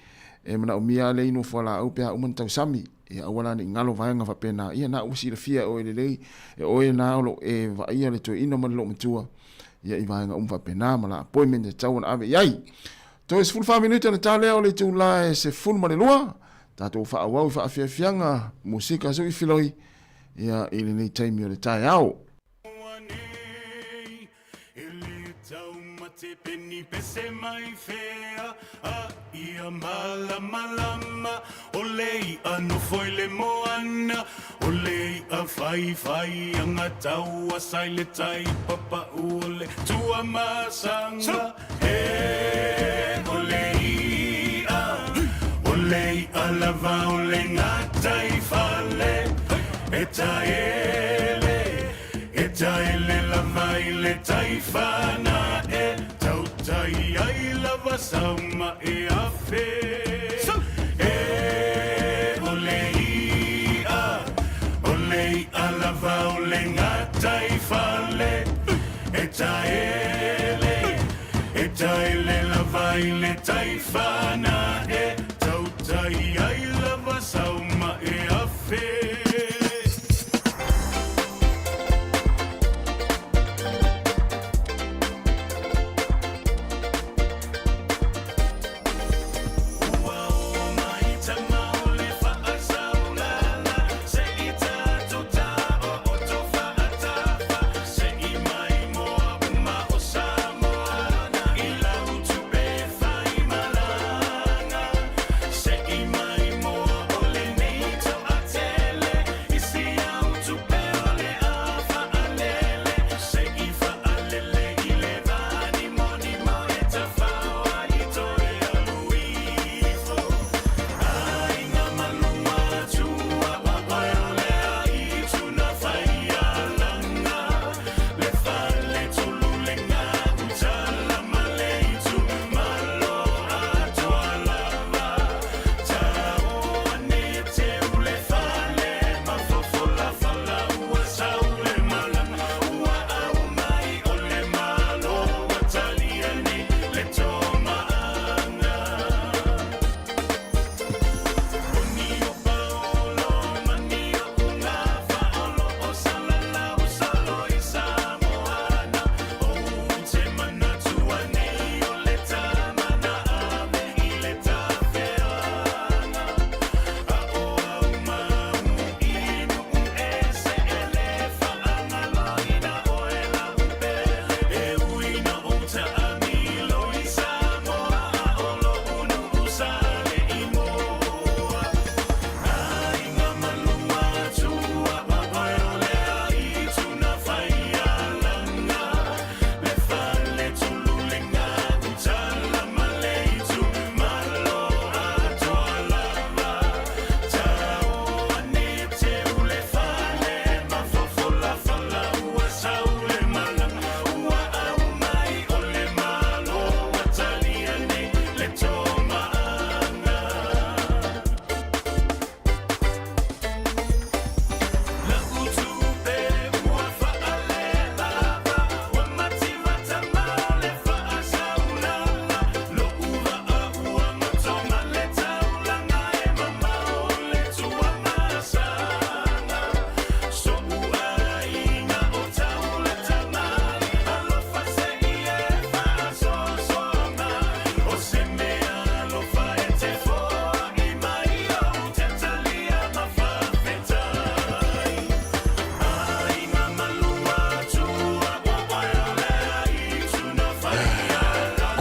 e mana o mia le ino fola au pe o man tau sami ia wala ni ngalo vaenga fa pena ia na usi le fia o le lei e o na lo e va ia le to ino man lo mtua ia i vaenga fa pena mala appointment e tau na ave yai to is full 5 minutes na tale o le tu la se full ma le lua tato fa au fa fianga musika so i filoi ia ile nei time o le tai au te peni pese mai fea a ia malama o lei anu foi le moana o lei a fai anga tau a sai le tai papa ule tua masanga o lei a lava o le ngata i fale e taele lava i le tai fana tai ai lava sauma e afe olei a lava ole ngata i fale e taele lava i le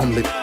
on the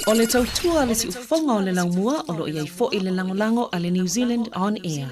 O le tautua le si ufonga o le laumua o lo iai fo i le langolango a le New Zealand On Air.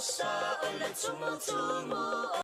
sa o le tumutumu.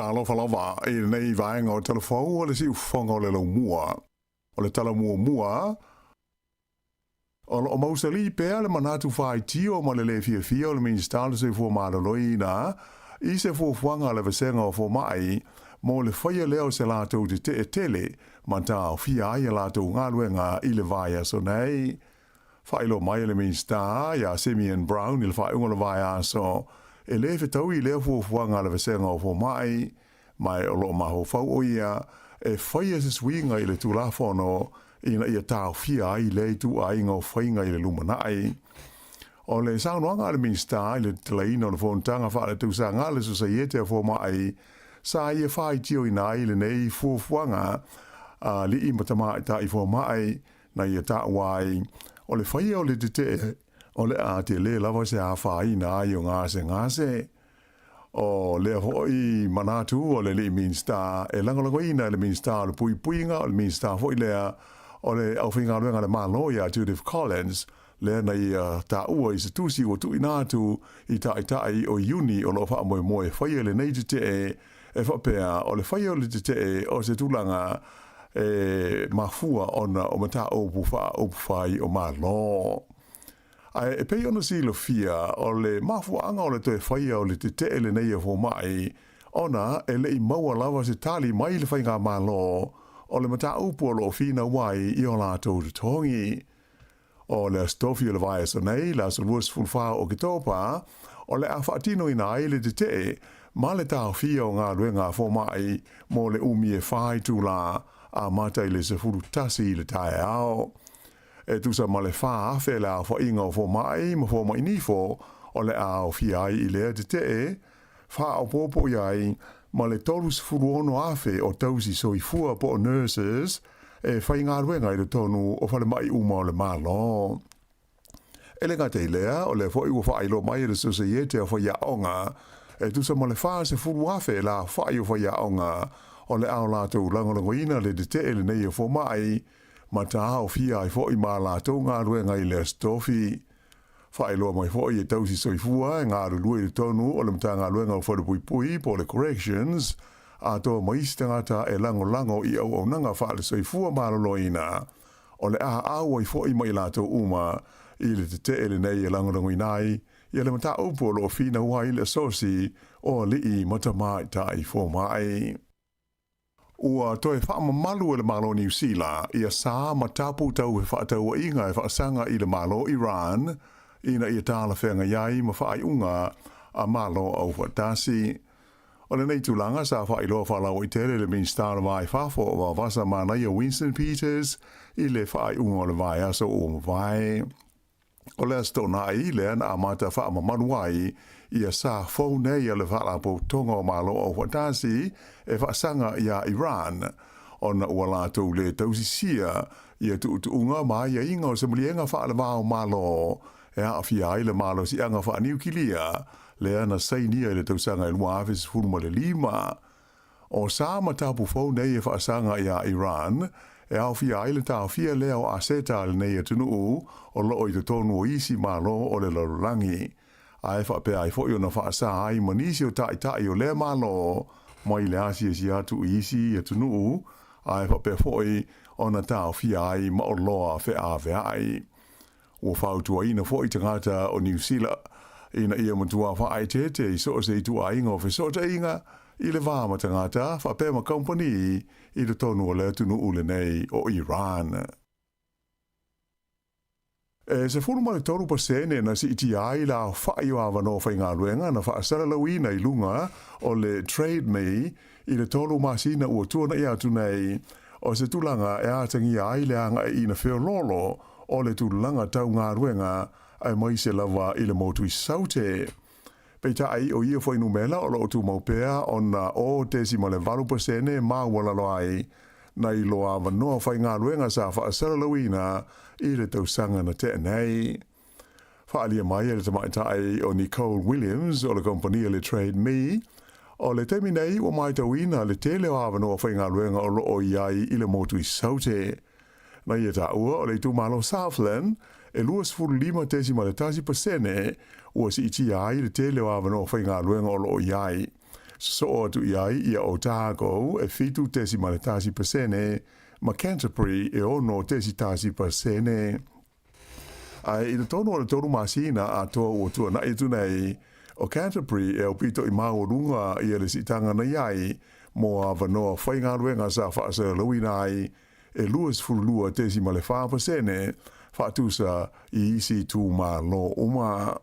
Talo falava e nei vaenga o telefou o le si ufonga o le lau mua. O le tala mua o mausali pea le manatu fai tio ma le fia o le ministalo se fu maloloi na i se fu fuanga le vesenga o fu mai mo le faya leo se lato de te tele manta o fia ai lato ngaluenga i le vaia so nei failo mai le minsta ya Simeon Brown il fa unga le vaia so e le whetau I lea fuafuanga le vesenga o fo mai o lo maho fau o ia e whaia se swinga I le tulafono ina ia tau fia I le tu a inga o whainga I le lumanai. O le saunoanga le minsta I le tlaina o le fontanga wha le tūsanga le societe a fo mai sa ia whai tio ina I le nei fuafuanga li I matama I ta I fo mai na ia ta wai o le whaia o le te o le a te le lava se a whai na I o ngase o le hoi manatu o le li minsta e langolangoina le minsta o le puipuinga o le minsta hoi lea o le au whinga ruenga le maloia Judith Collins le na ia ta ua I se tusi o tu inatu I tai o uni o lo wha moe moe whaia le nei te e whapea o le whaia o le te o se tulanga e mafua ona o mata opu whai o malo. Ai e pei ona silo fia o le mafua anga o le toe whaia o le te le nei e fo mai ona e le I maua lava se tali mai le whainga malo o le mata upu o lo fina wai I o la tau te tongi. O le stofi o le vai so nei la so luas fulfa o kitopa o le a whaatino ina ai le te ma le tau fia o ngā ruenga fo mai mo le umi e whai tu la a matai le se furu tasi le tae ao. E tu sa ma le wha awhe le a whainga o fo mai ma fo mai nifo o le a o fia ai I lea te wha au popo iai ma le tolus furu ono awhe o tausi so I fua po nurses e whai ngā ruenga I le tonu o whale mai uma o le malo. E le ngate I lea o le whai ua whai lo mai le societe o whai aonga e tu sa ma le wha se furu awhe la whai o whai aonga o le ao lātou langolangoina le te le nei e fo mai ma ta ao fia I fo I ma lātou ngā ruenga I le stofi. Whai loa mai fo I e tausi soifua e ngā rulua I le tonu o le mta ngā ruenga o whare pui po le corrections a toa maisi tangata e lango I au nanga wha le soifua ma loloina o le a awa I fo I mai lātou uma I le te le nei e langolangoinai I le mta upo lo fina wai le sosi o li I matamai ta I fo mai. Ua toe whaamamalu e le malo New Zealand ia sā matapu tau e whaatau inga e whaasanga I le malo Iran ina ia tāla whenga iai ma whaai unga a malo au whatasi. O le nei tūlanga sa whailoa whalau I tere le minstara vai whafo o wa wasa mana ia Winston Peters I le whaai unga o le vai aso o mwai. O le astona I le ana amata whaamamalu ai ia sa fau nei le whaalapo tonga o malo o whatasi e whaasanga ia Iran. Ona ua lātou le tausisia ia tuutuunga ma ia inga o samalienga whaalawa o malo e awhia ai le malo si anga wha niukilia le ana sainia le tausanga I lua awhis furuma le lima. O sa matapu fau nei e whaasanga ia Iran e awhia ai le tāwhia leo a seta le nei atunuu o loo I te tonu o isi malo o le larulangi. Ai whapea I fwoi o na whaasa ai manisi o tai o le malo mai le asi si atu isi e tunu ai whapea fwoi o na tau fia ai ma o loa whea vea ai. Ua whautua ina fwoi tangata o New Zealand ina ia matua whaai te I so se I tua inga o whesota inga I le vāma tangata whapea ma company I le tonu o le tunu ule nei o Iran. E se fulu male toru pasene na si iti ai la whai o awa no whainga luenga na whaasara lauina I lunga o le trade me I le toru masina ua tuana I atu nei o se tulanga e atangi ai le anga I na whio lolo o le tulanga tau ngā ruenga ai mai se lava I le motu I saute. Peita ai o ia whainu mela o lo tu maupea o na o tesi male valu pasene ma walalo ai na I loa wanoa whainga ruenga sa whaasara lauina I le tausanga na te nei. Whaalia mai e le tamaitai o Nicole Williams o le kompania le Trade Me. O le temi nei o mai tauina le tele o awanoa whainga ruenga o loo iai I le motu I saute. Na ia ta ua o le tumalo Southland e luas furu lima tesi ma le tasi pasene ua si iti ai le tele o awanoa whainga ruenga o loo iai. So o tu iai ia Otago e fitu tesi ma le tasi pasene ma Canterbury e ono tesi tasi pasene. Ai I tono o le toru masina a toa ua tua na itu nei o Canterbury e o pito I mau runga I le sitanga na iai mo a wanoa whainga ruenga sa whaasara lauina ai e luas furulua tesi ma le wha pasene whaatusa I isi tu ma lo uma.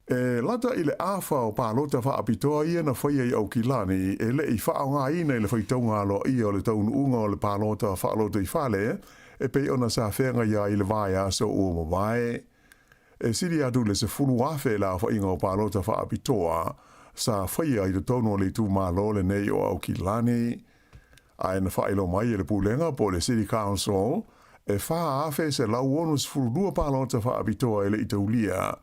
Lata i le afa o pālota wha apitoa ia na whaia i au kilani, le i wha ngā ina i le whaitaunga alo i o le taunu unga o le pālota wha alota i whale, pei ona sa whenga ia i le vai aso o mawai. Siri atu le se fulu afe la wha inga o pālota wha apitoa, sa whaia i le tono le tu malo le nei o au kilani. Ai na whailo mai e le pūlenga po le City Council, wha afe se lau onus fulu dua pālota wha apitoa e le itaulia,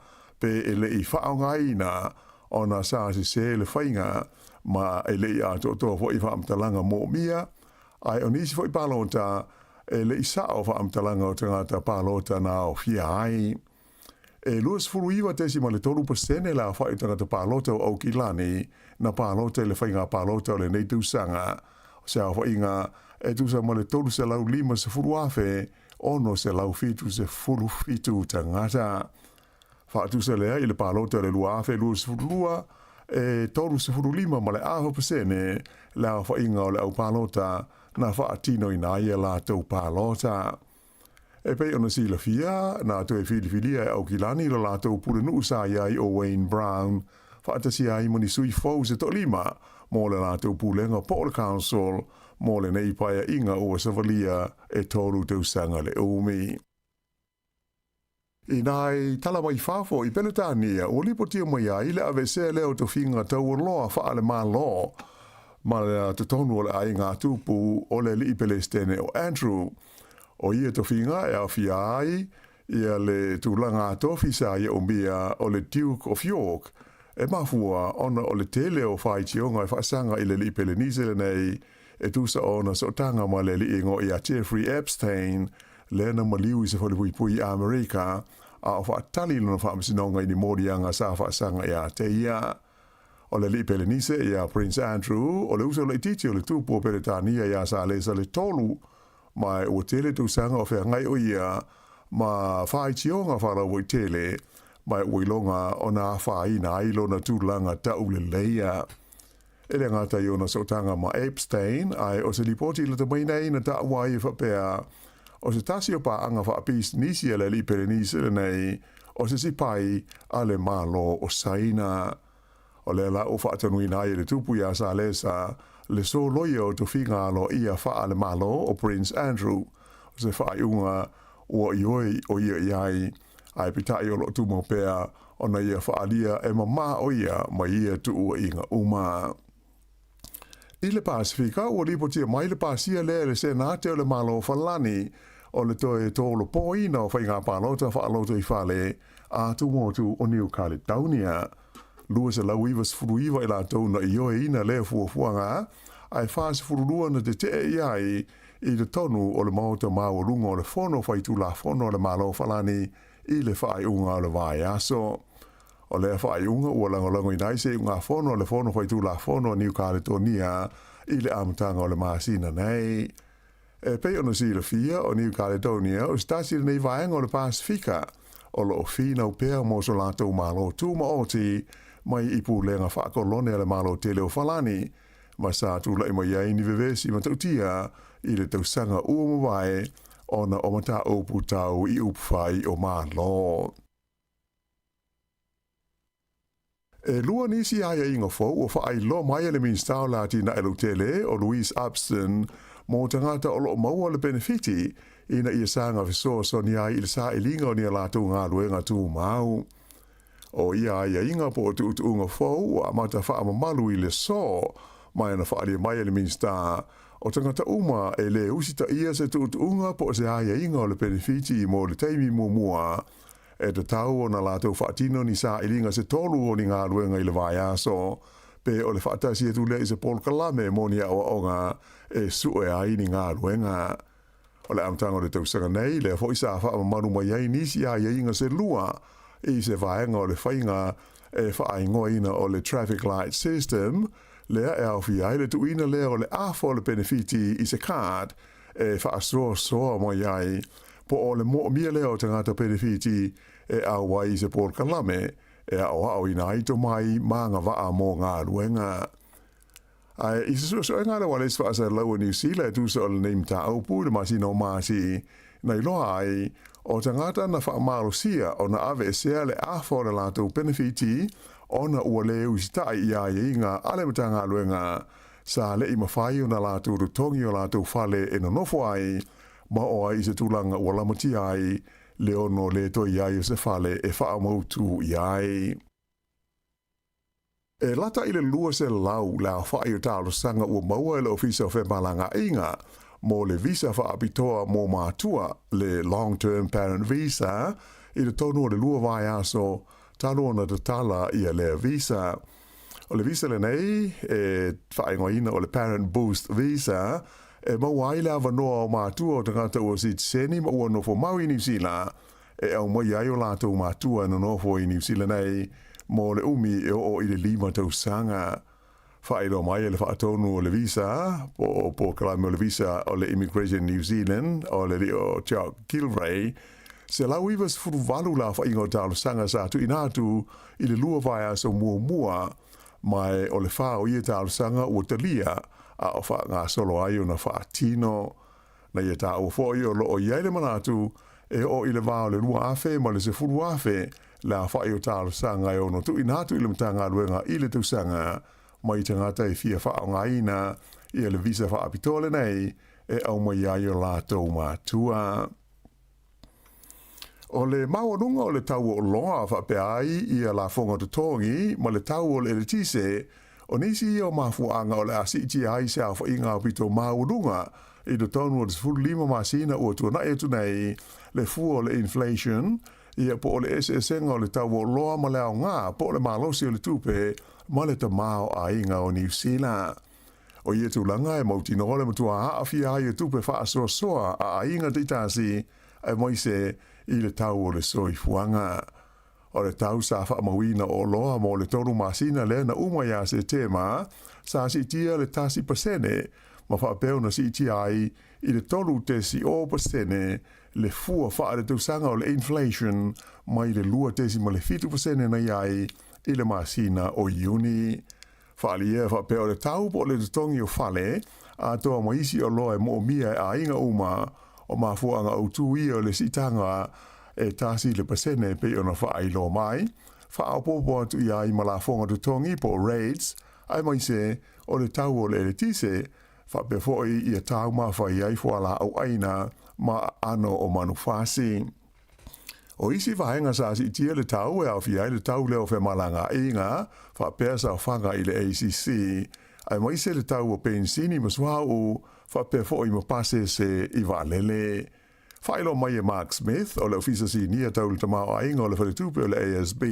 pe ele i whaongaina o na sāsi se le whainga ma ele i ato toa fo i whaamtalanga mō mia ai o nisi fo i pālota ele i sao whaamtalanga o tangata pālota na o fia ai luas furu iwa tesi ma le 3% la whai tangata pālota o Aukilani na pālota le whainga pālota o le nei tūsanga o se a whainga tūsa ma le 3 se lau 5 se furu afe ono se lau fitu se furu fitu tangata Whaatu se lea i le pālota le lua awhe lua sifurulua, toru sifurulima ma le aho pasene, la whainga o le au pālota, na whaatino i nā ia la tau pālota. Pei ona si la fia, na tu e whiliwhilia e au kilani la la tau pule nuu sa iai o Wayne Brown, whaatasi ai mani sui fau se to lima, mō le la tau pulenga po le council, mō le nei paia inga ua savalia e toru tau sanga le umi. I nai tala mai whafo i Penetania, o lipotia mai a ile ave se leo to whinga tau o loa wha le mā lo, ma le te tonu o le ai ngā tupu o le li pelestene o Andrew. O ia to whinga e a whia ai, ia le tūlanga tofi sa ia umbia o le Duke of York, e mafua ona o le tele o whai tionga e whaasanga i le li pelenise le nei, e tūsa ona so tanga ma le li ingo i a Jeffrey Epstein, Lena maliu i se whalipui a Amerika, a o whaatali luna whaamisinonga i ni morianga sa whaasanga i a te ia. O le li pelenise i a Prince Andrew, o le uso le titi o le tupu o Peretania i a sa lesa le tolu, mai o tele tu sanga o whea ngai o ia, ma whai tionga whala o tele, mai o ilonga o na whai na ailo na tūlanga tau le leia. Ele ngata i ona sotanga ma Epstein, ai o se lipoti le tamaina i na ta wai whapea, o se tasi o pa anga wha apis nisi ala li perenise le nei, o se sipai ale malo o saina. O le la o wha atanui nai le tupu ia sa lesa, le so loia o to whinga alo ia wha ale malo o Prince Andrew, o se wha iunga ua ioi o ia iai, ai pitai o lo tu mo pea, o na ia wha alia e mama o ia ma ia tu ua inga uma. I le Pasifika, ua lipotia mai le pasia le senate o le malo falani, o le toe tōlo pōina o whainga pālota whaalota i whale a tu motu o New Caledonia. Lua se lau iwa sifuru iwa i la tōna i oe ina le fuafuanga, ai whaas furulua na te te iai i le tonu o le maota mau lunga o le whono whaitu la whono o le malo whalani i le whai unga o le vai aso. O le whai unga ua langolango i naise unga whono o le whono whaitu la whono o New Caledonia i le amtanga o le maasina nei. Pei ona si le fia o New Caledonia o stasi nei vaenga o le Pasifika o lo fina o pea mo so lato malo tu ma oti mai i pūlenga whaakolone le malo tele o falani ma sa tu lai mai ai ni vevesi ma tautia i le tausanga ua mawai ona o mata o putau i upwhai o malo. Lua nisi aia inga fau o whaai lo mai le minstau lati na elutele o Louise Upston mo tangata o lo maua le benefiti ina ia sanga fiso so ni ai il sa ilinga o ni lato ngā luenga tu mau. O ia aia inga po o tu unga fau a mata wha malu i le so mai na whaari mai le minsta o tangata uma e le usita ia se tu unga po se aia inga o le benefiti mo le taimi mua e te tau o na lato whaatino ni sa ilinga se tolu o ni ngā luenga i le vai aso pe o le whaatasi e tu le i se Paul Kalame mo ni awa onga e sue ai ni ngā ruenga. O le amtanga o le tausanga nei, le fo isa wha manu mai ai nisi a inga se lua i se vaenga o le whainga e whaingoa ina o le traffic light system, lea e au fi ai le tuina lea o le afo o le benefiti i se card e whaasoa mai ai po o le mo mia lea o tangata benefiti e au wai i se Paul Kalame e au ina ito mai maanga waa mo ngā ruenga. I se so ngā le wale swa sa lau New Zealand tu so le name ta au pu le masino masi Nei loa ai, o tangata na whaamarosia o na ave e sea le afo na lātou benefiti o na ua le usitai ia i ngā alematanga luenga sa le i mawhai o na lātou rutongi o lātou whale e no nofo ai ma o ai se tūlanga ua lamati ai le ono le toi ai o se whale e whaamautu i ai. E lata i le lua se lau la whai o tālo sanga ua maua e le ofisa o whemalanga inga mo le visa whaapitoa mō mātua le long-term parent visa i le tonu o le lua vai aso talo na te tala ia le visa. O le visa le nei e whaingoina o le parent boost visa e mawai le avanoa o mātua o tangata ua sitseni ma ua nofo mau i New Zealand e au mai ai o lātou mātua na nofo i New Zealand nei mo le umi e o i le 5 tausanga. Whaero mai le whaatonu o le visa, po kalame o le visa o le Immigration New Zealand, o le o Chuck Gilray, se lau iwa se furu walu la whaingo tālo sanga sa tu inatu i le lua vai aso mua mai o le whao i e tālo sanga ua talia a o wha ngā solo ai o na whaatino. Na i e tā o fōi o lo o iai le manatu e o i le vāo le lua afe ma le se furu afe la whaio tālo sanga e o no tu inatu i le mtanga luenga i le tausanga mai tangata e fia wha ngā ina i le visa wha apitole nei e au mai ai o lātou mātua. O le mawanunga o le tau o loa wha pe ai i a la whonga tutongi ma le tau o le tise o nisi o mafuanga o le asiti ai se au wha inga pito mawanunga i do tonu o le sifuru 5 masina ua tuana e tunei le fu o le inflation i a po o le SSN o le tau o loa ma le au ngā po o le malosi o le tupe ma le tamao a inga o New Zealand. O ie tūlanga e mauti no le matua haafi ai e tupe wha soa soa a inga titasi e moise i le tau o le soi fuanga. O le tau sa wha mawina o loa mo le tonu masina le na umaya se tema sa si tia le tasi pasene ma wha peo na si tia ai i le tolu tesi o pasene le fua wha le tausanga o le inflation mai le lua tesi ma le 5% na iai i le masina o iuni. Whaalia whapeo le tau po le tutongi o whale, a toa maisi o loa e mo mia a inga uma o mafuanga o tui o le sitanga e tasi le pasene pe o na whailo mai. Whaapopo atu i ai malafonga tutongi po rates, ai maise o le tau o le tise, whape foi i a tau ma whai ai whala au aina ma ano o manufasi. O isi vahenga sa si tia le tau e au fiai le tau leo fe malanga inga, wha pesa o whanga i le ACC, ai maise le tau o pensini maswau, wha pe fo i mapase se i valele. Whailo mai e Mark Smith, o le ofisa si nia tau le tamau a inga o le wharetupe o le ASB,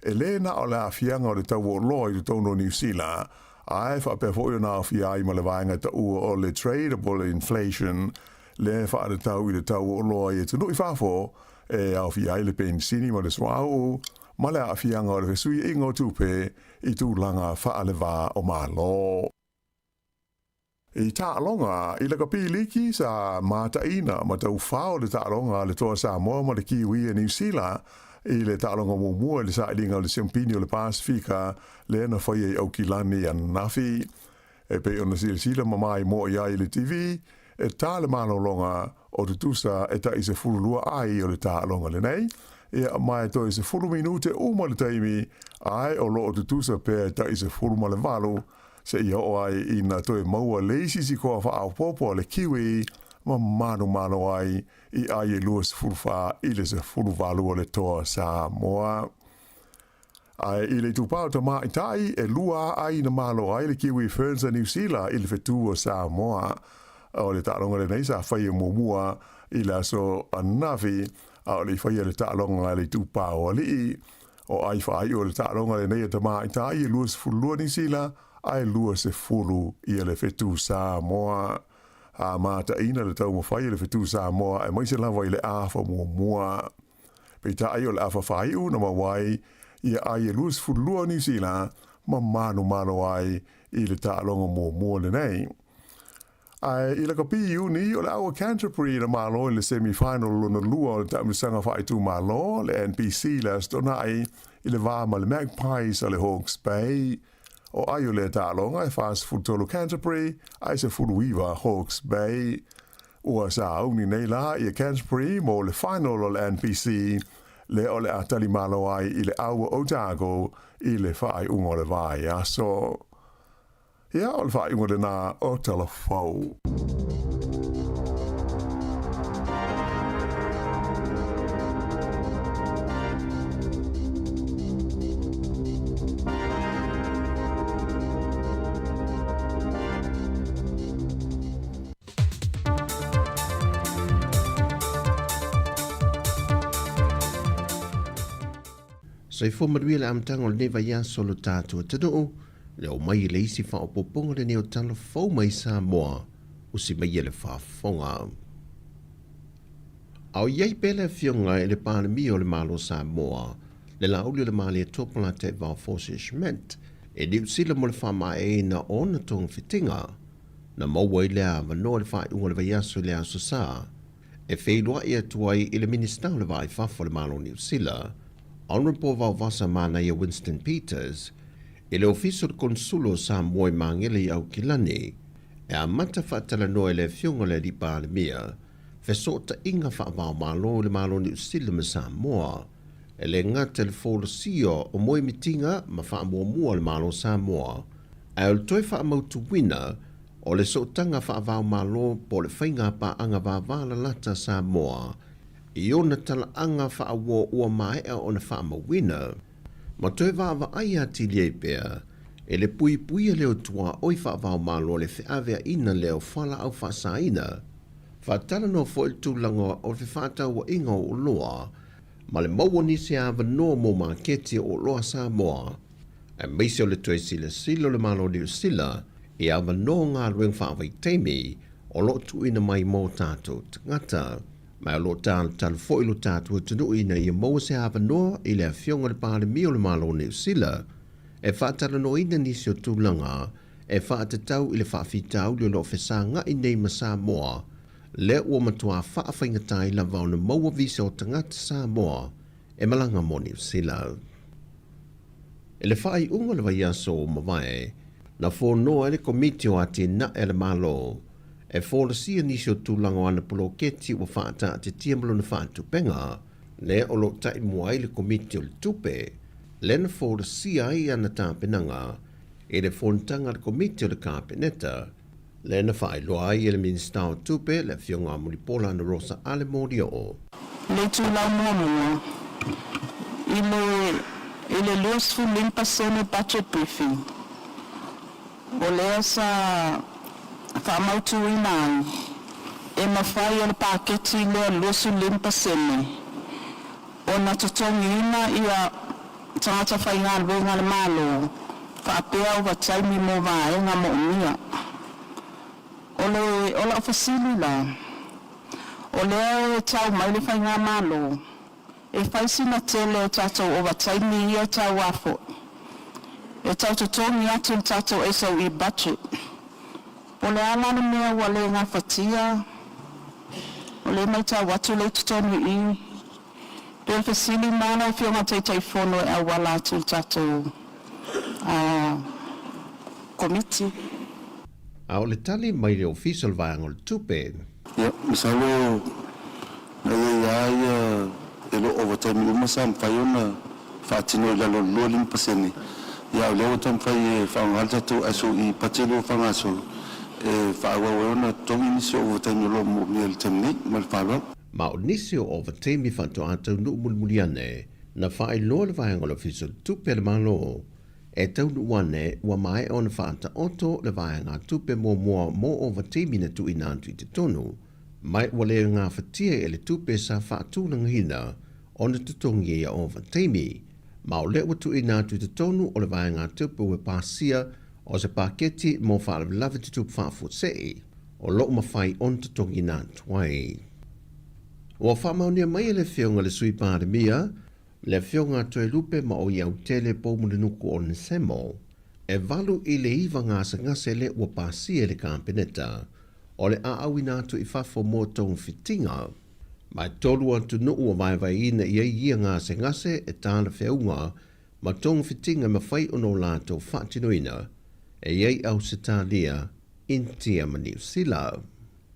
e le na o le afianga o le tau o loa i le tono New Zealand, ai wha pe fo i na afiai ma le vahenga ta ua o le tradable inflation, le wha le tau i le tau o loa i e tunu i whafo, e au fi ai le pensini ma le swau ma le afianga o le sui ingo tupe i tu langa whaale wā o malo. I tālonga, i le kapi liki sa mātaina ma tau whao le tālonga le toa Sāmoa ma le kiwi e New Zealand i le tālonga mōmua le sailinga o le Siampini o le Pasifika le na whai e au kilani an nafi. E pe ona sila ma mai mo i ai le TV e tā le mālolonga o te tusa e ta i se furulua ai o le tālonga le nei. E mai to i se 4 minute uma le taimi ai o lo o te tusa pe ta i se furuma le valu se ia o ai ina to e maua leisi si koa wha au popo le kiwi ma mano ai i ai e lua se furuwha i le se furuvalu o le toa Sāmoa. Ai i le tupau ta mai tai e lua ai na malo ai le kiwi ferns a New Zealand i le fetu o Sāmoa. O le tālonga le nei sa whai e mōmua i la so anafi a o le whai le tālonga le tupau a li o ai whai o le tālonga le nei ta mai tai e lua se furulua New Zealand ai lua se furu i le fetu Sāmoa. A mata ina le tau mawhai le fetu Sāmoa e maise lawa i le awha mōmua. Pei ta ai o le awha whai u na mawai i ai e lua se furulua New Zealand ma mano ai i le tālonga mōmua le nei. Ai i le kapi uni o le aua Canterbury na malo i le semi-final luna lua o le tamisanga whai tu malo le NPC le astona ai i le vāma le Magpies o le Hawke's Bay. O ai o le tālonga e whaas futolo Canterbury ai se furuiwa Hawke's Bay. ua sa uni nei la i Canterbury mo le final o le NPC le o le atali malo ai i le aua Otago i le whaai ungo le vai. So, ia o le whaai ungo le nā o telefou. Sai fo maruia le amtanga o le neva ia solo tātua tano le o mai le isi wha o poponga le neo tala fau mai Sāmoa o si mai le whaafonga. Au iei pele fionga e le pānami o le malo Sāmoa le lauli o le mali e topala te vau forcishment e diu sila mo le whama e na o na tong fitinga na maua i lea vanoa le whai unga le vaiaso le aso sa e wheilua i atuai i le minister le vai whafo le malo New Zealand Honorable Vauwasa Manaya Winston Peters, ele official consulo Sāmoa mangele i au kilani, e a mata whaatala noe le fionga le ripa le mia, fesota inga whaavao malo le malo ni usila me Sāmoa, e le ngata le fōrosio o moe mitinga ma whaamua mua le malo Sāmoa, e o le toi whaamautu wina o le sotanga whaavao malo po le whainga pa anga wāwala lata Sāmoa, i ona tala anga whaawua ua maea o na whaamawina, ma toi wāwa ai ati liei pēr, e le pui pui leo tua oi whaavao malo le whiawea ina leo whala au whaasaina, whaatala no foil tūlanga o le whaatau wa inga o loa, ma le maua nisi a wanoa mo maketi o loa Sāmoa, e meisi o le toi sila le malo ni usila, e a wanoa ngā rueng whaawai teimi, o lo tu ina mai mō tātou ngata. Mai lo tal fo ilo tātua tunu ina i maua se hawa noa i le fionga le pāle mi o le malo New Zealand. E whaatala no ina nisi o tūlanga, e whaatatau i le whaafitau le lo whesanga i nei ma Sāmoa, le ua matua whaafaingatai la vau na maua visa o tangata Sāmoa, e malanga mo New Zealand. E le whaai unga le vaiaso o mawai, na whonoa le komiti o ati na e le malo, e fōlasia nisi o tūlanga ana poloketi ua whaata te tiamalo na whaatu penga, le o lo tai muai le komiti o le tupe, le na fōlasia ai ana tāpenanga, e le fōntanga le komiti o le kāpeneta, le na whaailoa ai e le minista o tupe, le fionga mulipola na Rosa Ale Morio o. Le tūlau mua i le luas fuling pasene budget briefing, o lea sa whaamautu i nāi, e mawhai o le pāketi lea luasu limpa sene. O na totongi ina i a tangata whainga luenga le malo, whaapea o wataimi mo vaenga mo umia. O la ofasili la, o lea e tau mai le whainga malo, e whaisi na tele o tātou o wataimi i a tau wafo. E tau totongi atu o tātou e sau i budget. O le alana mea ua le ngā whatia, o le mai tā watu le tutonu i, pe le whasili mana e whionga teitai whono e awala atu tātou komiti. A o le tali mai le official vaianga o le tupe. Ia, misalo, na ia e lo overtime uma sam whaiona whaatino i lalo lolim pasene. Ia o leo tam whai e whaangalta tu aso i patelo whangaso. Whaawawona tongi nisi o overtime lo mo mea temni, mal whaala. Ma o nisi o overtime whanto atau nu mulmuliane, na whae loa le vaianga le official tupe le malo, e tau nuane ua mai o na whaata oto le vaianga tupe mua mo overtime na tu inantu i te tonu, mai ua lea ngā whatia e le tupe sa whaatūlanga hina o na tutongi e overtime, ma o le ua tu inantu i te tonu o le vaianga tupe ue pasia o se paketi mo whaalawe te tupu whaafusei, o loo mawhai on te tongi nā tuai. Ua whamaunia mai le whionga le sui pāremia, le whionga toe lupe ma o iau tele pōmule nuku o Nesemo, e valu i le iwa ngāsa ngase le ua pāsia le kāpeneta, o le aau nātu i whafo mō tōng fitinga, mai tolu atu nu ua vai ina i ia ngāsa ngase e tāna whiunga, ma tōng fitinga ma whai ono lātou whaatinoina, e iei au se tālia, intia ma New Zealand.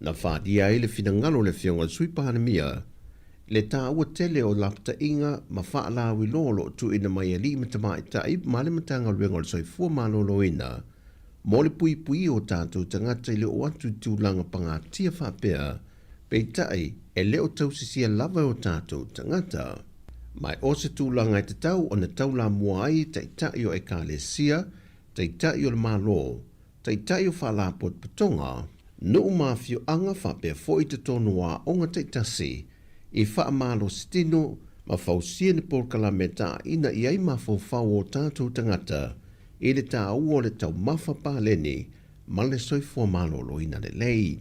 Na whaadia e le finangalo le fionga sui pahanemia, le tā ua tele o lapta inga ma whaala wilolo tu ina mai ali matama i tai male matanga ruenga le soifua malolo ina, mo le pui pui o tātou tangata i le o atu tūlanga pangatia whapea, pei tai e leo tausisia lava o tātou tangata. Mai o se tūlanga i te tau o na taula mua ai tai tai o e kālesia, tai tai o le malo, tai tai o whala pot patonga, no mafio anga whapea fo i te tonua o ngā tai tasi, i wha malo stino ma fausia ni polkala me ta ina i ai ma fau o tātou tangata i le tā ua le tau mawha pāleni ma le soifua malo lo ina le lei.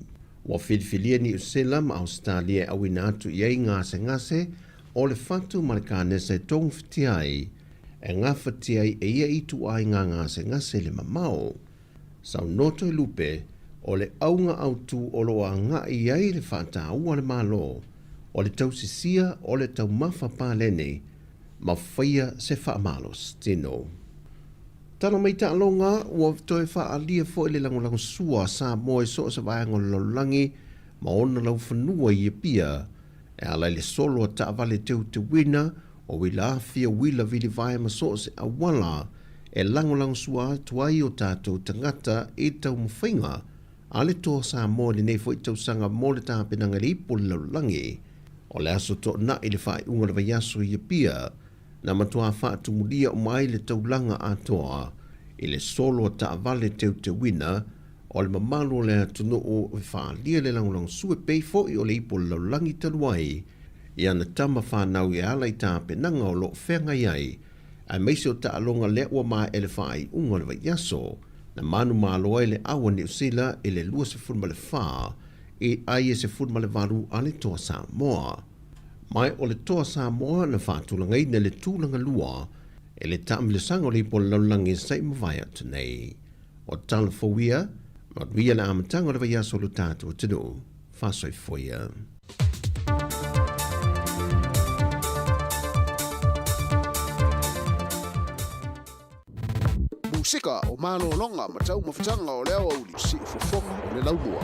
Wa whilwhilia ni usela ma Australia au ina atu i ai ngase o le whatu ma le kānese tong whitiai e ngā whitiai e ia itu ai ngā ngase le mamao. Sau noto i lupe o le aunga autu o loa ngā i ai le whata ua le malo o le tausisia o le tau mawha pālene, ma whaia se whaamalos tino. Tana mai ta alonga, ua toi whaalia fo le langolango sua Sāmoa so sa vaiango laulangi, ma ona lau whanua i pia, e ala le solo ta avale teu te wina, o wila fia wila vili vai ma so se awala, e langolango sua tuai o tātou tangata e tau mwhainga, ale toa Sāmoa le nei fo i tau sanga mo le tāpenanga le ipo le laulangi, o le aso to na i le whae unga le vaiaso i pia, na matua wha tumulia o mai le taulanga atoa, i le solo ta avale teu te wina, o le mamalo le atunu o wha lia le langulang sue pei fo i o le ipo laulangi taluai, i ana tama whanau i ala i tā penanga o lo whenga iai, a meise o ta alonga le ua mai e le whae unga le vaiaso, na manu maloa i le awa ni usila i le lua se funma le wha, e ai e se funma le varu a le toa Sāmoa. Mai o le toa Sāmoa na whātulanga i le tūlanga lua, e le tāmi le sango le ipo laulangi sai mawai atu nei. O tala fawia, ma ria na amatanga le vaiaso lo tātua tino, whasoi foia. Musika o malo longa ma tau mawhitanga o leo au li si ufofonga o le laumua.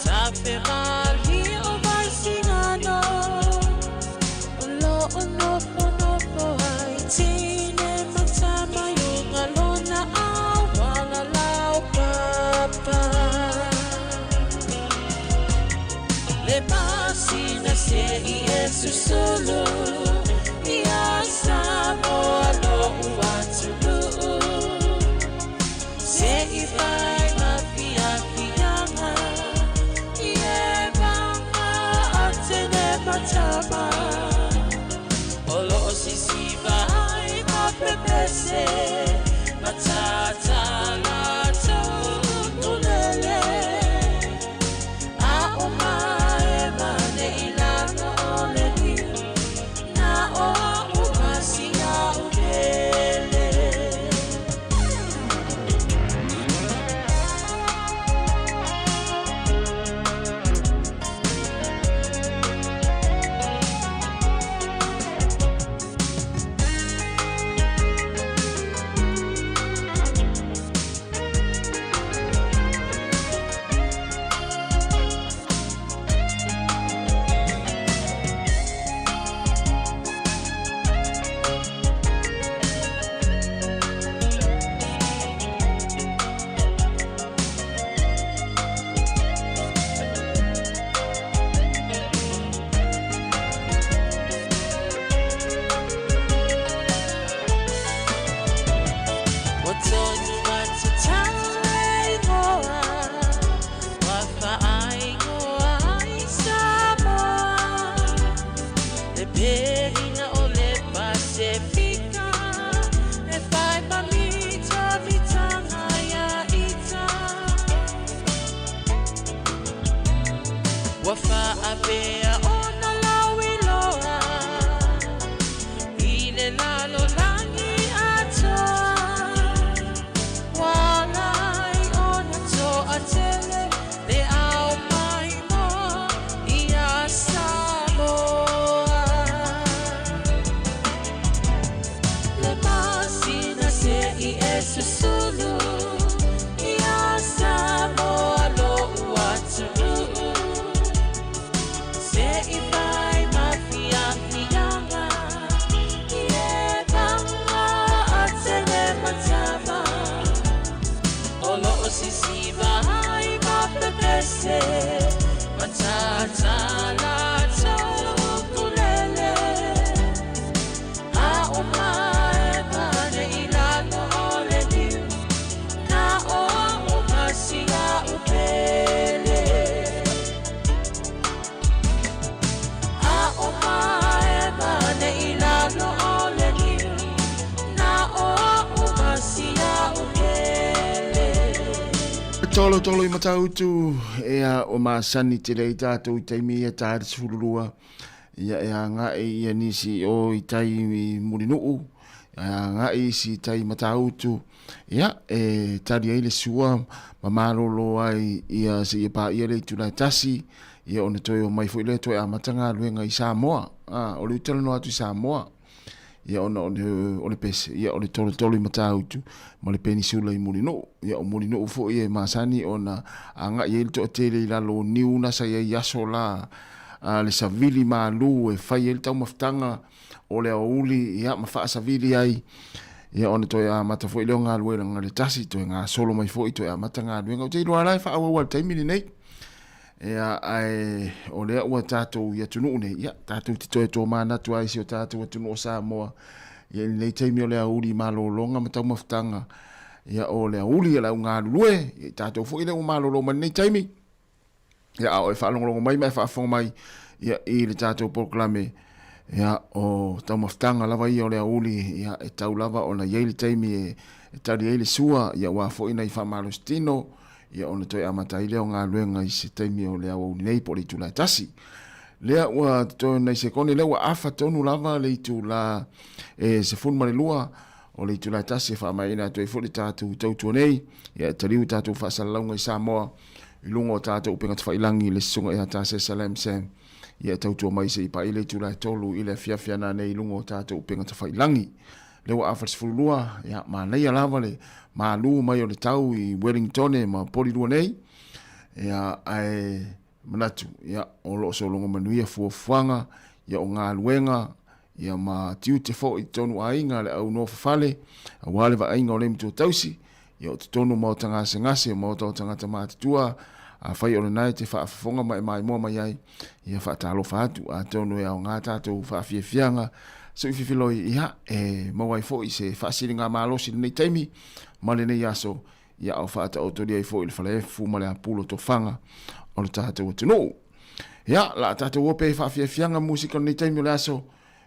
Tape mali o vai singano susulu ia Sāmoa lo uatulu se ifai mafiafianga ie banga atene matama olo sisi vai mapepese matata la tulele a omae mane ilana oleni na o umasia ubele Wafa apea ona lawiloa ile lalo langi atoa walai ona to atele le au mai mo ia Sāmoa le masina se I susulu ia Sāmoa lo uatulu ifai mafiafianga ie banga atene matama olo sisi vai mapepese matata la tulele a omae mane ilano oleni na o umasia upele Tolo I matautu ea o masani te rei tātou I taimi e tāre sururua ia ea ngai ia nisi o I tai murinuu ea ngai si tai matautu ia e tari eile sua ma marolo ai ia se ia pā ia rei tunai tasi ia ona toi o mai fo ile toi a matanga luenga I Sāmoa o le utala no atu I Sāmoa ia ona ole pese ia ole tolo I matautu ma le penisula I mulino ia o mulino fo ia masani ona anga ia to tele la lo niuna sa ia yasola le savili malu e fai el tau maftanga o le uli ia ma fa savili ai ia ona to ia mata fo ile nga luela nga le tasi to nga solo mai fo to ia mata nga luenga o te lo ala fa wa taimi nei ia ai o le ua tātou ia tunu nei ia tātou te toi tō mana tu ai si o tātou tunu o Sāmoa ia nei teimi o le auri malolonga ma tau maftanga ia o le auri ia lau ngā lue ia tātou fo ile o malolo ma nei teimi ia o e whaalongolongo mai whaafonga mai ia I le tātou proklame ia o tau maftanga lava ia o le auri ia e tau lava o na iei teimi e tari eile sua ia wa fo ina I whamalostino ia ona toi amatai leo ngā luenga I se taimi o lea wau nei po le tula tasi. Lea ua toi nei se kone lea ua afa tonu lava le tula se funma le lua o le tula tasi e wha mai ina toi fuli tātou tautua nei ia tariu tātou whaasalaunga I Sāmoa I lunga o tātou upenga tawhailangi le sunga ia tāse Salam Sam ia tautua mai se I pa I le tula tolu I le fiafiana nei lunga o tātou upenga tawhailangi. Le ua afa sifulua ia mānei alava le malu mai o le tau I Wellington e ma polirua nei ia ai manatu ia o lo so longa manuia fuafuanga ia o ngā luenga ia ma tiu te fo I tonu ainga le au no fafale a wale va ainga o le mtu tausi ia o te tonu mau tangase ngase mau tau tangata mātutua A whai o le nai te whaafonga mai mua mai ai. Ia whaatalo whaatu a tonu e au ngā tātou whaafia so i whiwhiloi iha e mawai fo i se whaasiri ngā mālosi nei taimi ma le nei aso ia au whaata o tori ai fo i le whale fu ma le apulo to whanga o le tātou atu ia la tātou ope whaafia musika nei taimi o le aso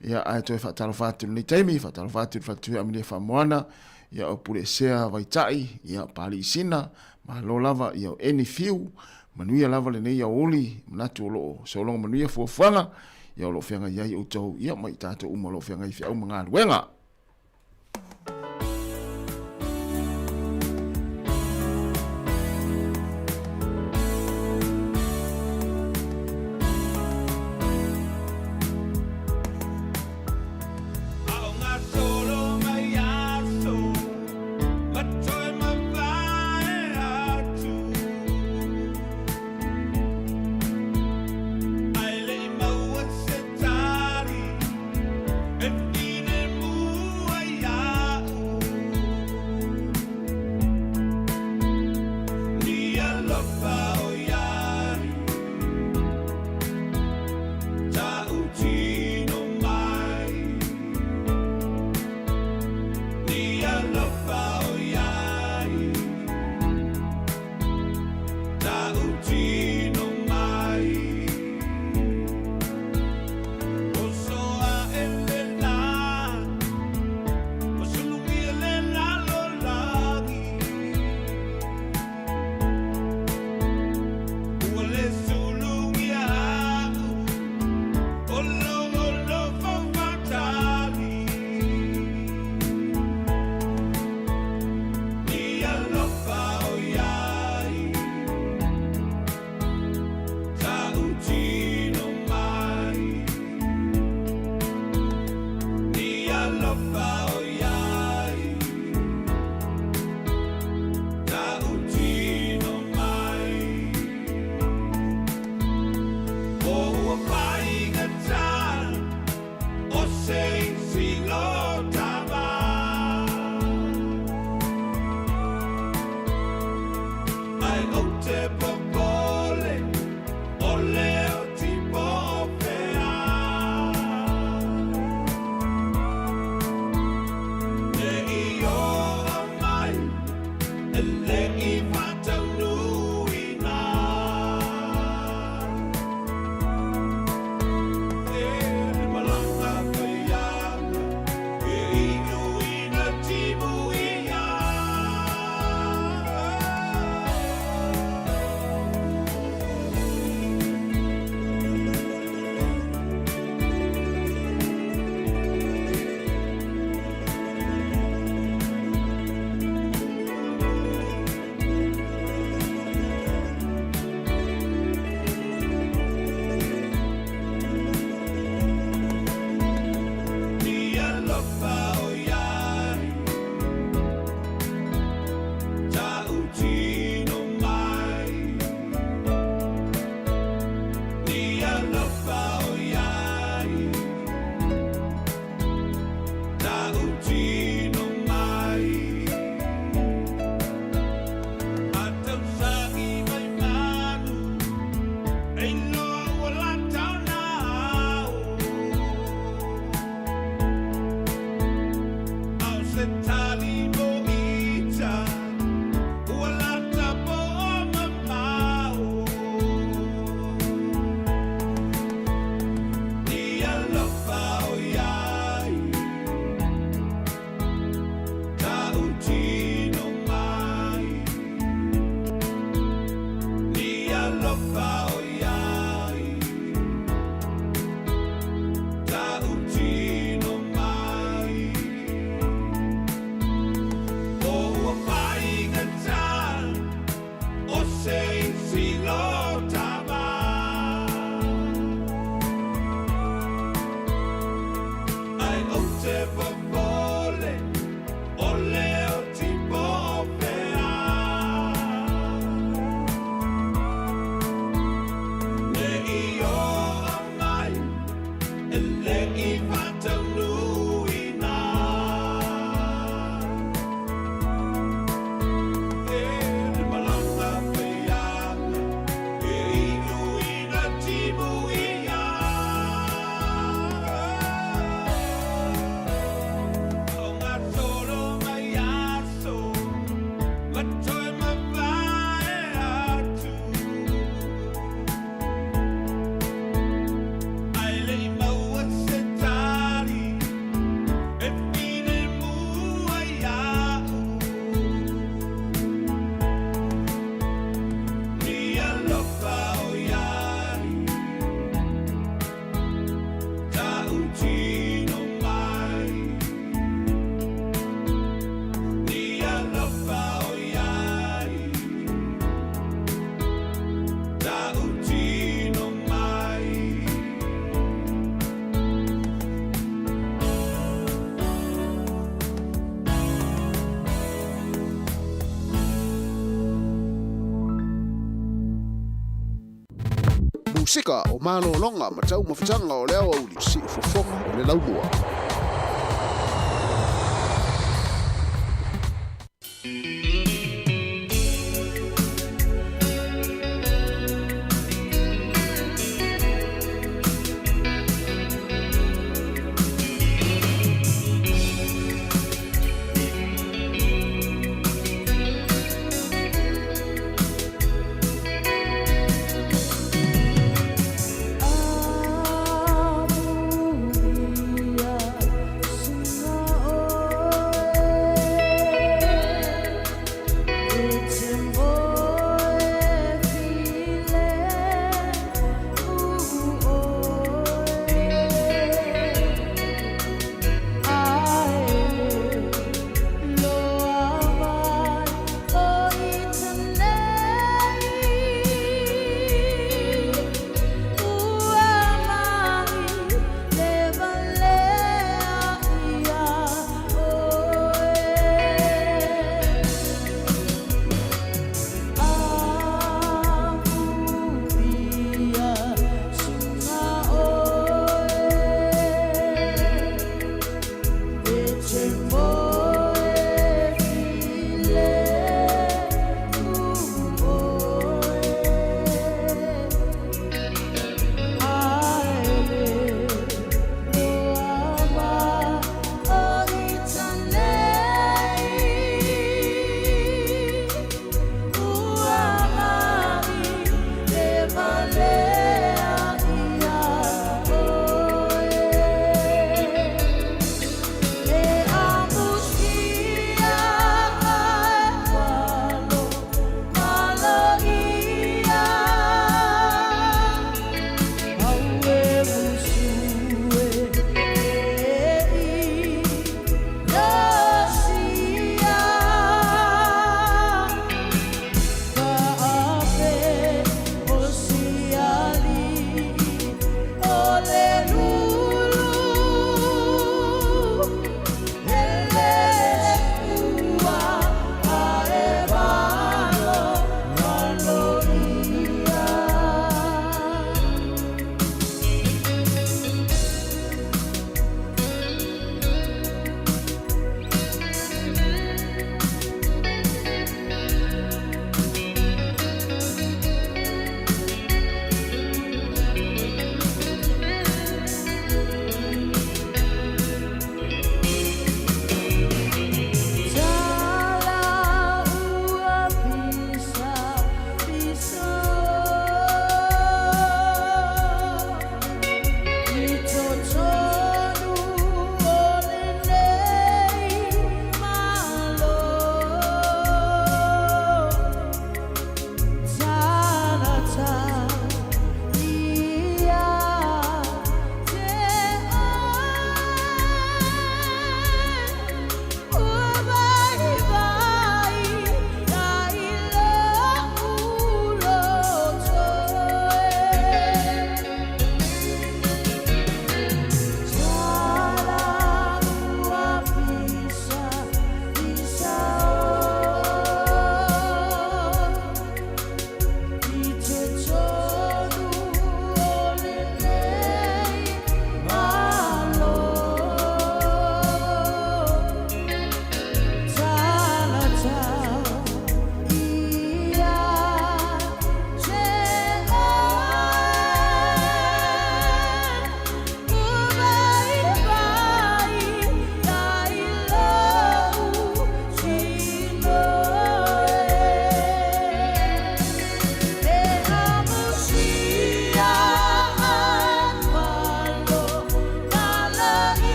ia ai toi whaatalo whaatu nei taimi whaatalo whaatu whaatu amine whamoana ia o pule sea vaitai ia pali sina ma lo lava ia o eni fiu manuia lava le nei au oli manatu o loo so longa manuia fuafuanga ia o lo whianga iai o tau ia mai tātou uma lo whianga i whiau mga ruenga. sika o malolonga ma tau mawhitanga o leo au li si ufofonga o le laumua.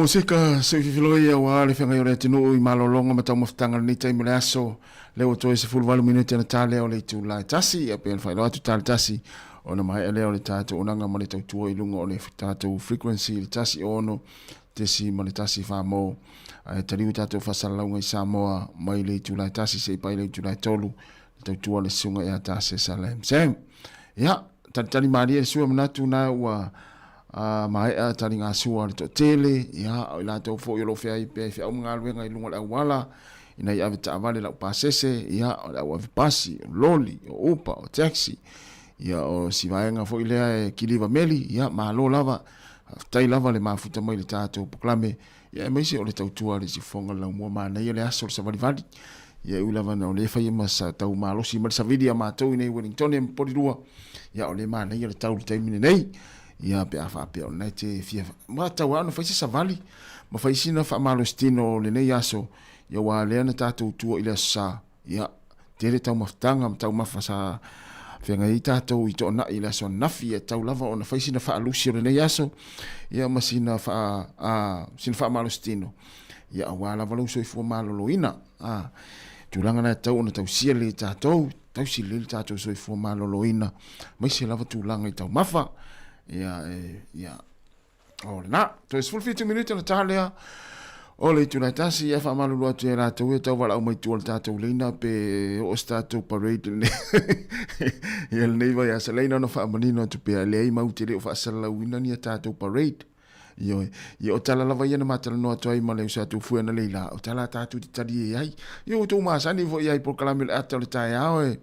musika se filoi wa le fenga yore tinu I malolonga mata maftanga ni time le aso le o toe se full valu minute na tale o le tu la tasi a pen fa lo tu tale tasi ona mai le o le tato onanga mo le tau I lunga o le tato frequency le tasi ono te si mo le tasi fa mo ai tari tato fa sala ngai Sāmoa mai le tu la tasi se pai le tu la tolu tau le sunga ya tasi salem sem ya tani mari e sua manatu na wa mai a tani ngā sua le to tele ia o la tau fo yolo fea I pe fea unga luenga I lunga la wala ina I ave ta avale la upasese ia o la ave pasi o loli o upa o taxi ia o si vaenga fo ilea e kiliva meli ia malo lava tai lava le mafuta mai le tātou poklame ia meise o le tautua le si fonga la mua mana ia le aso le savalivali ia ulava na o le fai masa tau malosi ma le savidia mātou nei Wellington e mpodilua ia o le mana ia le tau le taimine nei ia pe afa pe ona te fia ma tau ana fai se savali ma fai sina fa malo stino le nei aso ia wa le ana tatu tu ile sa ia tele tau maftanga tau mafasa fenga I tatu I tona ile so nafi tau lava ona fai sina fa alusi le nei aso ia ma sina fa malo stino ia wa la valo so I fu malo loina tulanga na tau ona tau sia le tatu tau si le tatu so I fu malo loina mai se lava tulanga I tau mafa ia o na to is full 15 minutes na talia o le tuna tasi ia fa malu lo tu era tu tau wala mai tu alta tu lina pe o stato parade ne ia le neiva ia selena no fa manino tu pe le mau te le fa sala wina ni tato parade io tala lava ia na matala no tu ai male sa tu fu na leila o tala tatu ti tadi ai io tu ma sani vo ia por kalamil atale tai ai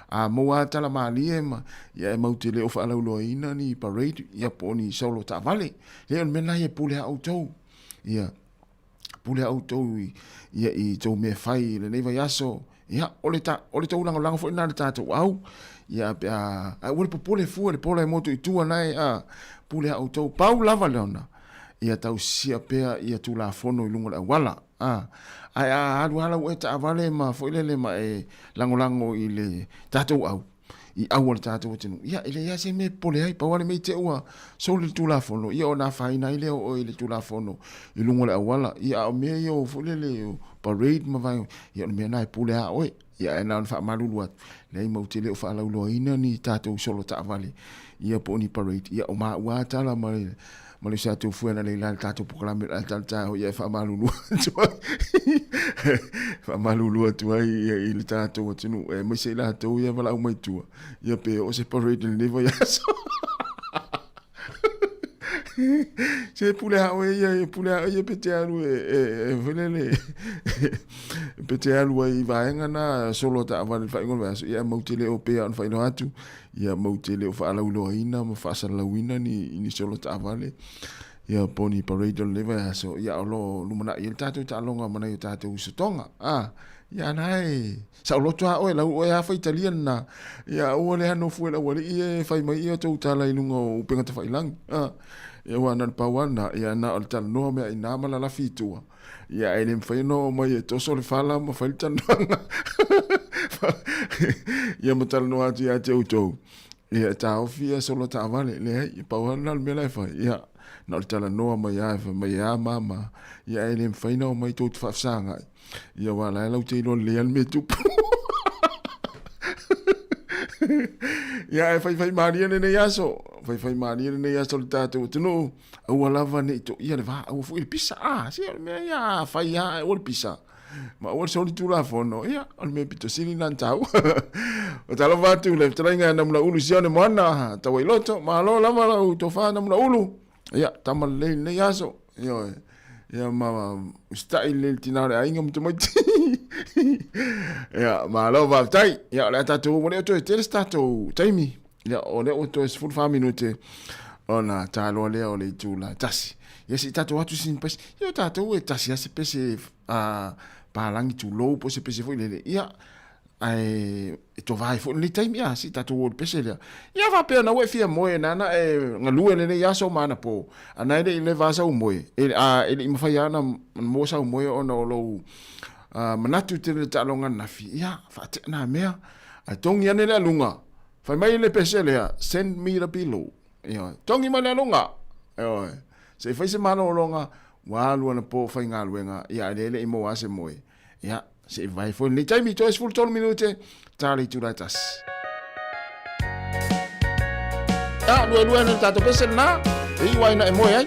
a moa tala mali ema ia mau te le o fa lo ina ni parade ia poni solo ta vale le mena ia pule auto ia pule auto ia I to me fai le neva yaso ia ole ta ulang fo na ta to au ia pe a ul pule fu le pole moto I tu nai a pule auto pau lava leona ia tau sia pea ia tu la fono I lunga la wala ai alu hala o ta vale ma fo ile ma e lango I le tatou au I au le tatou tinu ia ile ia se me pole ai pa wale me te ua so le tu la fono ia ona faina ile o ile tu la fono I lunga la wala ia o me yo fo le parade ma vai ia me na pole a oi ia na fa malulu le mo te le fa la lo ina ni tatou solo ta vale ia po ni parade ia o ma wa tala ma le sa tu fu na le la tatou proclame al tata ia fa malulu fa malulu tu ai il tatou tinu e mo se la tu ia vala mai tu ia pe o se parade le nevo ia so se pule a ia pule a ia pete alu e velele pete alu ai vaenga na solo ta vale fa ngol vas ia mo tele o pe an fa no atu ia mo tele o fa la ulo ina mo fa sa la wina ni solo ta vale ia poni parade leva so ia lo lumana il tatu ta longa mana il tatu sutonga ia nai sa lo tua o la o ia fa italian na ia o le no fu la o ia fa mai ia to ta la ilungo o penga ta fa ilang ia wana pa wana ia na alta no me ina mala la fitua ia ele mfai no mai to so le fala mo fa tan ia mo tal no ati ati auto ia ta ofia solo ta vale le pa wana me la fa ia na alta no mai ia mama ia ele mfai no mai to fa sanga ia wala la te no le al me tu ia fai maria ne yaso fai maria ne yaso tato tino o lava ne to ia le va o fu il pisa si me ia fai ia o pisa ma o so tu la fono ia o me pito sini nan tau o talo va tu le trenga na mula ulu sione mana ta wai loto ma lo lava la to fa na mula ulu ia tamal le ne yaso ia ma stai le tinare ainga mto mai ia ma lo va tai ia la tato mo le to te stato taimi ia o le o to es full minute ona talo le o le tula tasi ia si tato watu sin pas ia tato e tasi ase pese pa langi tu lo po se pese foi le ia ai to vai fo le taimi ia si tato o pese le ia va pe na we fia moe na ngalu le ia so mana po ana le va sa moe ele ima fai ana mo sa moe ona lo manatu te le talonga na fi ia fa te na mea a tongi ane le lunga fa mai le pese le send me the below ia tongi mai le lunga se fai se mano longa Walu ana po fai ngā luenga. Ia lele i mo ase moe. Ia, se vai fo. Ni taimi to es full tolu minute. Tali tūrai tas. Ia, lue na tato pese na. I waina e moe ai.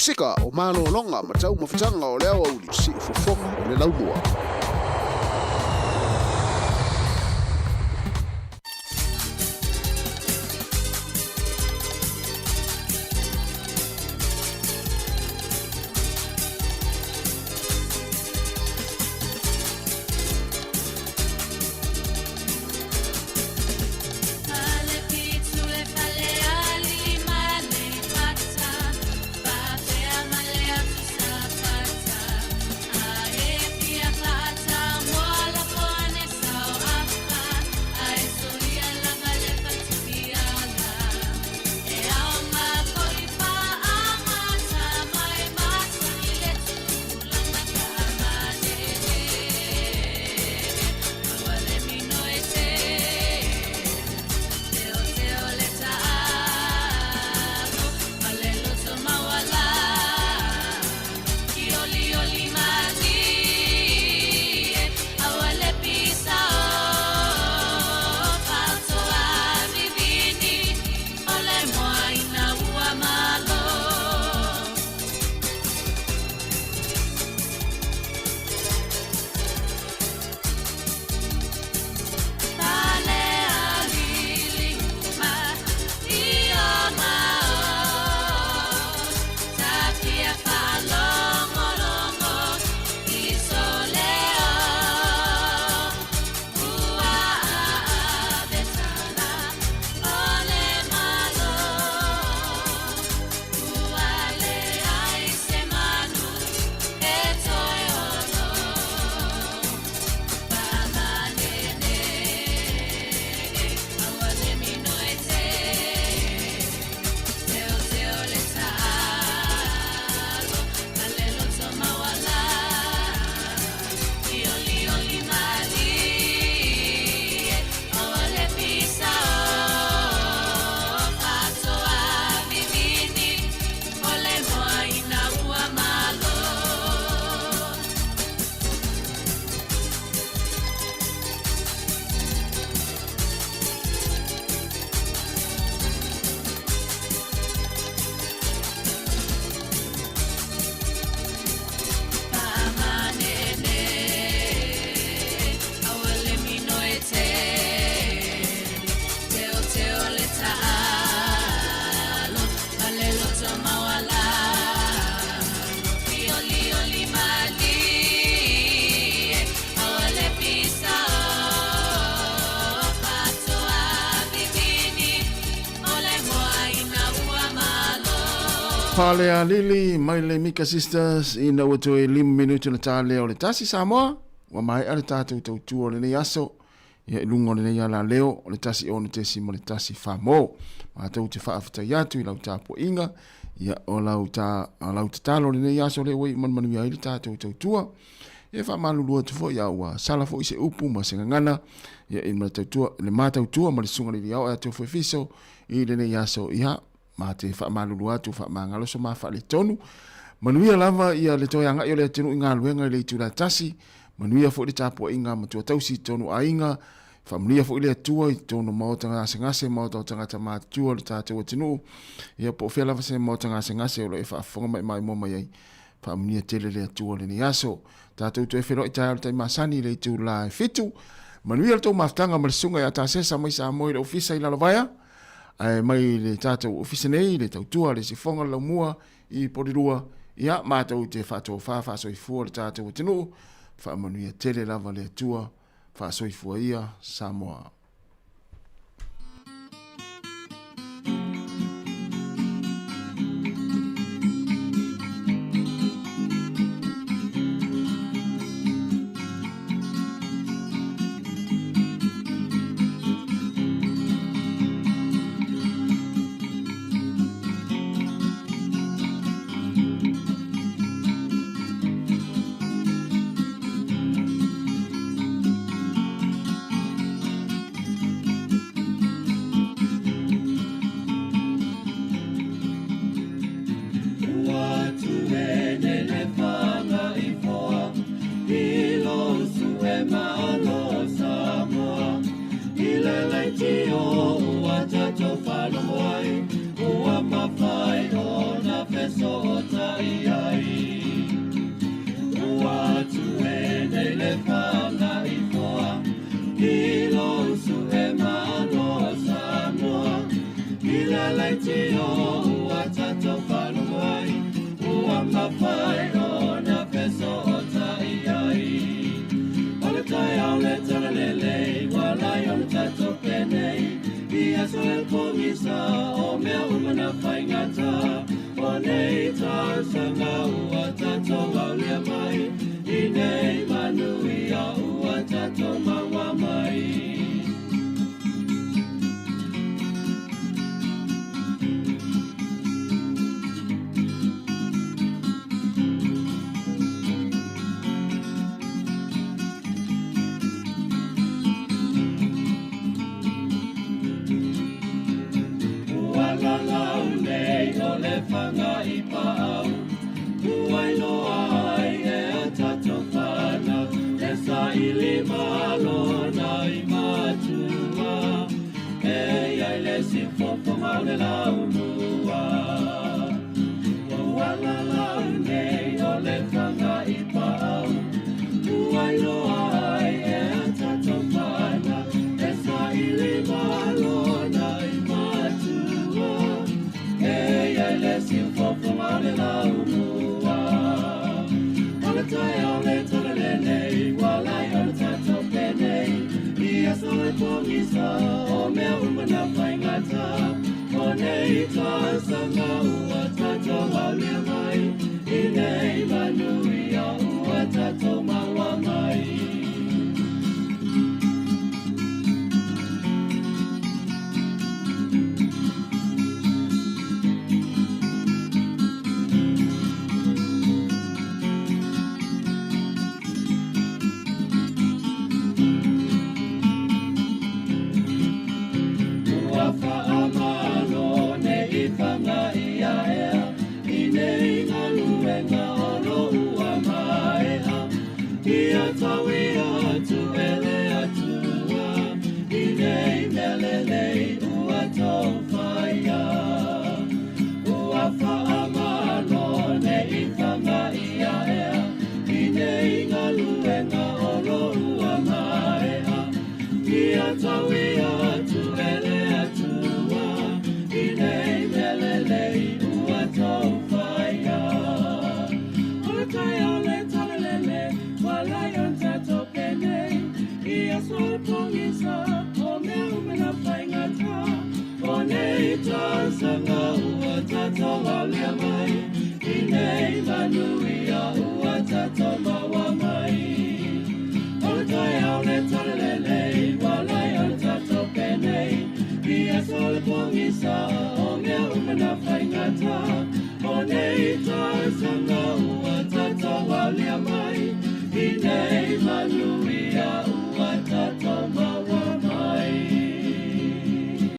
Musika o malo longa ma tau mawhitanga o leo au li si fofonga o le laumua. Pale a Lili, mai le Mika Sisters, ina wato e 5 minuti na tale o le tasi Sāmoa, wa mai ale tātou tautua o le nei aso, ia ilunga o le nei ala leo, o le tasi o le tesi mo le tasi whamo, ma tau te whaafita iatu i lau tāpo inga, ia o lau talo o le nei aso le wei man manu ia ili tātou tautua, ia wha malulua tu fo ia ua sala fo i se upu ma se ngangana, ia in tautua, le mātautua ma le sunga li au e tau fo fiso, i le nei aso ia, ma te wha malulu atu wha mangalo so ma wha le tonu. Manuia lava ia le toi anga i o le atenu inga luenga le itu la tasi. Manuia fo le tapo inga matua tausi tonu a inga. Wha manuia fo le atua i tonu maota ngase ngase maota tangata mātua le tātou atenu. Ia po fia lava se maota ngase ngase o lo e wha afonga mai moma iai. Wha manuia tele le atua le ni aso. Tātou tu e whero i tai tai masani le itu la e fitu. Manuia le tau maftanga ma le sunga i ata sesa mai Sāmoa i le ofisa i lalavaya. Ai mai le tātou ofisa nei, le tautua, le sifonga lau mua i porirua, ia mātou te whātou whāwhāsoi fua le tātou tenu, whaamanuia tele lava le atua, whāsoi fua ia, Sāmoa. Sanga ua tato wale mai sa o ngea umana whaingata o nei tai sanga ua tata wali mai i nei manui